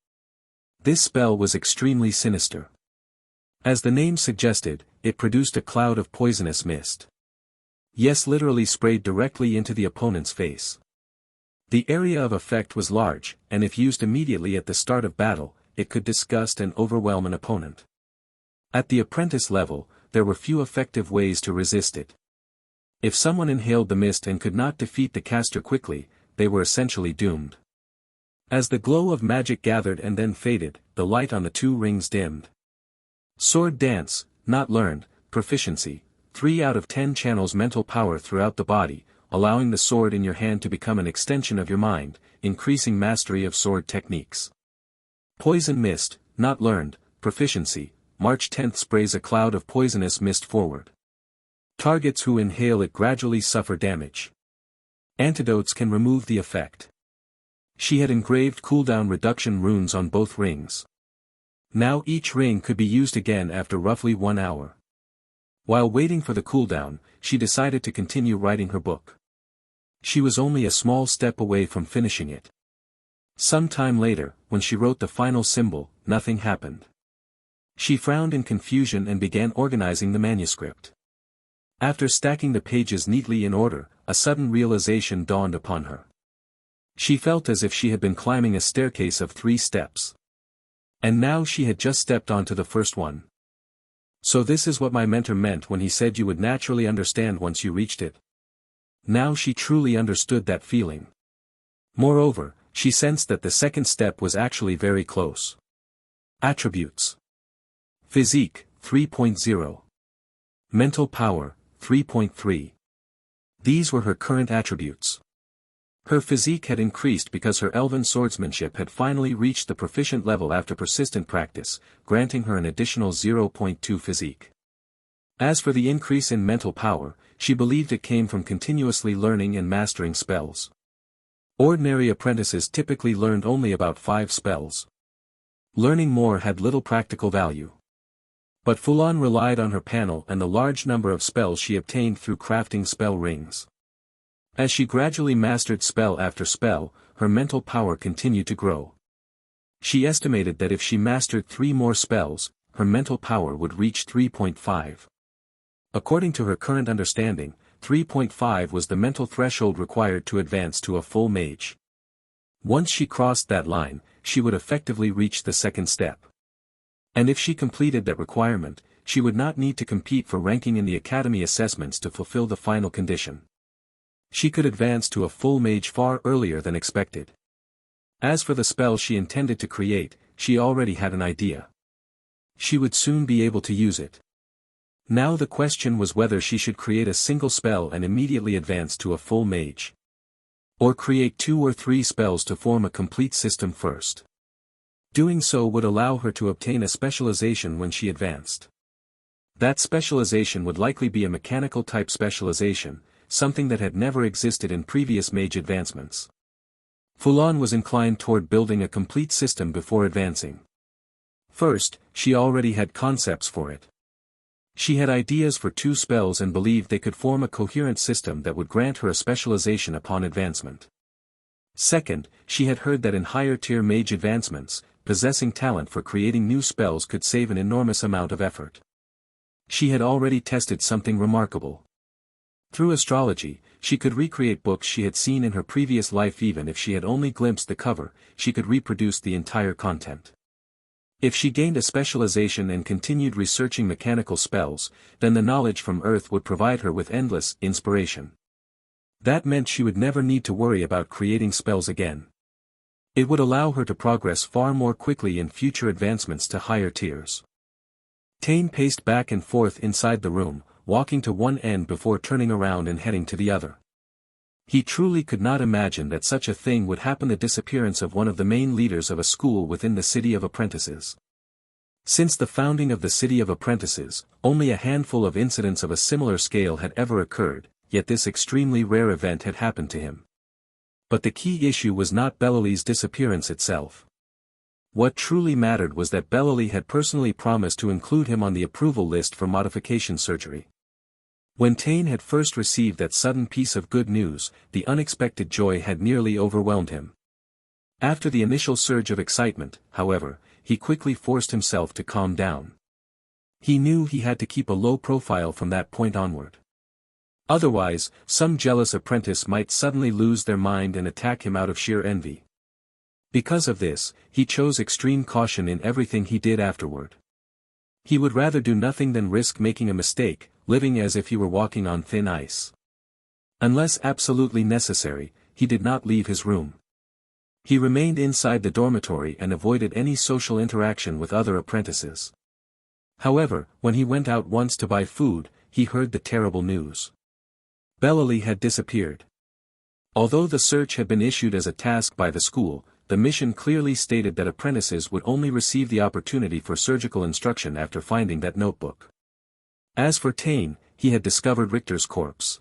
This spell was extremely sinister. As the name suggested, it produced a cloud of poisonous mist. Yes, literally sprayed directly into the opponent's face. The area of effect was large, and if used immediately at the start of battle, it could disgust and overwhelm an opponent. At the apprentice level, there were few effective ways to resist it. If someone inhaled the mist and could not defeat the caster quickly, they were essentially doomed. As the glow of magic gathered and then faded, the light on the 2 rings dimmed. Sword dance, not learned, proficiency, 3 out of 10 channels mental power throughout the body, allowing the sword in your hand to become an extension of your mind, increasing mastery of sword techniques. Poison mist, not learned, proficiency, March 10th sprays a cloud of poisonous mist forward. Targets who inhale it gradually suffer damage. Antidotes can remove the effect. She had engraved cooldown reduction runes on both rings. Now each ring could be used again after roughly 1 hour. While waiting for the cooldown, she decided to continue writing her book. She was only a small step away from finishing it. Some time later, when she wrote the final symbol, nothing happened. She frowned in confusion and began organizing the manuscript. After stacking the pages neatly in order, a sudden realization dawned upon her. She felt as if she had been climbing a staircase of 3 steps. And now she had just stepped onto the first one. So this is what my mentor meant when he said you would naturally understand once you reached it. Now she truly understood that feeling. Moreover, she sensed that the second step was actually very close. Attributes. Physique, 3.0. Mental power, 3.3. These were her current attributes. Her physique had increased because her elven swordsmanship had finally reached the proficient level after persistent practice, granting her an additional 0.2 physique. As for the increase in mental power, she believed it came from continuously learning and mastering spells. Ordinary apprentices typically learned only about 5 spells. Learning more had little practical value. But Fulon relied on her panel and the large number of spells she obtained through crafting spell rings. As she gradually mastered spell after spell, her mental power continued to grow. She estimated that if she mastered 3 more spells, her mental power would reach 3.5. According to her current understanding, 3.5 was the mental threshold required to advance to a full mage. Once she crossed that line, she would effectively reach the second step. And if she completed that requirement, she would not need to compete for ranking in the academy assessments to fulfill the final condition. She could advance to a full mage far earlier than expected. As for the spell she intended to create, she already had an idea. She would soon be able to use it. Now the question was whether she should create a single spell and immediately advance to a full mage. Or create 2 or 3 spells to form a complete system first. Doing so would allow her to obtain a specialization when she advanced. That specialization would likely be a mechanical type specialization, something that had never existed in previous mage advancements. Fulon was inclined toward building a complete system before advancing. First, she already had concepts for it. She had ideas for 2 spells and believed they could form a coherent system that would grant her a specialization upon advancement. Second, she had heard that in higher-tier mage advancements, possessing talent for creating new spells could save an enormous amount of effort. She had already tested something remarkable. Through astrology, she could recreate books she had seen in her previous life. Even if she had only glimpsed the cover, she could reproduce the entire content. If she gained a specialization and continued researching mechanical spells, then the knowledge from Earth would provide her with endless inspiration. That meant she would never need to worry about creating spells again. It would allow her to progress far more quickly in future advancements to higher tiers. Tane paced back and forth inside the room, walking to one end before turning around and heading to the other. He truly could not imagine that such a thing would happen. The disappearance of one of the main leaders of a school within the City of Apprentices. Since the founding of the City of Apprentices, only a handful of incidents of a similar scale had ever occurred, yet this extremely rare event had happened to him. But the key issue was not Bellali's disappearance itself. What truly mattered was that Bellali had personally promised to include him on the approval list for modification surgery. When Tane had first received that sudden piece of good news, the unexpected joy had nearly overwhelmed him. After the initial surge of excitement, however, he quickly forced himself to calm down. He knew he had to keep a low profile from that point onward. Otherwise, some jealous apprentice might suddenly lose their mind and attack him out of sheer envy. Because of this, he chose extreme caution in everything he did afterward. He would rather do nothing than risk making a mistake, living as if he were walking on thin ice. Unless absolutely necessary, he did not leave his room. He remained inside the dormitory and avoided any social interaction with other apprentices. However, when he went out once to buy food, he heard the terrible news. Bellali had disappeared. Although the search had been issued as a task by the school, the mission clearly stated that apprentices would only receive the opportunity for surgical instruction after finding that notebook. As for Tane, he had discovered Richter's corpse.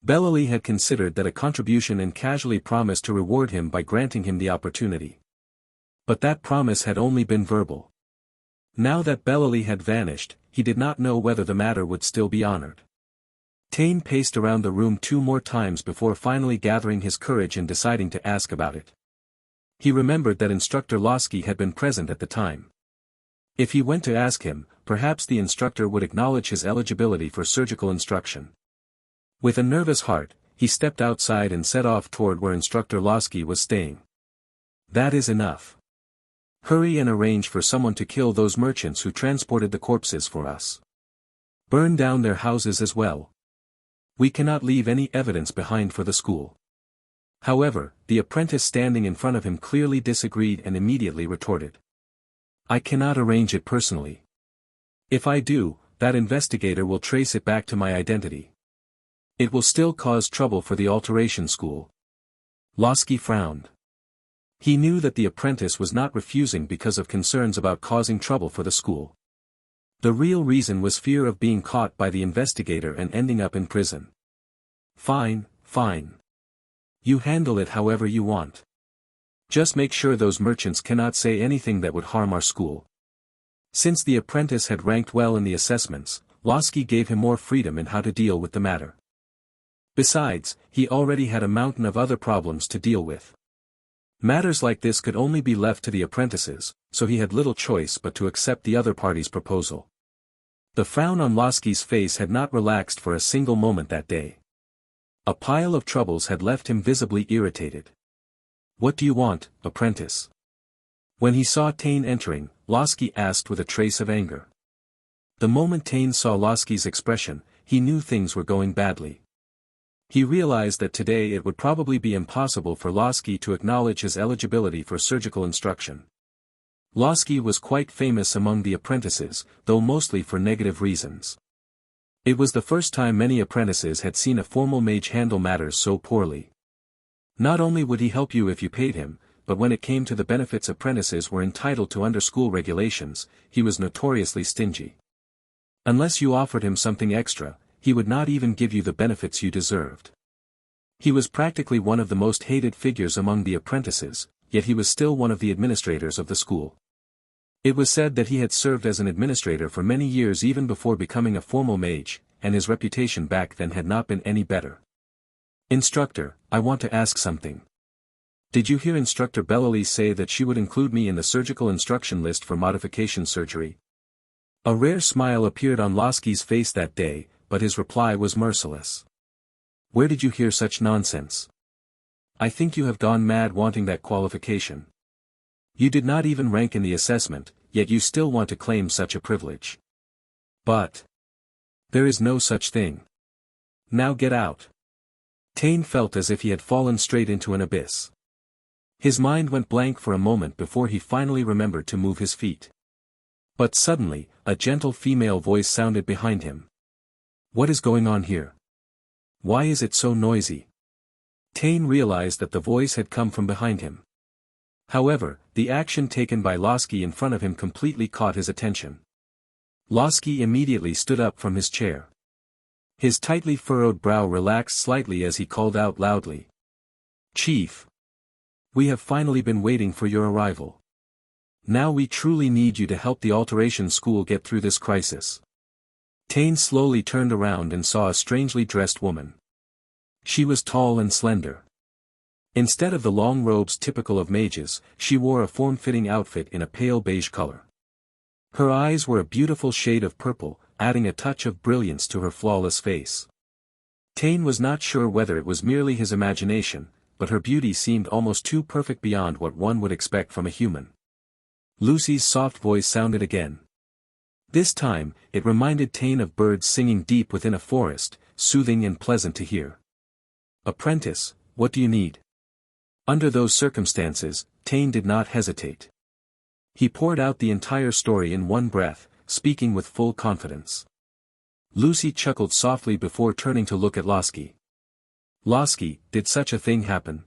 Bellali had considered that a contribution and casually promised to reward him by granting him the opportunity. But that promise had only been verbal. Now that Bellali had vanished, he did not know whether the matter would still be honored. Tane paced around the room 2 more times before finally gathering his courage and deciding to ask about it. He remembered that Instructor Losky had been present at the time. If he went to ask him, perhaps the instructor would acknowledge his eligibility for surgical instruction. With a nervous heart, he stepped outside and set off toward where Instructor Losky was staying. That is enough. Hurry and arrange for someone to kill those merchants who transported the corpses for us. Burn down their houses as well. We cannot leave any evidence behind for the school. However, the apprentice standing in front of him clearly disagreed and immediately retorted. I cannot arrange it personally. If I do, that investigator will trace it back to my identity. It will still cause trouble for the alteration school. Losky frowned. He knew that the apprentice was not refusing because of concerns about causing trouble for the school. The real reason was fear of being caught by the investigator and ending up in prison. Fine, fine. You handle it however you want. Just make sure those merchants cannot say anything that would harm our school. Since the apprentice had ranked well in the assessments, Losky gave him more freedom in how to deal with the matter. Besides, he already had a mountain of other problems to deal with. Matters like this could only be left to the apprentices, so he had little choice but to accept the other party's proposal. The frown on Losky's face had not relaxed for a single moment that day. A pile of troubles had left him visibly irritated. What do you want, apprentice? When he saw Tane entering, Losky asked with a trace of anger. The moment Tane saw Losky's expression, he knew things were going badly. He realized that today it would probably be impossible for Losky to acknowledge his eligibility for surgical instruction. Losky was quite famous among the apprentices, though mostly for negative reasons. It was the first time many apprentices had seen a formal mage handle matters so poorly. Not only would he help you if you paid him, but when it came to the benefits apprentices were entitled to under school regulations, he was notoriously stingy. Unless you offered him something extra, he would not even give you the benefits you deserved. He was practically one of the most hated figures among the apprentices, yet he was still one of the administrators of the school. It was said that he had served as an administrator for many years even before becoming a formal mage, and his reputation back then had not been any better. Instructor, I want to ask something. Did you hear Instructor Bellali say that she would include me in the surgical instruction list for modification surgery? A rare smile appeared on Losky's face that day, but his reply was merciless. Where did you hear such nonsense? I think you have gone mad wanting that qualification. You did not even rank in the assessment, yet you still want to claim such a privilege. But there is no such thing. Now get out. Tane felt as if he had fallen straight into an abyss. His mind went blank for a moment before he finally remembered to move his feet. But suddenly, a gentle female voice sounded behind him. What is going on here? Why is it so noisy? Tane realized that the voice had come from behind him. However, the action taken by Losky in front of him completely caught his attention. Losky immediately stood up from his chair. His tightly furrowed brow relaxed slightly as he called out loudly. Chief! We have finally been waiting for your arrival. Now we truly need you to help the Alteration School get through this crisis. Tane slowly turned around and saw a strangely dressed woman. She was tall and slender. Instead of the long robes typical of mages, she wore a form-fitting outfit in a pale beige color. Her eyes were a beautiful shade of purple, adding a touch of brilliance to her flawless face. Tane was not sure whether it was merely his imagination, but her beauty seemed almost too perfect beyond what one would expect from a human. Lucy's soft voice sounded again. This time, it reminded Tane of birds singing deep within a forest, soothing and pleasant to hear. Apprentice, what do you need? Under those circumstances, Tane did not hesitate. He poured out the entire story in one breath, speaking with full confidence. Lucy chuckled softly before turning to look at Losky. Losky, did such a thing happen?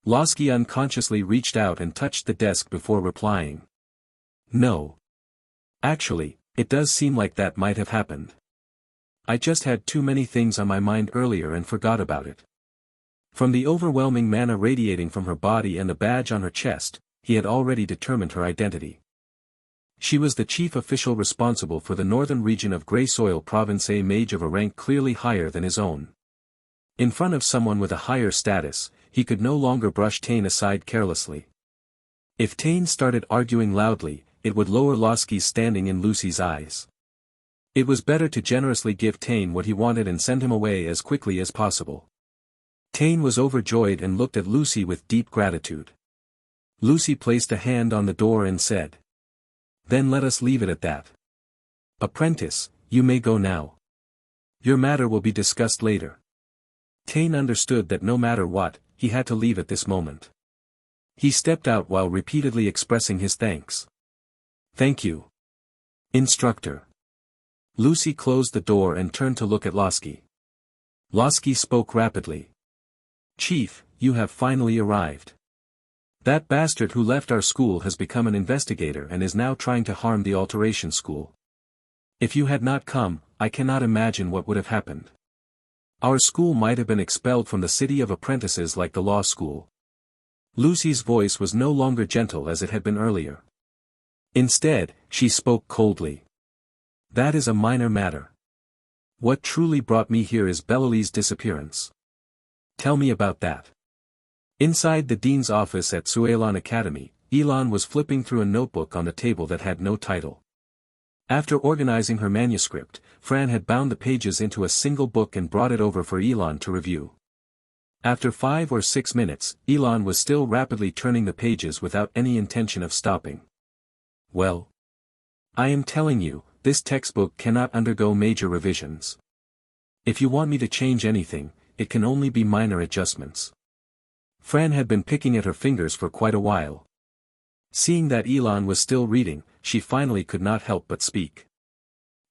Losky unconsciously reached out and touched the desk before replying. No. Actually, it does seem like that might have happened. I just had too many things on my mind earlier and forgot about it. From the overwhelming mana radiating from her body and the badge on her chest, he had already determined her identity. She was the chief official responsible for the northern region of Grey Soil Province, a mage of a rank clearly higher than his own. In front of someone with a higher status, he could no longer brush Tane aside carelessly. If Tane started arguing loudly, it would lower Losky's standing in Lucy's eyes. It was better to generously give Tane what he wanted and send him away as quickly as possible. Tane was overjoyed and looked at Lucy with deep gratitude. Lucy placed a hand on the door and said, Then let us leave it at that. Apprentice, you may go now. Your matter will be discussed later. Tane understood that no matter what, he had to leave at this moment. He stepped out while repeatedly expressing his thanks. Thank you, Instructor. Lucy closed the door and turned to look at Losky. Losky spoke rapidly. Chief, you have finally arrived. That bastard who left our school has become an investigator and is now trying to harm the Alteration School. If you had not come, I cannot imagine what would have happened. Our school might have been expelled from the city of apprentices like the law school. Lucy's voice was no longer gentle as it had been earlier. Instead, she spoke coldly. That is a minor matter. What truly brought me here is Bellely's disappearance. Tell me about that. Inside the dean's office at Cuilan Academy, Elon was flipping through a notebook on the table that had no title. After organizing her manuscript, Fran had bound the pages into a single book and brought it over for Elon to review. After 5 or 6 minutes, Elon was still rapidly turning the pages without any intention of stopping. Well, I am telling you, this textbook cannot undergo major revisions. If you want me to change anything, it can only be minor adjustments. Fran had been picking at her fingers for quite a while. Seeing that Elon was still reading, she finally could not help but speak.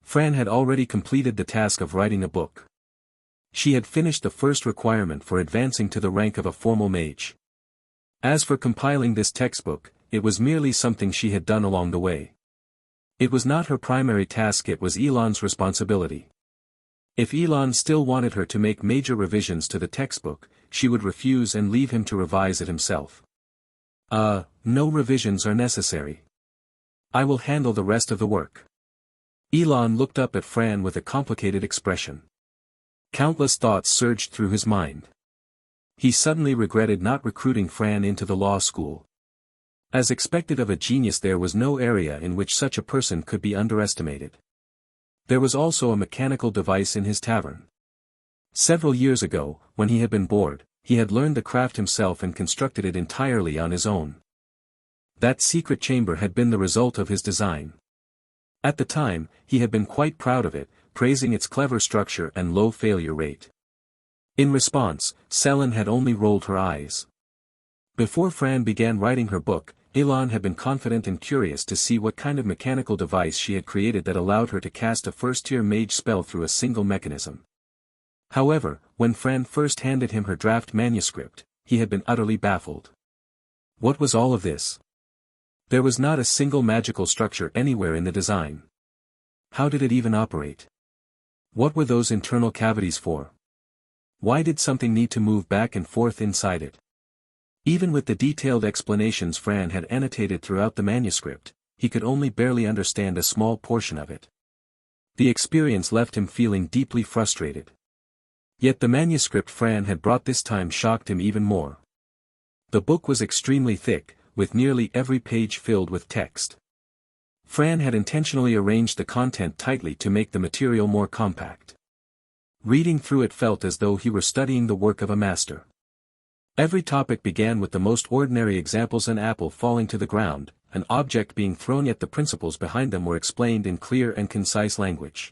Fran had already completed the task of writing a book. She had finished the first requirement for advancing to the rank of a formal mage. As for compiling this textbook, it was merely something she had done along the way. It was not her primary task, it was Elon's responsibility. If Elon still wanted her to make major revisions to the textbook, she would refuse and leave him to revise it himself. No revisions are necessary. I will handle the rest of the work. Elon looked up at Fran with a complicated expression. Countless thoughts surged through his mind. He suddenly regretted not recruiting Fran into the law school. As expected of a genius, there was no area in which such a person could be underestimated. There was also a mechanical device in his tavern. Several years ago, when he had been bored, he had learned the craft himself and constructed it entirely on his own. That secret chamber had been the result of his design. At the time, he had been quite proud of it, praising its clever structure and low failure rate. In response, Selin had only rolled her eyes. Before Fran began writing her book, Elon had been confident and curious to see what kind of mechanical device she had created that allowed her to cast a first-tier mage spell through a single mechanism. However, when Fran first handed him her draft manuscript, he had been utterly baffled. What was all of this? There was not a single magical structure anywhere in the design. How did it even operate? What were those internal cavities for? Why did something need to move back and forth inside it? Even with the detailed explanations Fran had annotated throughout the manuscript, he could only barely understand a small portion of it. The experience left him feeling deeply frustrated. Yet the manuscript Fran had brought this time shocked him even more. The book was extremely thick, with nearly every page filled with text. Fran had intentionally arranged the content tightly to make the material more compact. Reading through it felt as though he were studying the work of a master. Every topic began with the most ordinary examples: an apple falling to the ground, an object being thrown, yet the principles behind them were explained in clear and concise language.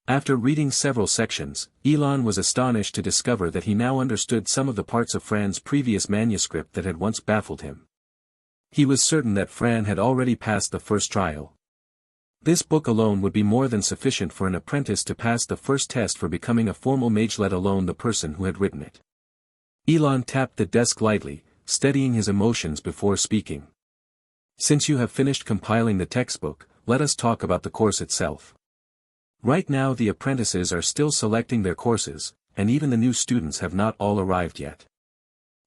After reading several sections, Elon was astonished to discover that he now understood some of the parts of Fran's previous manuscript that had once baffled him. He was certain that Fran had already passed the first trial. This book alone would be more than sufficient for an apprentice to pass the first test for becoming a formal mage, let alone the person who had written it. Elon tapped the desk lightly, steadying his emotions before speaking. Since you have finished compiling the textbook, let us talk about the course itself. Right now the apprentices are still selecting their courses, and even the new students have not all arrived yet.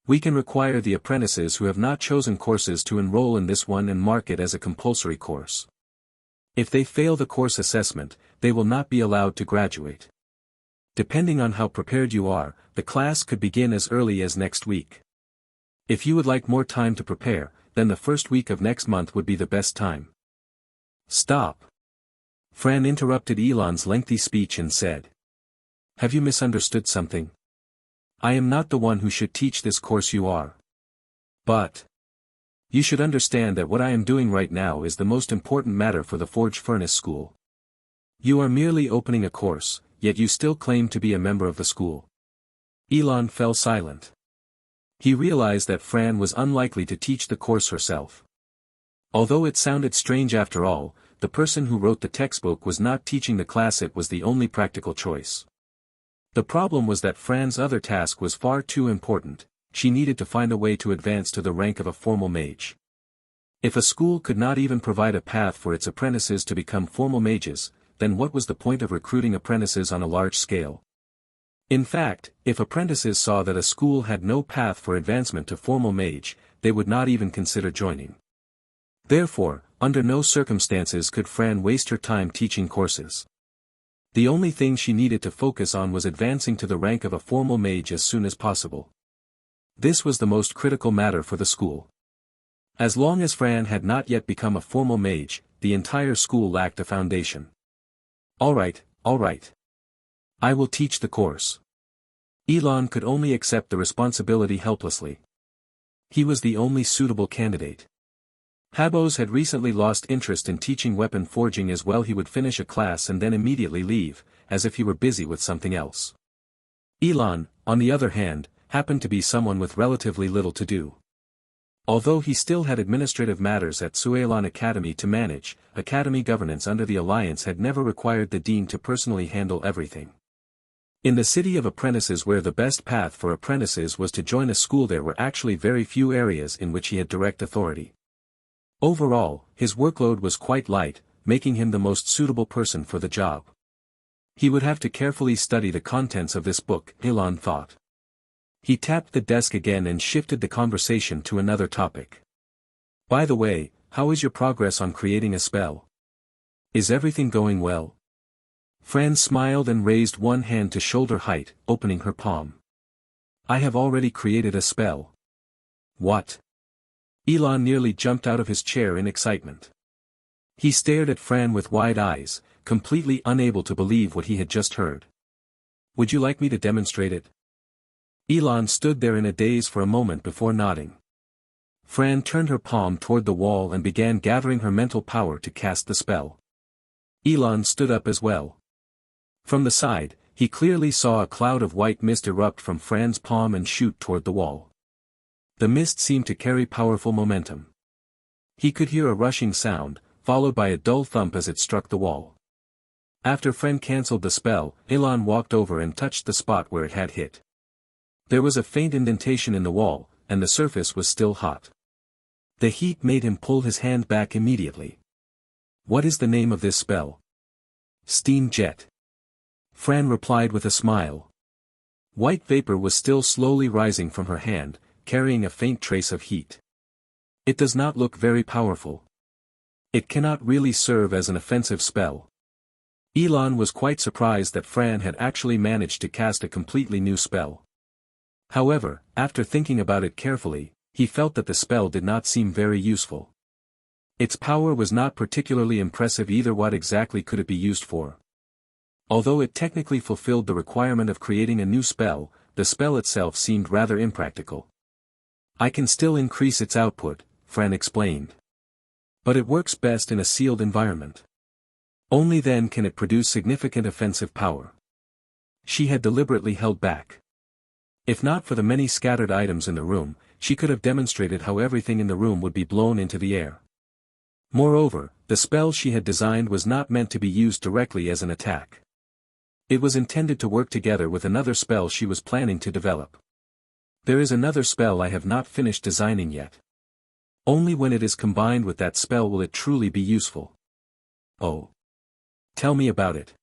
We can require the apprentices who have not chosen courses to enroll in this one and mark it as a compulsory course. If they fail the course assessment, they will not be allowed to graduate. Depending on how prepared you are, the class could begin as early as next week. If you would like more time to prepare, then the first week of next month would be the best time. Stop. Fran interrupted Elon's lengthy speech and said. Have you misunderstood something? I am not the one who should teach this course, you are. But you should understand that what I am doing right now is the most important matter for the Forge Furnace School. You are merely opening a course, yet you still claim to be a member of the school. Elon fell silent. He realized that Fran was unlikely to teach the course herself. Although it sounded strange, after all, the person who wrote the textbook was not teaching the class. It was the only practical choice. The problem was that Fran's other task was far too important. She needed to find a way to advance to the rank of a formal mage. If a school could not even provide a path for its apprentices to become formal mages, then what was the point of recruiting apprentices on a large scale? In fact, if apprentices saw that a school had no path for advancement to formal mage, they would not even consider joining. Therefore, under no circumstances could Fran waste her time teaching courses. The only thing she needed to focus on was advancing to the rank of a formal mage as soon as possible. This was the most critical matter for the school. As long as Fran had not yet become a formal mage, the entire school lacked a foundation. All right. I will teach the course. Elon could only accept the responsibility helplessly. He was the only suitable candidate. Habos had recently lost interest in teaching weapon forging as well. He would finish a class and then immediately leave, as if he were busy with something else. Elon, on the other hand, happened to be someone with relatively little to do. Although he still had administrative matters at Cuilan Academy to manage, academy governance under the Alliance had never required the dean to personally handle everything. In the city of apprentices, where the best path for apprentices was to join a school, there were actually very few areas in which he had direct authority. Overall, his workload was quite light, making him the most suitable person for the job. He would have to carefully study the contents of this book, Elon thought. He tapped the desk again and shifted the conversation to another topic. By the way, how is your progress on creating a spell? Is everything going well? Fran smiled and raised one hand to shoulder height, opening her palm. I have already created a spell. What? Elon nearly jumped out of his chair in excitement. He stared at Fran with wide eyes, completely unable to believe what he had just heard. Would you like me to demonstrate it? Elon stood there in a daze for a moment before nodding. Fran turned her palm toward the wall and began gathering her mental power to cast the spell. Elon stood up as well. From the side, he clearly saw a cloud of white mist erupt from Fran's palm and shoot toward the wall. The mist seemed to carry powerful momentum. He could hear a rushing sound, followed by a dull thump as it struck the wall. After Fran cancelled the spell, Elon walked over and touched the spot where it had hit. There was a faint indentation in the wall, and the surface was still hot. The heat made him pull his hand back immediately. What is the name of this spell? Steam jet. Fran replied with a smile. White vapor was still slowly rising from her hand, carrying a faint trace of heat. It does not look very powerful. It cannot really serve as an offensive spell. Elon was quite surprised that Fran had actually managed to cast a completely new spell. However, after thinking about it carefully, he felt that the spell did not seem very useful. Its power was not particularly impressive either. What exactly could it be used for? Although it technically fulfilled the requirement of creating a new spell, the spell itself seemed rather impractical. I can still increase its output, Fran explained. But it works best in a sealed environment. Only then can it produce significant offensive power. She had deliberately held back. If not for the many scattered items in the room, she could have demonstrated how everything in the room would be blown into the air. Moreover, the spell she had designed was not meant to be used directly as an attack. It was intended to work together with another spell she was planning to develop. There is another spell I have not finished designing yet. Only when it is combined with that spell will it truly be useful. Oh. Tell me about it.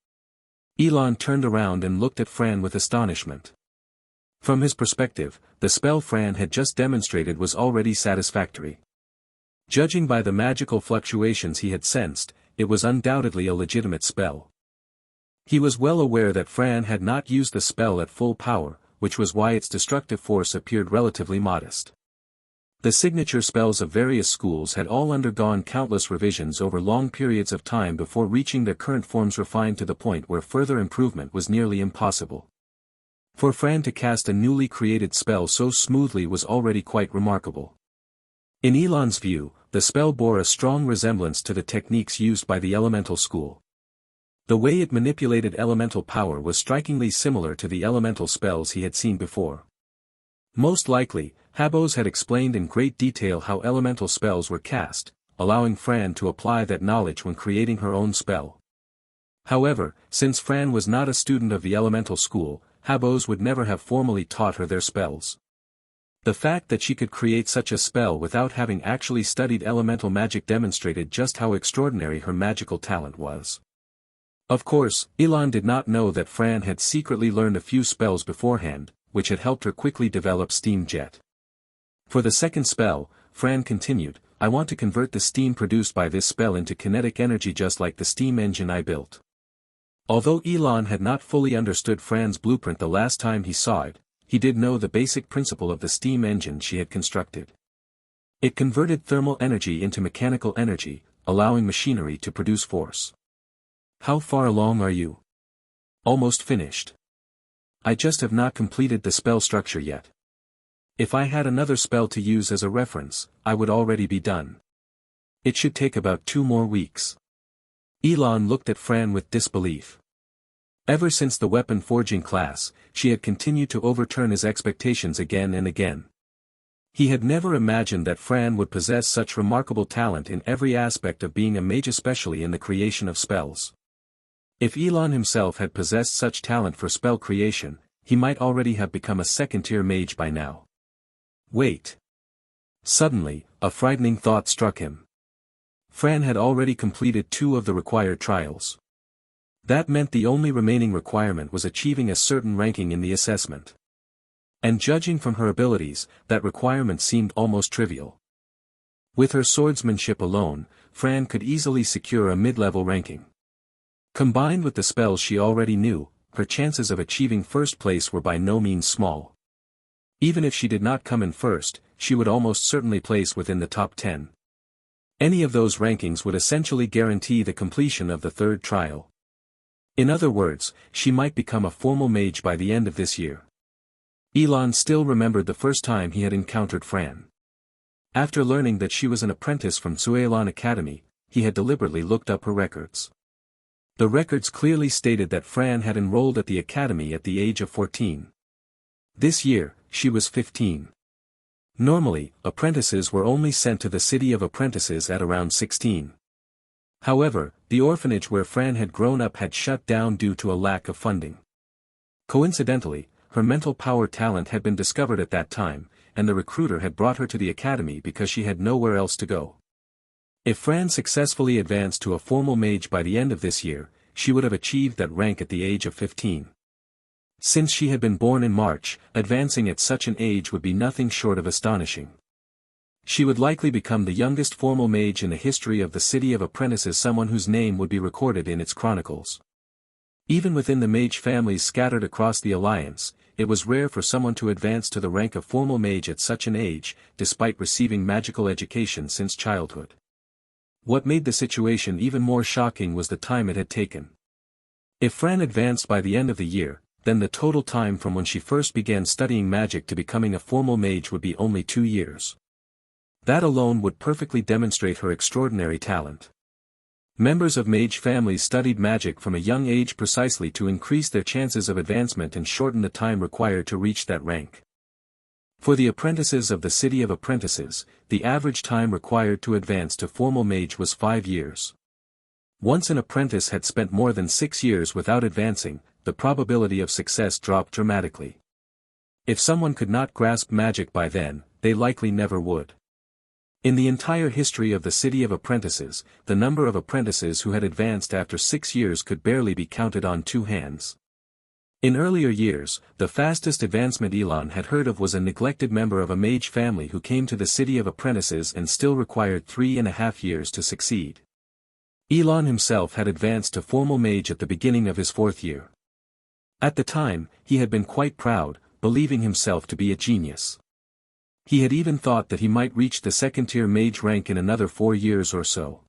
Elon turned around and looked at Fran with astonishment. From his perspective, the spell Fran had just demonstrated was already satisfactory. Judging by the magical fluctuations he had sensed, it was undoubtedly a legitimate spell. He was well aware that Fran had not used the spell at full power, which was why its destructive force appeared relatively modest. The signature spells of various schools had all undergone countless revisions over long periods of time before reaching their current forms refined to the point where further improvement was nearly impossible. For Fran to cast a newly created spell so smoothly was already quite remarkable. In Elon's view, the spell bore a strong resemblance to the techniques used by the elemental school. The way it manipulated elemental power was strikingly similar to the elemental spells he had seen before. Most likely, Habos had explained in great detail how elemental spells were cast, allowing Fran to apply that knowledge when creating her own spell. However, since Fran was not a student of the elemental school, Habos would never have formally taught her their spells. The fact that she could create such a spell without having actually studied elemental magic demonstrated just how extraordinary her magical talent was. Of course, Elon did not know that Fran had secretly learned a few spells beforehand, which had helped her quickly develop Steam Jet. For the second spell, Fran continued, I want to convert the steam produced by this spell into kinetic energy just like the steam engine I built. Although Elon had not fully understood Fran's blueprint the last time he saw it, he did know the basic principle of the steam engine she had constructed. It converted thermal energy into mechanical energy, allowing machinery to produce force. How far along are you? Almost finished. I just have not completed the spell structure yet. If I had another spell to use as a reference, I would already be done. It should take about 2 more weeks. Elon looked at Fran with disbelief. Ever since the weapon forging class, she had continued to overturn his expectations again and again. He had never imagined that Fran would possess such remarkable talent in every aspect of being a mage, especially in the creation of spells. If Elon himself had possessed such talent for spell creation, he might already have become a second-tier mage by now. Wait. Suddenly, a frightening thought struck him. Fran had already completed 2 of the required trials. That meant the only remaining requirement was achieving a certain ranking in the assessment. And judging from her abilities, that requirement seemed almost trivial. With her swordsmanship alone, Fran could easily secure a mid-level ranking. Combined with the spells she already knew, her chances of achieving first place were by no means small. Even if she did not come in first, she would almost certainly place within the top 10. Any of those rankings would essentially guarantee the completion of the third trial. In other words, she might become a formal mage by the end of this year. Elon still remembered the first time he had encountered Fran. After learning that she was an apprentice from Cuilan Academy, he had deliberately looked up her records. The records clearly stated that Fran had enrolled at the academy at the age of 14. This year, she was 15. Normally, apprentices were only sent to the city of apprentices at around 16. However, the orphanage where Fran had grown up had shut down due to a lack of funding. Coincidentally, her mental power talent had been discovered at that time, and the recruiter had brought her to the academy because she had nowhere else to go. If Fran successfully advanced to a formal mage by the end of this year, she would have achieved that rank at the age of 15. Since she had been born in March, advancing at such an age would be nothing short of astonishing. She would likely become the youngest formal mage in the history of the city of apprentices, someone whose name would be recorded in its chronicles. Even within the mage families scattered across the Alliance, it was rare for someone to advance to the rank of formal mage at such an age, despite receiving magical education since childhood. What made the situation even more shocking was the time it had taken. If Fran advanced by the end of the year, then the total time from when she first began studying magic to becoming a formal mage would be only 2 years. That alone would perfectly demonstrate her extraordinary talent. Members of mage families studied magic from a young age precisely to increase their chances of advancement and shorten the time required to reach that rank. For the apprentices of the city of apprentices, the average time required to advance to formal mage was 5 years. Once an apprentice had spent more than 6 years without advancing, the probability of success dropped dramatically. If someone could not grasp magic by then, they likely never would. In the entire history of the city of apprentices, the number of apprentices who had advanced after 6 years could barely be counted on 2 hands. In earlier years, the fastest advancement Elon had heard of was a neglected member of a mage family who came to the city of apprentices and still required 3.5 years to succeed. Elon himself had advanced to formal mage at the beginning of his 4th year. At the time, he had been quite proud, believing himself to be a genius. He had even thought that he might reach the 2nd-tier mage rank in another 4 years or so.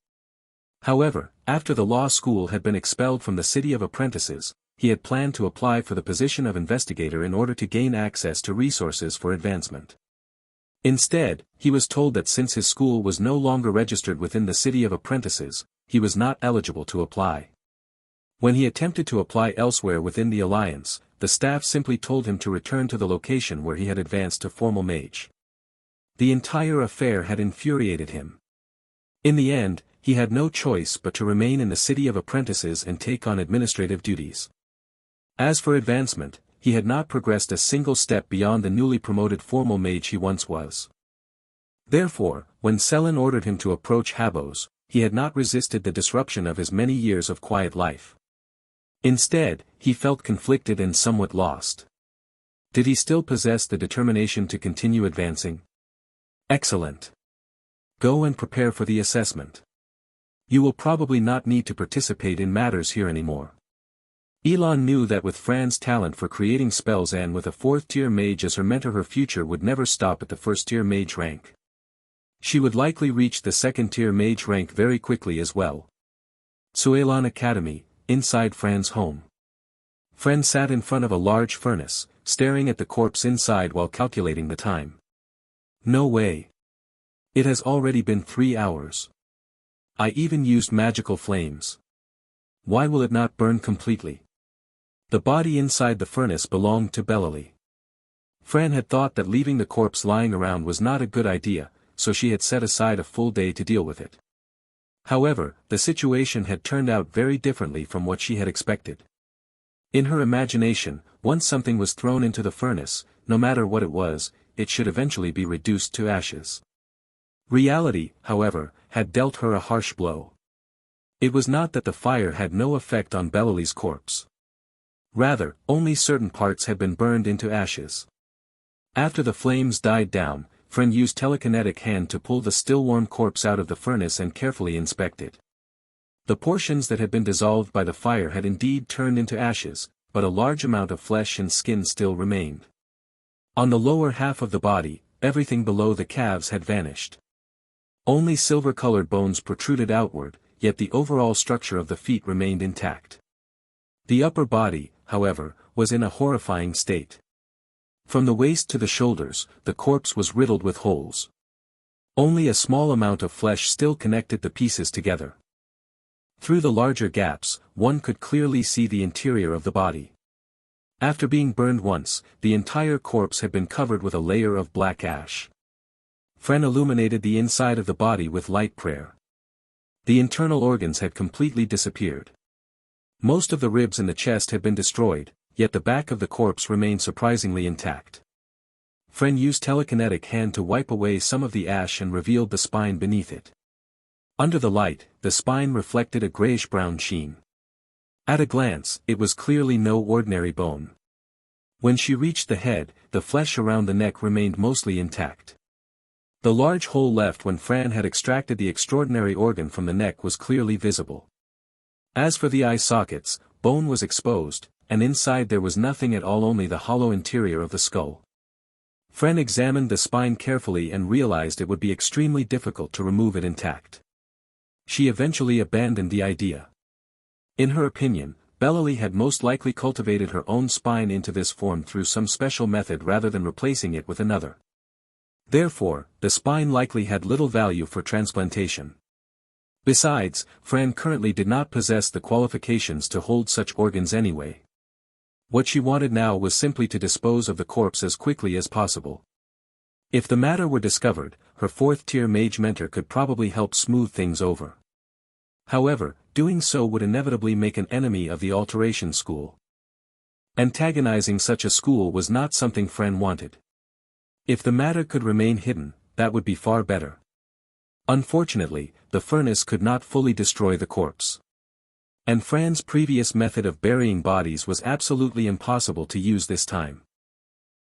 However, after the law school had been expelled from the city of apprentices, he had planned to apply for the position of investigator in order to gain access to resources for advancement. Instead, he was told that since his school was no longer registered within the city of apprentices, he was not eligible to apply. When he attempted to apply elsewhere within the Alliance, the staff simply told him to return to the location where he had advanced to formal mage. The entire affair had infuriated him. In the end, he had no choice but to remain in the city of apprentices and take on administrative duties. As for advancement, he had not progressed a single step beyond the newly promoted formal mage he once was. Therefore, when Selin ordered him to approach Habos, he had not resisted the disruption of his many years of quiet life. Instead, he felt conflicted and somewhat lost. Did he still possess the determination to continue advancing? Excellent. Go and prepare for the assessment. You will probably not need to participate in matters here anymore. Elon knew that with Fran's talent for creating spells and with a 4th-tier mage as her mentor, her future would never stop at the 1st-tier mage rank. She would likely reach the 2nd-tier mage rank very quickly as well. Cuilan Academy, inside Fran's home. Fran sat in front of a large furnace, staring at the corpse inside while calculating the time. No way. It has already been 3 hours. I even used magical flames. Why will it not burn completely? The body inside the furnace belonged to Bellally. Fran had thought that leaving the corpse lying around was not a good idea, so she had set aside a full day to deal with it. However, the situation had turned out very differently from what she had expected. In her imagination, once something was thrown into the furnace, no matter what it was, it should eventually be reduced to ashes. Reality, however, had dealt her a harsh blow. It was not that the fire had no effect on Bellally's corpse. Rather, only certain parts had been burned into ashes. After the flames died down, Fran used telekinetic hand to pull the still-warm corpse out of the furnace and carefully inspect it. The portions that had been dissolved by the fire had indeed turned into ashes, but a large amount of flesh and skin still remained. On the lower half of the body, everything below the calves had vanished. Only silver-colored bones protruded outward, yet the overall structure of the feet remained intact. The upper body, however, was in a horrifying state. From the waist to the shoulders, the corpse was riddled with holes. Only a small amount of flesh still connected the pieces together. Through the larger gaps, one could clearly see the interior of the body. After being burned once, the entire corpse had been covered with a layer of black ash. Fren illuminated the inside of the body with light prayer. The internal organs had completely disappeared. Most of the ribs in the chest had been destroyed, yet the back of the corpse remained surprisingly intact. Fren used telekinetic hand to wipe away some of the ash and revealed the spine beneath it. Under the light, the spine reflected a grayish-brown sheen. At a glance, it was clearly no ordinary bone. When she reached the head, the flesh around the neck remained mostly intact. The large hole left when Fran had extracted the extraordinary organ from the neck was clearly visible. As for the eye sockets, bone was exposed, and inside there was nothing at all, only the hollow interior of the skull. Fren examined the spine carefully and realized it would be extremely difficult to remove it intact. She eventually abandoned the idea. In her opinion, Bellely had most likely cultivated her own spine into this form through some special method rather than replacing it with another. Therefore, the spine likely had little value for transplantation. Besides, Fran currently did not possess the qualifications to hold such organs anyway. What she wanted now was simply to dispose of the corpse as quickly as possible. If the matter were discovered, her fourth-tier mage mentor could probably help smooth things over. However, doing so would inevitably make an enemy of the alteration school. Antagonizing such a school was not something Fren wanted. If the matter could remain hidden, that would be far better. Unfortunately, the furnace could not fully destroy the corpse. And Fran's previous method of burying bodies was absolutely impossible to use this time.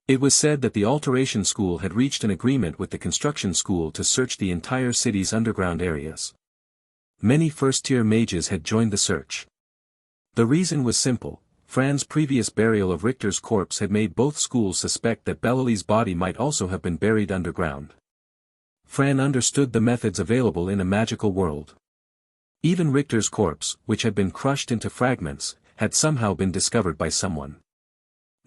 It was said that the alteration school had reached an agreement with the construction school to search the entire city's underground areas. Many first-tier mages had joined the search. The reason was simple: Fran's previous burial of Richter's corpse had made both schools suspect that Bellely's body might also have been buried underground. Fran understood the methods available in a magical world. Even Richter's corpse, which had been crushed into fragments, had somehow been discovered by someone.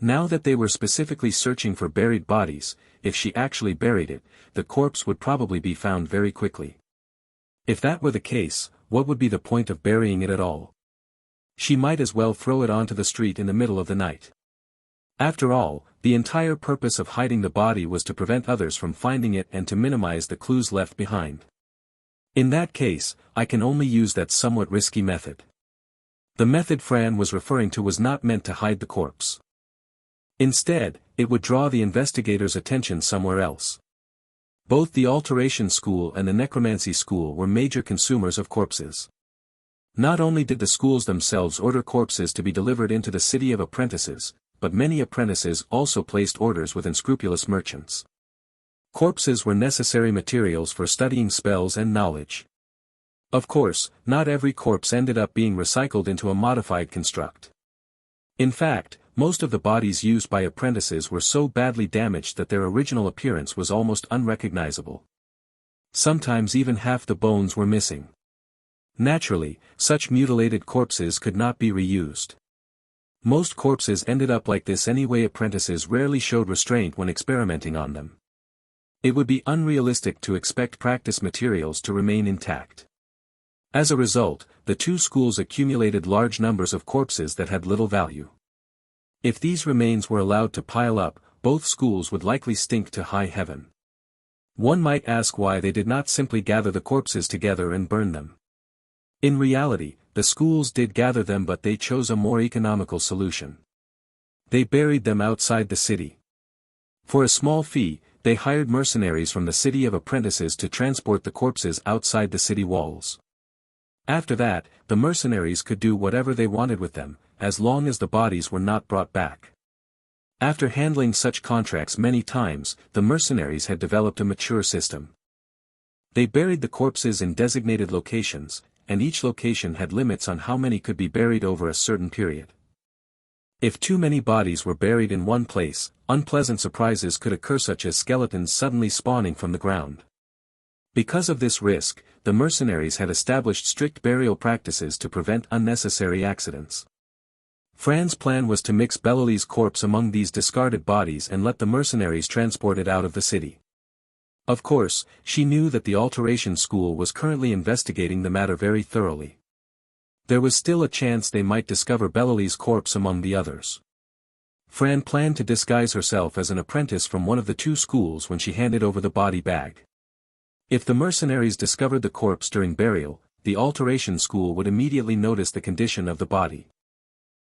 Now that they were specifically searching for buried bodies, if she actually buried it, the corpse would probably be found very quickly. If that were the case, what would be the point of burying it at all? She might as well throw it onto the street in the middle of the night. After all, the entire purpose of hiding the body was to prevent others from finding it and to minimize the clues left behind. In that case, I can only use that somewhat risky method. The method Fran was referring to was not meant to hide the corpse. Instead, it would draw the investigator's attention somewhere else. Both the Alteration School and the Necromancy School were major consumers of corpses. Not only did the schools themselves order corpses to be delivered into the city of apprentices, but many apprentices also placed orders with unscrupulous merchants. Corpses were necessary materials for studying spells and knowledge. Of course, not every corpse ended up being recycled into a modified construct. In fact, most of the bodies used by apprentices were so badly damaged that their original appearance was almost unrecognizable. Sometimes even half the bones were missing. Naturally, such mutilated corpses could not be reused. Most corpses ended up like this anyway. Apprentices rarely showed restraint when experimenting on them. It would be unrealistic to expect practice materials to remain intact. As a result, the two schools accumulated large numbers of corpses that had little value. If these remains were allowed to pile up, both schools would likely stink to high heaven. One might ask why they did not simply gather the corpses together and burn them. In reality, the schools did gather them, but they chose a more economical solution. They buried them outside the city. For a small fee, they hired mercenaries from the city of apprentices to transport the corpses outside the city walls. After that, the mercenaries could do whatever they wanted with them, as long as the bodies were not brought back. After handling such contracts many times, the mercenaries had developed a mature system. They buried the corpses in designated locations, and each location had limits on how many could be buried over a certain period. If too many bodies were buried in one place, unpleasant surprises could occur, such as skeletons suddenly spawning from the ground. Because of this risk, the mercenaries had established strict burial practices to prevent unnecessary accidents. Fran's plan was to mix Bellali's corpse among these discarded bodies and let the mercenaries transport it out of the city. Of course, she knew that the Alteration School was currently investigating the matter very thoroughly. There was still a chance they might discover Bellali's corpse among the others. Fran planned to disguise herself as an apprentice from one of the two schools when she handed over the body bag. If the mercenaries discovered the corpse during burial, the Alteration School would immediately notice the condition of the body.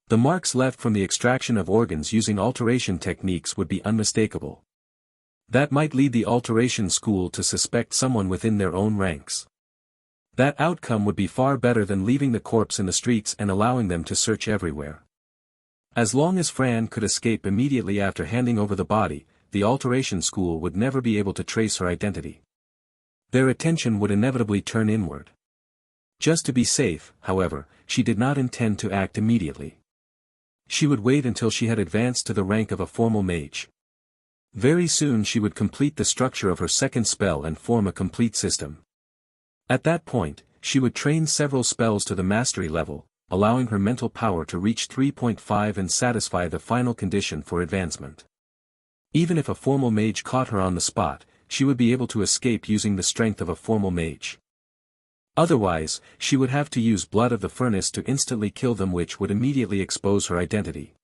The marks left from the extraction of organs using alteration techniques would be unmistakable. That might lead the Alteration School to suspect someone within their own ranks. That outcome would be far better than leaving the corpse in the streets and allowing them to search everywhere. As long as Fran could escape immediately after handing over the body, the Alteration School would never be able to trace her identity. Their attention would inevitably turn inward. Just to be safe, however, she did not intend to act immediately. She would wait until she had advanced to the rank of a formal mage. Very soon she would complete the structure of her second spell and form a complete system. At that point, she would train several spells to the mastery level, allowing her mental power to reach 3.5 and satisfy the final condition for advancement. Even if a formal mage caught her on the spot, she would be able to escape using the strength of a formal mage. Otherwise, she would have to use blood of the furnace to instantly kill them, which would immediately expose her identity.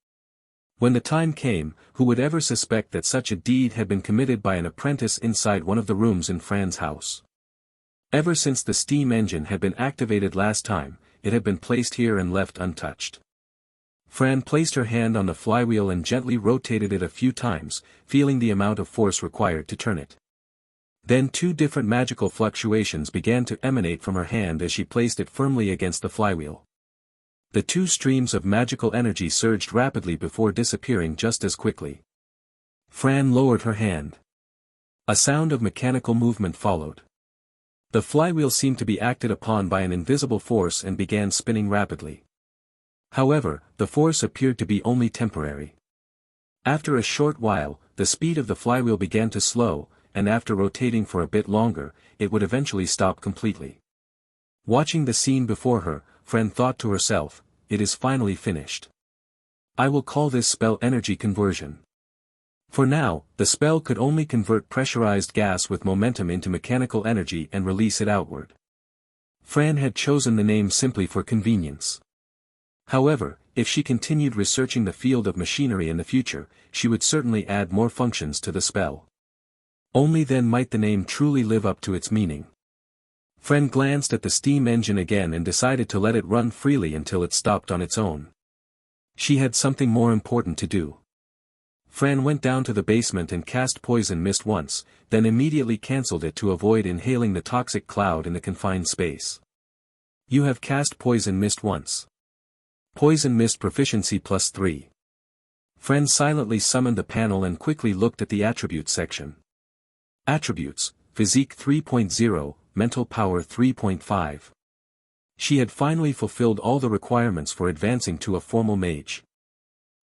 When the time came, who would ever suspect that such a deed had been committed by an apprentice inside one of the rooms in Fran's house? Ever since the steam engine had been activated last time, it had been placed here and left untouched. Fran placed her hand on the flywheel and gently rotated it a few times, feeling the amount of force required to turn it. Then two different magical fluctuations began to emanate from her hand as she placed it firmly against the flywheel. The two streams of magical energy surged rapidly before disappearing just as quickly. Fran lowered her hand. A sound of mechanical movement followed. The flywheel seemed to be acted upon by an invisible force and began spinning rapidly. However, the force appeared to be only temporary. After a short while, the speed of the flywheel began to slow, and after rotating for a bit longer, it would eventually stop completely. Watching the scene before her, Fran thought to herself, "It is finally finished. I will call this spell energy conversion." For now, the spell could only convert pressurized gas with momentum into mechanical energy and release it outward. Fran had chosen the name simply for convenience. However, if she continued researching the field of machinery in the future, she would certainly add more functions to the spell. Only then might the name truly live up to its meaning. Fran glanced at the steam engine again and decided to let it run freely until it stopped on its own. She had something more important to do. Fran went down to the basement and cast poison mist once, then immediately cancelled it to avoid inhaling the toxic cloud in the confined space. You have cast poison mist once. Poison mist proficiency +3. Fran silently summoned the panel and quickly looked at the attributes section. Attributes, Physique 3.0, Mental Power 3.5. She had finally fulfilled all the requirements for advancing to a formal mage.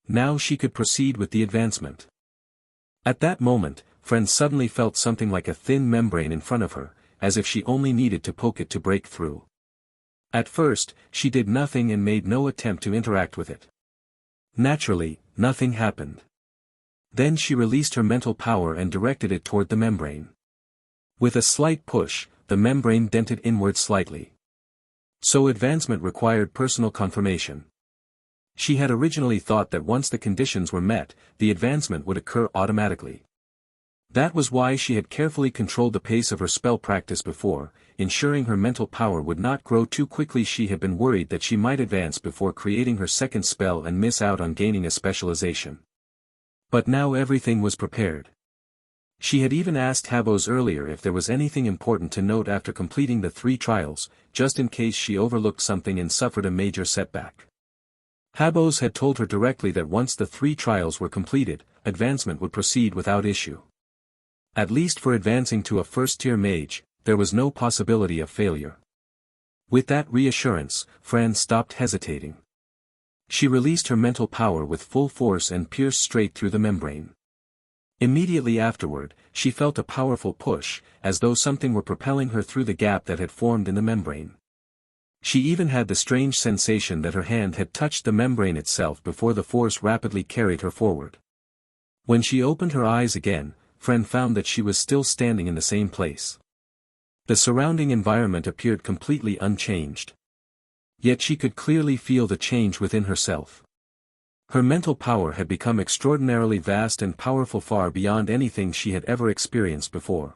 Now she could proceed with the advancement. At that moment, Fran suddenly felt something like a thin membrane in front of her, as if she only needed to poke it to break through. At first, she did nothing and made no attempt to interact with it. Naturally, nothing happened. Then she released her mental power and directed it toward the membrane. With a slight push, the membrane dented inward slightly. So advancement required personal confirmation. She had originally thought that once the conditions were met, the advancement would occur automatically. That was why she had carefully controlled the pace of her spell practice before, ensuring her mental power would not grow too quickly. She had been worried that she might advance before creating her second spell and miss out on gaining a specialization. But now everything was prepared. She had even asked Habos earlier if there was anything important to note after completing the 3 trials, just in case she overlooked something and suffered a major setback. Habos had told her directly that once the 3 trials were completed, advancement would proceed without issue. At least for advancing to a first-tier mage, there was no possibility of failure. With that reassurance, Fran stopped hesitating. She released her mental power with full force and pierced straight through the membrane. Immediately afterward, she felt a powerful push, as though something were propelling her through the gap that had formed in the membrane. She even had the strange sensation that her hand had touched the membrane itself before the force rapidly carried her forward. When she opened her eyes again, Fran found that she was still standing in the same place. The surrounding environment appeared completely unchanged. Yet she could clearly feel the change within herself. Her mental power had become extraordinarily vast and powerful, far beyond anything she had ever experienced before.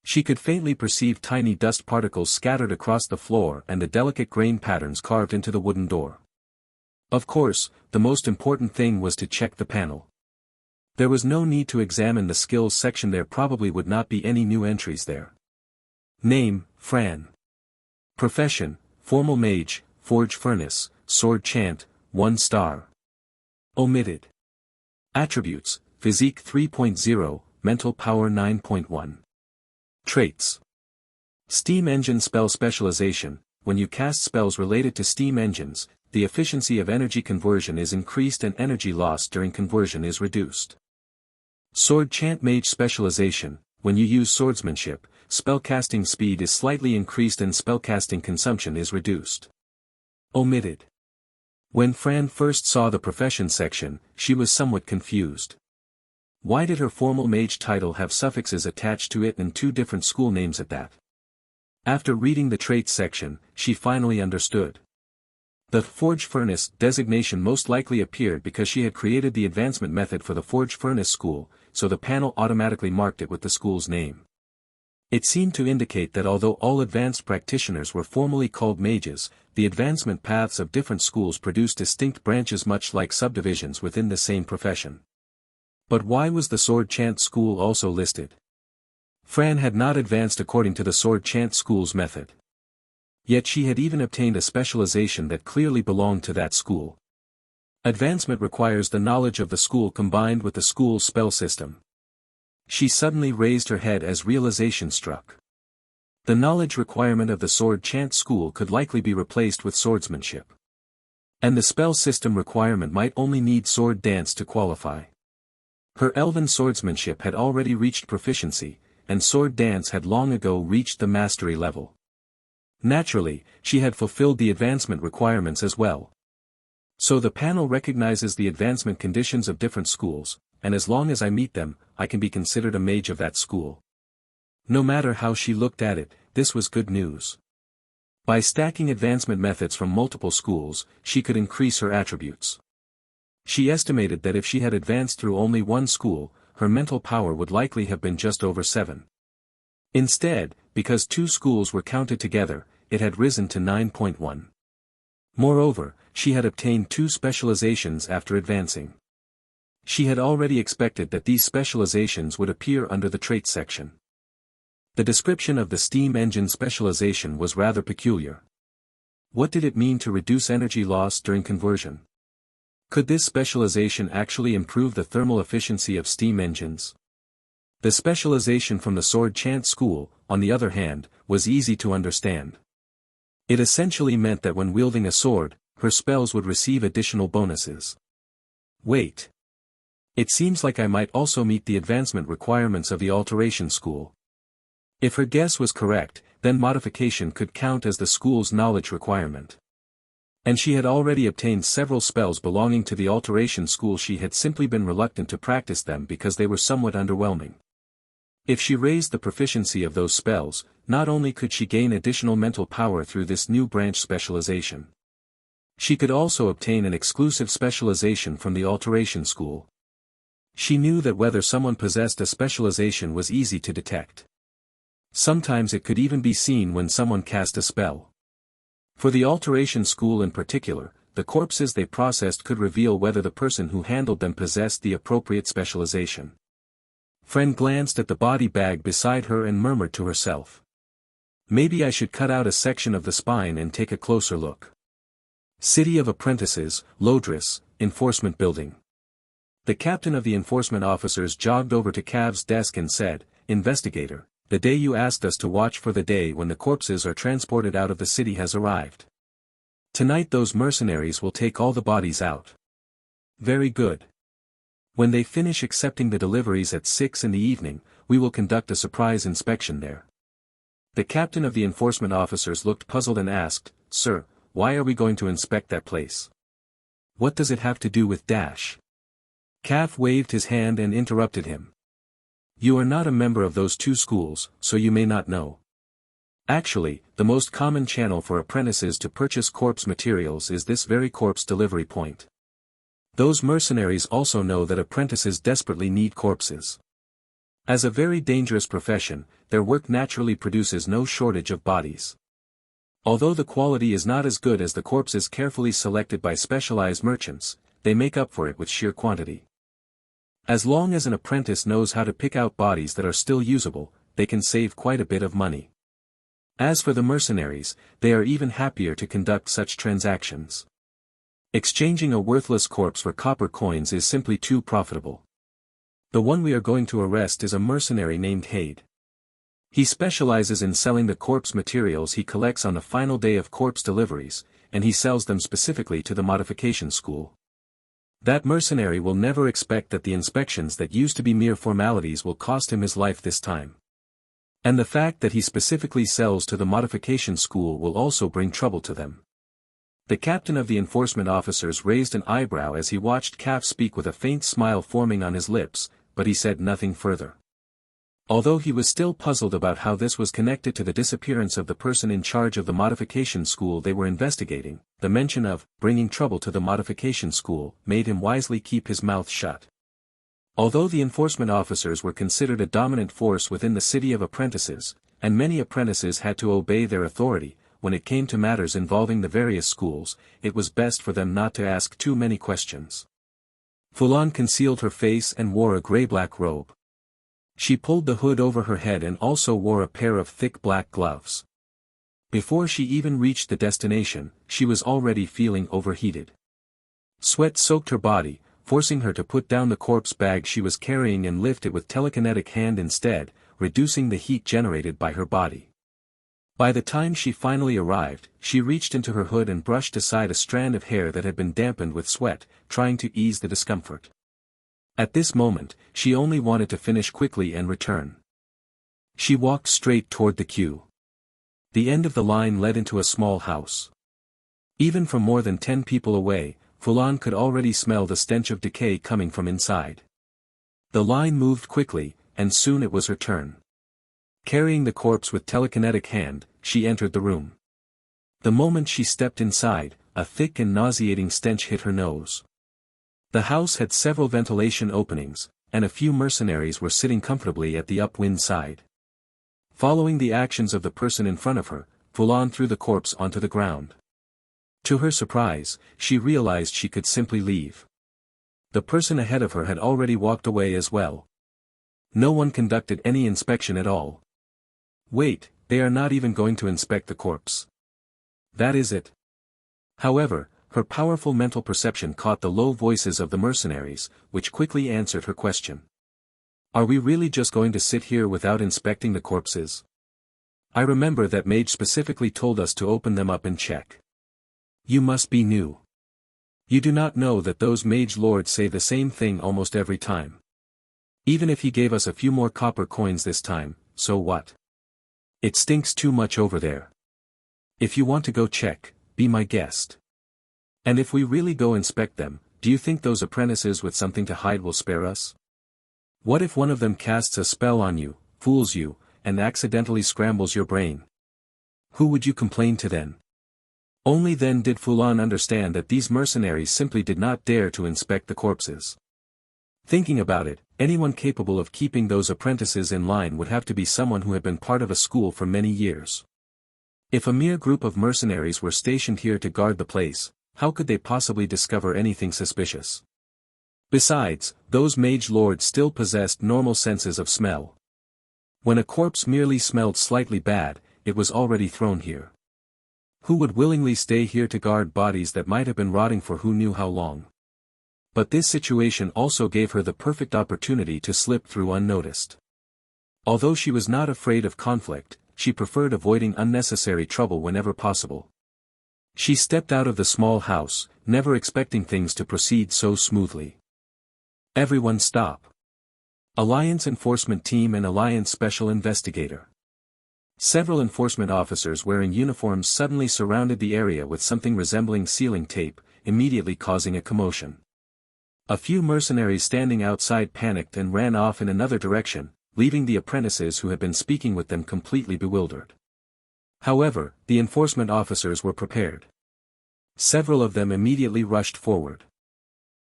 She could faintly perceive tiny dust particles scattered across the floor and the delicate grain patterns carved into the wooden door. Of course, the most important thing was to check the panel. There was no need to examine the skills section, there probably would not be any new entries there. Name, Fran. Profession, formal mage, forge furnace, sword chant, 1 star. Omitted. Attributes, physique 3.0, mental power 9.1. Traits. Steam engine spell specialization. When you cast spells related to steam engines, the efficiency of energy conversion is increased and energy loss during conversion is reduced. Sword chant mage specialization. When you use swordsmanship, spellcasting speed is slightly increased and spellcasting consumption is reduced. Omitted. When Fran first saw the profession section, she was somewhat confused. Why did her formal mage title have suffixes attached to it and 2 different school names at that? After reading the traits section, she finally understood. The forge furnace designation most likely appeared because she had created the advancement method for the forge furnace school, so the panel automatically marked it with the school's name. It seemed to indicate that although all advanced practitioners were formally called mages, the advancement paths of different schools produced distinct branches much like subdivisions within the same profession. But why was the sword chant school also listed? Fran had not advanced according to the sword chant school's method. Yet she had even obtained a specialization that clearly belonged to that school. Advancement requires the knowledge of the school combined with the school's spell system. She suddenly raised her head as realization struck. The knowledge requirement of the sword chant school could likely be replaced with swordsmanship. And the spell system requirement might only need sword dance to qualify. Her elven swordsmanship had already reached proficiency, and sword dance had long ago reached the mastery level. Naturally, she had fulfilled the advancement requirements as well. So the panel recognizes the advancement conditions of different schools, and as long as I meet them, I can be considered a mage of that school. No matter how she looked at it, this was good news. By stacking advancement methods from multiple schools, she could increase her attributes. She estimated that if she had advanced through only 1 school, her mental power would likely have been just over 7. Instead, because 2 schools were counted together, it had risen to 9.1. Moreover, she had obtained 2 specializations after advancing. She had already expected that these specializations would appear under the traits section. The description of the steam engine specialization was rather peculiar. What did it mean to reduce energy loss during conversion? Could this specialization actually improve the thermal efficiency of steam engines? The specialization from the sword chant school, on the other hand, was easy to understand. It essentially meant that when wielding a sword, her spells would receive additional bonuses. Wait. It seems like I might also meet the advancement requirements of the alteration school. If her guess was correct, then modification could count as the school's knowledge requirement. And she had already obtained several spells belonging to the alteration school. She had simply been reluctant to practice them because they were somewhat underwhelming. If she raised the proficiency of those spells, not only could she gain additional mental power through this new branch specialization, she could also obtain an exclusive specialization from the alteration school. She knew that whether someone possessed a specialization was easy to detect. Sometimes it could even be seen when someone cast a spell. For the alteration school in particular, the corpses they processed could reveal whether the person who handled them possessed the appropriate specialization. Fran glanced at the body bag beside her and murmured to herself. Maybe I should cut out a section of the spine and take a closer look. City of Apprentices, Lodris, Enforcement Building. The captain of the enforcement officers jogged over to Cav's desk and said, "Investigator, the day you asked us to watch for, the day when the corpses are transported out of the city, has arrived." Tonight those mercenaries will take all the bodies out. Very good. When they finish accepting the deliveries at 6 in the evening, we will conduct a surprise inspection there. The captain of the enforcement officers looked puzzled and asked, "Sir, why are we going to inspect that place? What does it have to do with Dash?" Calf waved his hand and interrupted him. "You are not a member of those two schools, so you may not know. Actually, the most common channel for apprentices to purchase corpse materials is this very corpse delivery point. Those mercenaries also know that apprentices desperately need corpses. As a very dangerous profession, their work naturally produces no shortage of bodies. Although the quality is not as good as the corpses carefully selected by specialized merchants, they make up for it with sheer quantity. As long as an apprentice knows how to pick out bodies that are still usable, they can save quite a bit of money. As for the mercenaries, they are even happier to conduct such transactions. Exchanging a worthless corpse for copper coins is simply too profitable. The one we are going to arrest is a mercenary named Hade. He specializes in selling the corpse materials he collects on the final day of corpse deliveries, and he sells them specifically to the Modification school. That mercenary will never expect that the inspections that used to be mere formalities will cost him his life this time. And the fact that he specifically sells to the Modification school will also bring trouble to them. The captain of the enforcement officers raised an eyebrow as he watched Calf speak with a faint smile forming on his lips, but he said nothing further. Although he was still puzzled about how this was connected to the disappearance of the person in charge of the Modification school they were investigating, the mention of bringing trouble to the Modification school made him wisely keep his mouth shut. Although the enforcement officers were considered a dominant force within the city of apprentices, and many apprentices had to obey their authority, when it came to matters involving the various schools, it was best for them not to ask too many questions. Fulon concealed her face and wore a gray-black robe. She pulled the hood over her head and also wore a pair of thick black gloves. Before she even reached the destination, she was already feeling overheated. Sweat soaked her body, forcing her to put down the corpse bag she was carrying and lift it with telekinetic hand instead, reducing the heat generated by her body. By the time she finally arrived, she reached into her hood and brushed aside a strand of hair that had been dampened with sweat, trying to ease the discomfort. At this moment, she only wanted to finish quickly and return. She walked straight toward the queue. The end of the line led into a small house. Even from more than 10 people away, Fulon could already smell the stench of decay coming from inside. The line moved quickly, and soon it was her turn. Carrying the corpse with telekinetic hand, she entered the room. The moment she stepped inside, a thick and nauseating stench hit her nose. The house had several ventilation openings, and a few mercenaries were sitting comfortably at the upwind side. Following the actions of the person in front of her, Fulon threw the corpse onto the ground. To her surprise, she realized she could simply leave. The person ahead of her had already walked away as well. No one conducted any inspection at all. Wait, they are not even going to inspect the corpse. That is it. However, her powerful mental perception caught the low voices of the mercenaries, which quickly answered her question. Are we really just going to sit here without inspecting the corpses? I remember that mage specifically told us to open them up and check. You must be new. You do not know that those mage lords say the same thing almost every time. Even if he gave us a few more copper coins this time, so what? It stinks too much over there. If you want to go check, be my guest. And if we really go inspect them, do you think those apprentices with something to hide will spare us? What if one of them casts a spell on you, fools you, and accidentally scrambles your brain? Who would you complain to then? Only then did Fulan understand that these mercenaries simply did not dare to inspect the corpses. Thinking about it, anyone capable of keeping those apprentices in line would have to be someone who had been part of a school for many years. If a mere group of mercenaries were stationed here to guard the place, how could they possibly discover anything suspicious? Besides, those mage lords still possessed normal senses of smell. When a corpse merely smelled slightly bad, it was already thrown here. Who would willingly stay here to guard bodies that might have been rotting for who knew how long? But this situation also gave her the perfect opportunity to slip through unnoticed. Although she was not afraid of conflict, she preferred avoiding unnecessary trouble whenever possible. She stepped out of the small house, never expecting things to proceed so smoothly. Everyone stop. Alliance Enforcement Team and Alliance Special Investigator. Several enforcement officers wearing uniforms suddenly surrounded the area with something resembling sealing tape, immediately causing a commotion. A few mercenaries standing outside panicked and ran off in another direction, leaving the apprentices who had been speaking with them completely bewildered. However, the enforcement officers were prepared. Several of them immediately rushed forward.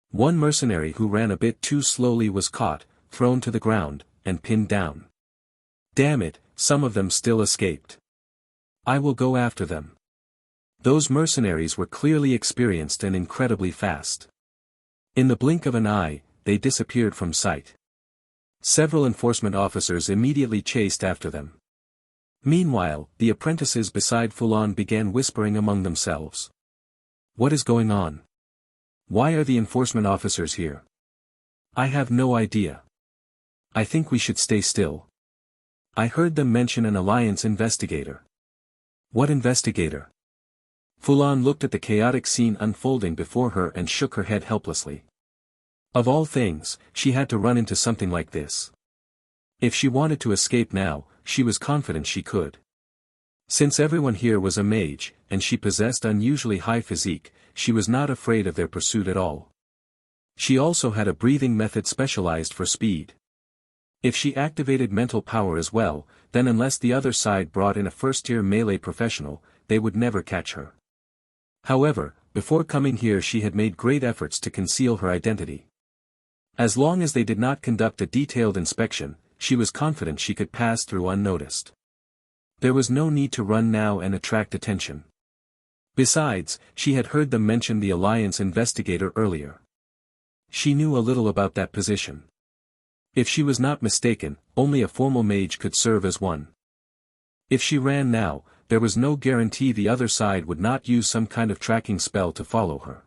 One mercenary who ran a bit too slowly was caught, thrown to the ground, and pinned down. Damn it, some of them still escaped. I will go after them. Those mercenaries were clearly experienced and incredibly fast. In the blink of an eye, they disappeared from sight. Several enforcement officers immediately chased after them. Meanwhile, the apprentices beside Fulon began whispering among themselves. What is going on? Why are the enforcement officers here? I have no idea. I think we should stay still. I heard them mention an alliance investigator. What investigator? Fulon looked at the chaotic scene unfolding before her and shook her head helplessly. Of all things, she had to run into something like this. If she wanted to escape now, she was confident she could. Since everyone here was a mage, and she possessed unusually high physique, she was not afraid of their pursuit at all. She also had a breathing method specialized for speed. If she activated mental power as well, then unless the other side brought in a first-tier melee professional, they would never catch her. However, before coming here she had made great efforts to conceal her identity. As long as they did not conduct a detailed inspection, she was confident she could pass through unnoticed. There was no need to run now and attract attention. Besides, she had heard them mention the Alliance investigator earlier. She knew a little about that position. If she was not mistaken, only a formal mage could serve as one. If she ran now, there was no guarantee the other side would not use some kind of tracking spell to follow her.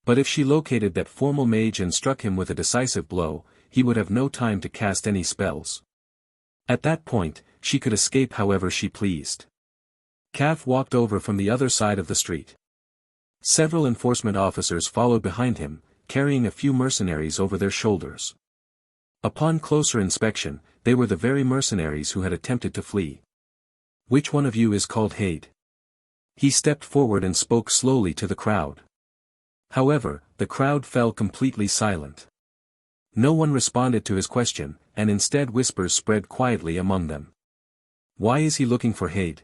But if she located that formal mage and struck him with a decisive blow, he would have no time to cast any spells. At that point, she could escape however she pleased. Kaf walked over from the other side of the street. Several enforcement officers followed behind him, carrying a few mercenaries over their shoulders. Upon closer inspection, they were the very mercenaries who had attempted to flee. Which one of you is called Hade? He stepped forward and spoke slowly to the crowd. However, the crowd fell completely silent. No one responded to his question, and instead whispers spread quietly among them. Why is he looking for Hade?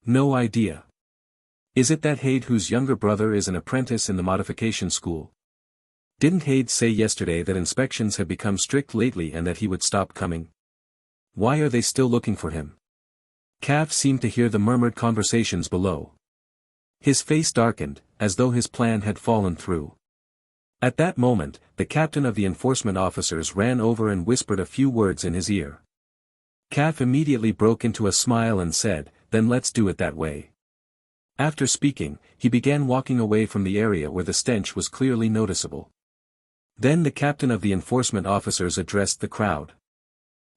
No idea. Is it that Hade whose younger brother is an apprentice in the Modification school? Didn't Hade say yesterday that inspections had become strict lately and that he would stop coming? Why are they still looking for him? Kaf seemed to hear the murmured conversations below. His face darkened, as though his plan had fallen through. At that moment, the captain of the enforcement officers ran over and whispered a few words in his ear. Kaf immediately broke into a smile and said, "Then let's do it that way." After speaking, he began walking away from the area where the stench was clearly noticeable. Then the captain of the enforcement officers addressed the crowd.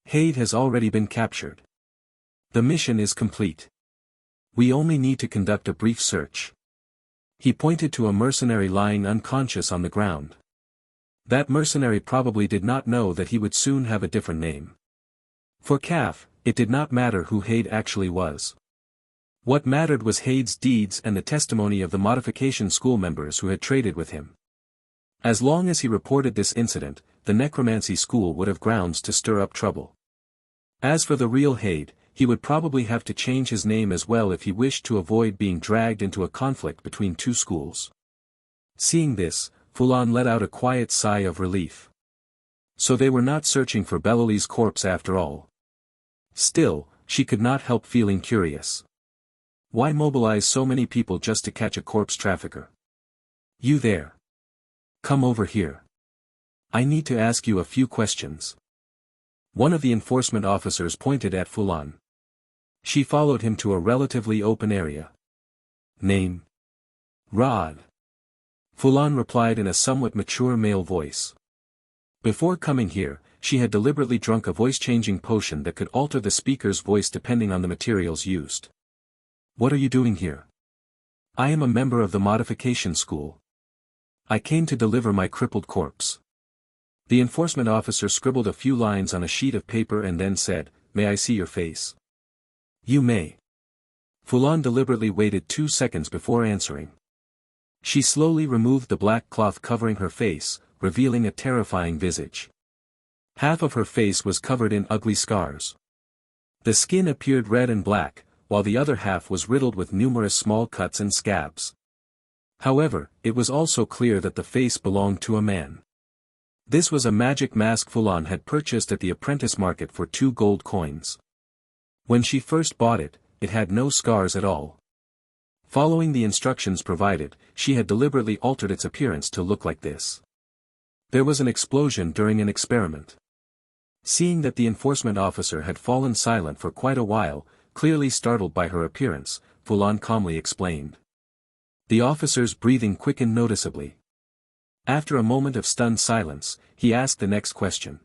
Hade has already been captured. The mission is complete. We only need to conduct a brief search. He pointed to a mercenary lying unconscious on the ground. That mercenary probably did not know that he would soon have a different name. For Kaf, it did not matter who Hade actually was. What mattered was Hade's deeds and the testimony of the Modification school members who had traded with him. As long as he reported this incident, the necromancy school would have grounds to stir up trouble. As for the real Hade, he would probably have to change his name as well if he wished to avoid being dragged into a conflict between two schools. Seeing this, Fulon let out a quiet sigh of relief. So they were not searching for Belloli's corpse after all. Still, she could not help feeling curious. Why mobilize so many people just to catch a corpse trafficker? You there. Come over here. I need to ask you a few questions. One of the enforcement officers pointed at Fulon. She followed him to a relatively open area. Name? Rod. Fulon replied in a somewhat mature male voice. Before coming here, she had deliberately drunk a voice-changing potion that could alter the speaker's voice depending on the materials used. What are you doing here? I am a member of the Modification School. I came to deliver my crippled corpse. The enforcement officer scribbled a few lines on a sheet of paper and then said, "May I see your face?" "You may." Fulon deliberately waited 2 seconds before answering. She slowly removed the black cloth covering her face, revealing a terrifying visage. Half of her face was covered in ugly scars. The skin appeared red and black, while the other half was riddled with numerous small cuts and scabs. However, it was also clear that the face belonged to a man. This was a magic mask Fulon had purchased at the apprentice market for 2 gold coins. When she first bought it, it had no scars at all. Following the instructions provided, she had deliberately altered its appearance to look like this. There was an explosion during an experiment. Seeing that the enforcement officer had fallen silent for quite a while, clearly startled by her appearance, Fulon calmly explained. The officer's breathing quickened noticeably. After a moment of stunned silence, he asked the next question.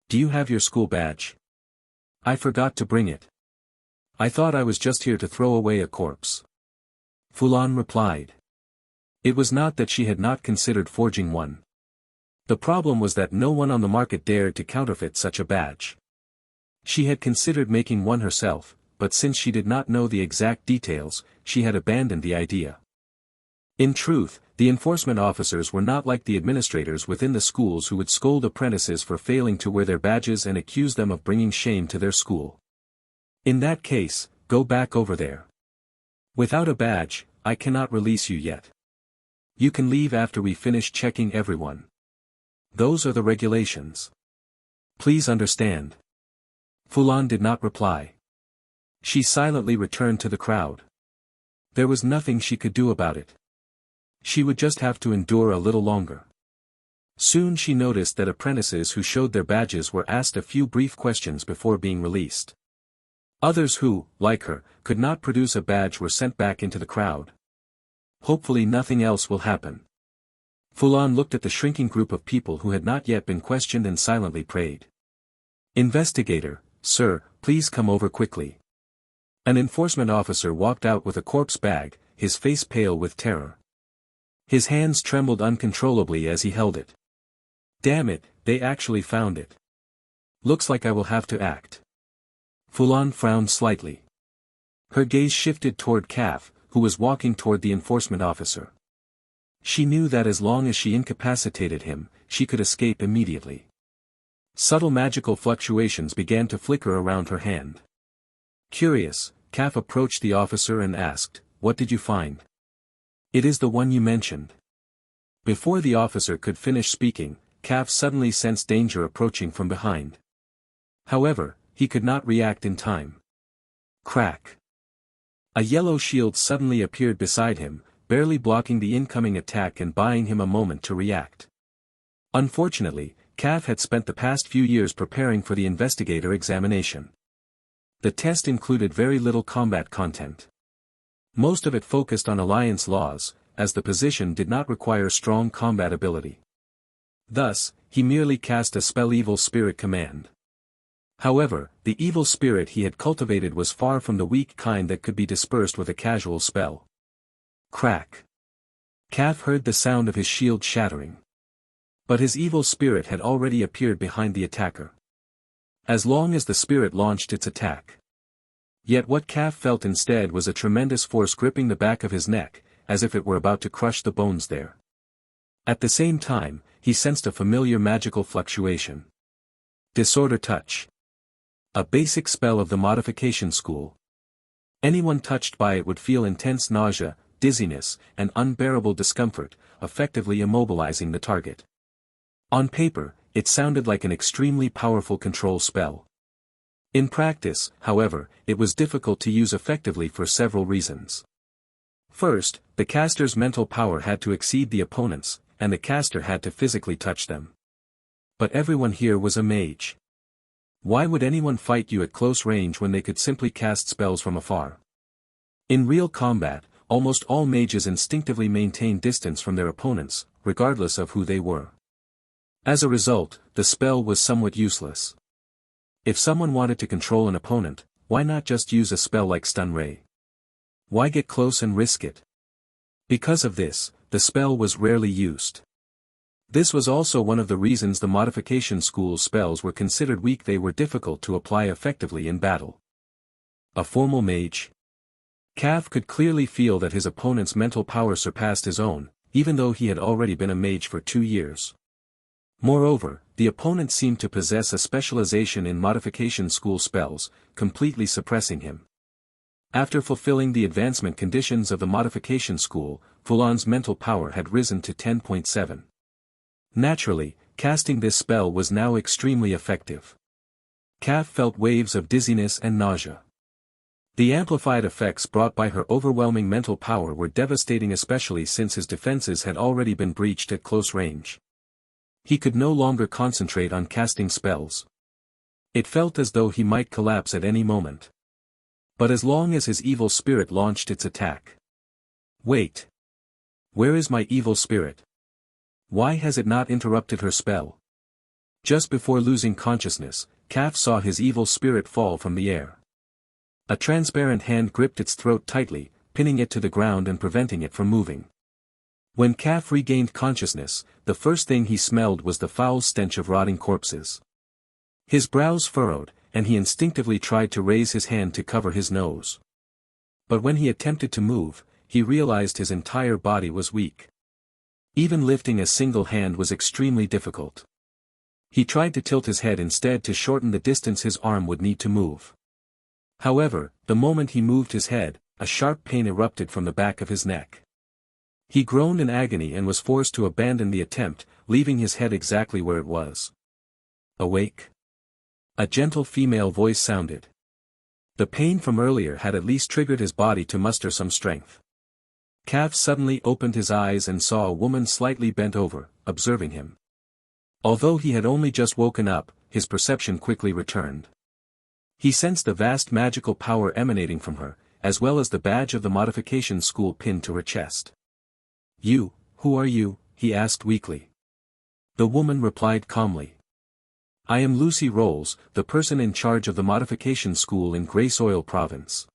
"Do you have your school badge?" "I forgot to bring it. I thought I was just here to throw away a corpse," Fulon replied. It was not that she had not considered forging one. The problem was that no one on the market dared to counterfeit such a badge. She had considered making one herself, but since she did not know the exact details, she had abandoned the idea. In truth, the enforcement officers were not like the administrators within the schools who would scold apprentices for failing to wear their badges and accuse them of bringing shame to their school. In that case, go back over there. Without a badge, I cannot release you yet. You can leave after we finish checking everyone. Those are the regulations. Please understand. Fulon did not reply. She silently returned to the crowd. There was nothing she could do about it. She would just have to endure a little longer. Soon she noticed that apprentices who showed their badges were asked a few brief questions before being released. Others who, like her, could not produce a badge were sent back into the crowd. Hopefully nothing else will happen. Fulon looked at the shrinking group of people who had not yet been questioned and silently prayed. "Investigator, sir, please come over quickly." An enforcement officer walked out with a corpse bag, his face pale with terror. His hands trembled uncontrollably as he held it. "Damn it, they actually found it. Looks like I will have to act." Fulon frowned slightly. Her gaze shifted toward Kaf, who was walking toward the enforcement officer. She knew that as long as she incapacitated him, she could escape immediately. Subtle magical fluctuations began to flicker around her hand. Curious, Kaf approached the officer and asked, "What did you find?" "It is the one you mentioned." Before the officer could finish speaking, Kaf suddenly sensed danger approaching from behind. However, he could not react in time. Crack. A yellow shield suddenly appeared beside him, barely blocking the incoming attack and buying him a moment to react. Unfortunately, Kaf had spent the past few years preparing for the investigator examination. The test included very little combat content. Most of it focused on alliance laws, as the position did not require strong combat ability. Thus, he merely cast a spell Evil Spirit command. However, the evil spirit he had cultivated was far from the weak kind that could be dispersed with a casual spell. Crack. Kaf heard the sound of his shield shattering. But his evil spirit had already appeared behind the attacker. As long as the spirit launched its attack. Yet what Kaf felt instead was a tremendous force gripping the back of his neck, as if it were about to crush the bones there. At the same time, he sensed a familiar magical fluctuation. Disorder Touch. A basic spell of the Modification School. Anyone touched by it would feel intense nausea, dizziness, and unbearable discomfort, effectively immobilizing the target. On paper, it sounded like an extremely powerful control spell. In practice, however, it was difficult to use effectively for several reasons. First, the caster's mental power had to exceed the opponent's, and the caster had to physically touch them. But everyone here was a mage. Why would anyone fight you at close range when they could simply cast spells from afar? In real combat, almost all mages instinctively maintain distance from their opponents, regardless of who they were. As a result, the spell was somewhat useless. If someone wanted to control an opponent, why not just use a spell like Stun Ray? Why get close and risk it? Because of this, the spell was rarely used. This was also one of the reasons the Modification School's spells were considered weak. They were difficult to apply effectively in battle. A formal mage. Cav could clearly feel that his opponent's mental power surpassed his own, even though he had already been a mage for 2 years. Moreover, the opponent seemed to possess a specialization in Modification School spells, completely suppressing him. After fulfilling the advancement conditions of the Modification School, Fulan's mental power had risen to 10.7. Naturally, casting this spell was now extremely effective. Cav felt waves of dizziness and nausea. The amplified effects brought by her overwhelming mental power were devastating, especially since his defenses had already been breached at close range. He could no longer concentrate on casting spells. It felt as though he might collapse at any moment. But as long as his evil spirit launched its attack. Wait. Where is my evil spirit? Why has it not interrupted her spell? Just before losing consciousness, Cav saw his evil spirit fall from the air. A transparent hand gripped its throat tightly, pinning it to the ground and preventing it from moving. When Cav regained consciousness, the first thing he smelled was the foul stench of rotting corpses. His brows furrowed, and he instinctively tried to raise his hand to cover his nose. But when he attempted to move, he realized his entire body was weak. Even lifting a single hand was extremely difficult. He tried to tilt his head instead to shorten the distance his arm would need to move. However, the moment he moved his head, a sharp pain erupted from the back of his neck. He groaned in agony and was forced to abandon the attempt, leaving his head exactly where it was. Awake? A gentle female voice sounded. The pain from earlier had at least triggered his body to muster some strength. Cav suddenly opened his eyes and saw a woman slightly bent over, observing him. Although he had only just woken up, his perception quickly returned. He sensed the vast magical power emanating from her, as well as the badge of the Modification School pinned to her chest. "You, who are you?" he asked weakly. The woman replied calmly. "I am Lucy Rolls, the person in charge of the Modification School in Graysoil Province.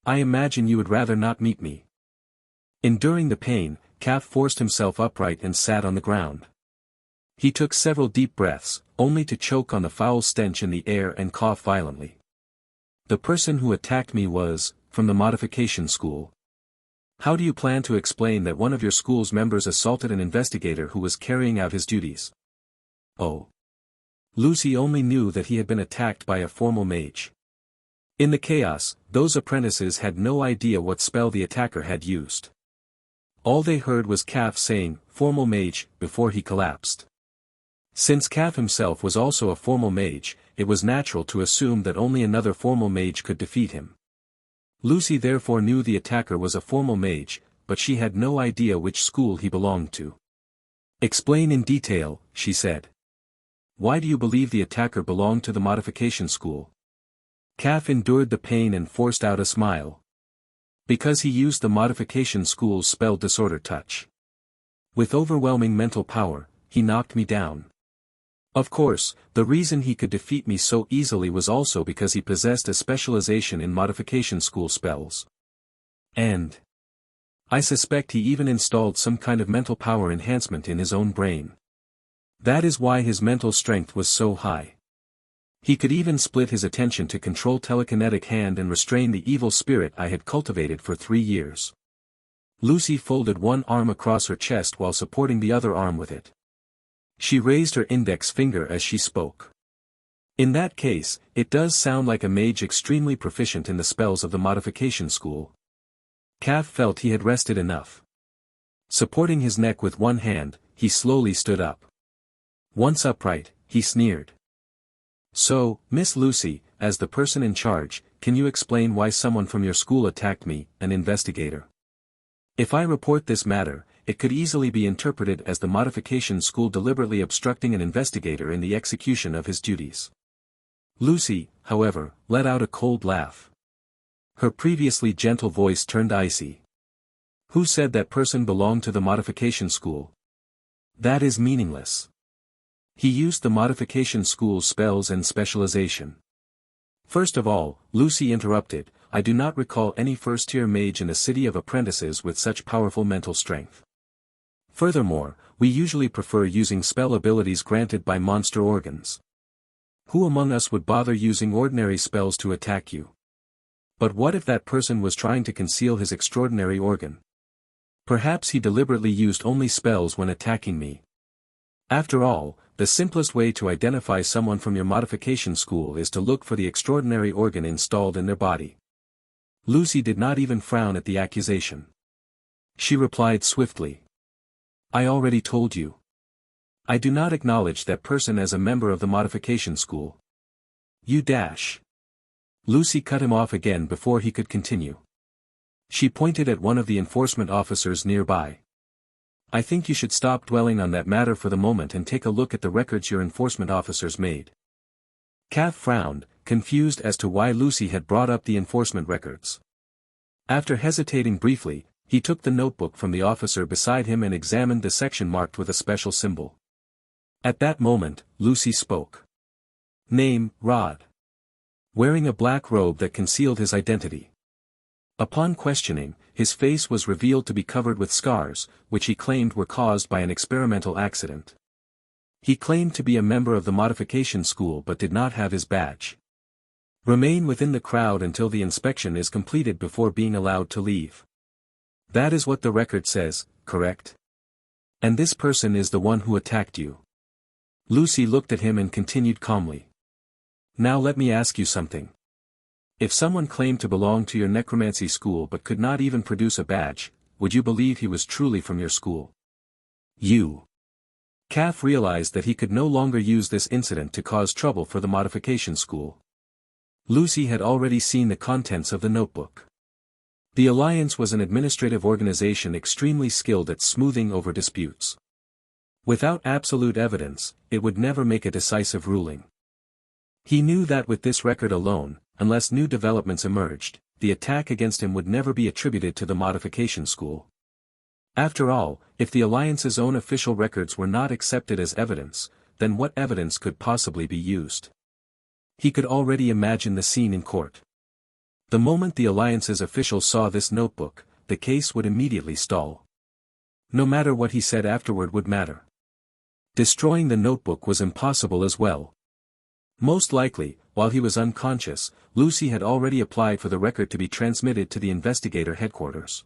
I imagine you would rather not meet me." Enduring the pain, Cav forced himself upright and sat on the ground. He took several deep breaths, only to choke on the foul stench in the air and cough violently. "The person who attacked me was, from the Modification School. How do you plan to explain that one of your school's members assaulted an investigator who was carrying out his duties?" "Oh." Lucy only knew that he had been attacked by a formal mage. In the chaos, those apprentices had no idea what spell the attacker had used. All they heard was Cav saying, "formal mage," before he collapsed. Since Cav himself was also a formal mage, it was natural to assume that only another formal mage could defeat him. Lucy therefore knew the attacker was a formal mage, but she had no idea which school he belonged to. "Explain in detail," she said. "Why do you believe the attacker belonged to the Modification School?" Cav endured the pain and forced out a smile. "Because he used the Modification School's spell Disorder Touch. With overwhelming mental power, he knocked me down. Of course, the reason he could defeat me so easily was also because he possessed a specialization in Modification School spells. And I suspect he even installed some kind of mental power enhancement in his own brain. That is why his mental strength was so high. He could even split his attention to control telekinetic hand and restrain the evil spirit I had cultivated for 3 years." Lucy folded one arm across her chest while supporting the other arm with it. She raised her index finger as she spoke. "In that case, it does sound like a mage extremely proficient in the spells of the Modification School." Cav felt he had rested enough. Supporting his neck with one hand, he slowly stood up. Once upright, he sneered. "So, Miss Lucy, as the person in charge, can you explain why someone from your school attacked me, an investigator? If I report this matter, it could easily be interpreted as the Modification School deliberately obstructing an investigator in the execution of his duties." Lucy, however, let out a cold laugh. Her previously gentle voice turned icy. "Who said that person belonged to the Modification School? That is meaningless. He used the Modification School's spells and specialization." "First of all," Lucy interrupted, I do not recall any first-tier mage in a city of apprentices with such powerful mental strength. Furthermore, we usually prefer using spell abilities granted by monster organs. Who among us would bother using ordinary spells to attack you? But what if that person was trying to conceal his extraordinary organ? Perhaps he deliberately used only spells when attacking me. After all, the simplest way to identify someone from your modification school is to look for the extraordinary organ installed in their body. Lucy did not even frown at the accusation. She replied swiftly. I already told you. I do not acknowledge that person as a member of the modification school. You dash. Lucy cut him off again before he could continue. She pointed at one of the enforcement officers nearby. I think you should stop dwelling on that matter for the moment and take a look at the records your enforcement officers made. Cav frowned, confused as to why Lucy had brought up the enforcement records. After hesitating briefly, he took the notebook from the officer beside him and examined the section marked with a special symbol. At that moment, Lucy spoke. Name, Rod. Wearing a black robe that concealed his identity. Upon questioning, his face was revealed to be covered with scars, which he claimed were caused by an experimental accident. He claimed to be a member of the modification school but did not have his badge. Remain within the crowd until the inspection is completed before being allowed to leave. That is what the record says, correct? And this person is the one who attacked you. Lucy looked at him and continued calmly. Now let me ask you something. If someone claimed to belong to your necromancy school but could not even produce a badge, would you believe he was truly from your school? You. Caff realized that he could no longer use this incident to cause trouble for the modification school. Lucy had already seen the contents of the notebook. The Alliance was an administrative organization extremely skilled at smoothing over disputes. Without absolute evidence, it would never make a decisive ruling. He knew that with this record alone, unless new developments emerged, the attack against him would never be attributed to the modification school. After all, if the Alliance's own official records were not accepted as evidence, then what evidence could possibly be used? He could already imagine the scene in court. The moment the Alliance's officials saw this notebook, the case would immediately stall. No matter what he said afterward would matter. Destroying the notebook was impossible as well. Most likely, while he was unconscious, Lucy had already applied for the record to be transmitted to the investigator headquarters.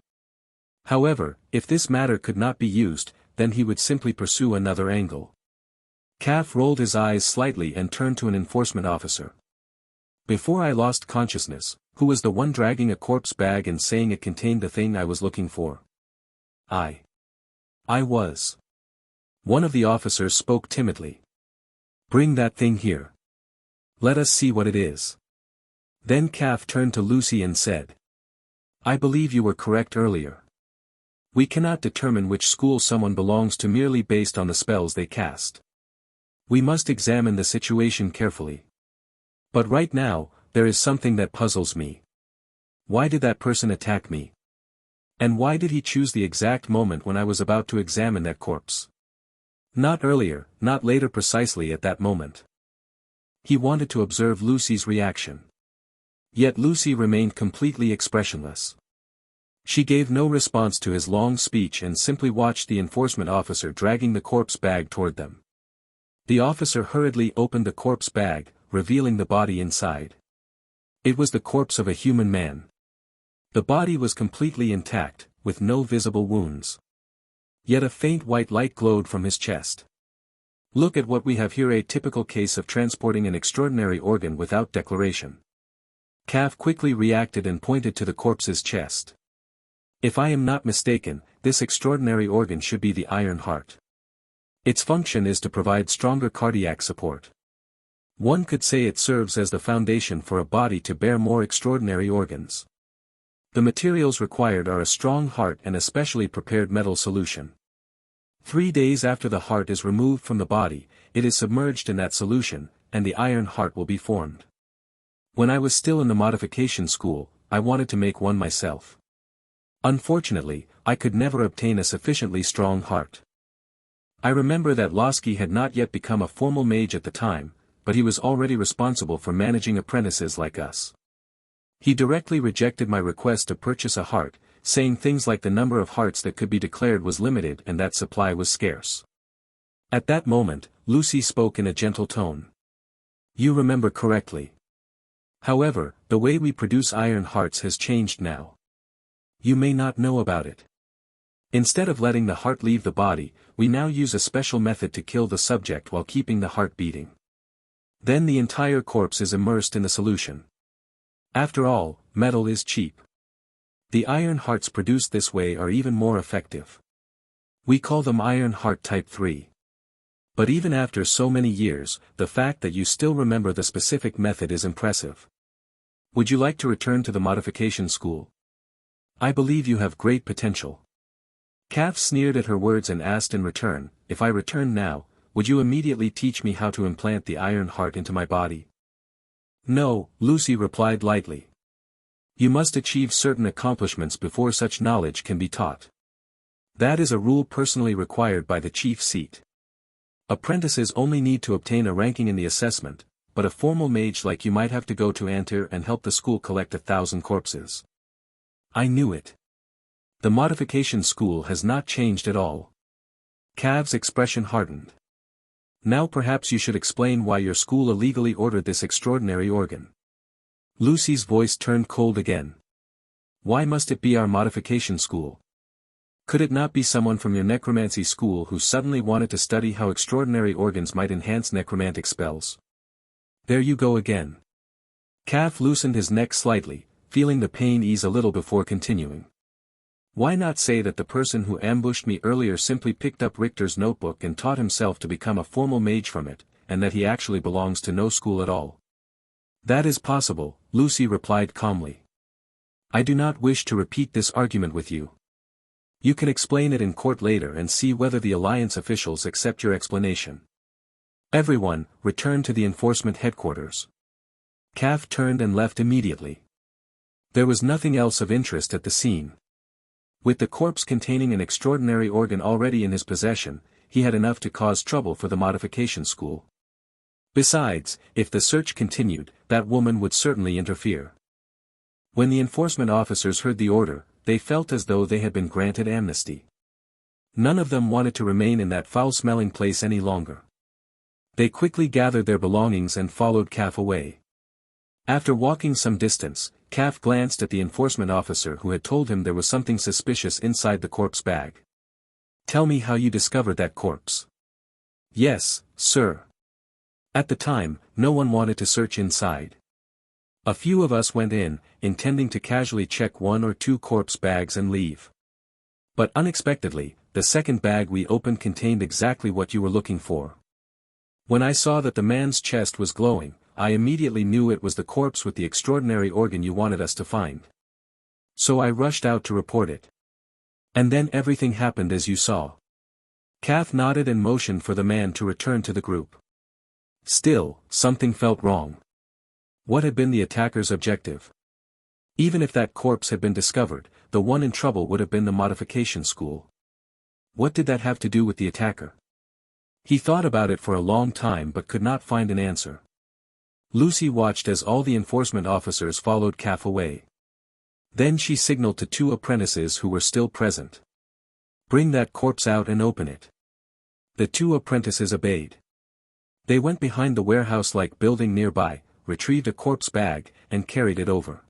However, if this matter could not be used, then he would simply pursue another angle. Caff rolled his eyes slightly and turned to an enforcement officer. Before I lost consciousness, who was the one dragging a corpse bag and saying it contained the thing I was looking for? I was. One of the officers spoke timidly. Bring that thing here. Let us see what it is. Then Caff turned to Lucy and said. I believe you were correct earlier. We cannot determine which school someone belongs to merely based on the spells they cast. We must examine the situation carefully. But right now, there is something that puzzles me. Why did that person attack me? And why did he choose the exact moment when I was about to examine that corpse? Not earlier, not later, precisely at that moment. He wanted to observe Lucy's reaction. Yet Lucy remained completely expressionless. She gave no response to his long speech and simply watched the enforcement officer dragging the corpse bag toward them. The officer hurriedly opened the corpse bag, revealing the body inside. It was the corpse of a human man. The body was completely intact, with no visible wounds. Yet a faint white light glowed from his chest. Look at what we have here, a typical case of transporting an extraordinary organ without declaration. Caff quickly reacted and pointed to the corpse's chest. If I am not mistaken, this extraordinary organ should be the iron heart. Its function is to provide stronger cardiac support. One could say it serves as the foundation for a body to bear more extraordinary organs. The materials required are a strong heart and a specially prepared metal solution. 3 days after the heart is removed from the body, it is submerged in that solution, and the iron heart will be formed. When I was still in the modification school, I wanted to make one myself. Unfortunately, I could never obtain a sufficiently strong heart. I remember that Losky had not yet become a formal mage at the time, but he was already responsible for managing apprentices like us. He directly rejected my request to purchase a heart, saying things like the number of hearts that could be declared was limited and that supply was scarce. At that moment, Lucy spoke in a gentle tone. You remember correctly. However, the way we produce iron hearts has changed now. You may not know about it. Instead of letting the heart leave the body, we now use a special method to kill the subject while keeping the heart beating. Then the entire corpse is immersed in the solution. After all, metal is cheap. The iron hearts produced this way are even more effective. We call them iron heart type 3. But even after so many years, the fact that you still remember the specific method is impressive. Would you like to return to the modification school? I believe you have great potential. Calf sneered at her words and asked in return, if I return now, would you immediately teach me how to implant the iron heart into my body? No, Lucy replied lightly. You must achieve certain accomplishments before such knowledge can be taught. That is a rule personally required by the chief seat. Apprentices only need to obtain a ranking in the assessment, but a formal mage like you might have to go to Antir and help the school collect 1,000 corpses. I knew it. The modification school has not changed at all. Cav's expression hardened. Now perhaps you should explain why your school illegally ordered this extraordinary organ. Lucy's voice turned cold again. Why must it be our modification school? Could it not be someone from your necromancy school who suddenly wanted to study how extraordinary organs might enhance necromantic spells? There you go again. Cav loosened his neck slightly, feeling the pain ease a little before continuing. Why not say that the person who ambushed me earlier simply picked up Richter's notebook and taught himself to become a formal mage from it, and that he actually belongs to no school at all? That is possible, Lucy replied calmly. I do not wish to repeat this argument with you. You can explain it in court later and see whether the Alliance officials accept your explanation. Everyone, return to the enforcement headquarters. Cav turned and left immediately. There was nothing else of interest at the scene. With the corpse containing an extraordinary organ already in his possession, he had enough to cause trouble for the modification school. Besides, if the search continued, that woman would certainly interfere. When the enforcement officers heard the order, they felt as though they had been granted amnesty. None of them wanted to remain in that foul-smelling place any longer. They quickly gathered their belongings and followed Calf away. After walking some distance, Calf glanced at the enforcement officer who had told him there was something suspicious inside the corpse bag. Tell me how you discovered that corpse. Yes, sir. At the time, no one wanted to search inside. A few of us went in, intending to casually check 1 or 2 corpse bags and leave. But unexpectedly, the second bag we opened contained exactly what you were looking for. When I saw that the man's chest was glowing, I immediately knew it was the corpse with the extraordinary organ you wanted us to find. So I rushed out to report it. And then everything happened as you saw. Calf nodded and motioned for the man to return to the group. Still, something felt wrong. What had been the attacker's objective? Even if that corpse had been discovered, the one in trouble would have been the modification school. What did that have to do with the attacker? He thought about it for a long time but could not find an answer. Lucy watched as all the enforcement officers followed Calf away. Then she signaled to 2 apprentices who were still present. Bring that corpse out and open it. The 2 apprentices obeyed. They went behind the warehouse-like building nearby, retrieved a corpse bag, and carried it over.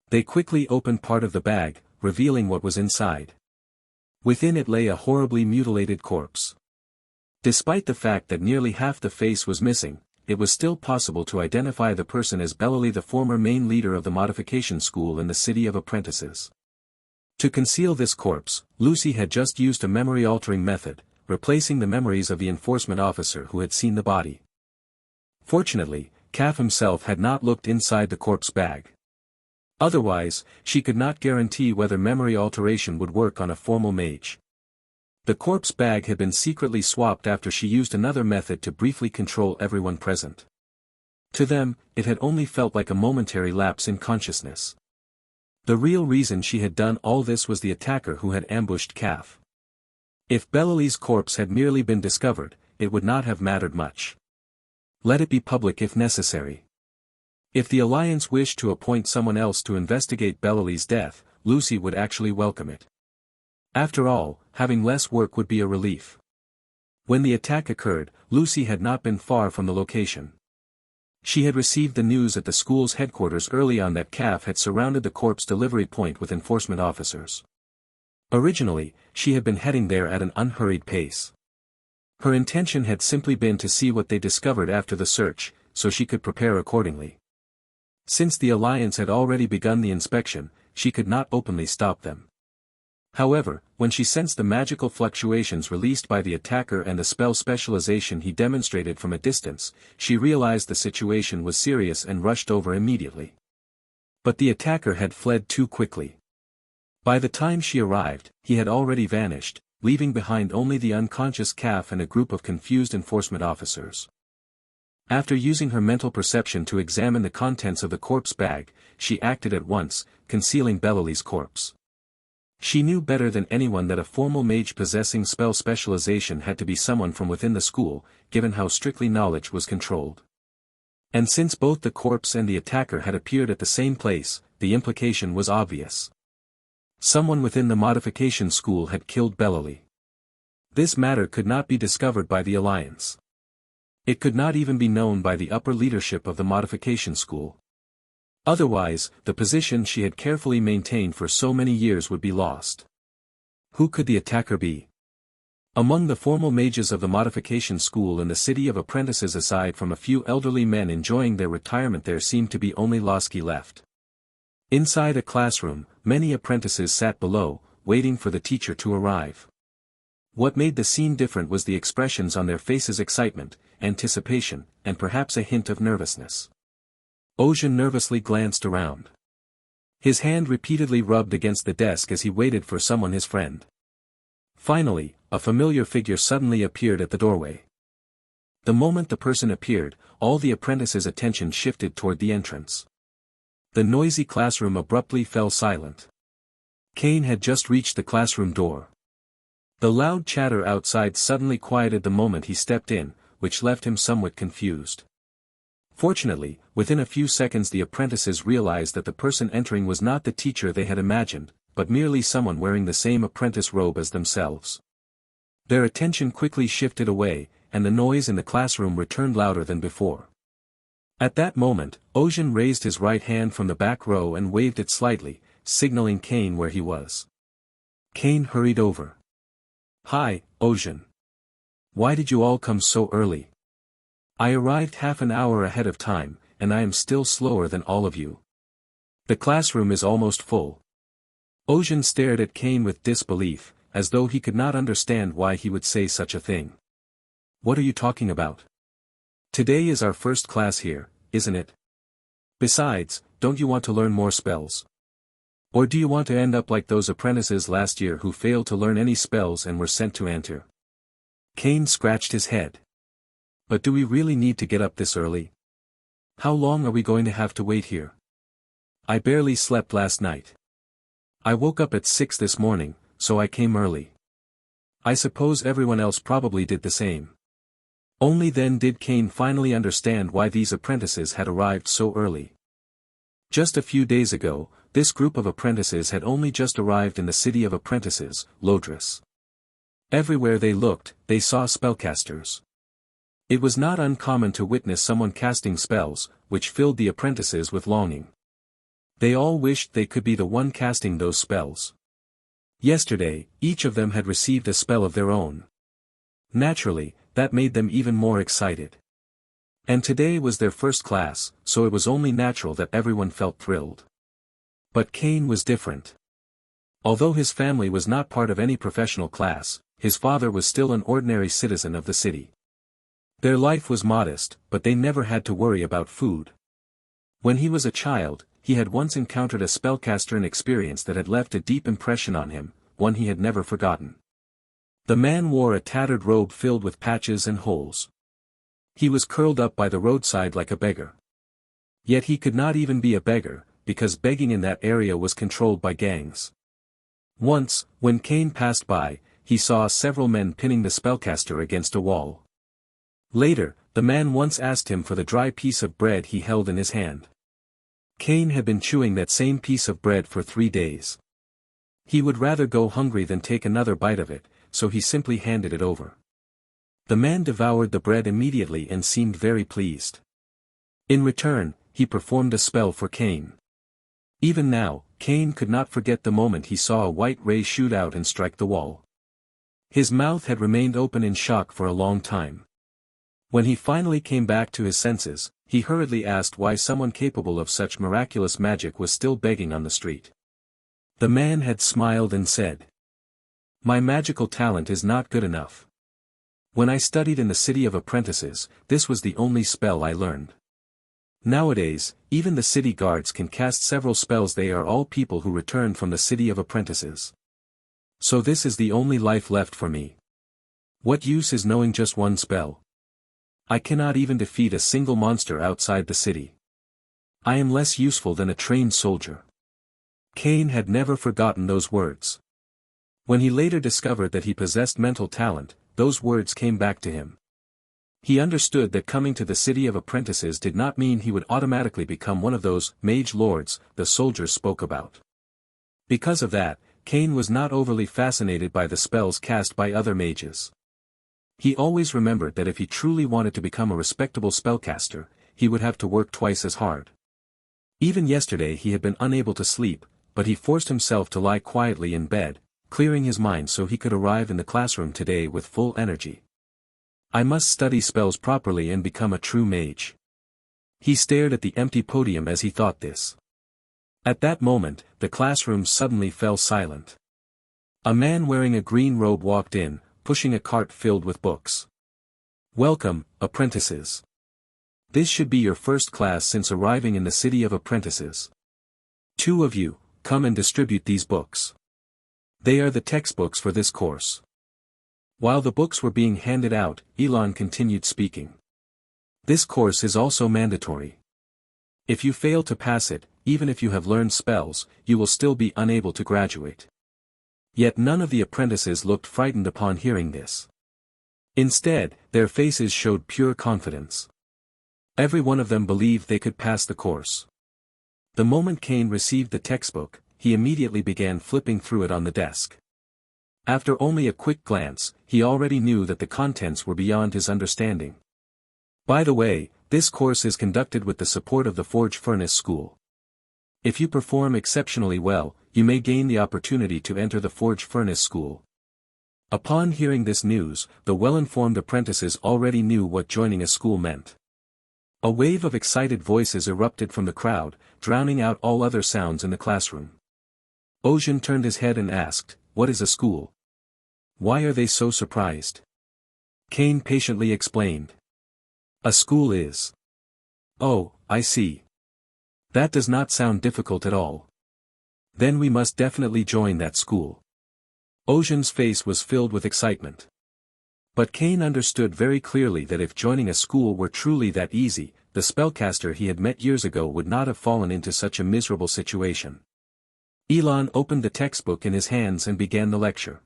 They quickly opened part of the bag, revealing what was inside. Within it lay a horribly mutilated corpse. Despite the fact that nearly half the face was missing, it was still possible to identify the person as Bellally, the former main leader of the modification school in the city of apprentices. To conceal this corpse, Lucy had just used a memory-altering method, replacing the memories of the enforcement officer who had seen the body. Fortunately, Calf himself had not looked inside the corpse bag. Otherwise, she could not guarantee whether memory alteration would work on a formal mage. The corpse bag had been secretly swapped after she used another method to briefly control everyone present. To them, it had only felt like a momentary lapse in consciousness. The real reason she had done all this was the attacker who had ambushed Calf. If Bellally's corpse had merely been discovered, it would not have mattered much. Let it be public if necessary. If the Alliance wished to appoint someone else to investigate Bellalee's death, Lucy would actually welcome it. After all, having less work would be a relief. When the attack occurred, Lucy had not been far from the location. She had received the news at the school's headquarters early on that CAF had surrounded the corpse delivery point with enforcement officers. Originally, she had been heading there at an unhurried pace. Her intention had simply been to see what they discovered after the search, so she could prepare accordingly. Since the Alliance had already begun the inspection, she could not openly stop them. However, when she sensed the magical fluctuations released by the attacker and the spell specialization he demonstrated from a distance, she realized the situation was serious and rushed over immediately. But the attacker had fled too quickly. By the time she arrived, he had already vanished, leaving behind only the unconscious CAF and a group of confused enforcement officers. After using her mental perception to examine the contents of the corpse bag, she acted at once, concealing Bellalee's corpse. She knew better than anyone that a formal mage possessing spell specialization had to be someone from within the school, given how strictly knowledge was controlled. And since both the corpse and the attacker had appeared at the same place, the implication was obvious. Someone within the Modification school had killed Bellalee. This matter could not be discovered by the Alliance. It could not even be known by the upper leadership of the Modification school. Otherwise, the position she had carefully maintained for so many years would be lost. Who could the attacker be? Among the formal mages of the Modification school and the city of apprentices, aside from a few elderly men enjoying their retirement, there seemed to be only Lasky left. Inside a classroom, many apprentices sat below, waiting for the teacher to arrive. What made the scene different was the expressions on their faces: excitement, anticipation, and perhaps a hint of nervousness. Ocean nervously glanced around. His hand repeatedly rubbed against the desk as he waited for someone, his friend. Finally, a familiar figure suddenly appeared at the doorway. The moment the person appeared, all the apprentices' attention shifted toward the entrance. The noisy classroom abruptly fell silent. Kane had just reached the classroom door. The loud chatter outside suddenly quieted the moment he stepped in, which left him somewhat confused. Fortunately, within a few seconds the apprentices realized that the person entering was not the teacher they had imagined, but merely someone wearing the same apprentice robe as themselves. Their attention quickly shifted away, and the noise in the classroom returned louder than before. At that moment, Ocean raised his right hand from the back row and waved it slightly, signaling Kane where he was. Kane hurried over. "Hi, Ocean. Why did you all come so early? I arrived half an hour ahead of time, and I am still slower than all of you. The classroom is almost full." Ocean stared at Kane with disbelief, as though he could not understand why he would say such a thing. "What are you talking about? Today is our first class here, isn't it? Besides, don't you want to learn more spells? Or do you want to end up like those apprentices last year who failed to learn any spells and were sent to Enter?" Kane scratched his head. "But do we really need to get up this early? How long are we going to have to wait here? I barely slept last night. I woke up at 6 this morning, so I came early. I suppose everyone else probably did the same." Only then did Kane finally understand why these apprentices had arrived so early. Just a few days ago, this group of apprentices had only just arrived in the city of apprentices, Lodris. Everywhere they looked, they saw spellcasters. It was not uncommon to witness someone casting spells, which filled the apprentices with longing. They all wished they could be the one casting those spells. Yesterday, each of them had received a spell of their own. Naturally, that made them even more excited. And today was their first class, so it was only natural that everyone felt thrilled. But Kane was different. Although his family was not part of any professional class, his father was still an ordinary citizen of the city. Their life was modest, but they never had to worry about food. When he was a child, he had once encountered a spellcaster, an experience that had left a deep impression on him, one he had never forgotten. The man wore a tattered robe filled with patches and holes. He was curled up by the roadside like a beggar. Yet he could not even be a beggar, because begging in that area was controlled by gangs. Once, when Kane passed by, he saw several men pinning the spellcaster against a wall. Later, the man once asked him for the dry piece of bread he held in his hand. Cain had been chewing that same piece of bread for 3 days. He would rather go hungry than take another bite of it, so he simply handed it over. The man devoured the bread immediately and seemed very pleased. In return, he performed a spell for Cain. Even now, Cain could not forget the moment he saw a white ray shoot out and strike the wall. His mouth had remained open in shock for a long time. When he finally came back to his senses, he hurriedly asked why someone capable of such miraculous magic was still begging on the street. The man had smiled and said, "My magical talent is not good enough. When I studied in the city of apprentices, this was the only spell I learned. Nowadays, even the city guards can cast several spells. They are all people who returned from the city of apprentices. So this is the only life left for me. What use is knowing just one spell? I cannot even defeat a single monster outside the city. I am less useful than a trained soldier." Cain had never forgotten those words. When he later discovered that he possessed mental talent, those words came back to him. He understood that coming to the city of apprentices did not mean he would automatically become one of those mage lords the soldiers spoke about. Because of that, Cain was not overly fascinated by the spells cast by other mages. He always remembered that if he truly wanted to become a respectable spellcaster, he would have to work twice as hard. Even yesterday he had been unable to sleep, but he forced himself to lie quietly in bed, clearing his mind so he could arrive in the classroom today with full energy. I must study spells properly and become a true mage. He stared at the empty podium as he thought this. At that moment, the classroom suddenly fell silent. A man wearing a green robe walked in, pushing a cart filled with books. "Welcome, apprentices. This should be your first class since arriving in the city of apprentices. 2 of you, come and distribute these books. They are the textbooks for this course." While the books were being handed out, Elon continued speaking. "This course is also mandatory. If you fail to pass it, even if you have learned spells, you will still be unable to graduate." Yet none of the apprentices looked frightened upon hearing this. Instead, their faces showed pure confidence. Every one of them believed they could pass the course. The moment Cain received the textbook, he immediately began flipping through it on the desk. After only a quick glance, he already knew that the contents were beyond his understanding. By the way, this course is conducted with the support of the Forge Furnace School. If you perform exceptionally well, you may gain the opportunity to enter the Forge Furnace School. Upon hearing this news, the well-informed apprentices already knew what joining a school meant. A wave of excited voices erupted from the crowd, drowning out all other sounds in the classroom. Ozhin turned his head and asked, "What is a school? Why are they so surprised?" Cain patiently explained. "A school is. Oh, I see. That does not sound difficult at all. Then we must definitely join that school." Ozhin's face was filled with excitement. But Cain understood very clearly that if joining a school were truly that easy, the spellcaster he had met years ago would not have fallen into such a miserable situation. Elon opened the textbook in his hands and began the lecture.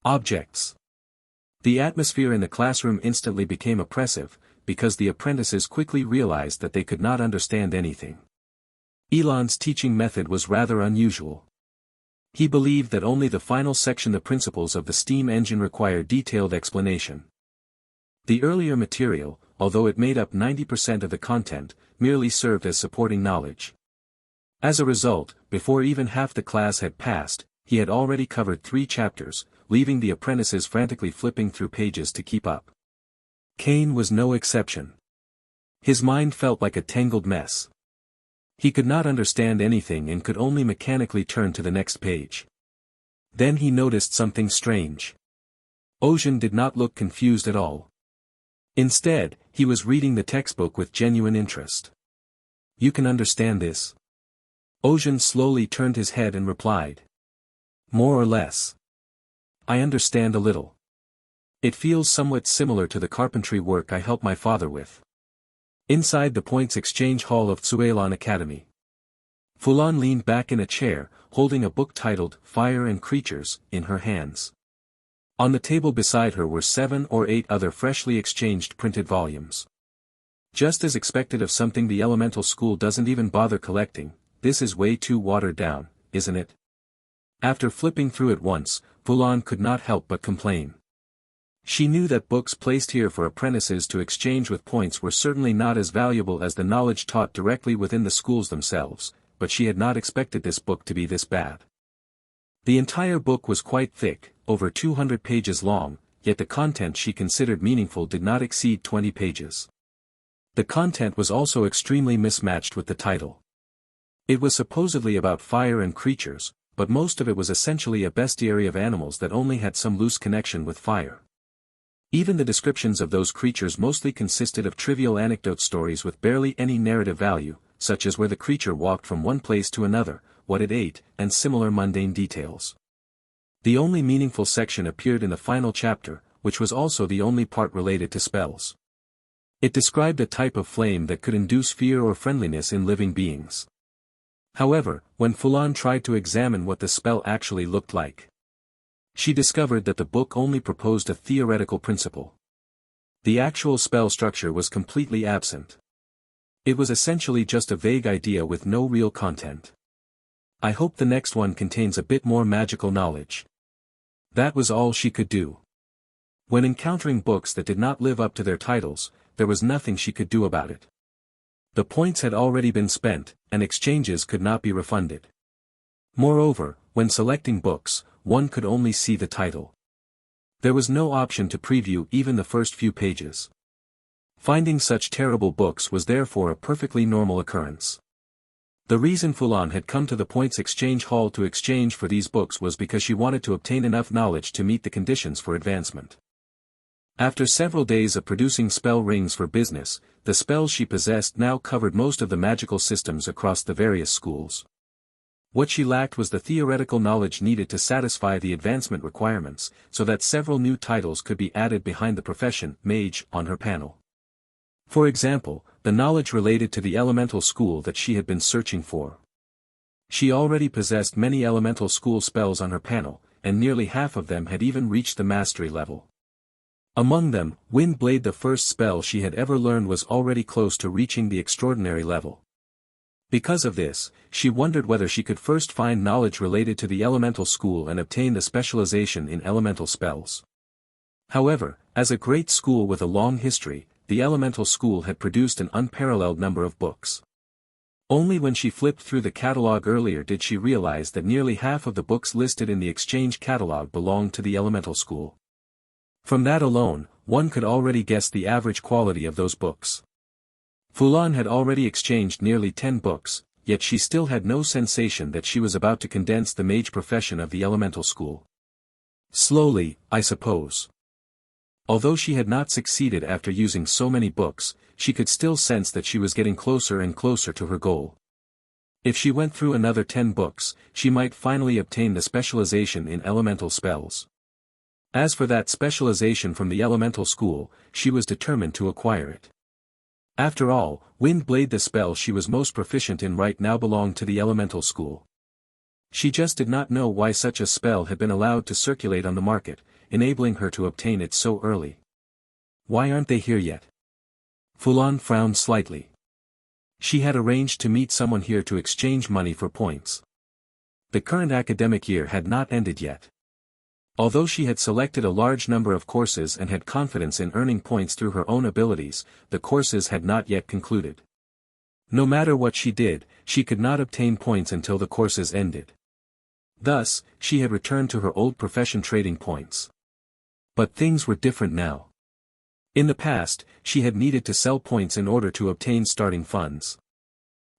Objects. The atmosphere in the classroom instantly became oppressive, because the apprentices quickly realized that they could not understand anything. Elon's teaching method was rather unusual. He believed that only the final section, the principles of the steam engine, required detailed explanation. The earlier material, although it made up 90% of the content, merely served as supporting knowledge. As a result, before even half the class had passed, he had already covered 3 chapters, leaving the apprentices frantically flipping through pages to keep up. Cain was no exception. His mind felt like a tangled mess. He could not understand anything and could only mechanically turn to the next page. Then he noticed something strange. Ozhin did not look confused at all. Instead, he was reading the textbook with genuine interest. "You can understand this?" Ozhin slowly turned his head and replied. "More or less. I understand a little. It feels somewhat similar to the carpentry work I help my father with." Inside the points exchange hall of Cuilan Academy, Fulon leaned back in a chair, holding a book titled Fire and Creatures in her hands. On the table beside her were 7 or 8 other freshly exchanged printed volumes. Just as expected of something the elemental school doesn't even bother collecting, this is way too watered down, isn't it? After flipping through it once, Fulon could not help but complain. She knew that books placed here for apprentices to exchange with points were certainly not as valuable as the knowledge taught directly within the schools themselves, but she had not expected this book to be this bad. The entire book was quite thick, over 200 pages long, yet the content she considered meaningful did not exceed 20 pages. The content was also extremely mismatched with the title. It was supposedly about fire and creatures, but most of it was essentially a bestiary of animals that only had some loose connection with fire. Even the descriptions of those creatures mostly consisted of trivial anecdote stories with barely any narrative value, such as where the creature walked from one place to another, what it ate, and similar mundane details. The only meaningful section appeared in the final chapter, which was also the only part related to spells. It described a type of flame that could induce fear or friendliness in living beings. However, when Fulon tried to examine what the spell actually looked like, she discovered that the book only proposed a theoretical principle. The actual spell structure was completely absent. It was essentially just a vague idea with no real content. I hope the next one contains a bit more magical knowledge. That was all she could do. When encountering books that did not live up to their titles, there was nothing she could do about it. The points had already been spent, and exchanges could not be refunded. Moreover, when selecting books, one could only see the title. There was no option to preview even the first few pages. Finding such terrible books was therefore a perfectly normal occurrence. The reason Fulan had come to the Points Exchange Hall to exchange for these books was because she wanted to obtain enough knowledge to meet the conditions for advancement. After several days of producing spell rings for business, the spells she possessed now covered most of the magical systems across the various schools. What she lacked was the theoretical knowledge needed to satisfy the advancement requirements, so that several new titles could be added behind the profession, mage, on her panel. For example, the knowledge related to the elemental school that she had been searching for. She already possessed many elemental school spells on her panel, and nearly half of them had even reached the mastery level. Among them, Wind Blade, the first spell she had ever learned, was already close to reaching the extraordinary level. Because of this, she wondered whether she could first find knowledge related to the elemental school and obtain the specialization in elemental spells. However, as a great school with a long history, the elemental school had produced an unparalleled number of books. Only when she flipped through the catalog earlier did she realize that nearly half of the books listed in the exchange catalog belonged to the elemental school. From that alone, one could already guess the average quality of those books. Fulon had already exchanged nearly 10 books, yet she still had no sensation that she was about to condense the mage profession of the elemental school. Slowly, I suppose. Although she had not succeeded after using so many books, she could still sense that she was getting closer and closer to her goal. If she went through another 10 books, she might finally obtain the specialization in elemental spells. As for that specialization from the elemental school, she was determined to acquire it. After all, Wind Blade, the spell she was most proficient in right now, belonged to the elemental school. She just did not know why such a spell had been allowed to circulate on the market, enabling her to obtain it so early. Why aren't they here yet? Fulon frowned slightly. She had arranged to meet someone here to exchange money for points. The current academic year had not ended yet. Although she had selected a large number of courses and had confidence in earning points through her own abilities, the courses had not yet concluded. No matter what she did, she could not obtain points until the courses ended. Thus, she had returned to her old profession, trading points. But things were different now. In the past, she had needed to sell points in order to obtain starting funds.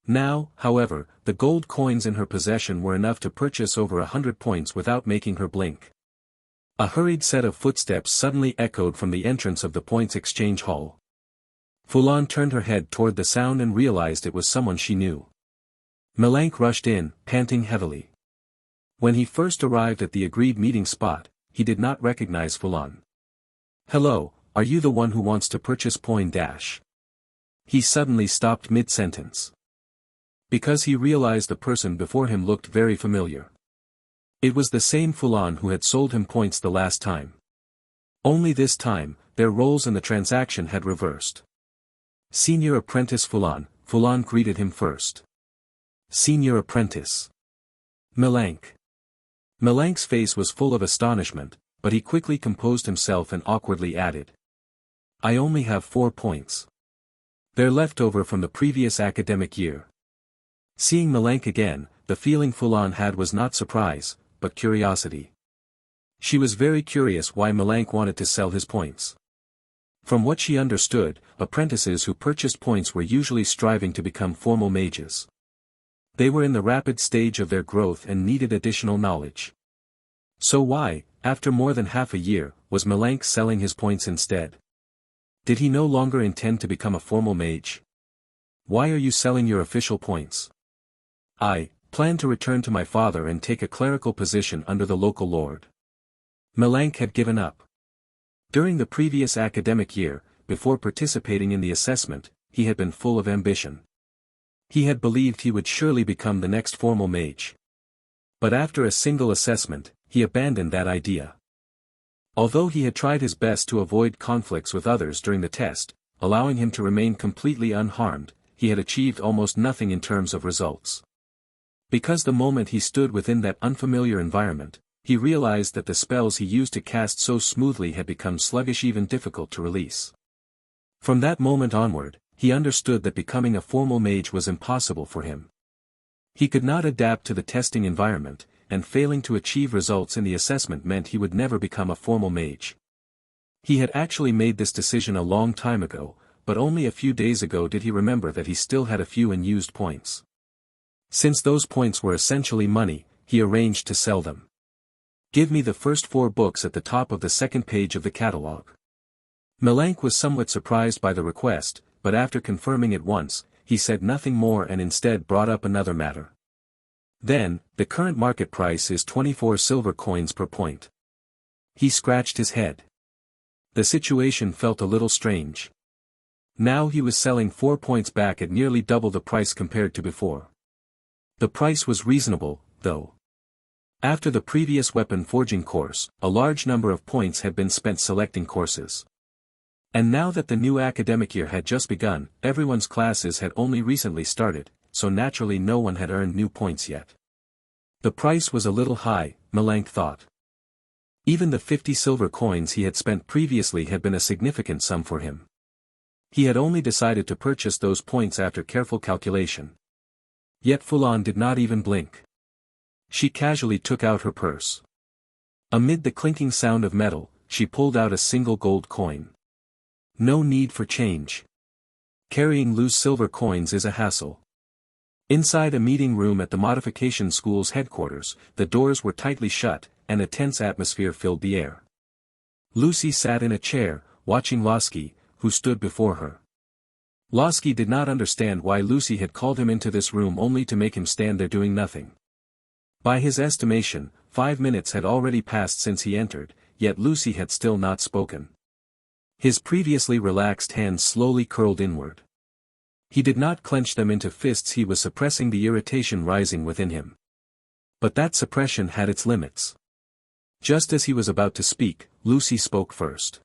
Now, however, the gold coins in her possession were enough to purchase over 100 points without making her blink. A hurried set of footsteps suddenly echoed from the entrance of the Points Exchange Hall. Fulon turned her head toward the sound and realized it was someone she knew. Melank rushed in, panting heavily. When he first arrived at the agreed meeting spot, he did not recognize Fulon. "Hello, are you the one who wants to purchase point dash?" He suddenly stopped mid-sentence. Because he realized the person before him looked very familiar. It was the same Fulon who had sold him points the last time. Only this time, their roles in the transaction had reversed. Senior Apprentice Fulan, Fulon greeted him first. Senior Apprentice. Melank. Melank's face was full of astonishment, but he quickly composed himself and awkwardly added. I only have 4 points. They're left over from the previous academic year. Seeing Melank again, the feeling Fulon had was not surprise, but curiosity. She was very curious why Melank wanted to sell his points. From what she understood, apprentices who purchased points were usually striving to become formal mages. They were in the rapid stage of their growth and needed additional knowledge. So why, after more than half a year, was Melank selling his points instead? Did he no longer intend to become a formal mage? Why are you selling your official points? I plan to return to my father and take a clerical position under the local lord. Melank had given up. During the previous academic year, before participating in the assessment, he had been full of ambition. He had believed he would surely become the next formal mage. But after a single assessment, he abandoned that idea. Although he had tried his best to avoid conflicts with others during the test, allowing him to remain completely unharmed, he had achieved almost nothing in terms of results. Because the moment he stood within that unfamiliar environment, he realized that the spells he used to cast so smoothly had become sluggish, even difficult to release. From that moment onward, he understood that becoming a formal mage was impossible for him. He could not adapt to the testing environment, and failing to achieve results in the assessment meant he would never become a formal mage. He had actually made this decision a long time ago, but only a few days ago did he remember that he still had a few unused points. Since those points were essentially money, he arranged to sell them. Give me the first 4 books at the top of the second page of the catalogue. Melank was somewhat surprised by the request, but after confirming it once, he said nothing more and instead brought up another matter. Then, the current market price is 24 silver coins per point. He scratched his head. The situation felt a little strange. Now he was selling 4 points back at nearly double the price compared to before. The price was reasonable, though. After the previous weapon forging course, a large number of points had been spent selecting courses. And now that the new academic year had just begun, everyone's classes had only recently started, so naturally no one had earned new points yet. The price was a little high, Melank thought. Even the 50 silver coins he had spent previously had been a significant sum for him. He had only decided to purchase those points after careful calculation. Yet Fulon did not even blink. She casually took out her purse. Amid the clinking sound of metal, she pulled out a single gold coin. No need for change. Carrying loose silver coins is a hassle. Inside a meeting room at the Modification School's headquarters, the doors were tightly shut, and a tense atmosphere filled the air. Lucy sat in a chair, watching Losky, who stood before her. Losky did not understand why Lucy had called him into this room only to make him stand there doing nothing. By his estimation, 5 minutes had already passed since he entered, yet Lucy had still not spoken. His previously relaxed hands slowly curled inward. He did not clench them into fists, he was suppressing the irritation rising within him. But that suppression had its limits. Just as he was about to speak, Lucy spoke first.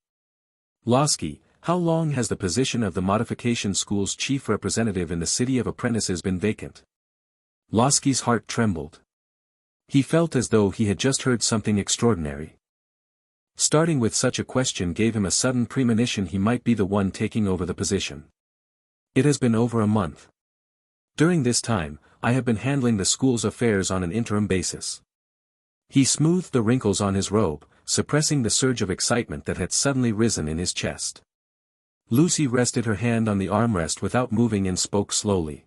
Losky, how long has the position of the Modification School's chief representative in the City of Apprentices been vacant? Losky's heart trembled. He felt as though he had just heard something extraordinary. Starting with such a question gave him a sudden premonition he might be the one taking over the position. It has been over a month. During this time, I have been handling the school's affairs on an interim basis. He smoothed the wrinkles on his robe, suppressing the surge of excitement that had suddenly risen in his chest. Lucy rested her hand on the armrest without moving and spoke slowly.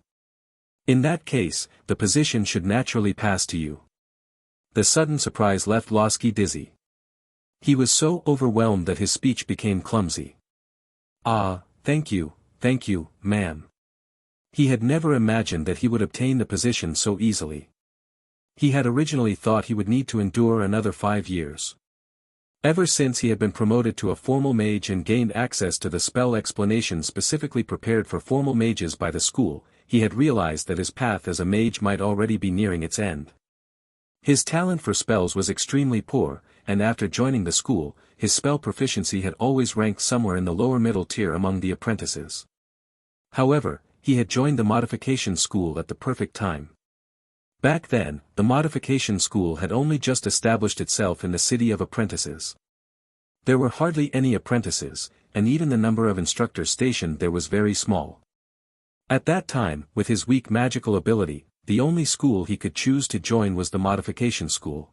In that case, the position should naturally pass to you. The sudden surprise left Losky dizzy. He was so overwhelmed that his speech became clumsy. Ah, thank you, ma'am. He had never imagined that he would obtain the position so easily. He had originally thought he would need to endure another 5 years. Ever since he had been promoted to a formal mage and gained access to the spell explanation specifically prepared for formal mages by the school, he had realized that his path as a mage might already be nearing its end. His talent for spells was extremely poor, and after joining the school, his spell proficiency had always ranked somewhere in the lower middle tier among the apprentices. However, he had joined the modification school at the perfect time. Back then, the modification school had only just established itself in the city of apprentices. There were hardly any apprentices, and even the number of instructors stationed there was very small. At that time, with his weak magical ability, the only school he could choose to join was the modification school.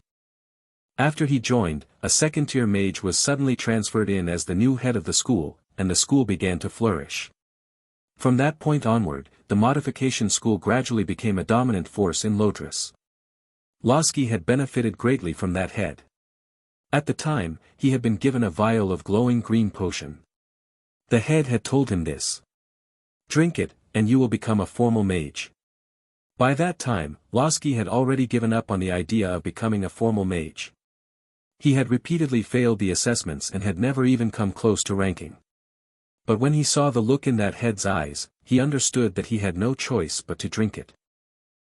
After he joined, a second-tier mage was suddenly transferred in as the new head of the school, and the school began to flourish. From that point onward, the modification school gradually became a dominant force in Lodris. Losky had benefited greatly from that head. At the time, he had been given a vial of glowing green potion. The head had told him this. Drink it, and you will become a formal mage. By that time, Losky had already given up on the idea of becoming a formal mage. He had repeatedly failed the assessments and had never even come close to ranking. But when he saw the look in that head's eyes, he understood that he had no choice but to drink it.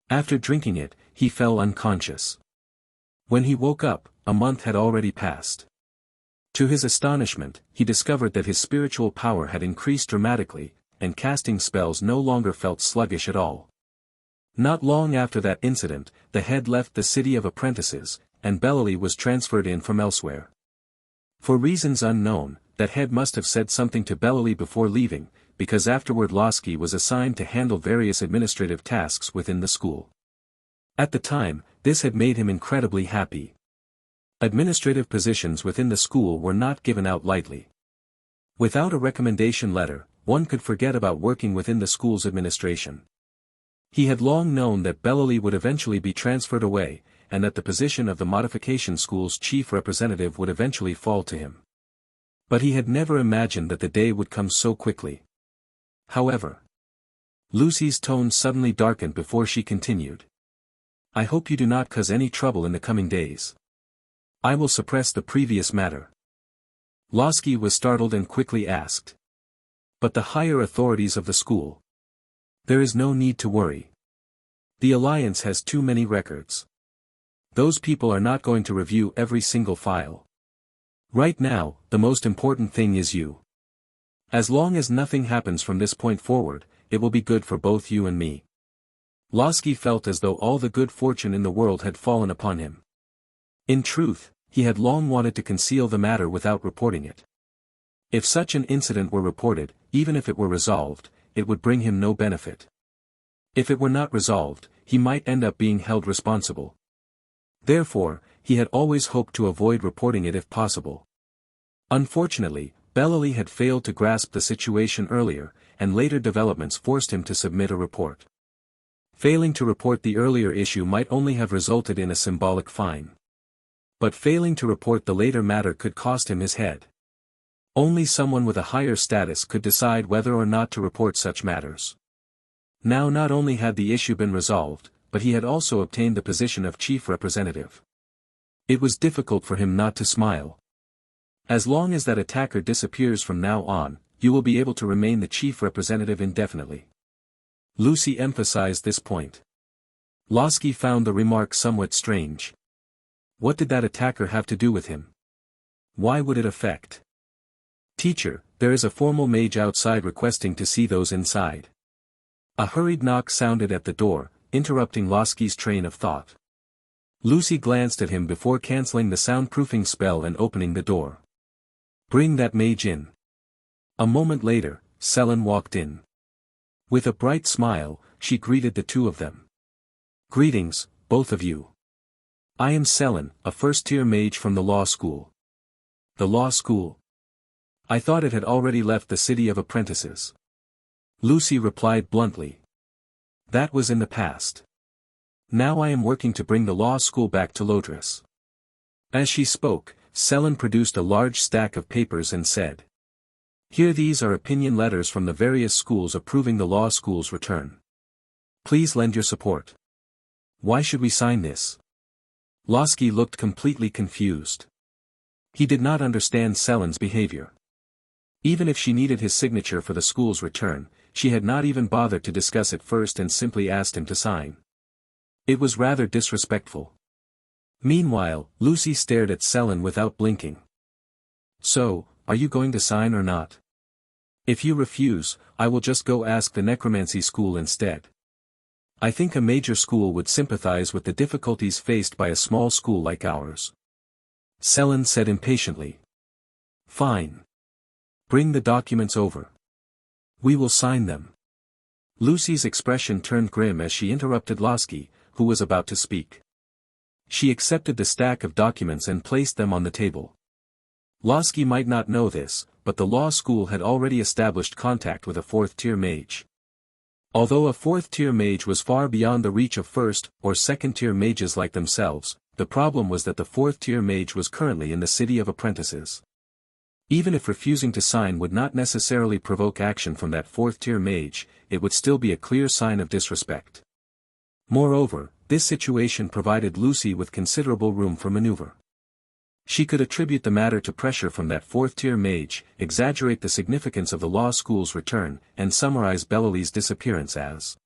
After drinking it, he fell unconscious. When he woke up, a month had already passed. To his astonishment, he discovered that his spiritual power had increased dramatically, and casting spells no longer felt sluggish at all. Not long after that incident, the head left the city of apprentices, and Bellally was transferred in from elsewhere. For reasons unknown, that head must have said something to Bellally before leaving, because afterward Losky was assigned to handle various administrative tasks within the school. At the time, this had made him incredibly happy. Administrative positions within the school were not given out lightly. Without a recommendation letter, one could forget about working within the school's administration. He had long known that Bellally would eventually be transferred away, and that the position of the modification school's chief representative would eventually fall to him. But he had never imagined that the day would come so quickly. However, Lucy's tone suddenly darkened before she continued. I hope you do not cause any trouble in the coming days. I will suppress the previous matter. Losky was startled and quickly asked. But the higher authorities of the school. There is no need to worry. The Alliance has too many records. Those people are not going to review every single file. Right now, the most important thing is you. As long as nothing happens from this point forward, it will be good for both you and me. Losky felt as though all the good fortune in the world had fallen upon him. In truth, he had long wanted to conceal the matter without reporting it. If such an incident were reported, even if it were resolved, it would bring him no benefit. If it were not resolved, he might end up being held responsible. Therefore, he had always hoped to avoid reporting it if possible. Unfortunately, Bellally had failed to grasp the situation earlier, and later developments forced him to submit a report. Failing to report the earlier issue might only have resulted in a symbolic fine. But failing to report the later matter could cost him his head. Only someone with a higher status could decide whether or not to report such matters. Now not only had the issue been resolved, but he had also obtained the position of chief representative. It was difficult for him not to smile. As long as that attacker disappears from now on, you will be able to remain the chief representative indefinitely. Lucy emphasized this point. Losky found the remark somewhat strange. What did that attacker have to do with him? Why would it affect? Teacher, there is a formal mage outside requesting to see those inside. A hurried knock sounded at the door, interrupting Losky's train of thought. Lucy glanced at him before canceling the soundproofing spell and opening the door. Bring that mage in. A moment later, Selin walked in. With a bright smile, she greeted the two of them. Greetings, both of you. I am Selin, a first-tier mage from the law school. The law school? I thought it had already left the city of apprentices. Lucy replied bluntly. That was in the past. Now I am working to bring the law school back to Lodris. As she spoke, Selin produced a large stack of papers and said. Here these are opinion letters from the various schools approving the law school's return. Please lend your support. Why should we sign this? Losky looked completely confused. He did not understand Selin's behavior. Even if she needed his signature for the school's return, she had not even bothered to discuss it first and simply asked him to sign. It was rather disrespectful. Meanwhile, Lucy stared at Selin without blinking. So, are you going to sign or not? If you refuse, I will just go ask the necromancy school instead. I think a major school would sympathize with the difficulties faced by a small school like ours. Selin said impatiently. Fine. Bring the documents over. We will sign them. Lucy's expression turned grim as she interrupted Lasky, who was about to speak. She accepted the stack of documents and placed them on the table. Lasky might not know this, but the law school had already established contact with a fourth-tier mage. Although a fourth-tier mage was far beyond the reach of first- or second-tier mages like themselves, the problem was that the fourth-tier mage was currently in the city of apprentices. Even if refusing to sign would not necessarily provoke action from that fourth-tier mage, it would still be a clear sign of disrespect. Moreover, this situation provided Lucy with considerable room for maneuver. She could attribute the matter to pressure from that fourth-tier mage, exaggerate the significance of the law school's return, and summarize Bellely's disappearance as: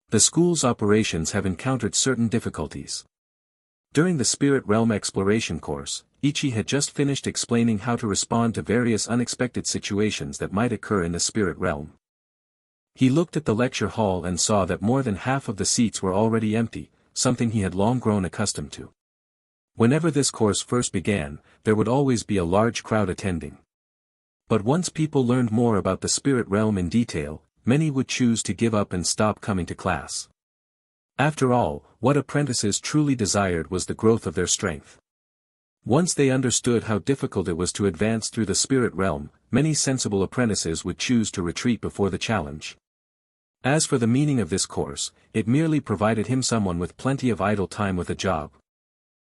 the school's operations have encountered certain difficulties. During the Spirit Realm exploration course, Ichi had just finished explaining how to respond to various unexpected situations that might occur in the Spirit Realm. He looked at the lecture hall and saw that more than half of the seats were already empty, something he had long grown accustomed to. Whenever this course first began, there would always be a large crowd attending. But once people learned more about the Spirit Realm in detail, many would choose to give up and stop coming to class. After all, what apprentices truly desired was the growth of their strength. Once they understood how difficult it was to advance through the Spirit Realm, many sensible apprentices would choose to retreat before the challenge. As for the meaning of this course, it merely provided him someone with plenty of idle time with a job.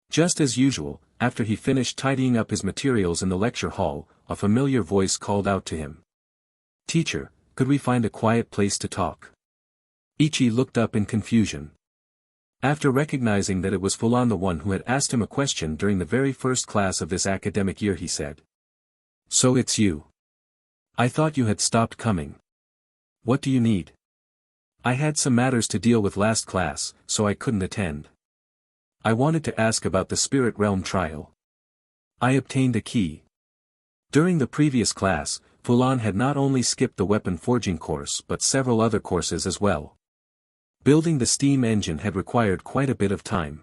Just as usual, after he finished tidying up his materials in the lecture hall, a familiar voice called out to him. "Teacher, could we find a quiet place to talk?" Ichi looked up in confusion. After recognizing that it was Fulan, the one who had asked him a question during the very first class of this academic year, he said. "So it's you. I thought you had stopped coming. What do you need?" "I had some matters to deal with last class, so I couldn't attend. I wanted to ask about the Spirit Realm trial. I obtained a key." During the previous class, Fulon had not only skipped the weapon forging course but several other courses as well. Building the steam engine had required quite a bit of time.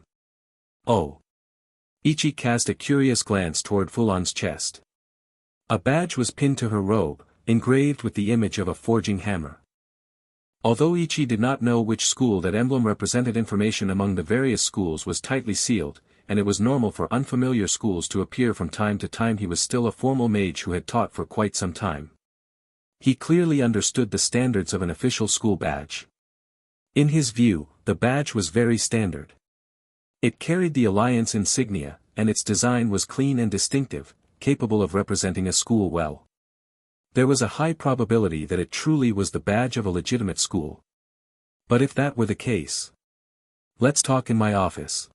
"Oh." Ichi cast a curious glance toward Fulon's chest. A badge was pinned to her robe, engraved with the image of a forging hammer. Although Ichi did not know which school that emblem represented, information among the various schools was tightly sealed, and it was normal for unfamiliar schools to appear from time to time, he was still a formal mage who had taught for quite some time. He clearly understood the standards of an official school badge. In his view, the badge was very standard. It carried the Alliance insignia, and its design was clean and distinctive, capable of representing a school well. There was a high probability that it truly was the badge of a legitimate school. But if that were the case, "Let's talk in my office."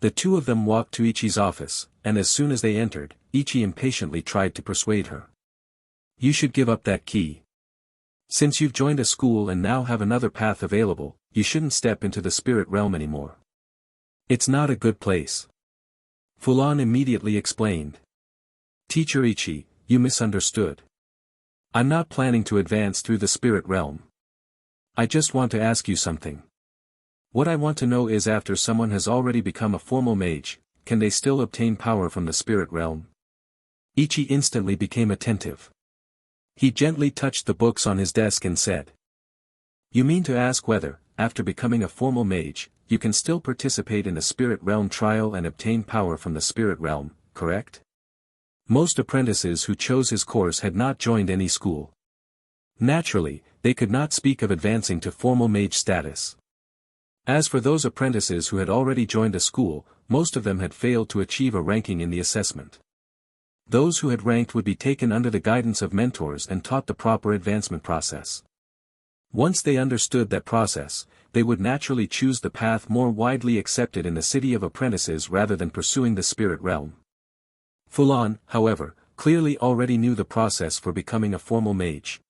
The two of them walked to Ichi's office, and as soon as they entered, Ichi impatiently tried to persuade her. "You should give up that key. Since you've joined a school and now have another path available, you shouldn't step into the Spirit Realm anymore. It's not a good place." Fulan immediately explained. "Teacher Ichi, you misunderstood. I'm not planning to advance through the Spirit Realm. I just want to ask you something. What I want to know is, after someone has already become a formal mage, can they still obtain power from the Spirit Realm?" Ichi instantly became attentive. He gently touched the books on his desk and said. "You mean to ask whether, after becoming a formal mage, you can still participate in a Spirit Realm trial and obtain power from the Spirit Realm, correct?" Most apprentices who chose his course had not joined any school. Naturally, they could not speak of advancing to formal mage status. As for those apprentices who had already joined a school, most of them had failed to achieve a ranking in the assessment. Those who had ranked would be taken under the guidance of mentors and taught the proper advancement process. Once they understood that process, they would naturally choose the path more widely accepted in the city of apprentices rather than pursuing the Spirit Realm. Fulon, however, clearly already knew the process for becoming a formal mage.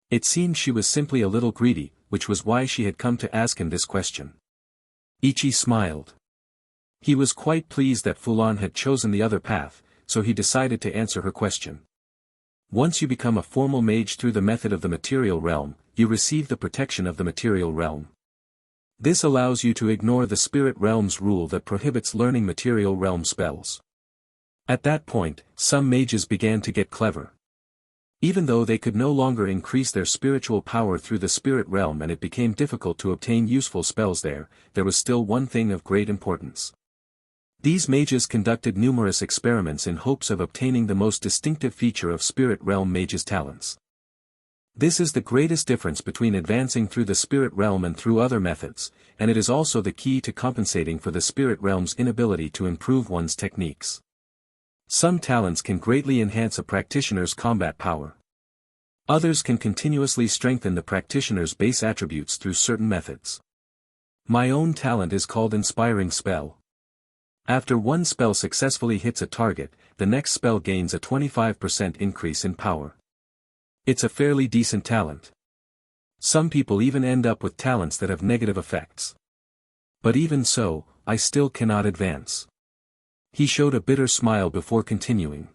It seemed she was simply a little greedy, which was why she had come to ask him this question. Ichi smiled. He was quite pleased that Fulon had chosen the other path, so he decided to answer her question. Once you become a formal mage through the method of the material realm, you receive the protection of the material realm. This allows you to ignore the spirit realm's rule that prohibits learning material realm spells. At that point, some mages began to get clever. Even though they could no longer increase their spiritual power through the spirit realm and it became difficult to obtain useful spells there was still one thing of great importance. These mages conducted numerous experiments in hopes of obtaining the most distinctive feature of spirit realm mages' talents. This is the greatest difference between advancing through the spirit realm and through other methods, and it is also the key to compensating for the spirit realm's inability to improve one's techniques. Some talents can greatly enhance a practitioner's combat power. Others can continuously strengthen the practitioner's base attributes through certain methods. My own talent is called Inspiring Spell. After one spell successfully hits a target, the next spell gains a 25% increase in power. It's a fairly decent talent. Some people even end up with talents that have negative effects. But even so, I still cannot advance. He showed a bitter smile before continuing.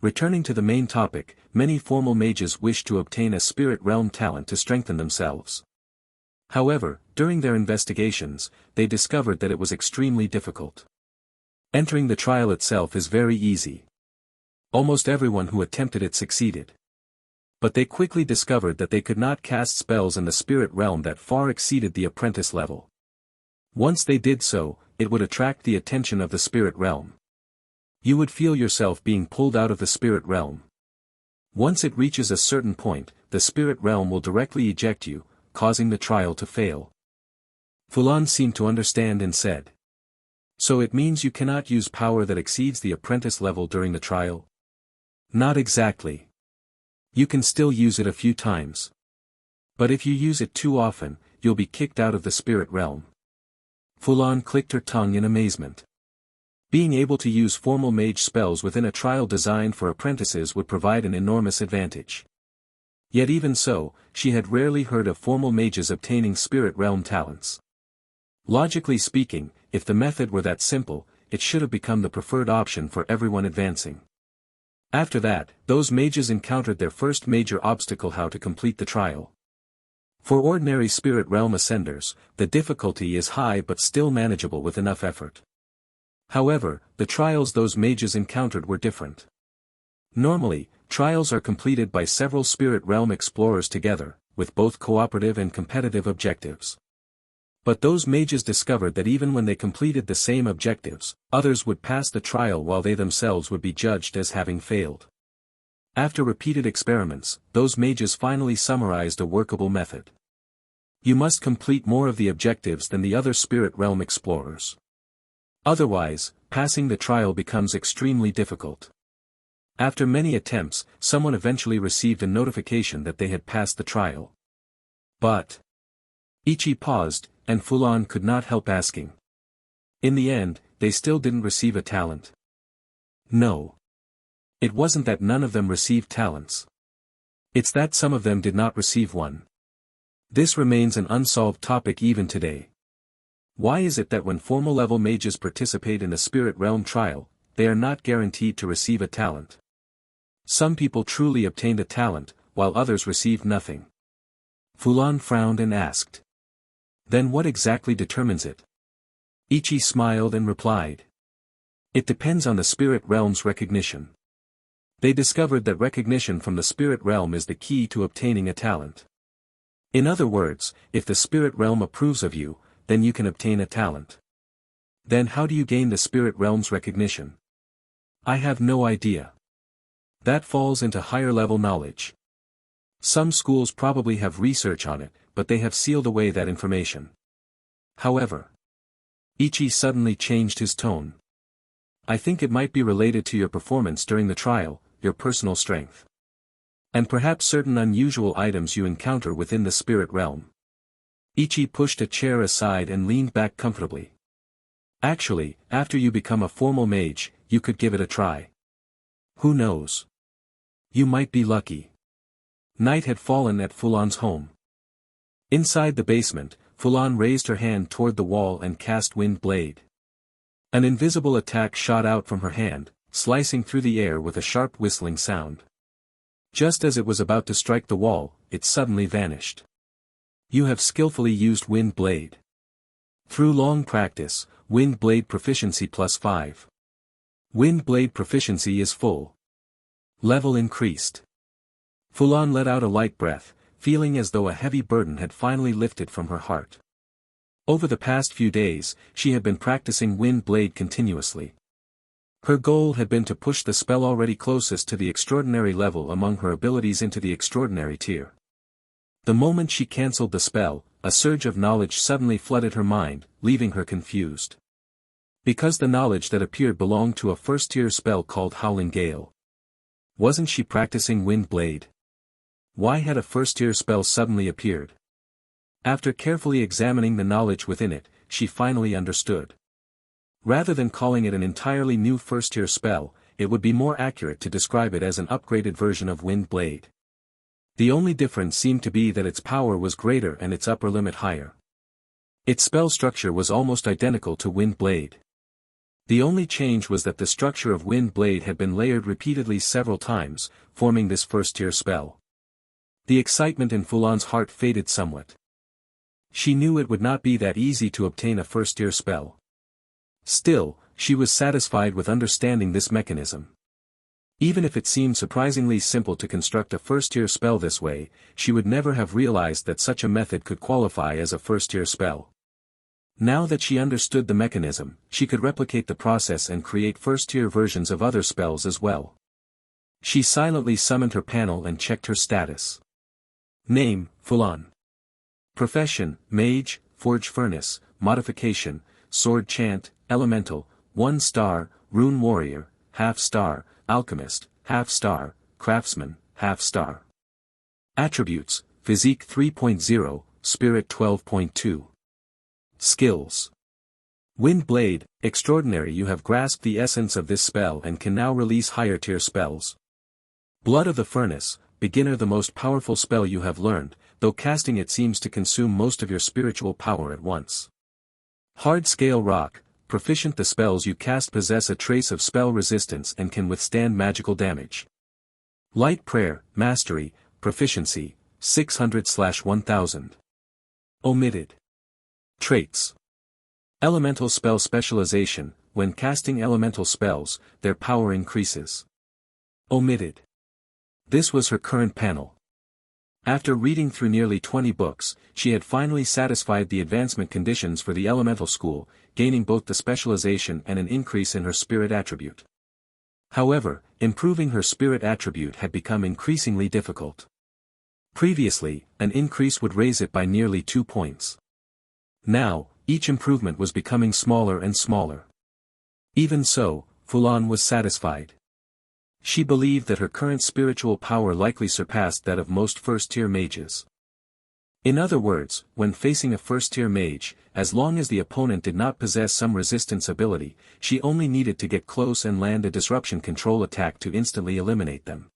Returning to the main topic, many formal mages wish to obtain a spirit realm talent to strengthen themselves. However, during their investigations, they discovered that it was extremely difficult. Entering the trial itself is very easy. Almost everyone who attempted it succeeded. But they quickly discovered that they could not cast spells in the spirit realm that far exceeded the apprentice level. Once they did so, it would attract the attention of the spirit realm. You would feel yourself being pulled out of the spirit realm. Once it reaches a certain point, the spirit realm will directly eject you, causing the trial to fail. Fulon seemed to understand and said. So it means you cannot use power that exceeds the apprentice level during the trial? Not exactly. You can still use it a few times. But if you use it too often, you'll be kicked out of the spirit realm. Fulan clicked her tongue in amazement. Being able to use formal mage spells within a trial designed for apprentices would provide an enormous advantage. Yet even so, she had rarely heard of formal mages obtaining spirit realm talents. Logically speaking, if the method were that simple, it should have become the preferred option for everyone advancing. After that, those mages encountered their first major obstacle: how to complete the trial. For ordinary spirit realm ascenders, the difficulty is high but still manageable with enough effort. However, the trials those mages encountered were different. Normally, trials are completed by several spirit realm explorers together, with both cooperative and competitive objectives. But those mages discovered that even when they completed the same objectives, others would pass the trial while they themselves would be judged as having failed. After repeated experiments, those mages finally summarized a workable method. You must complete more of the objectives than the other spirit realm explorers. Otherwise, passing the trial becomes extremely difficult. After many attempts, someone eventually received a notification that they had passed the trial. But Ichi paused, and Fulon could not help asking. In the end, they still didn't receive a talent. No. It wasn't that none of them received talents. It's that some of them did not receive one. This remains an unsolved topic even today. Why is it that when formal level mages participate in the spirit realm trial, they are not guaranteed to receive a talent? Some people truly obtained a talent, while others received nothing. Fulon frowned and asked. Then what exactly determines it? Ichi smiled and replied. It depends on the spirit realm's recognition. They discovered that recognition from the spirit realm is the key to obtaining a talent. In other words, if the spirit realm approves of you, then you can obtain a talent. Then how do you gain the spirit realm's recognition? I have no idea. That falls into higher level knowledge. Some schools probably have research on it, but they have sealed away that information. However, Ichi suddenly changed his tone. I think it might be related to your performance during the trial, your personal strength. And perhaps certain unusual items you encounter within the spirit realm. Ichi pushed a chair aside and leaned back comfortably. Actually, after you become a formal mage, you could give it a try. Who knows? You might be lucky. Night had fallen at Fulon's home. Inside the basement, Fulon raised her hand toward the wall and cast Wind Blade. An invisible attack shot out from her hand, slicing through the air with a sharp whistling sound. Just as it was about to strike the wall, it suddenly vanished. You have skillfully used Wind Blade. Through long practice, Wind Blade proficiency +5. Wind Blade proficiency is full. Level increased. Fulon let out a light breath, feeling as though a heavy burden had finally lifted from her heart. Over the past few days, she had been practicing Wind Blade continuously. Her goal had been to push the spell already closest to the extraordinary level among her abilities into the extraordinary tier. The moment she cancelled the spell, a surge of knowledge suddenly flooded her mind, leaving her confused. Because the knowledge that appeared belonged to a first-tier spell called Howling Gale. Wasn't she practicing Wind Blade? Why had a first-tier spell suddenly appeared? After carefully examining the knowledge within it, she finally understood. Rather than calling it an entirely new first-tier spell, it would be more accurate to describe it as an upgraded version of Wind Blade. The only difference seemed to be that its power was greater and its upper limit higher. Its spell structure was almost identical to Wind Blade. The only change was that the structure of Wind Blade had been layered repeatedly several times, forming this first-tier spell. The excitement in Fulon's heart faded somewhat. She knew it would not be that easy to obtain a first-tier spell. Still, she was satisfied with understanding this mechanism. Even if it seemed surprisingly simple to construct a first-tier spell this way, she would never have realized that such a method could qualify as a first-tier spell. Now that she understood the mechanism, she could replicate the process and create first-tier versions of other spells as well. She silently summoned her panel and checked her status. Name, Fulon. Profession, Mage, Forge Furnace, Modification, Sword Chant, Elemental, 1 star, Rune Warrior, half star, Alchemist, half star, Craftsman, half star. Attributes, Physique 3.0, Spirit 12.2. Skills. Wind Blade, Extraordinary. You have grasped the essence of this spell and can now release higher tier spells. Blood of the Furnace, Beginner. The most powerful spell you have learned, though casting it seems to consume most of your spiritual power at once. Hard Scale Rock, Proficient. The spells you cast possess a trace of spell resistance and can withstand magical damage. Light Prayer, Mastery, Proficiency, 600/1000. Omitted. Traits. Elemental Spell Specialization, when casting elemental spells, their power increases. Omitted. This was her current panel. After reading through nearly 20 books, she had finally satisfied the advancement conditions for the elemental school, gaining both the specialization and an increase in her spirit attribute. However, improving her spirit attribute had become increasingly difficult. Previously, an increase would raise it by nearly 2 points. Now, each improvement was becoming smaller and smaller. Even so, Fulon was satisfied. She believed that her current spiritual power likely surpassed that of most first-tier mages. In other words, when facing a first-tier mage, as long as the opponent did not possess some resistance ability, she only needed to get close and land a disruption control attack to instantly eliminate them.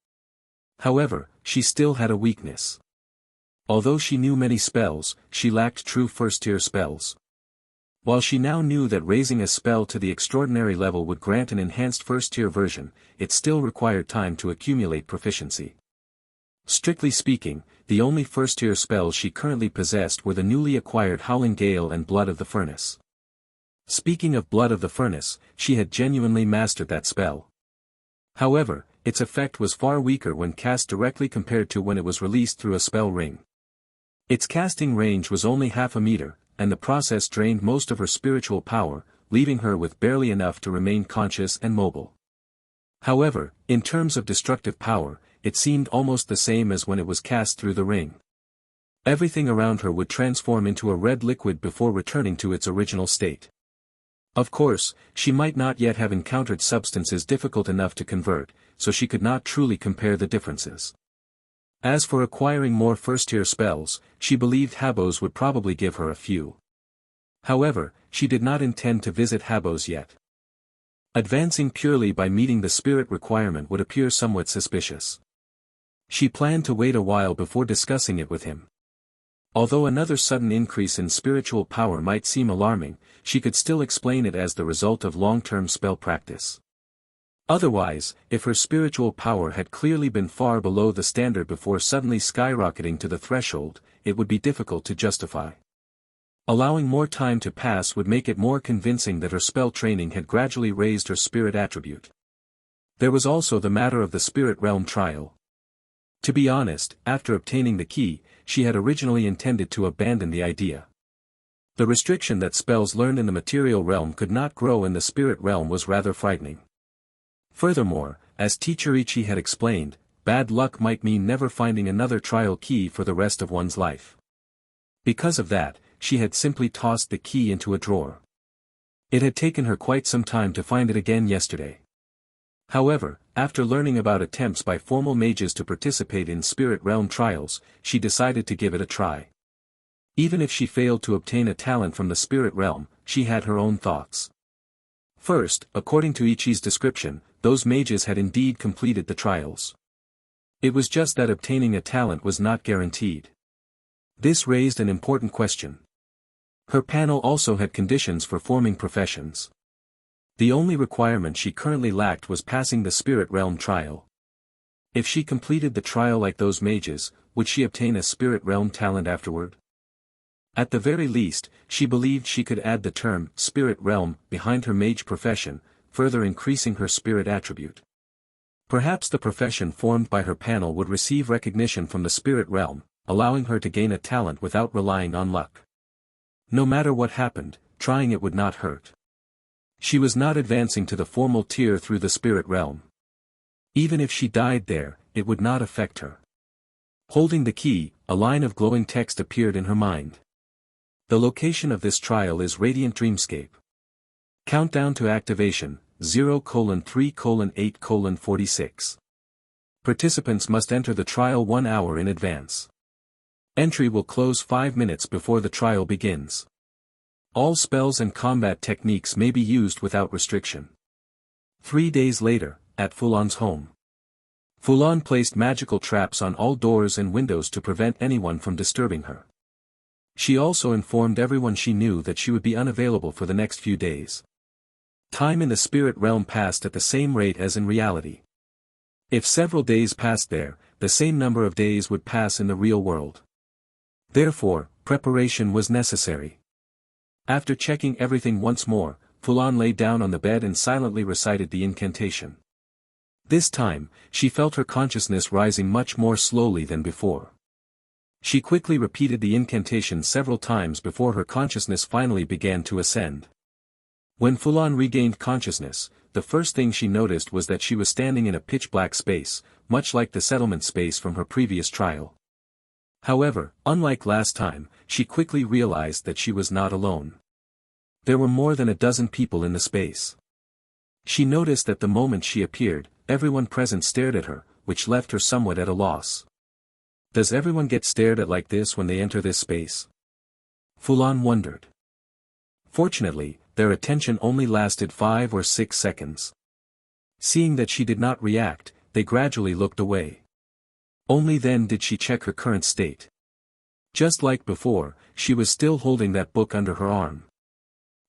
However, she still had a weakness. Although she knew many spells, she lacked true first-tier spells. While she now knew that raising a spell to the extraordinary level would grant an enhanced first-tier version, it still required time to accumulate proficiency. Strictly speaking, the only first-tier spells she currently possessed were the newly acquired Howling Gale and Blood of the Furnace. Speaking of Blood of the Furnace, she had genuinely mastered that spell. However, its effect was far weaker when cast directly compared to when it was released through a spell ring. Its casting range was only half a meter, and the process drained most of her spiritual power, leaving her with barely enough to remain conscious and mobile. However, in terms of destructive power, it seemed almost the same as when it was cast through the ring. Everything around her would transform into a red liquid before returning to its original state. Of course, she might not yet have encountered substances difficult enough to convert, so she could not truly compare the differences. As for acquiring more first-tier spells, she believed Habos would probably give her a few. However, she did not intend to visit Habos yet. Advancing purely by meeting the spirit requirement would appear somewhat suspicious. She planned to wait a while before discussing it with him. Although another sudden increase in spiritual power might seem alarming, she could still explain it as the result of long-term spell practice. Otherwise, if her spiritual power had clearly been far below the standard before suddenly skyrocketing to the threshold, it would be difficult to justify. Allowing more time to pass would make it more convincing that her spell training had gradually raised her spirit attribute. There was also the matter of the spirit realm trial. To be honest, after obtaining the key, she had originally intended to abandon the idea. The restriction that spells learned in the material realm could not grow in the spirit realm was rather frightening. Furthermore, as Teacher Ichi had explained, bad luck might mean never finding another trial key for the rest of one's life. Because of that, she had simply tossed the key into a drawer. It had taken her quite some time to find it again yesterday. However, after learning about attempts by formal mages to participate in spirit realm trials, she decided to give it a try. Even if she failed to obtain a talent from the spirit realm, she had her own thoughts. First, according to Ichi's description, those mages had indeed completed the trials. It was just that obtaining a talent was not guaranteed. This raised an important question. Her panel also had conditions for forming professions. The only requirement she currently lacked was passing the spirit realm trial. If she completed the trial like those mages, would she obtain a spirit realm talent afterward? At the very least, she believed she could add the term spirit realm behind her mage profession, further increasing her spirit attribute. Perhaps the profession formed by her panel would receive recognition from the spirit realm, allowing her to gain a talent without relying on luck. No matter what happened, trying it would not hurt. She was not advancing to the formal tier through the spirit realm. Even if she died there, it would not affect her. Holding the key, a line of glowing text appeared in her mind. The location of this trial is Radiant Dreamscape. Countdown to activation, 0:3:8:46. Participants must enter the trial 1 hour in advance. Entry will close 5 minutes before the trial begins. All spells and combat techniques may be used without restriction. 3 days later, at Fulan's home. Fulan placed magical traps on all doors and windows to prevent anyone from disturbing her. She also informed everyone she knew that she would be unavailable for the next few days. Time in the spirit realm passed at the same rate as in reality. If several days passed there, the same number of days would pass in the real world. Therefore, preparation was necessary. After checking everything once more, Fulan lay down on the bed and silently recited the incantation. This time, she felt her consciousness rising much more slowly than before. She quickly repeated the incantation several times before her consciousness finally began to ascend. When Fulan regained consciousness, the first thing she noticed was that she was standing in a pitch-black space, much like the settlement space from her previous trial. However, unlike last time, she quickly realized that she was not alone. There were more than a dozen people in the space. She noticed that the moment she appeared, everyone present stared at her, which left her somewhat at a loss. Does everyone get stared at like this when they enter this space? Fulan wondered. Fortunately, their attention only lasted 5 or 6 seconds. Seeing that she did not react, they gradually looked away. Only then did she check her current state. Just like before, she was still holding that book under her arm.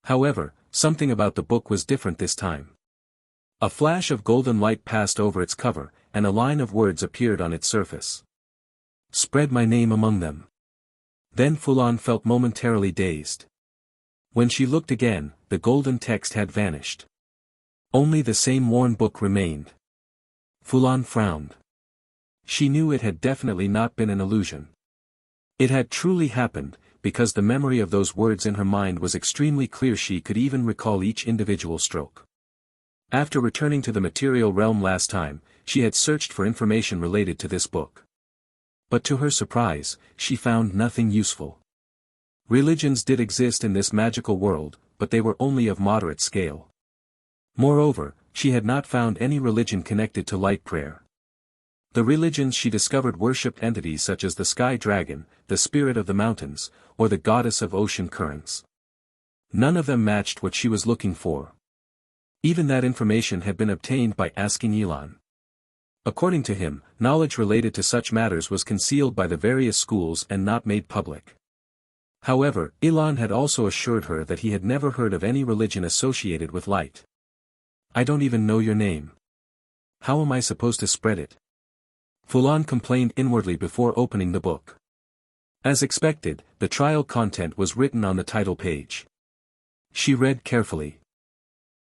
However, something about the book was different this time. A flash of golden light passed over its cover, and a line of words appeared on its surface. Spread my name among them. Then Fulan felt momentarily dazed. When she looked again, the golden text had vanished. Only the same worn book remained. Fulan frowned. She knew it had definitely not been an illusion. It had truly happened, because the memory of those words in her mind was extremely clear. She could even recall each individual stroke. After returning to the material realm last time, she had searched for information related to this book. But to her surprise, she found nothing useful. Religions did exist in this magical world, but they were only of moderate scale. Moreover, she had not found any religion connected to light prayer. The religions she discovered worshipped entities such as the sky dragon, the spirit of the mountains, or the goddess of ocean currents. None of them matched what she was looking for. Even that information had been obtained by asking Elon. According to him, knowledge related to such matters was concealed by the various schools and not made public. However, Elon had also assured her that he had never heard of any religion associated with light. I don't even know your name. how am I supposed to spread it? Fulon complained inwardly before opening the book. As expected, the trial content was written on the title page. She read carefully.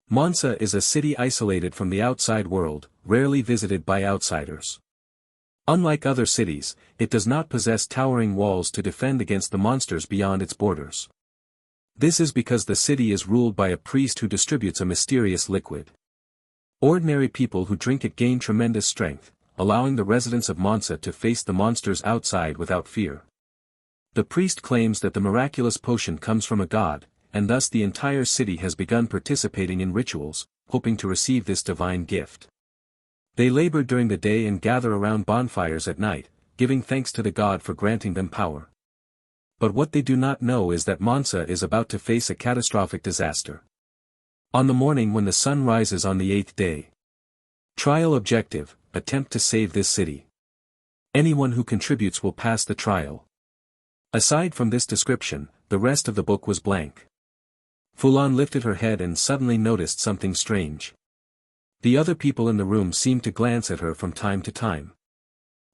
Monsa is a city isolated from the outside world, rarely visited by outsiders. Unlike other cities, it does not possess towering walls to defend against the monsters beyond its borders. This is because the city is ruled by a priest who distributes a mysterious liquid. Ordinary people who drink it gain tremendous strength, allowing the residents of Monsa to face the monsters outside without fear. The priest claims that the miraculous potion comes from a god, and thus the entire city has begun participating in rituals, hoping to receive this divine gift. They labor during the day and gather around bonfires at night, giving thanks to the god for granting them power. But what they do not know is that Monsa is about to face a catastrophic disaster. On the morning when the sun rises on the 8th day. Trial objective, attempt to save this city. Anyone who contributes will pass the trial. Aside from this description, the rest of the book was blank. Fulon lifted her head and suddenly noticed something strange. The other people in the room seemed to glance at her from time to time.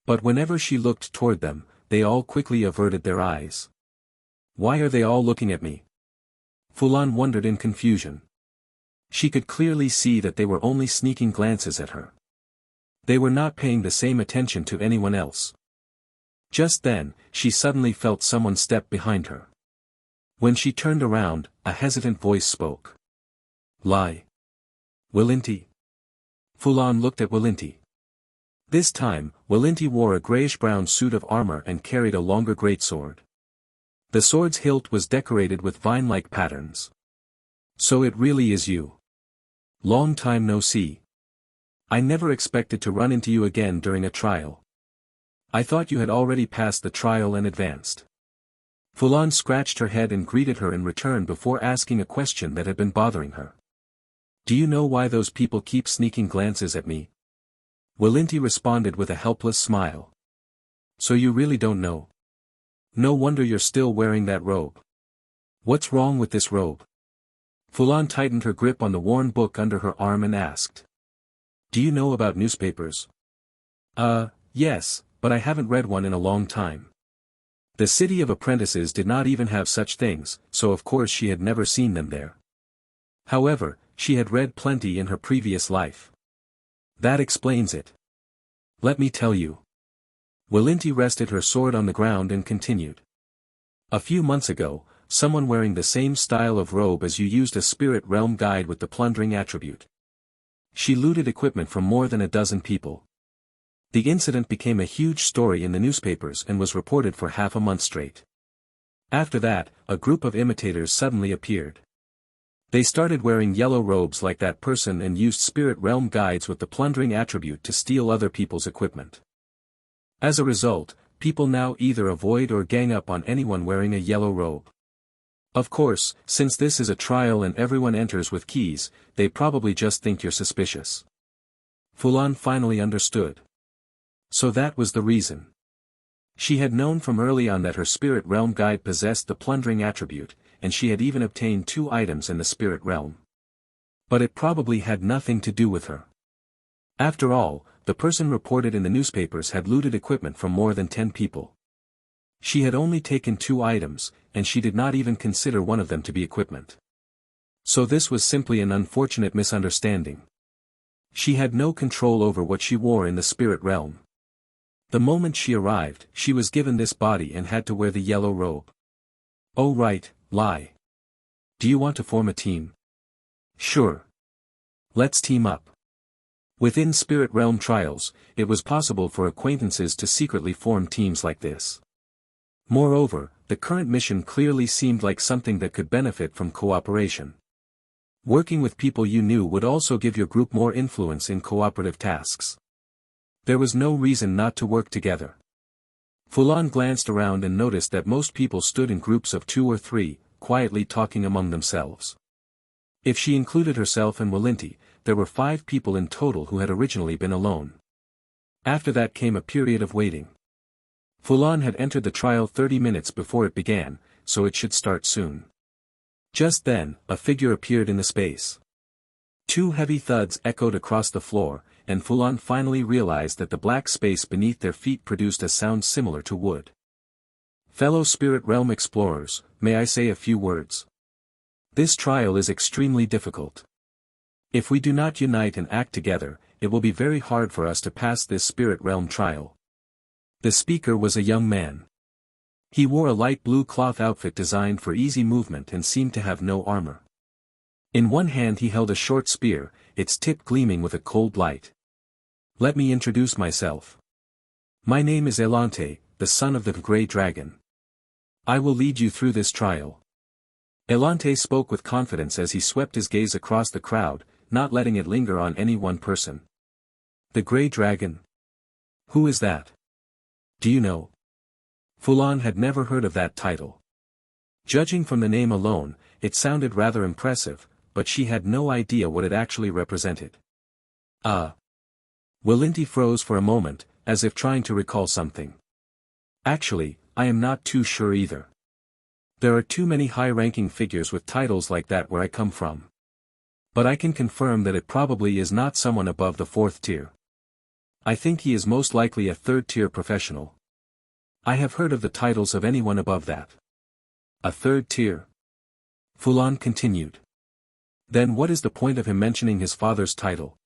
But whenever she looked toward them, they all quickly averted their eyes. Why are they all looking at me? Fulon wondered in confusion. She could clearly see that they were only sneaking glances at her. They were not paying the same attention to anyone else. Just then, she suddenly felt someone step behind her. When she turned around, a hesitant voice spoke. Lie. Willinti. Fulon looked at Willinti. This time, Willinti wore a grayish-brown suit of armor and carried a longer greatsword. The sword's hilt was decorated with vine-like patterns. So it really is you. Long time no see. I never expected to run into you again during a trial. I thought you had already passed the trial and advanced. Fulon scratched her head and greeted her in return before asking a question that had been bothering her. Do you know why those people keep sneaking glances at me? Willinti responded with a helpless smile. So you really don't know? No wonder you're still wearing that robe. What's wrong with this robe? Fulon tightened her grip on the worn book under her arm and asked. Do you know about newspapers? Yes, but I haven't read one in a long time. The city of apprentices did not even have such things, so of course she had never seen them there. However, she had read plenty in her previous life. That explains it. Let me tell you. Willinti rested her sword on the ground and continued. A few months ago, someone wearing the same style of robe as you used a spirit realm guide with the plundering attribute. She looted equipment from more than a dozen people. The incident became a huge story in the newspapers and was reported for half a month straight. After that, a group of imitators suddenly appeared. They started wearing yellow robes like that person and used spirit realm guides with the plundering attribute to steal other people's equipment. As a result, people now either avoid or gang up on anyone wearing a yellow robe. Of course, since this is a trial and everyone enters with keys, they probably just think you're suspicious. Fulon finally understood. So that was the reason. She had known from early on that her spirit realm guide possessed the plundering attribute, and she had even obtained 2 items in the spirit realm. But it probably had nothing to do with her. After all, the person reported in the newspapers had looted equipment from more than 10 people. She had only taken 2 items, and she did not even consider one of them to be equipment. So this was simply an unfortunate misunderstanding. She had no control over what she wore in the spirit realm. The moment she arrived, she was given this body and had to wear the yellow robe. Oh right, lie. Do you want to form a team? Sure. Let's team up. Within spirit realm trials, it was possible for acquaintances to secretly form teams like this. Moreover, the current mission clearly seemed like something that could benefit from cooperation. Working with people you knew would also give your group more influence in cooperative tasks. There was no reason not to work together. Fulon glanced around and noticed that most people stood in groups of 2 or 3, quietly talking among themselves. If she included herself and Willinti, there were 5 people in total who had originally been alone. After that came a period of waiting. Fulon had entered the trial 30 minutes before it began, so it should start soon. Just then, a figure appeared in the space. 2 heavy thuds echoed across the floor, and Fulon finally realized that the black space beneath their feet produced a sound similar to wood. Fellow Spirit Realm explorers, may I say a few words? This trial is extremely difficult. If we do not unite and act together, it will be very hard for us to pass this Spirit Realm trial. The speaker was a young man. He wore a light blue cloth outfit designed for easy movement and seemed to have no armor. In one hand he held a short spear, its tip gleaming with a cold light. Let me introduce myself. My name is Elante, the son of the Grey Dragon. I will lead you through this trial. Elante spoke with confidence as he swept his gaze across the crowd, not letting it linger on any one person. The Grey Dragon? Who is that? Do you know? Fulon had never heard of that title. Judging from the name alone, it sounded rather impressive, but she had no idea what it actually represented. Willinti froze for a moment, as if trying to recall something. Actually, I am not too sure either. There are too many high-ranking figures with titles like that where I come from. But I can confirm that it probably is not someone above the 4th tier. I think he is most likely a 3rd-tier professional. I have heard of the titles of anyone above that. A 3rd tier? Fulon continued. Then what is the point of him mentioning his father's title?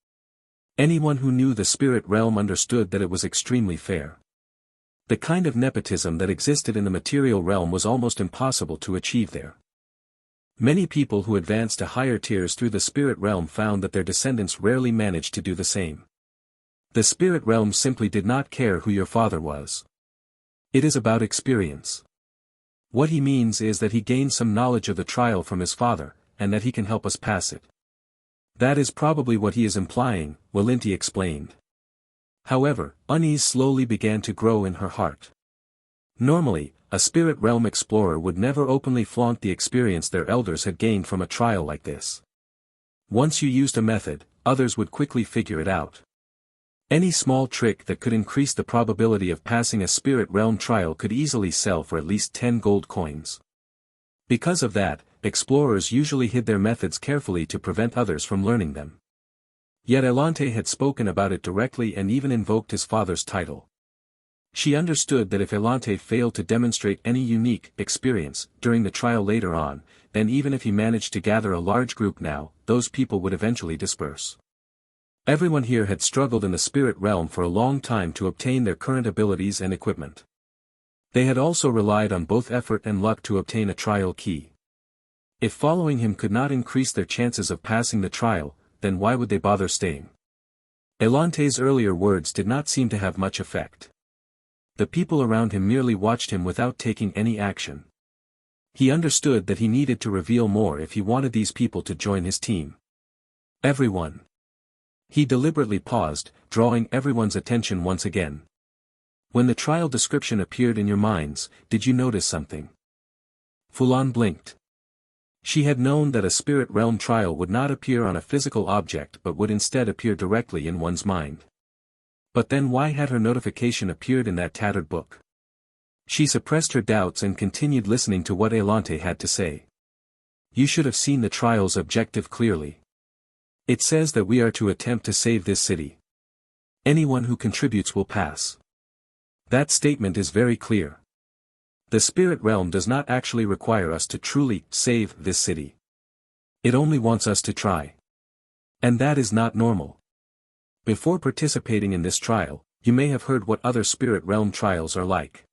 Anyone who knew the spirit realm understood that it was extremely fair. The kind of nepotism that existed in the material realm was almost impossible to achieve there. Many people who advanced to higher tiers through the spirit realm found that their descendants rarely managed to do the same. The spirit realm simply did not care who your father was. It is about experience. What he means is that he gained some knowledge of the trial from his father, and that he can help us pass it. That is probably what he is implying, Willinti explained. However, unease slowly began to grow in her heart. Normally, a spirit realm explorer would never openly flaunt the experience their elders had gained from a trial like this. Once you used a method, others would quickly figure it out. Any small trick that could increase the probability of passing a spirit realm trial could easily sell for at least 10 gold coins. Because of that, explorers usually hid their methods carefully to prevent others from learning them. Yet Elante had spoken about it directly and even invoked his father's title. She understood that if Elante failed to demonstrate any unique experience during the trial later on, then even if he managed to gather a large group now, those people would eventually disperse. Everyone here had struggled in the spirit realm for a long time to obtain their current abilities and equipment. They had also relied on both effort and luck to obtain a trial key. If following him could not increase their chances of passing the trial, then why would they bother staying? Elante's earlier words did not seem to have much effect. The people around him merely watched him without taking any action. He understood that he needed to reveal more if he wanted these people to join his team. Everyone. He deliberately paused, drawing everyone's attention once again. When the trial description appeared in your minds, did you notice something? Fulon blinked. She had known that a spirit realm trial would not appear on a physical object but would instead appear directly in one's mind. But then why had her notification appeared in that tattered book? She suppressed her doubts and continued listening to what Elante had to say. You should have seen the trial's objective clearly. It says that we are to attempt to save this city. Anyone who contributes will pass. That statement is very clear. The spirit realm does not actually require us to truly save this city. It only wants us to try. And that is not normal. Before participating in this trial, you may have heard what other spirit realm trials are like.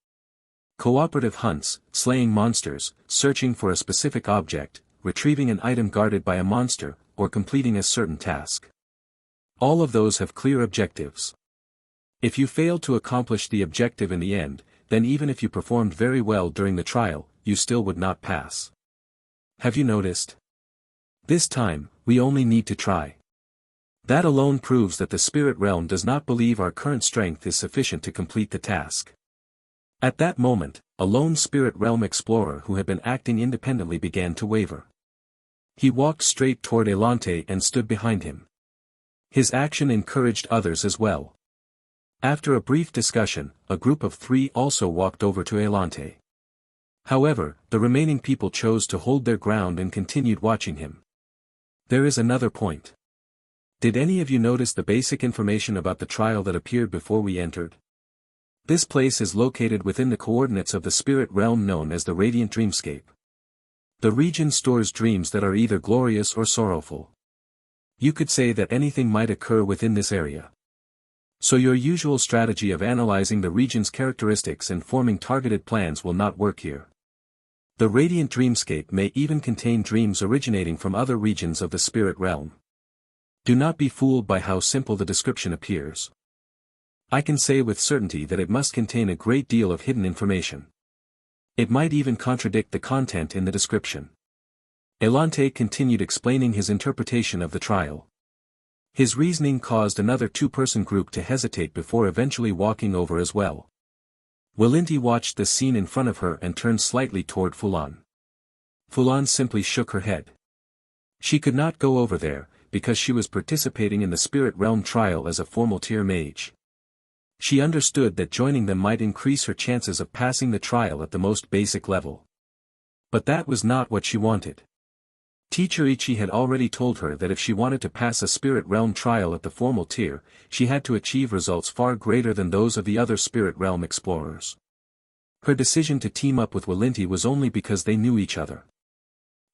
Cooperative hunts, slaying monsters, searching for a specific object, retrieving an item guarded by a monster, or completing a certain task. All of those have clear objectives. If you fail to accomplish the objective in the end, then even if you performed very well during the trial, you still would not pass. Have you noticed? This time, we only need to try. That alone proves that the spirit realm does not believe our current strength is sufficient to complete the task. At that moment, a lone spirit realm explorer who had been acting independently began to waver. He walked straight toward Elante and stood behind him. His action encouraged others as well. After a brief discussion, a group of 3 also walked over to Elante. However, the remaining people chose to hold their ground and continued watching him. There is another point. Did any of you notice the basic information about the trial that appeared before we entered? This place is located within the coordinates of the spirit realm known as the Radiant Dreamscape. The region stores dreams that are either glorious or sorrowful. You could say that anything might occur within this area. So your usual strategy of analyzing the region's characteristics and forming targeted plans will not work here. The Radiant Dreamscape may even contain dreams originating from other regions of the spirit realm. Do not be fooled by how simple the description appears. I can say with certainty that it must contain a great deal of hidden information. It might even contradict the content in the description. Elante continued explaining his interpretation of the trial. His reasoning caused another two-person group to hesitate before eventually walking over as well. Willinti watched the scene in front of her and turned slightly toward Fulan. Fulan simply shook her head. She could not go over there, because she was participating in the spirit realm trial as a formal tier mage. She understood that joining them might increase her chances of passing the trial at the most basic level. But that was not what she wanted. Teacher Ichi had already told her that if she wanted to pass a spirit realm trial at the formal tier, she had to achieve results far greater than those of the other spirit realm explorers. Her decision to team up with Willinti was only because they knew each other.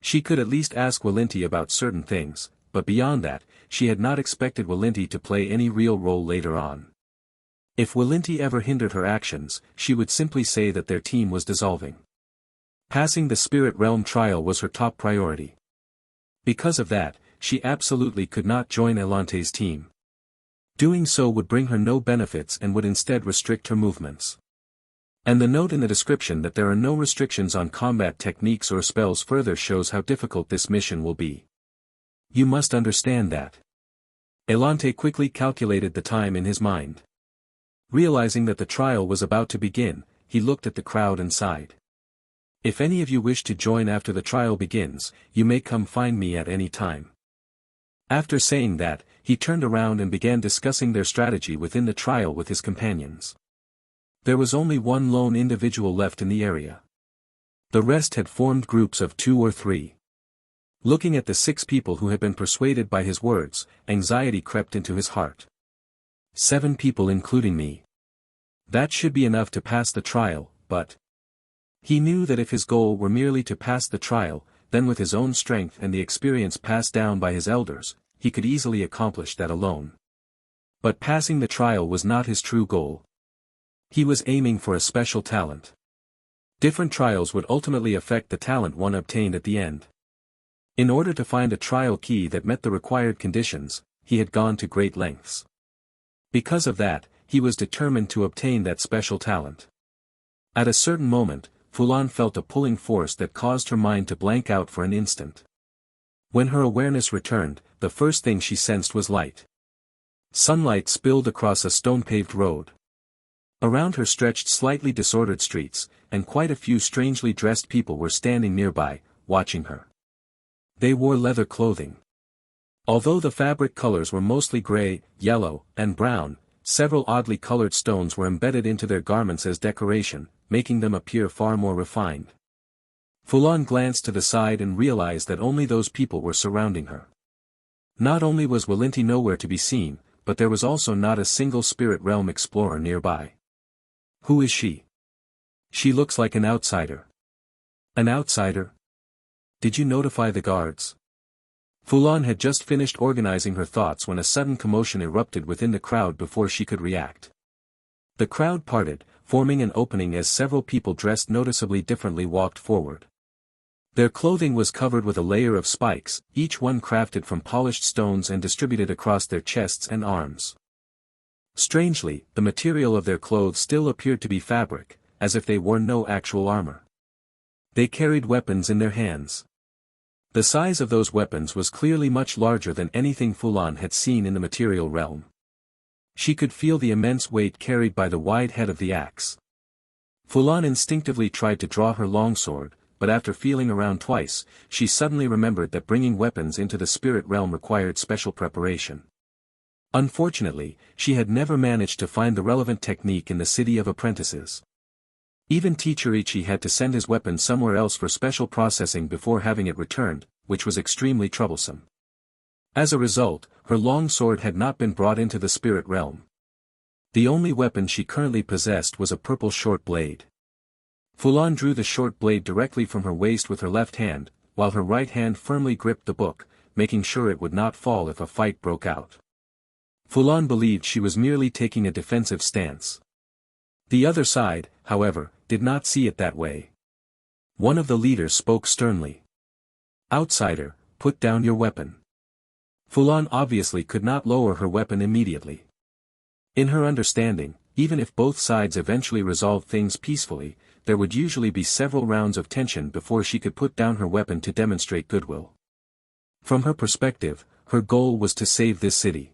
She could at least ask Willinti about certain things, but beyond that, she had not expected Willinti to play any real role later on. If Willinti ever hindered her actions, she would simply say that their team was dissolving. Passing the spirit realm trial was her top priority. Because of that, she absolutely could not join Elante's team. Doing so would bring her no benefits and would instead restrict her movements. And the note in the description that there are no restrictions on combat techniques or spells further shows how difficult this mission will be. You must understand that. Elante quickly calculated the time in his mind. Realizing that the trial was about to begin, he looked at the crowd and sighed. If any of you wish to join after the trial begins, you may come find me at any time. After saying that, he turned around and began discussing their strategy within the trial with his companions. There was only one lone individual left in the area. The rest had formed groups of 2 or 3. Looking at the 6 people who had been persuaded by his words, anxiety crept into his heart. 7 people including me. That should be enough to pass the trial, but he knew that if his goal were merely to pass the trial, then with his own strength and the experience passed down by his elders, he could easily accomplish that alone. But passing the trial was not his true goal. He was aiming for a special talent. Different trials would ultimately affect the talent one obtained at the end. In order to find a trial key that met the required conditions, he had gone to great lengths. Because of that, he was determined to obtain that special talent. At a certain moment, Fulon felt a pulling force that caused her mind to blank out for an instant. When her awareness returned, the first thing she sensed was light. Sunlight spilled across a stone-paved road. Around her stretched slightly disordered streets, and quite a few strangely dressed people were standing nearby, watching her. They wore leather clothing. Although the fabric colors were mostly gray, yellow, and brown, several oddly colored stones were embedded into their garments as decoration, making them appear far more refined. Fulon glanced to the side and realized that only those people were surrounding her. Not only was Willinti nowhere to be seen, but there was also not a single spirit realm explorer nearby. Who is she? She looks like an outsider. An outsider? Did you notify the guards? Fulon had just finished organizing her thoughts when a sudden commotion erupted within the crowd before she could react. The crowd parted, forming an opening as several people dressed noticeably differently walked forward. Their clothing was covered with a layer of spikes, each one crafted from polished stones and distributed across their chests and arms. Strangely, the material of their clothes still appeared to be fabric, as if they wore no actual armor. They carried weapons in their hands. The size of those weapons was clearly much larger than anything Fulon had seen in the material realm. She could feel the immense weight carried by the wide head of the axe. Fulon instinctively tried to draw her longsword, but after feeling around twice, she suddenly remembered that bringing weapons into the spirit realm required special preparation. Unfortunately, she had never managed to find the relevant technique in the city of apprentices. Even Teacher Ichi had to send his weapon somewhere else for special processing before having it returned, which was extremely troublesome. As a result, her long sword had not been brought into the spirit realm. The only weapon she currently possessed was a purple short blade. Fulon drew the short blade directly from her waist with her left hand, while her right hand firmly gripped the book, making sure it would not fall if a fight broke out. Fulon believed she was merely taking a defensive stance. The other side, however, did not see it that way. One of the leaders spoke sternly. "Outsider, put down your weapon." Fulon obviously could not lower her weapon immediately. In her understanding, even if both sides eventually resolved things peacefully, there would usually be several rounds of tension before she could put down her weapon to demonstrate goodwill. From her perspective, her goal was to save this city.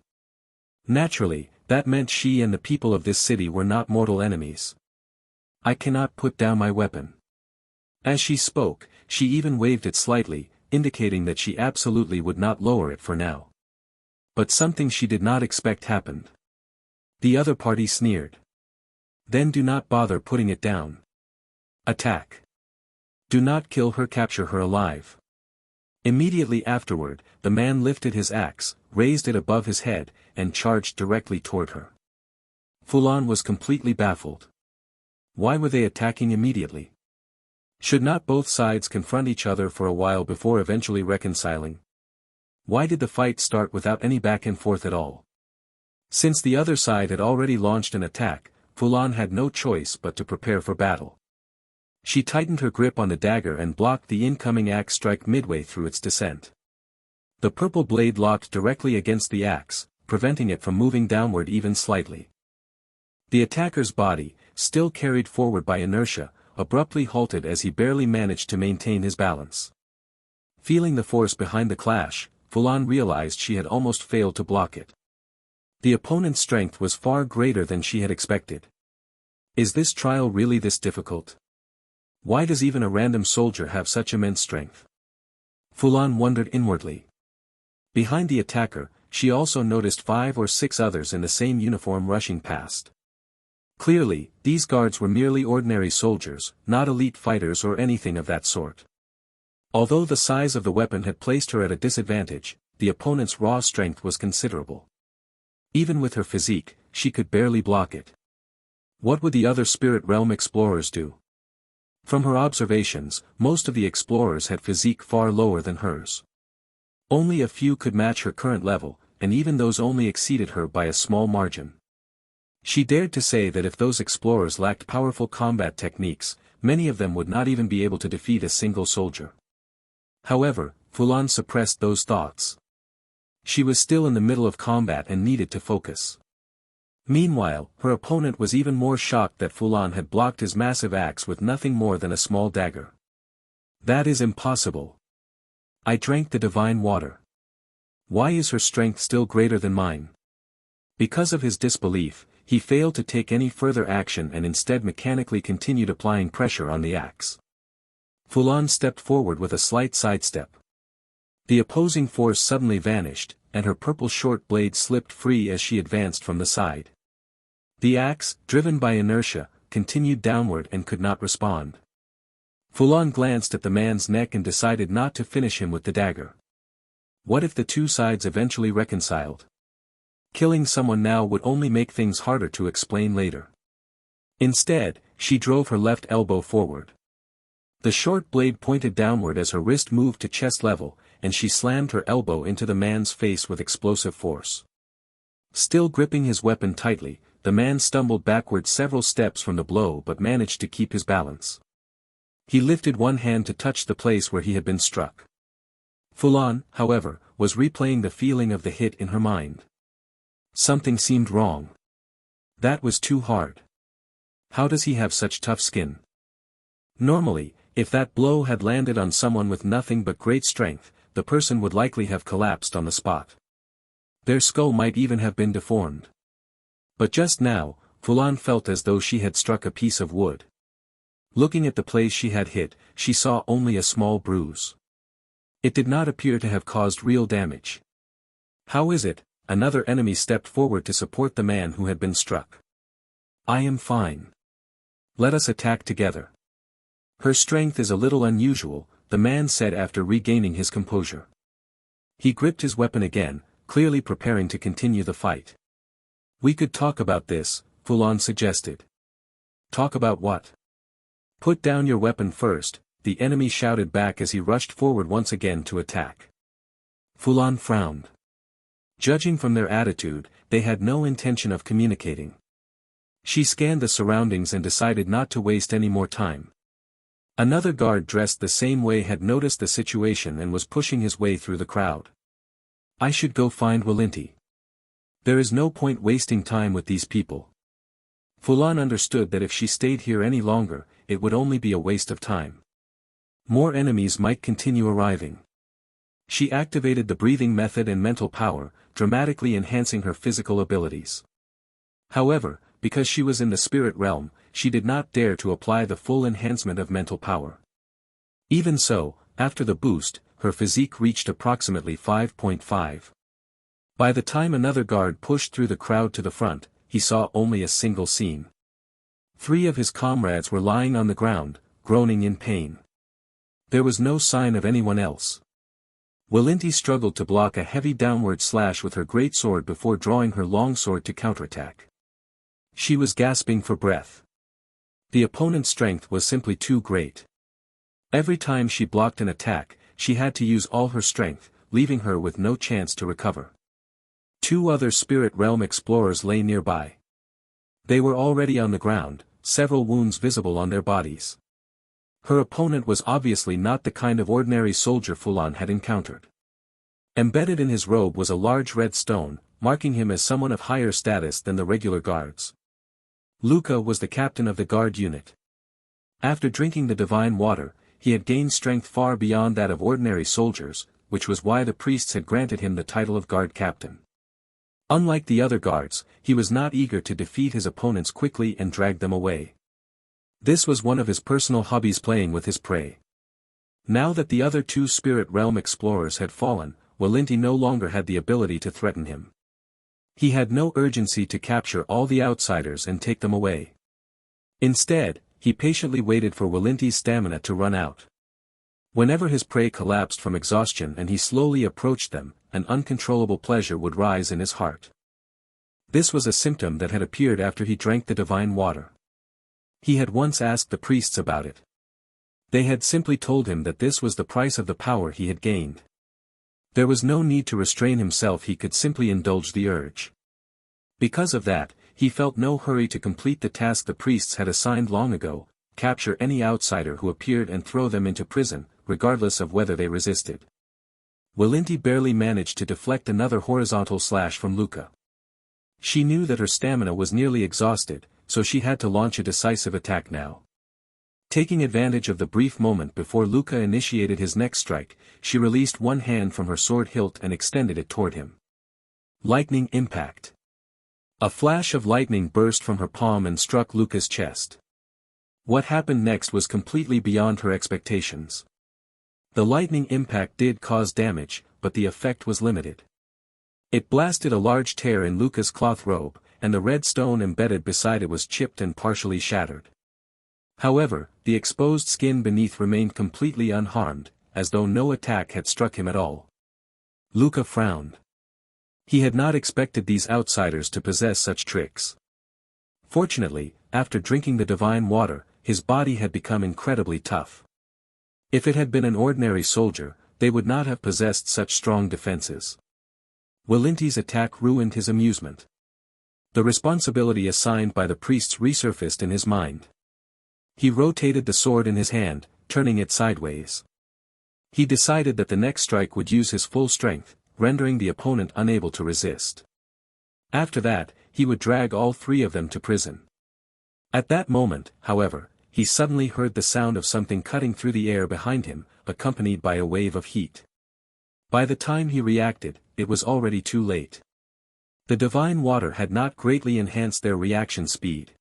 Naturally, that meant she and the people of this city were not mortal enemies. "I cannot put down my weapon." As she spoke, she even waved it slightly, indicating that she absolutely would not lower it for now. But something she did not expect happened. The other party sneered. "Then do not bother putting it down. Attack. Do not kill her, capture her alive." Immediately afterward, the man lifted his axe, raised it above his head, and charged directly toward her. Fulon was completely baffled. Why were they attacking immediately? Should not both sides confront each other for a while before eventually reconciling? Why did the fight start without any back and forth at all? Since the other side had already launched an attack, Fulon had no choice but to prepare for battle. She tightened her grip on the dagger and blocked the incoming axe strike midway through its descent. The purple blade locked directly against the axe, preventing it from moving downward even slightly. The attacker's body, still carried forward by inertia, abruptly halted as he barely managed to maintain his balance. Feeling the force behind the clash, Fulon realized she had almost failed to block it. The opponent's strength was far greater than she had expected. Is this trial really this difficult? Why does even a random soldier have such immense strength? Fulon wondered inwardly. Behind the attacker, she also noticed 5 or 6 others in the same uniform rushing past. Clearly, these guards were merely ordinary soldiers, not elite fighters or anything of that sort. Although the size of the weapon had placed her at a disadvantage, the opponent's raw strength was considerable. Even with her physique, she could barely block it. What would the other spirit realm explorers do? From her observations, most of the explorers had physique far lower than hers. Only a few could match her current level, and even those only exceeded her by a small margin. She dared to say that if those explorers lacked powerful combat techniques, many of them would not even be able to defeat a single soldier. However, Fulon suppressed those thoughts. She was still in the middle of combat and needed to focus. Meanwhile, her opponent was even more shocked that Fulon had blocked his massive axe with nothing more than a small dagger. "That is impossible. I drank the divine water. Why is her strength still greater than mine?" Because of his disbelief, he failed to take any further action and instead mechanically continued applying pressure on the axe. Fulon stepped forward with a slight sidestep. The opposing force suddenly vanished, and her purple short blade slipped free as she advanced from the side. The axe, driven by inertia, continued downward and could not respond. Fulon glanced at the man's neck and decided not to finish him with the dagger. What if the two sides eventually reconciled? Killing someone now would only make things harder to explain later. Instead, she drove her left elbow forward. The short blade pointed downward as her wrist moved to chest level, and she slammed her elbow into the man's face with explosive force. Still gripping his weapon tightly, the man stumbled backward several steps from the blow but managed to keep his balance. He lifted one hand to touch the place where he had been struck. Fulon, however, was replaying the feeling of the hit in her mind. Something seemed wrong. That was too hard. How does he have such tough skin? Normally, if that blow had landed on someone with nothing but great strength, the person would likely have collapsed on the spot. Their skull might even have been deformed. But just now, Fulon felt as though she had struck a piece of wood. Looking at the place she had hit, she saw only a small bruise. It did not appear to have caused real damage. "How is it?" Another enemy stepped forward to support the man who had been struck. "I am fine. Let us attack together." "Her strength is a little unusual," the man said after regaining his composure. He gripped his weapon again, clearly preparing to continue the fight. "We could talk about this," Fulon suggested. "Talk about what?" "Put down your weapon first," the enemy shouted back as he rushed forward once again to attack. Fulon frowned. Judging from their attitude, they had no intention of communicating. She scanned the surroundings and decided not to waste any more time. Another guard dressed the same way had noticed the situation and was pushing his way through the crowd. "I should go find Walinti. There is no point wasting time with these people." Fulon understood that if she stayed here any longer, it would only be a waste of time. More enemies might continue arriving. She activated the breathing method and mental power, dramatically enhancing her physical abilities. However, because she was in the spirit realm, she did not dare to apply the full enhancement of mental power. Even so, after the boost, her physique reached approximately 5.5. By the time another guard pushed through the crowd to the front, he saw only a single scene. 3 of his comrades were lying on the ground, groaning in pain. There was no sign of anyone else. Walinti struggled to block a heavy downward slash with her greatsword before drawing her longsword to counterattack. She was gasping for breath. The opponent's strength was simply too great. Every time she blocked an attack, she had to use all her strength, leaving her with no chance to recover. 2 other spirit realm explorers lay nearby. They were already on the ground, several wounds visible on their bodies. Her opponent was obviously not the kind of ordinary soldier Fulon had encountered. Embedded in his robe was a large red stone, marking him as someone of higher status than the regular guards. Luca was the captain of the guard unit. After drinking the divine water, he had gained strength far beyond that of ordinary soldiers, which was why the priests had granted him the title of guard captain. Unlike the other guards, he was not eager to defeat his opponents quickly and drag them away. This was one of his personal hobbies, playing with his prey. Now that the other 2 spirit realm explorers had fallen, Walinti no longer had the ability to threaten him. He had no urgency to capture all the outsiders and take them away. Instead, he patiently waited for Walinti's stamina to run out. Whenever his prey collapsed from exhaustion and he slowly approached them, an uncontrollable pleasure would rise in his heart. This was a symptom that had appeared after he drank the divine water. He had once asked the priests about it. They had simply told him that this was the price of the power he had gained. There was no need to restrain himself, he could simply indulge the urge. Because of that, he felt no hurry to complete the task the priests had assigned long ago: capture any outsider who appeared and throw them into prison, regardless of whether they resisted. Walinti barely managed to deflect another horizontal slash from Luca. She knew that her stamina was nearly exhausted, so she had to launch a decisive attack now. Taking advantage of the brief moment before Luca initiated his next strike, she released one hand from her sword hilt and extended it toward him. Lightning impact. A flash of lightning burst from her palm and struck Luca's chest. What happened next was completely beyond her expectations. The lightning impact did cause damage, but the effect was limited. It blasted a large tear in Luca's cloth robe, and the red stone embedded beside it was chipped and partially shattered. However, the exposed skin beneath remained completely unharmed, as though no attack had struck him at all. Luca frowned. He had not expected these outsiders to possess such tricks. Fortunately, after drinking the divine water, his body had become incredibly tough. If it had been an ordinary soldier, they would not have possessed such strong defenses. Walinti's attack ruined his amusement. The responsibility assigned by the priests resurfaced in his mind. He rotated the sword in his hand, turning it sideways. He decided that the next strike would use his full strength, rendering the opponent unable to resist. After that, he would drag all 3 of them to prison. At that moment, however, he suddenly heard the sound of something cutting through the air behind him, accompanied by a wave of heat. By the time he reacted, it was already too late. The divine water had not greatly enhanced their reaction speed.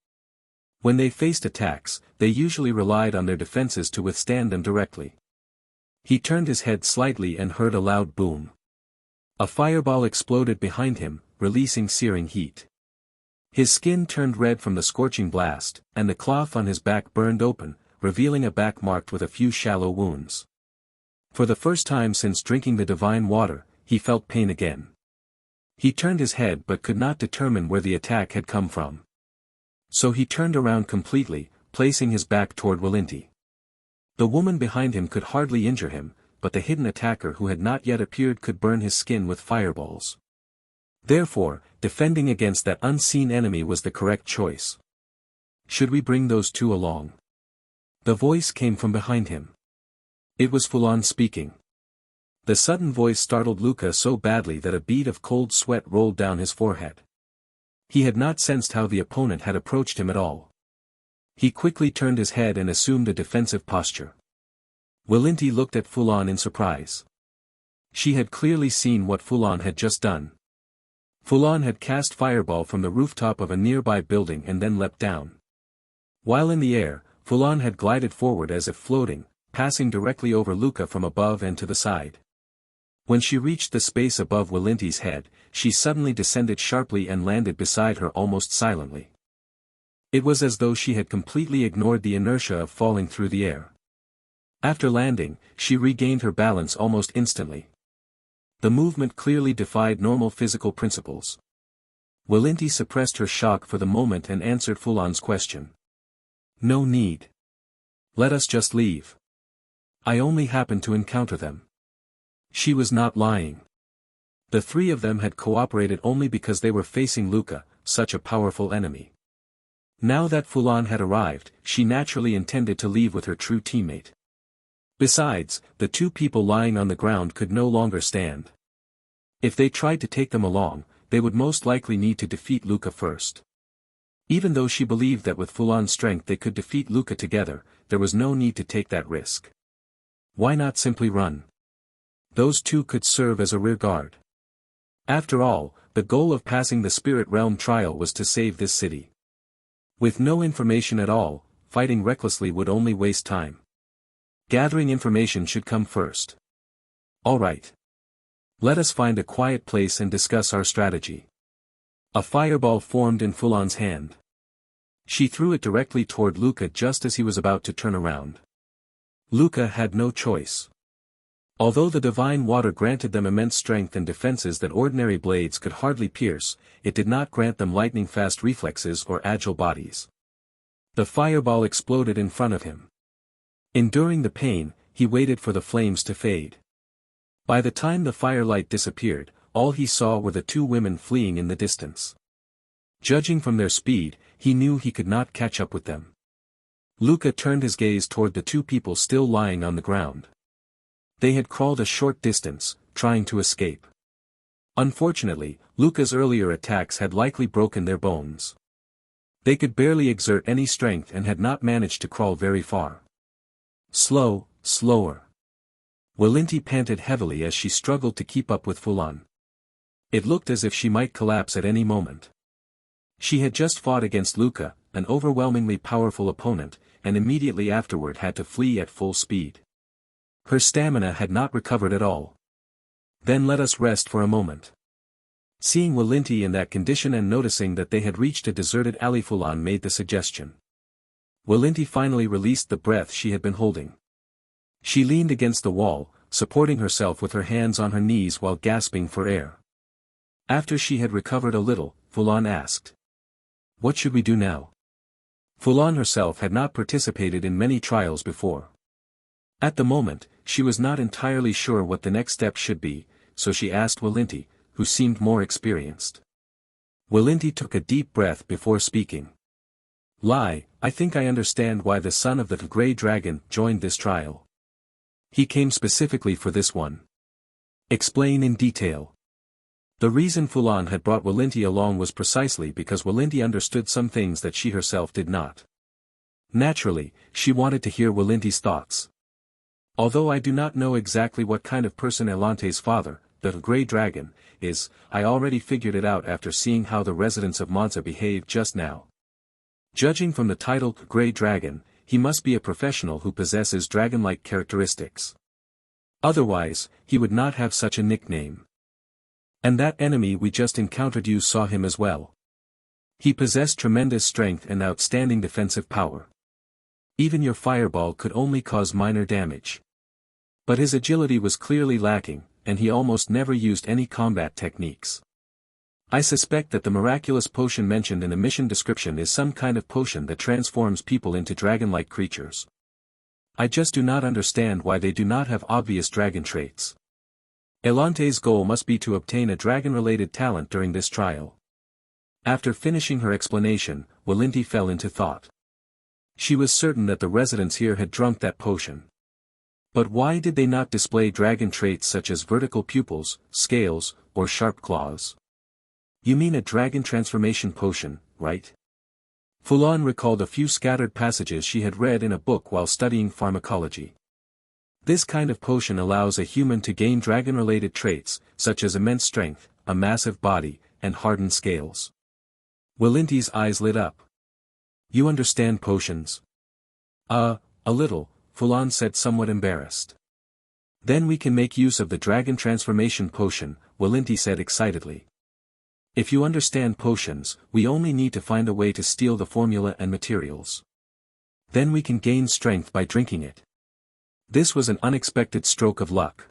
When they faced attacks, they usually relied on their defenses to withstand them directly. He turned his head slightly and heard a loud boom. A fireball exploded behind him, releasing searing heat. His skin turned red from the scorching blast, and the cloth on his back burned open, revealing a back marked with a few shallow wounds. For the first time since drinking the divine water, he felt pain again. He turned his head but could not determine where the attack had come from. So he turned around completely, placing his back toward Willinti. The woman behind him could hardly injure him, but the hidden attacker who had not yet appeared could burn his skin with fireballs. Therefore, defending against that unseen enemy was the correct choice. Should we bring those two along? The voice came from behind him. It was Fulon speaking. The sudden voice startled Luca so badly that a bead of cold sweat rolled down his forehead. He had not sensed how the opponent had approached him at all. He quickly turned his head and assumed a defensive posture. Willinti looked at Fulon in surprise. She had clearly seen what Fulon had just done. Fulon had cast fireball from the rooftop of a nearby building and then leapt down. While in the air, Fulon had glided forward as if floating, passing directly over Luca from above and to the side. When she reached the space above Willinti's head, she suddenly descended sharply and landed beside her almost silently. It was as though she had completely ignored the inertia of falling through the air. After landing, she regained her balance almost instantly. The movement clearly defied normal physical principles. Willinti suppressed her shock for the moment and answered Fulon's question. No need. Let us just leave. I only happened to encounter them. She was not lying. The three of them had cooperated only because they were facing Luca, such a powerful enemy. Now that Fulon had arrived, she naturally intended to leave with her true teammate. Besides, the two people lying on the ground could no longer stand. If they tried to take them along, they would most likely need to defeat Luca first. Even though she believed that with Fulon's strength they could defeat Luca together, there was no need to take that risk. Why not simply run? Those two could serve as a rear guard. After all, the goal of passing the Spirit Realm trial was to save this city. With no information at all, fighting recklessly would only waste time. Gathering information should come first. All right. Let us find a quiet place and discuss our strategy. A fireball formed in Fulon's hand. She threw it directly toward Luca just as he was about to turn around. Luca had no choice. Although the divine water granted them immense strength and defenses that ordinary blades could hardly pierce, it did not grant them lightning-fast reflexes or agile bodies. The fireball exploded in front of him. Enduring the pain, he waited for the flames to fade. By the time the firelight disappeared, all he saw were the two women fleeing in the distance. Judging from their speed, he knew he could not catch up with them. Luca turned his gaze toward the two people still lying on the ground. They had crawled a short distance, trying to escape. Unfortunately, Luca's earlier attacks had likely broken their bones. They could barely exert any strength and had not managed to crawl very far. Slower. Willinti panted heavily as she struggled to keep up with Fulon. It looked as if she might collapse at any moment. She had just fought against Luca, an overwhelmingly powerful opponent, and immediately afterward had to flee at full speed. Her stamina had not recovered at all. Then let us rest for a moment. Seeing Willinti in that condition and noticing that they had reached a deserted alley, Fulon made the suggestion. Willinti finally released the breath she had been holding. She leaned against the wall, supporting herself with her hands on her knees while gasping for air. After she had recovered a little, Fulon asked. What should we do now? Fulon herself had not participated in many trials before. At the moment, she was not entirely sure what the next step should be, so she asked Willinti, who seemed more experienced. Willinti took a deep breath before speaking. I think I understand why the son of the Grey Dragon joined this trial. He came specifically for this one. Explain in detail. The reason Fulon had brought Willinti along was precisely because Willinti understood some things that she herself did not. Naturally, she wanted to hear Willinti's thoughts. Although I do not know exactly what kind of person Elante's father, the Grey Dragon, is, I already figured it out after seeing how the residents of Monza behaved just now. Judging from the title Grey Dragon, he must be a professional who possesses dragon-like characteristics. Otherwise, he would not have such a nickname. And that enemy we just encountered, you saw him as well. He possessed tremendous strength and outstanding defensive power. Even your fireball could only cause minor damage. But his agility was clearly lacking, and he almost never used any combat techniques. I suspect that the miraculous potion mentioned in the mission description is some kind of potion that transforms people into dragon-like creatures. I just do not understand why they do not have obvious dragon traits. Elante's goal must be to obtain a dragon-related talent during this trial. After finishing her explanation, Walinti fell into thought. She was certain that the residents here had drunk that potion. But why did they not display dragon traits such as vertical pupils, scales, or sharp claws? You mean a dragon transformation potion, right? Fulon recalled a few scattered passages she had read in a book while studying pharmacology. This kind of potion allows a human to gain dragon-related traits, such as immense strength, a massive body, and hardened scales. Walinti's eyes lit up. You understand potions? A little, Fulon said somewhat embarrassed. Then we can make use of the dragon transformation potion, Walinti said excitedly. If you understand potions, we only need to find a way to steal the formula and materials. Then we can gain strength by drinking it. This was an unexpected stroke of luck.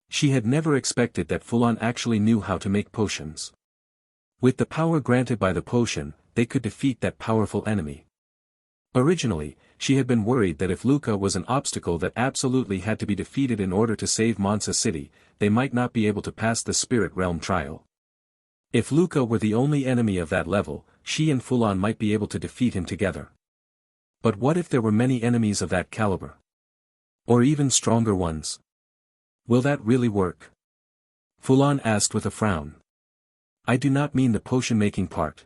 She had never expected that Fulon actually knew how to make potions. With the power granted by the potion, they could defeat that powerful enemy. Originally, she had been worried that if Luca was an obstacle that absolutely had to be defeated in order to save Mansa City, they might not be able to pass the Spirit Realm trial. If Luca were the only enemy of that level, she and Fulon might be able to defeat him together. But what if there were many enemies of that caliber? Or even stronger ones? Will that really work? Fulon asked with a frown. I do not mean the potion-making part.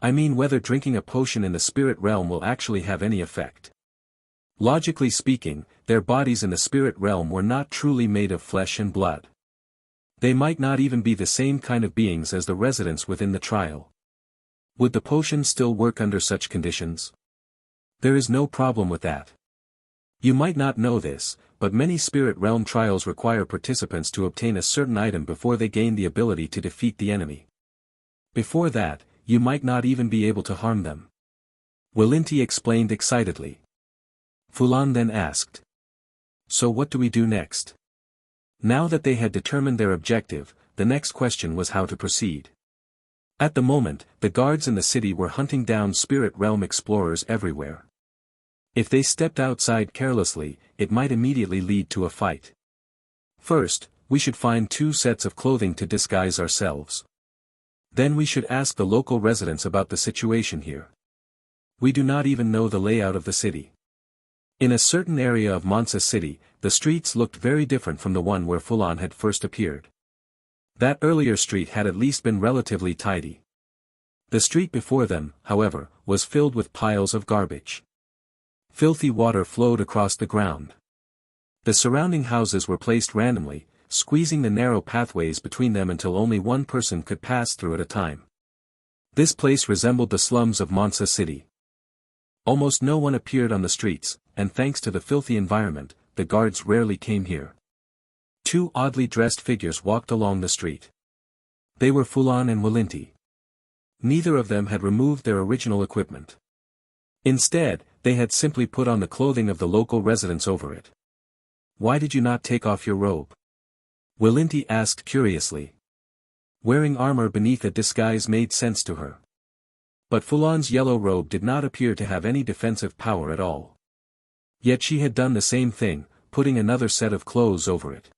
I mean whether drinking a potion in the spirit realm will actually have any effect. Logically speaking, their bodies in the spirit realm were not truly made of flesh and blood. They might not even be the same kind of beings as the residents within the trial. Would the potion still work under such conditions? There is no problem with that. You might not know this, but many spirit realm trials require participants to obtain a certain item before they gain the ability to defeat the enemy. Before that, you might not even be able to harm them. Walinti explained excitedly. Fulon then asked. So what do we do next? Now that they had determined their objective, the next question was how to proceed. At the moment, the guards in the city were hunting down spirit realm explorers everywhere. If they stepped outside carelessly, it might immediately lead to a fight. First, we should find 2 sets of clothing to disguise ourselves. Then we should ask the local residents about the situation here. We do not even know the layout of the city. In a certain area of Mansa City, the streets looked very different from the one where Fulon had first appeared. That earlier street had at least been relatively tidy. The street before them, however, was filled with piles of garbage. Filthy water flowed across the ground. The surrounding houses were placed randomly, squeezing the narrow pathways between them until only one person could pass through at a time. This place resembled the slums of Mansa City. Almost no one appeared on the streets, and thanks to the filthy environment, the guards rarely came here. 2 oddly dressed figures walked along the street. They were Fulon and Walinti. Neither of them had removed their original equipment. Instead, they had simply put on the clothing of the local residents over it. Why did you not take off your robe? Walinti asked curiously. Wearing armor beneath a disguise made sense to her. But Fulon's yellow robe did not appear to have any defensive power at all. Yet she had done the same thing, putting another set of clothes over it.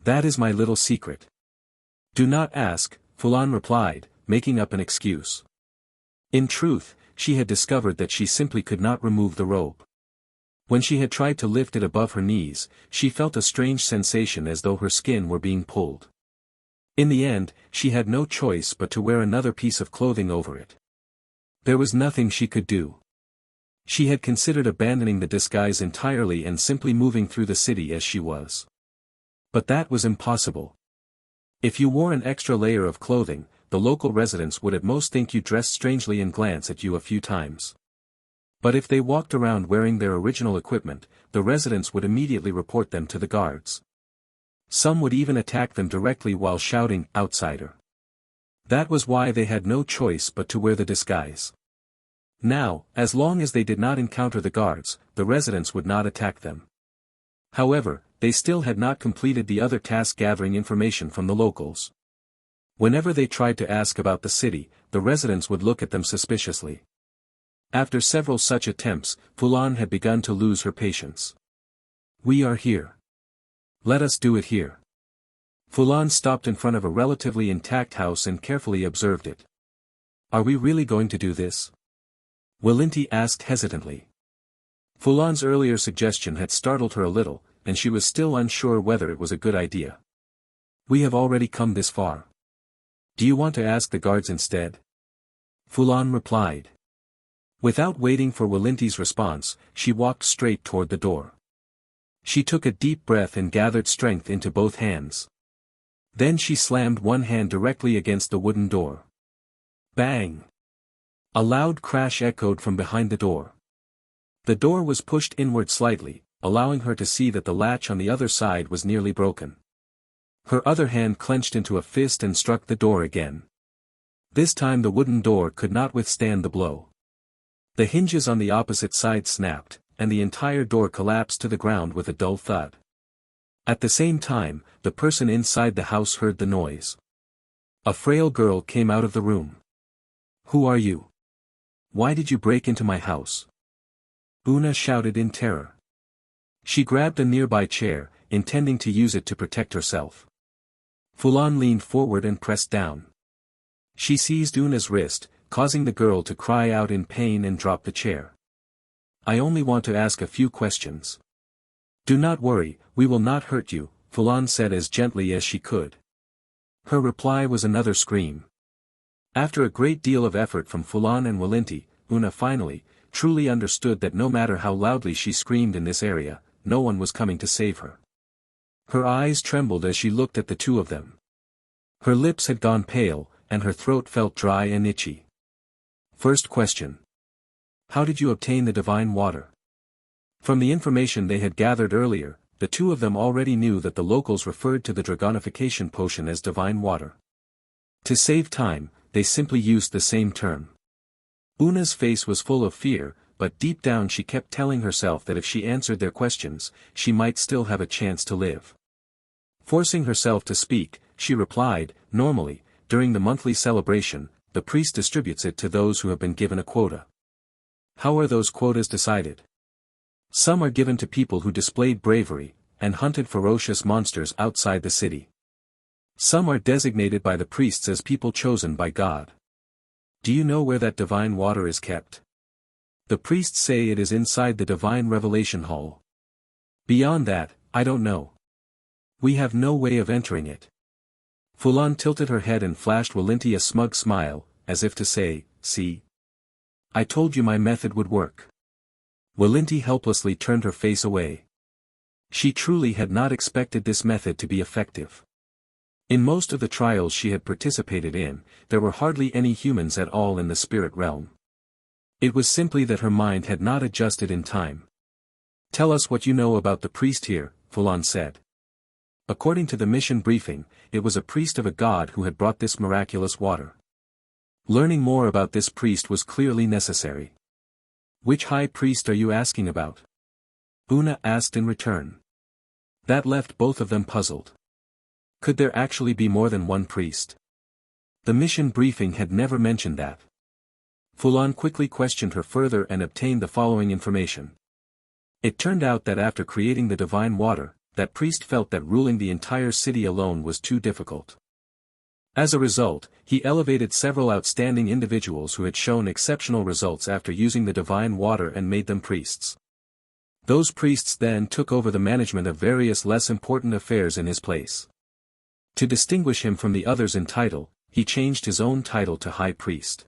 That is my little secret. Do not ask, Fulon replied, making up an excuse. In truth, she had discovered that she simply could not remove the robe. When she had tried to lift it above her knees, she felt a strange sensation as though her skin were being pulled. In the end, she had no choice but to wear another piece of clothing over it. There was nothing she could do. She had considered abandoning the disguise entirely and simply moving through the city as she was. But that was impossible. If you wore an extra layer of clothing, the local residents would at most think you dressed strangely and glance at you a few times. But if they walked around wearing their original equipment, the residents would immediately report them to the guards. Some would even attack them directly while shouting, "Outsider." That was why they had no choice but to wear the disguise. Now, as long as they did not encounter the guards, the residents would not attack them. However, they still had not completed the other task gathering information from the locals. Whenever they tried to ask about the city, the residents would look at them suspiciously. After several such attempts, Fulan had begun to lose her patience. "We are here. Let us do it here." Fulan stopped in front of a relatively intact house and carefully observed it. "Are we really going to do this?" Willinti asked hesitantly. Fulan's earlier suggestion had startled her a little, and she was still unsure whether it was a good idea. "We have already come this far. Do you want to ask the guards instead?" Fulan replied. Without waiting for Willinti's response, she walked straight toward the door. She took a deep breath and gathered strength into both hands. Then she slammed one hand directly against the wooden door. Bang! A loud crash echoed from behind the door. The door was pushed inward slightly, allowing her to see that the latch on the other side was nearly broken. Her other hand clenched into a fist and struck the door again. This time the wooden door could not withstand the blow. The hinges on the opposite side snapped, and the entire door collapsed to the ground with a dull thud. At the same time, the person inside the house heard the noise. A frail girl came out of the room. "Who are you? Why did you break into my house?" Una shouted in terror. She grabbed a nearby chair, intending to use it to protect herself. Fulan leaned forward and pressed down. She seized Una's wrist, causing the girl to cry out in pain and drop the chair. "I only want to ask a few questions." "Do not worry, we will not hurt you," Fulon said as gently as she could. Her reply was another scream. After a great deal of effort from Fulon and Willinti, Una finally, truly understood that no matter how loudly she screamed in this area, no one was coming to save her. Her eyes trembled as she looked at the two of them. Her lips had gone pale, and her throat felt dry and itchy. First question. How did you obtain the divine water? From the information they had gathered earlier, the two of them already knew that the locals referred to the dragonification potion as divine water. To save time, they simply used the same term. Una's face was full of fear, but deep down she kept telling herself that if she answered their questions, she might still have a chance to live. Forcing herself to speak, she replied, "Normally, during the monthly celebration, the priest distributes it to those who have been given a quota." "How are those quotas decided?" "Some are given to people who displayed bravery, and hunted ferocious monsters outside the city. Some are designated by the priests as people chosen by God." "Do you know where that divine water is kept?" "The priests say it is inside the divine revelation hall. Beyond that, I don't know. We have no way of entering it." Fulon tilted her head and flashed Willinti a smug smile, as if to say, "See? I told you my method would work." Willinti helplessly turned her face away. She truly had not expected this method to be effective. In most of the trials she had participated in, there were hardly any humans at all in the spirit realm. It was simply that her mind had not adjusted in time. "Tell us what you know about the priest here," Fulon said. According to the mission briefing, it was a priest of a god who had brought this miraculous water. Learning more about this priest was clearly necessary. "Which high priest are you asking about?" Una asked in return. That left both of them puzzled. Could there actually be more than one priest? The mission briefing had never mentioned that. Fulon quickly questioned her further and obtained the following information. It turned out that after creating the divine water, that priest felt that ruling the entire city alone was too difficult. As a result, he elevated several outstanding individuals who had shown exceptional results after using the divine water and made them priests. Those priests then took over the management of various less important affairs in his place. To distinguish him from the others in title, he changed his own title to High Priest.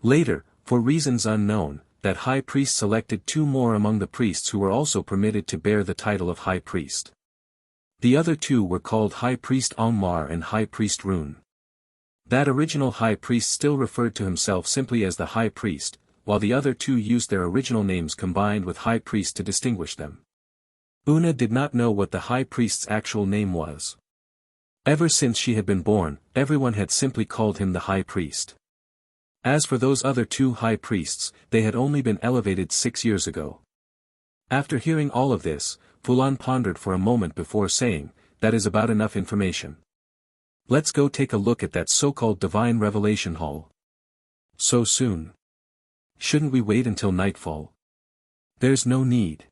Later, for reasons unknown, that High Priest selected two more among the priests who were also permitted to bear the title of High Priest. The other two were called High Priest Ongmar and High Priest Rune. That original High Priest still referred to himself simply as the High Priest, while the other two used their original names combined with High Priest to distinguish them. Una did not know what the High Priest's actual name was. Ever since she had been born, everyone had simply called him the High Priest. As for those other two High Priests, they had only been elevated 6 years ago. After hearing all of this, Fulon pondered for a moment before saying, "That is about enough information. Let's go take a look at that so-called Divine Revelation Hall." "So soon? Shouldn't we wait until nightfall?" "There's no need.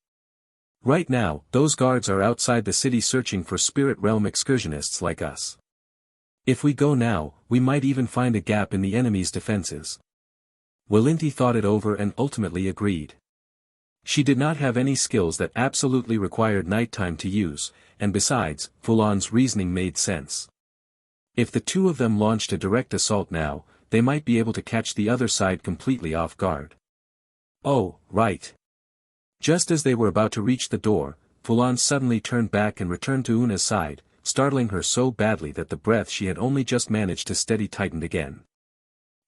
Right now, those guards are outside the city searching for spirit realm excursionists like us. If we go now, we might even find a gap in the enemy's defenses." Walinti thought it over and ultimately agreed. She did not have any skills that absolutely required nighttime to use, and besides, Fulon's reasoning made sense. If the two of them launched a direct assault now, they might be able to catch the other side completely off guard. Oh, right. Just as they were about to reach the door, Fulon suddenly turned back and returned to Una's side, startling her so badly that the breath she had only just managed to steady tightened again.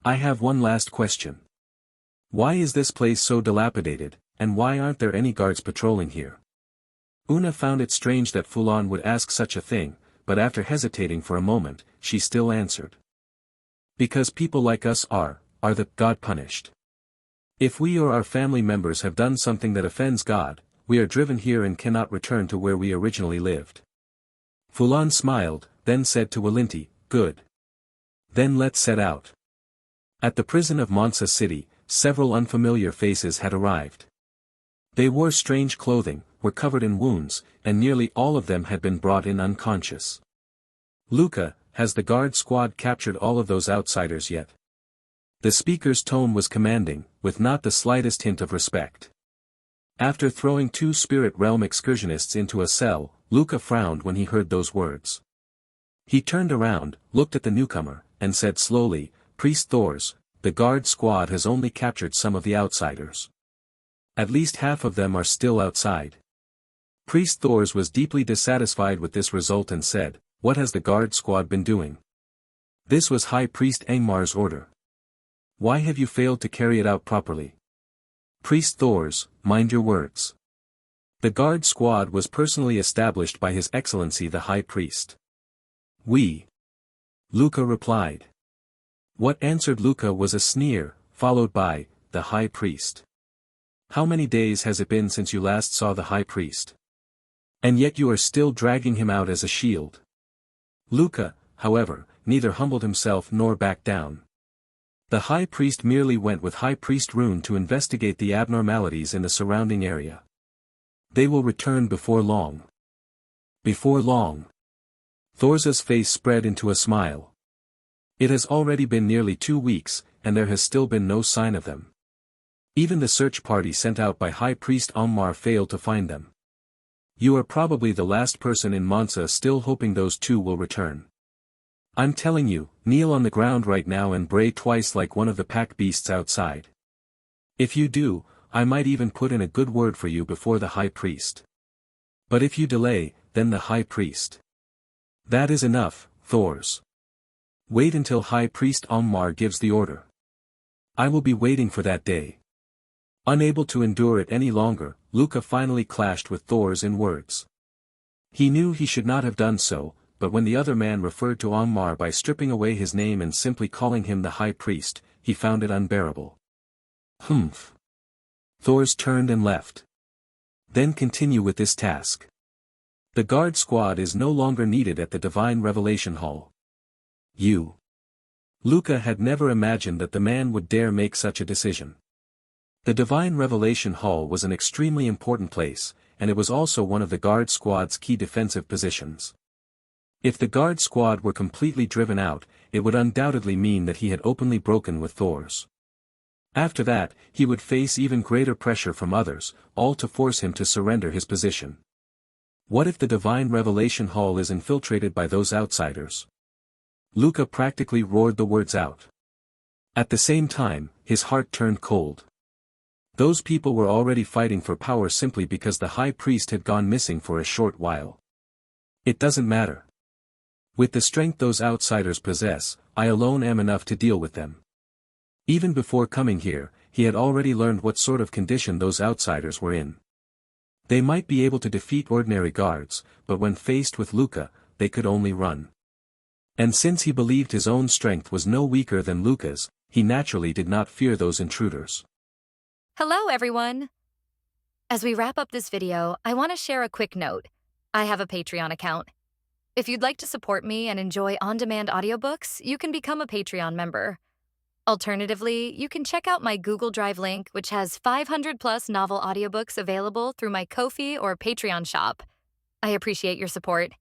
"I have one last question. Why is this place so dilapidated, and why aren't there any guards patrolling here?" Una found it strange that Fulon would ask such a thing, but after hesitating for a moment, she still answered. "Because people like us are the God punished. If we or our family members have done something that offends God, we are driven here and cannot return to where we originally lived." Fulon smiled, then said to Walinti, "Good. Then let's set out." At the prison of Mansa City, several unfamiliar faces had arrived. They wore strange clothing, were covered in wounds, and nearly all of them had been brought in unconscious. "Luca, has the guard squad captured all of those outsiders yet?" The speaker's tone was commanding, with not the slightest hint of respect. After throwing two spirit realm excursionists into a cell, Luca frowned when he heard those words. He turned around, looked at the newcomer, and said slowly, "Priest Thors, the guard squad has only captured some of the outsiders. At least half of them are still outside." Priest Thors was deeply dissatisfied with this result and said, "What has the guard squad been doing?" "This was High Priest Angmar's order. Why have you failed to carry it out properly?" "Priest Thors, mind your words. The guard squad was personally established by His Excellency the High Priest." "We." Luca replied. What answered Luca was a sneer, followed by, "The High Priest. How many days has it been since you last saw the High Priest? And yet you are still dragging him out as a shield." Luca, however, neither humbled himself nor backed down. The High Priest merely went with High Priest Rune to investigate the abnormalities in the surrounding area. They will return before long. Before long. Thor's face spread into a smile. It has already been nearly 2 weeks, and there has still been no sign of them. Even the search party sent out by High Priest Angmar failed to find them. You are probably the last person in Mansa still hoping those two will return. I'm telling you, kneel on the ground right now and bray twice like one of the pack beasts outside. If you do, I might even put in a good word for you before the High Priest. But if you delay, then the High Priest. That is enough, Thors. Wait until High Priest Angmar gives the order. I will be waiting for that day." Unable to endure it any longer, Luca finally clashed with Thors in words. He knew he should not have done so, but when the other man referred to Angmar by stripping away his name and simply calling him the High Priest, he found it unbearable. "Humph." Thors turned and left. "Then continue with this task. The guard squad is no longer needed at the Divine Revelation Hall. You." Luca had never imagined that the man would dare make such a decision. The Divine Revelation Hall was an extremely important place, and it was also one of the guard squad's key defensive positions. If the guard squad were completely driven out, it would undoubtedly mean that he had openly broken with Thors. After that, he would face even greater pressure from others, all to force him to surrender his position. What if the Divine Revelation Hall is infiltrated by those outsiders? Luca practically roared the words out. At the same time, his heart turned cold. Those people were already fighting for power simply because the High Priest had gone missing for a short while. It doesn't matter. With the strength those outsiders possess, I alone am enough to deal with them. Even before coming here, he had already learned what sort of condition those outsiders were in. They might be able to defeat ordinary guards, but when faced with Luca, they could only run. And since he believed his own strength was no weaker than Luca's, he naturally did not fear those intruders. Hello everyone! As we wrap up this video, I want to share a quick note. I have a Patreon account. If you'd like to support me and enjoy on-demand audiobooks, you can become a Patreon member. Alternatively, you can check out my Google Drive link, which has 500-plus novel audiobooks available through my Ko-fi or Patreon shop. I appreciate your support.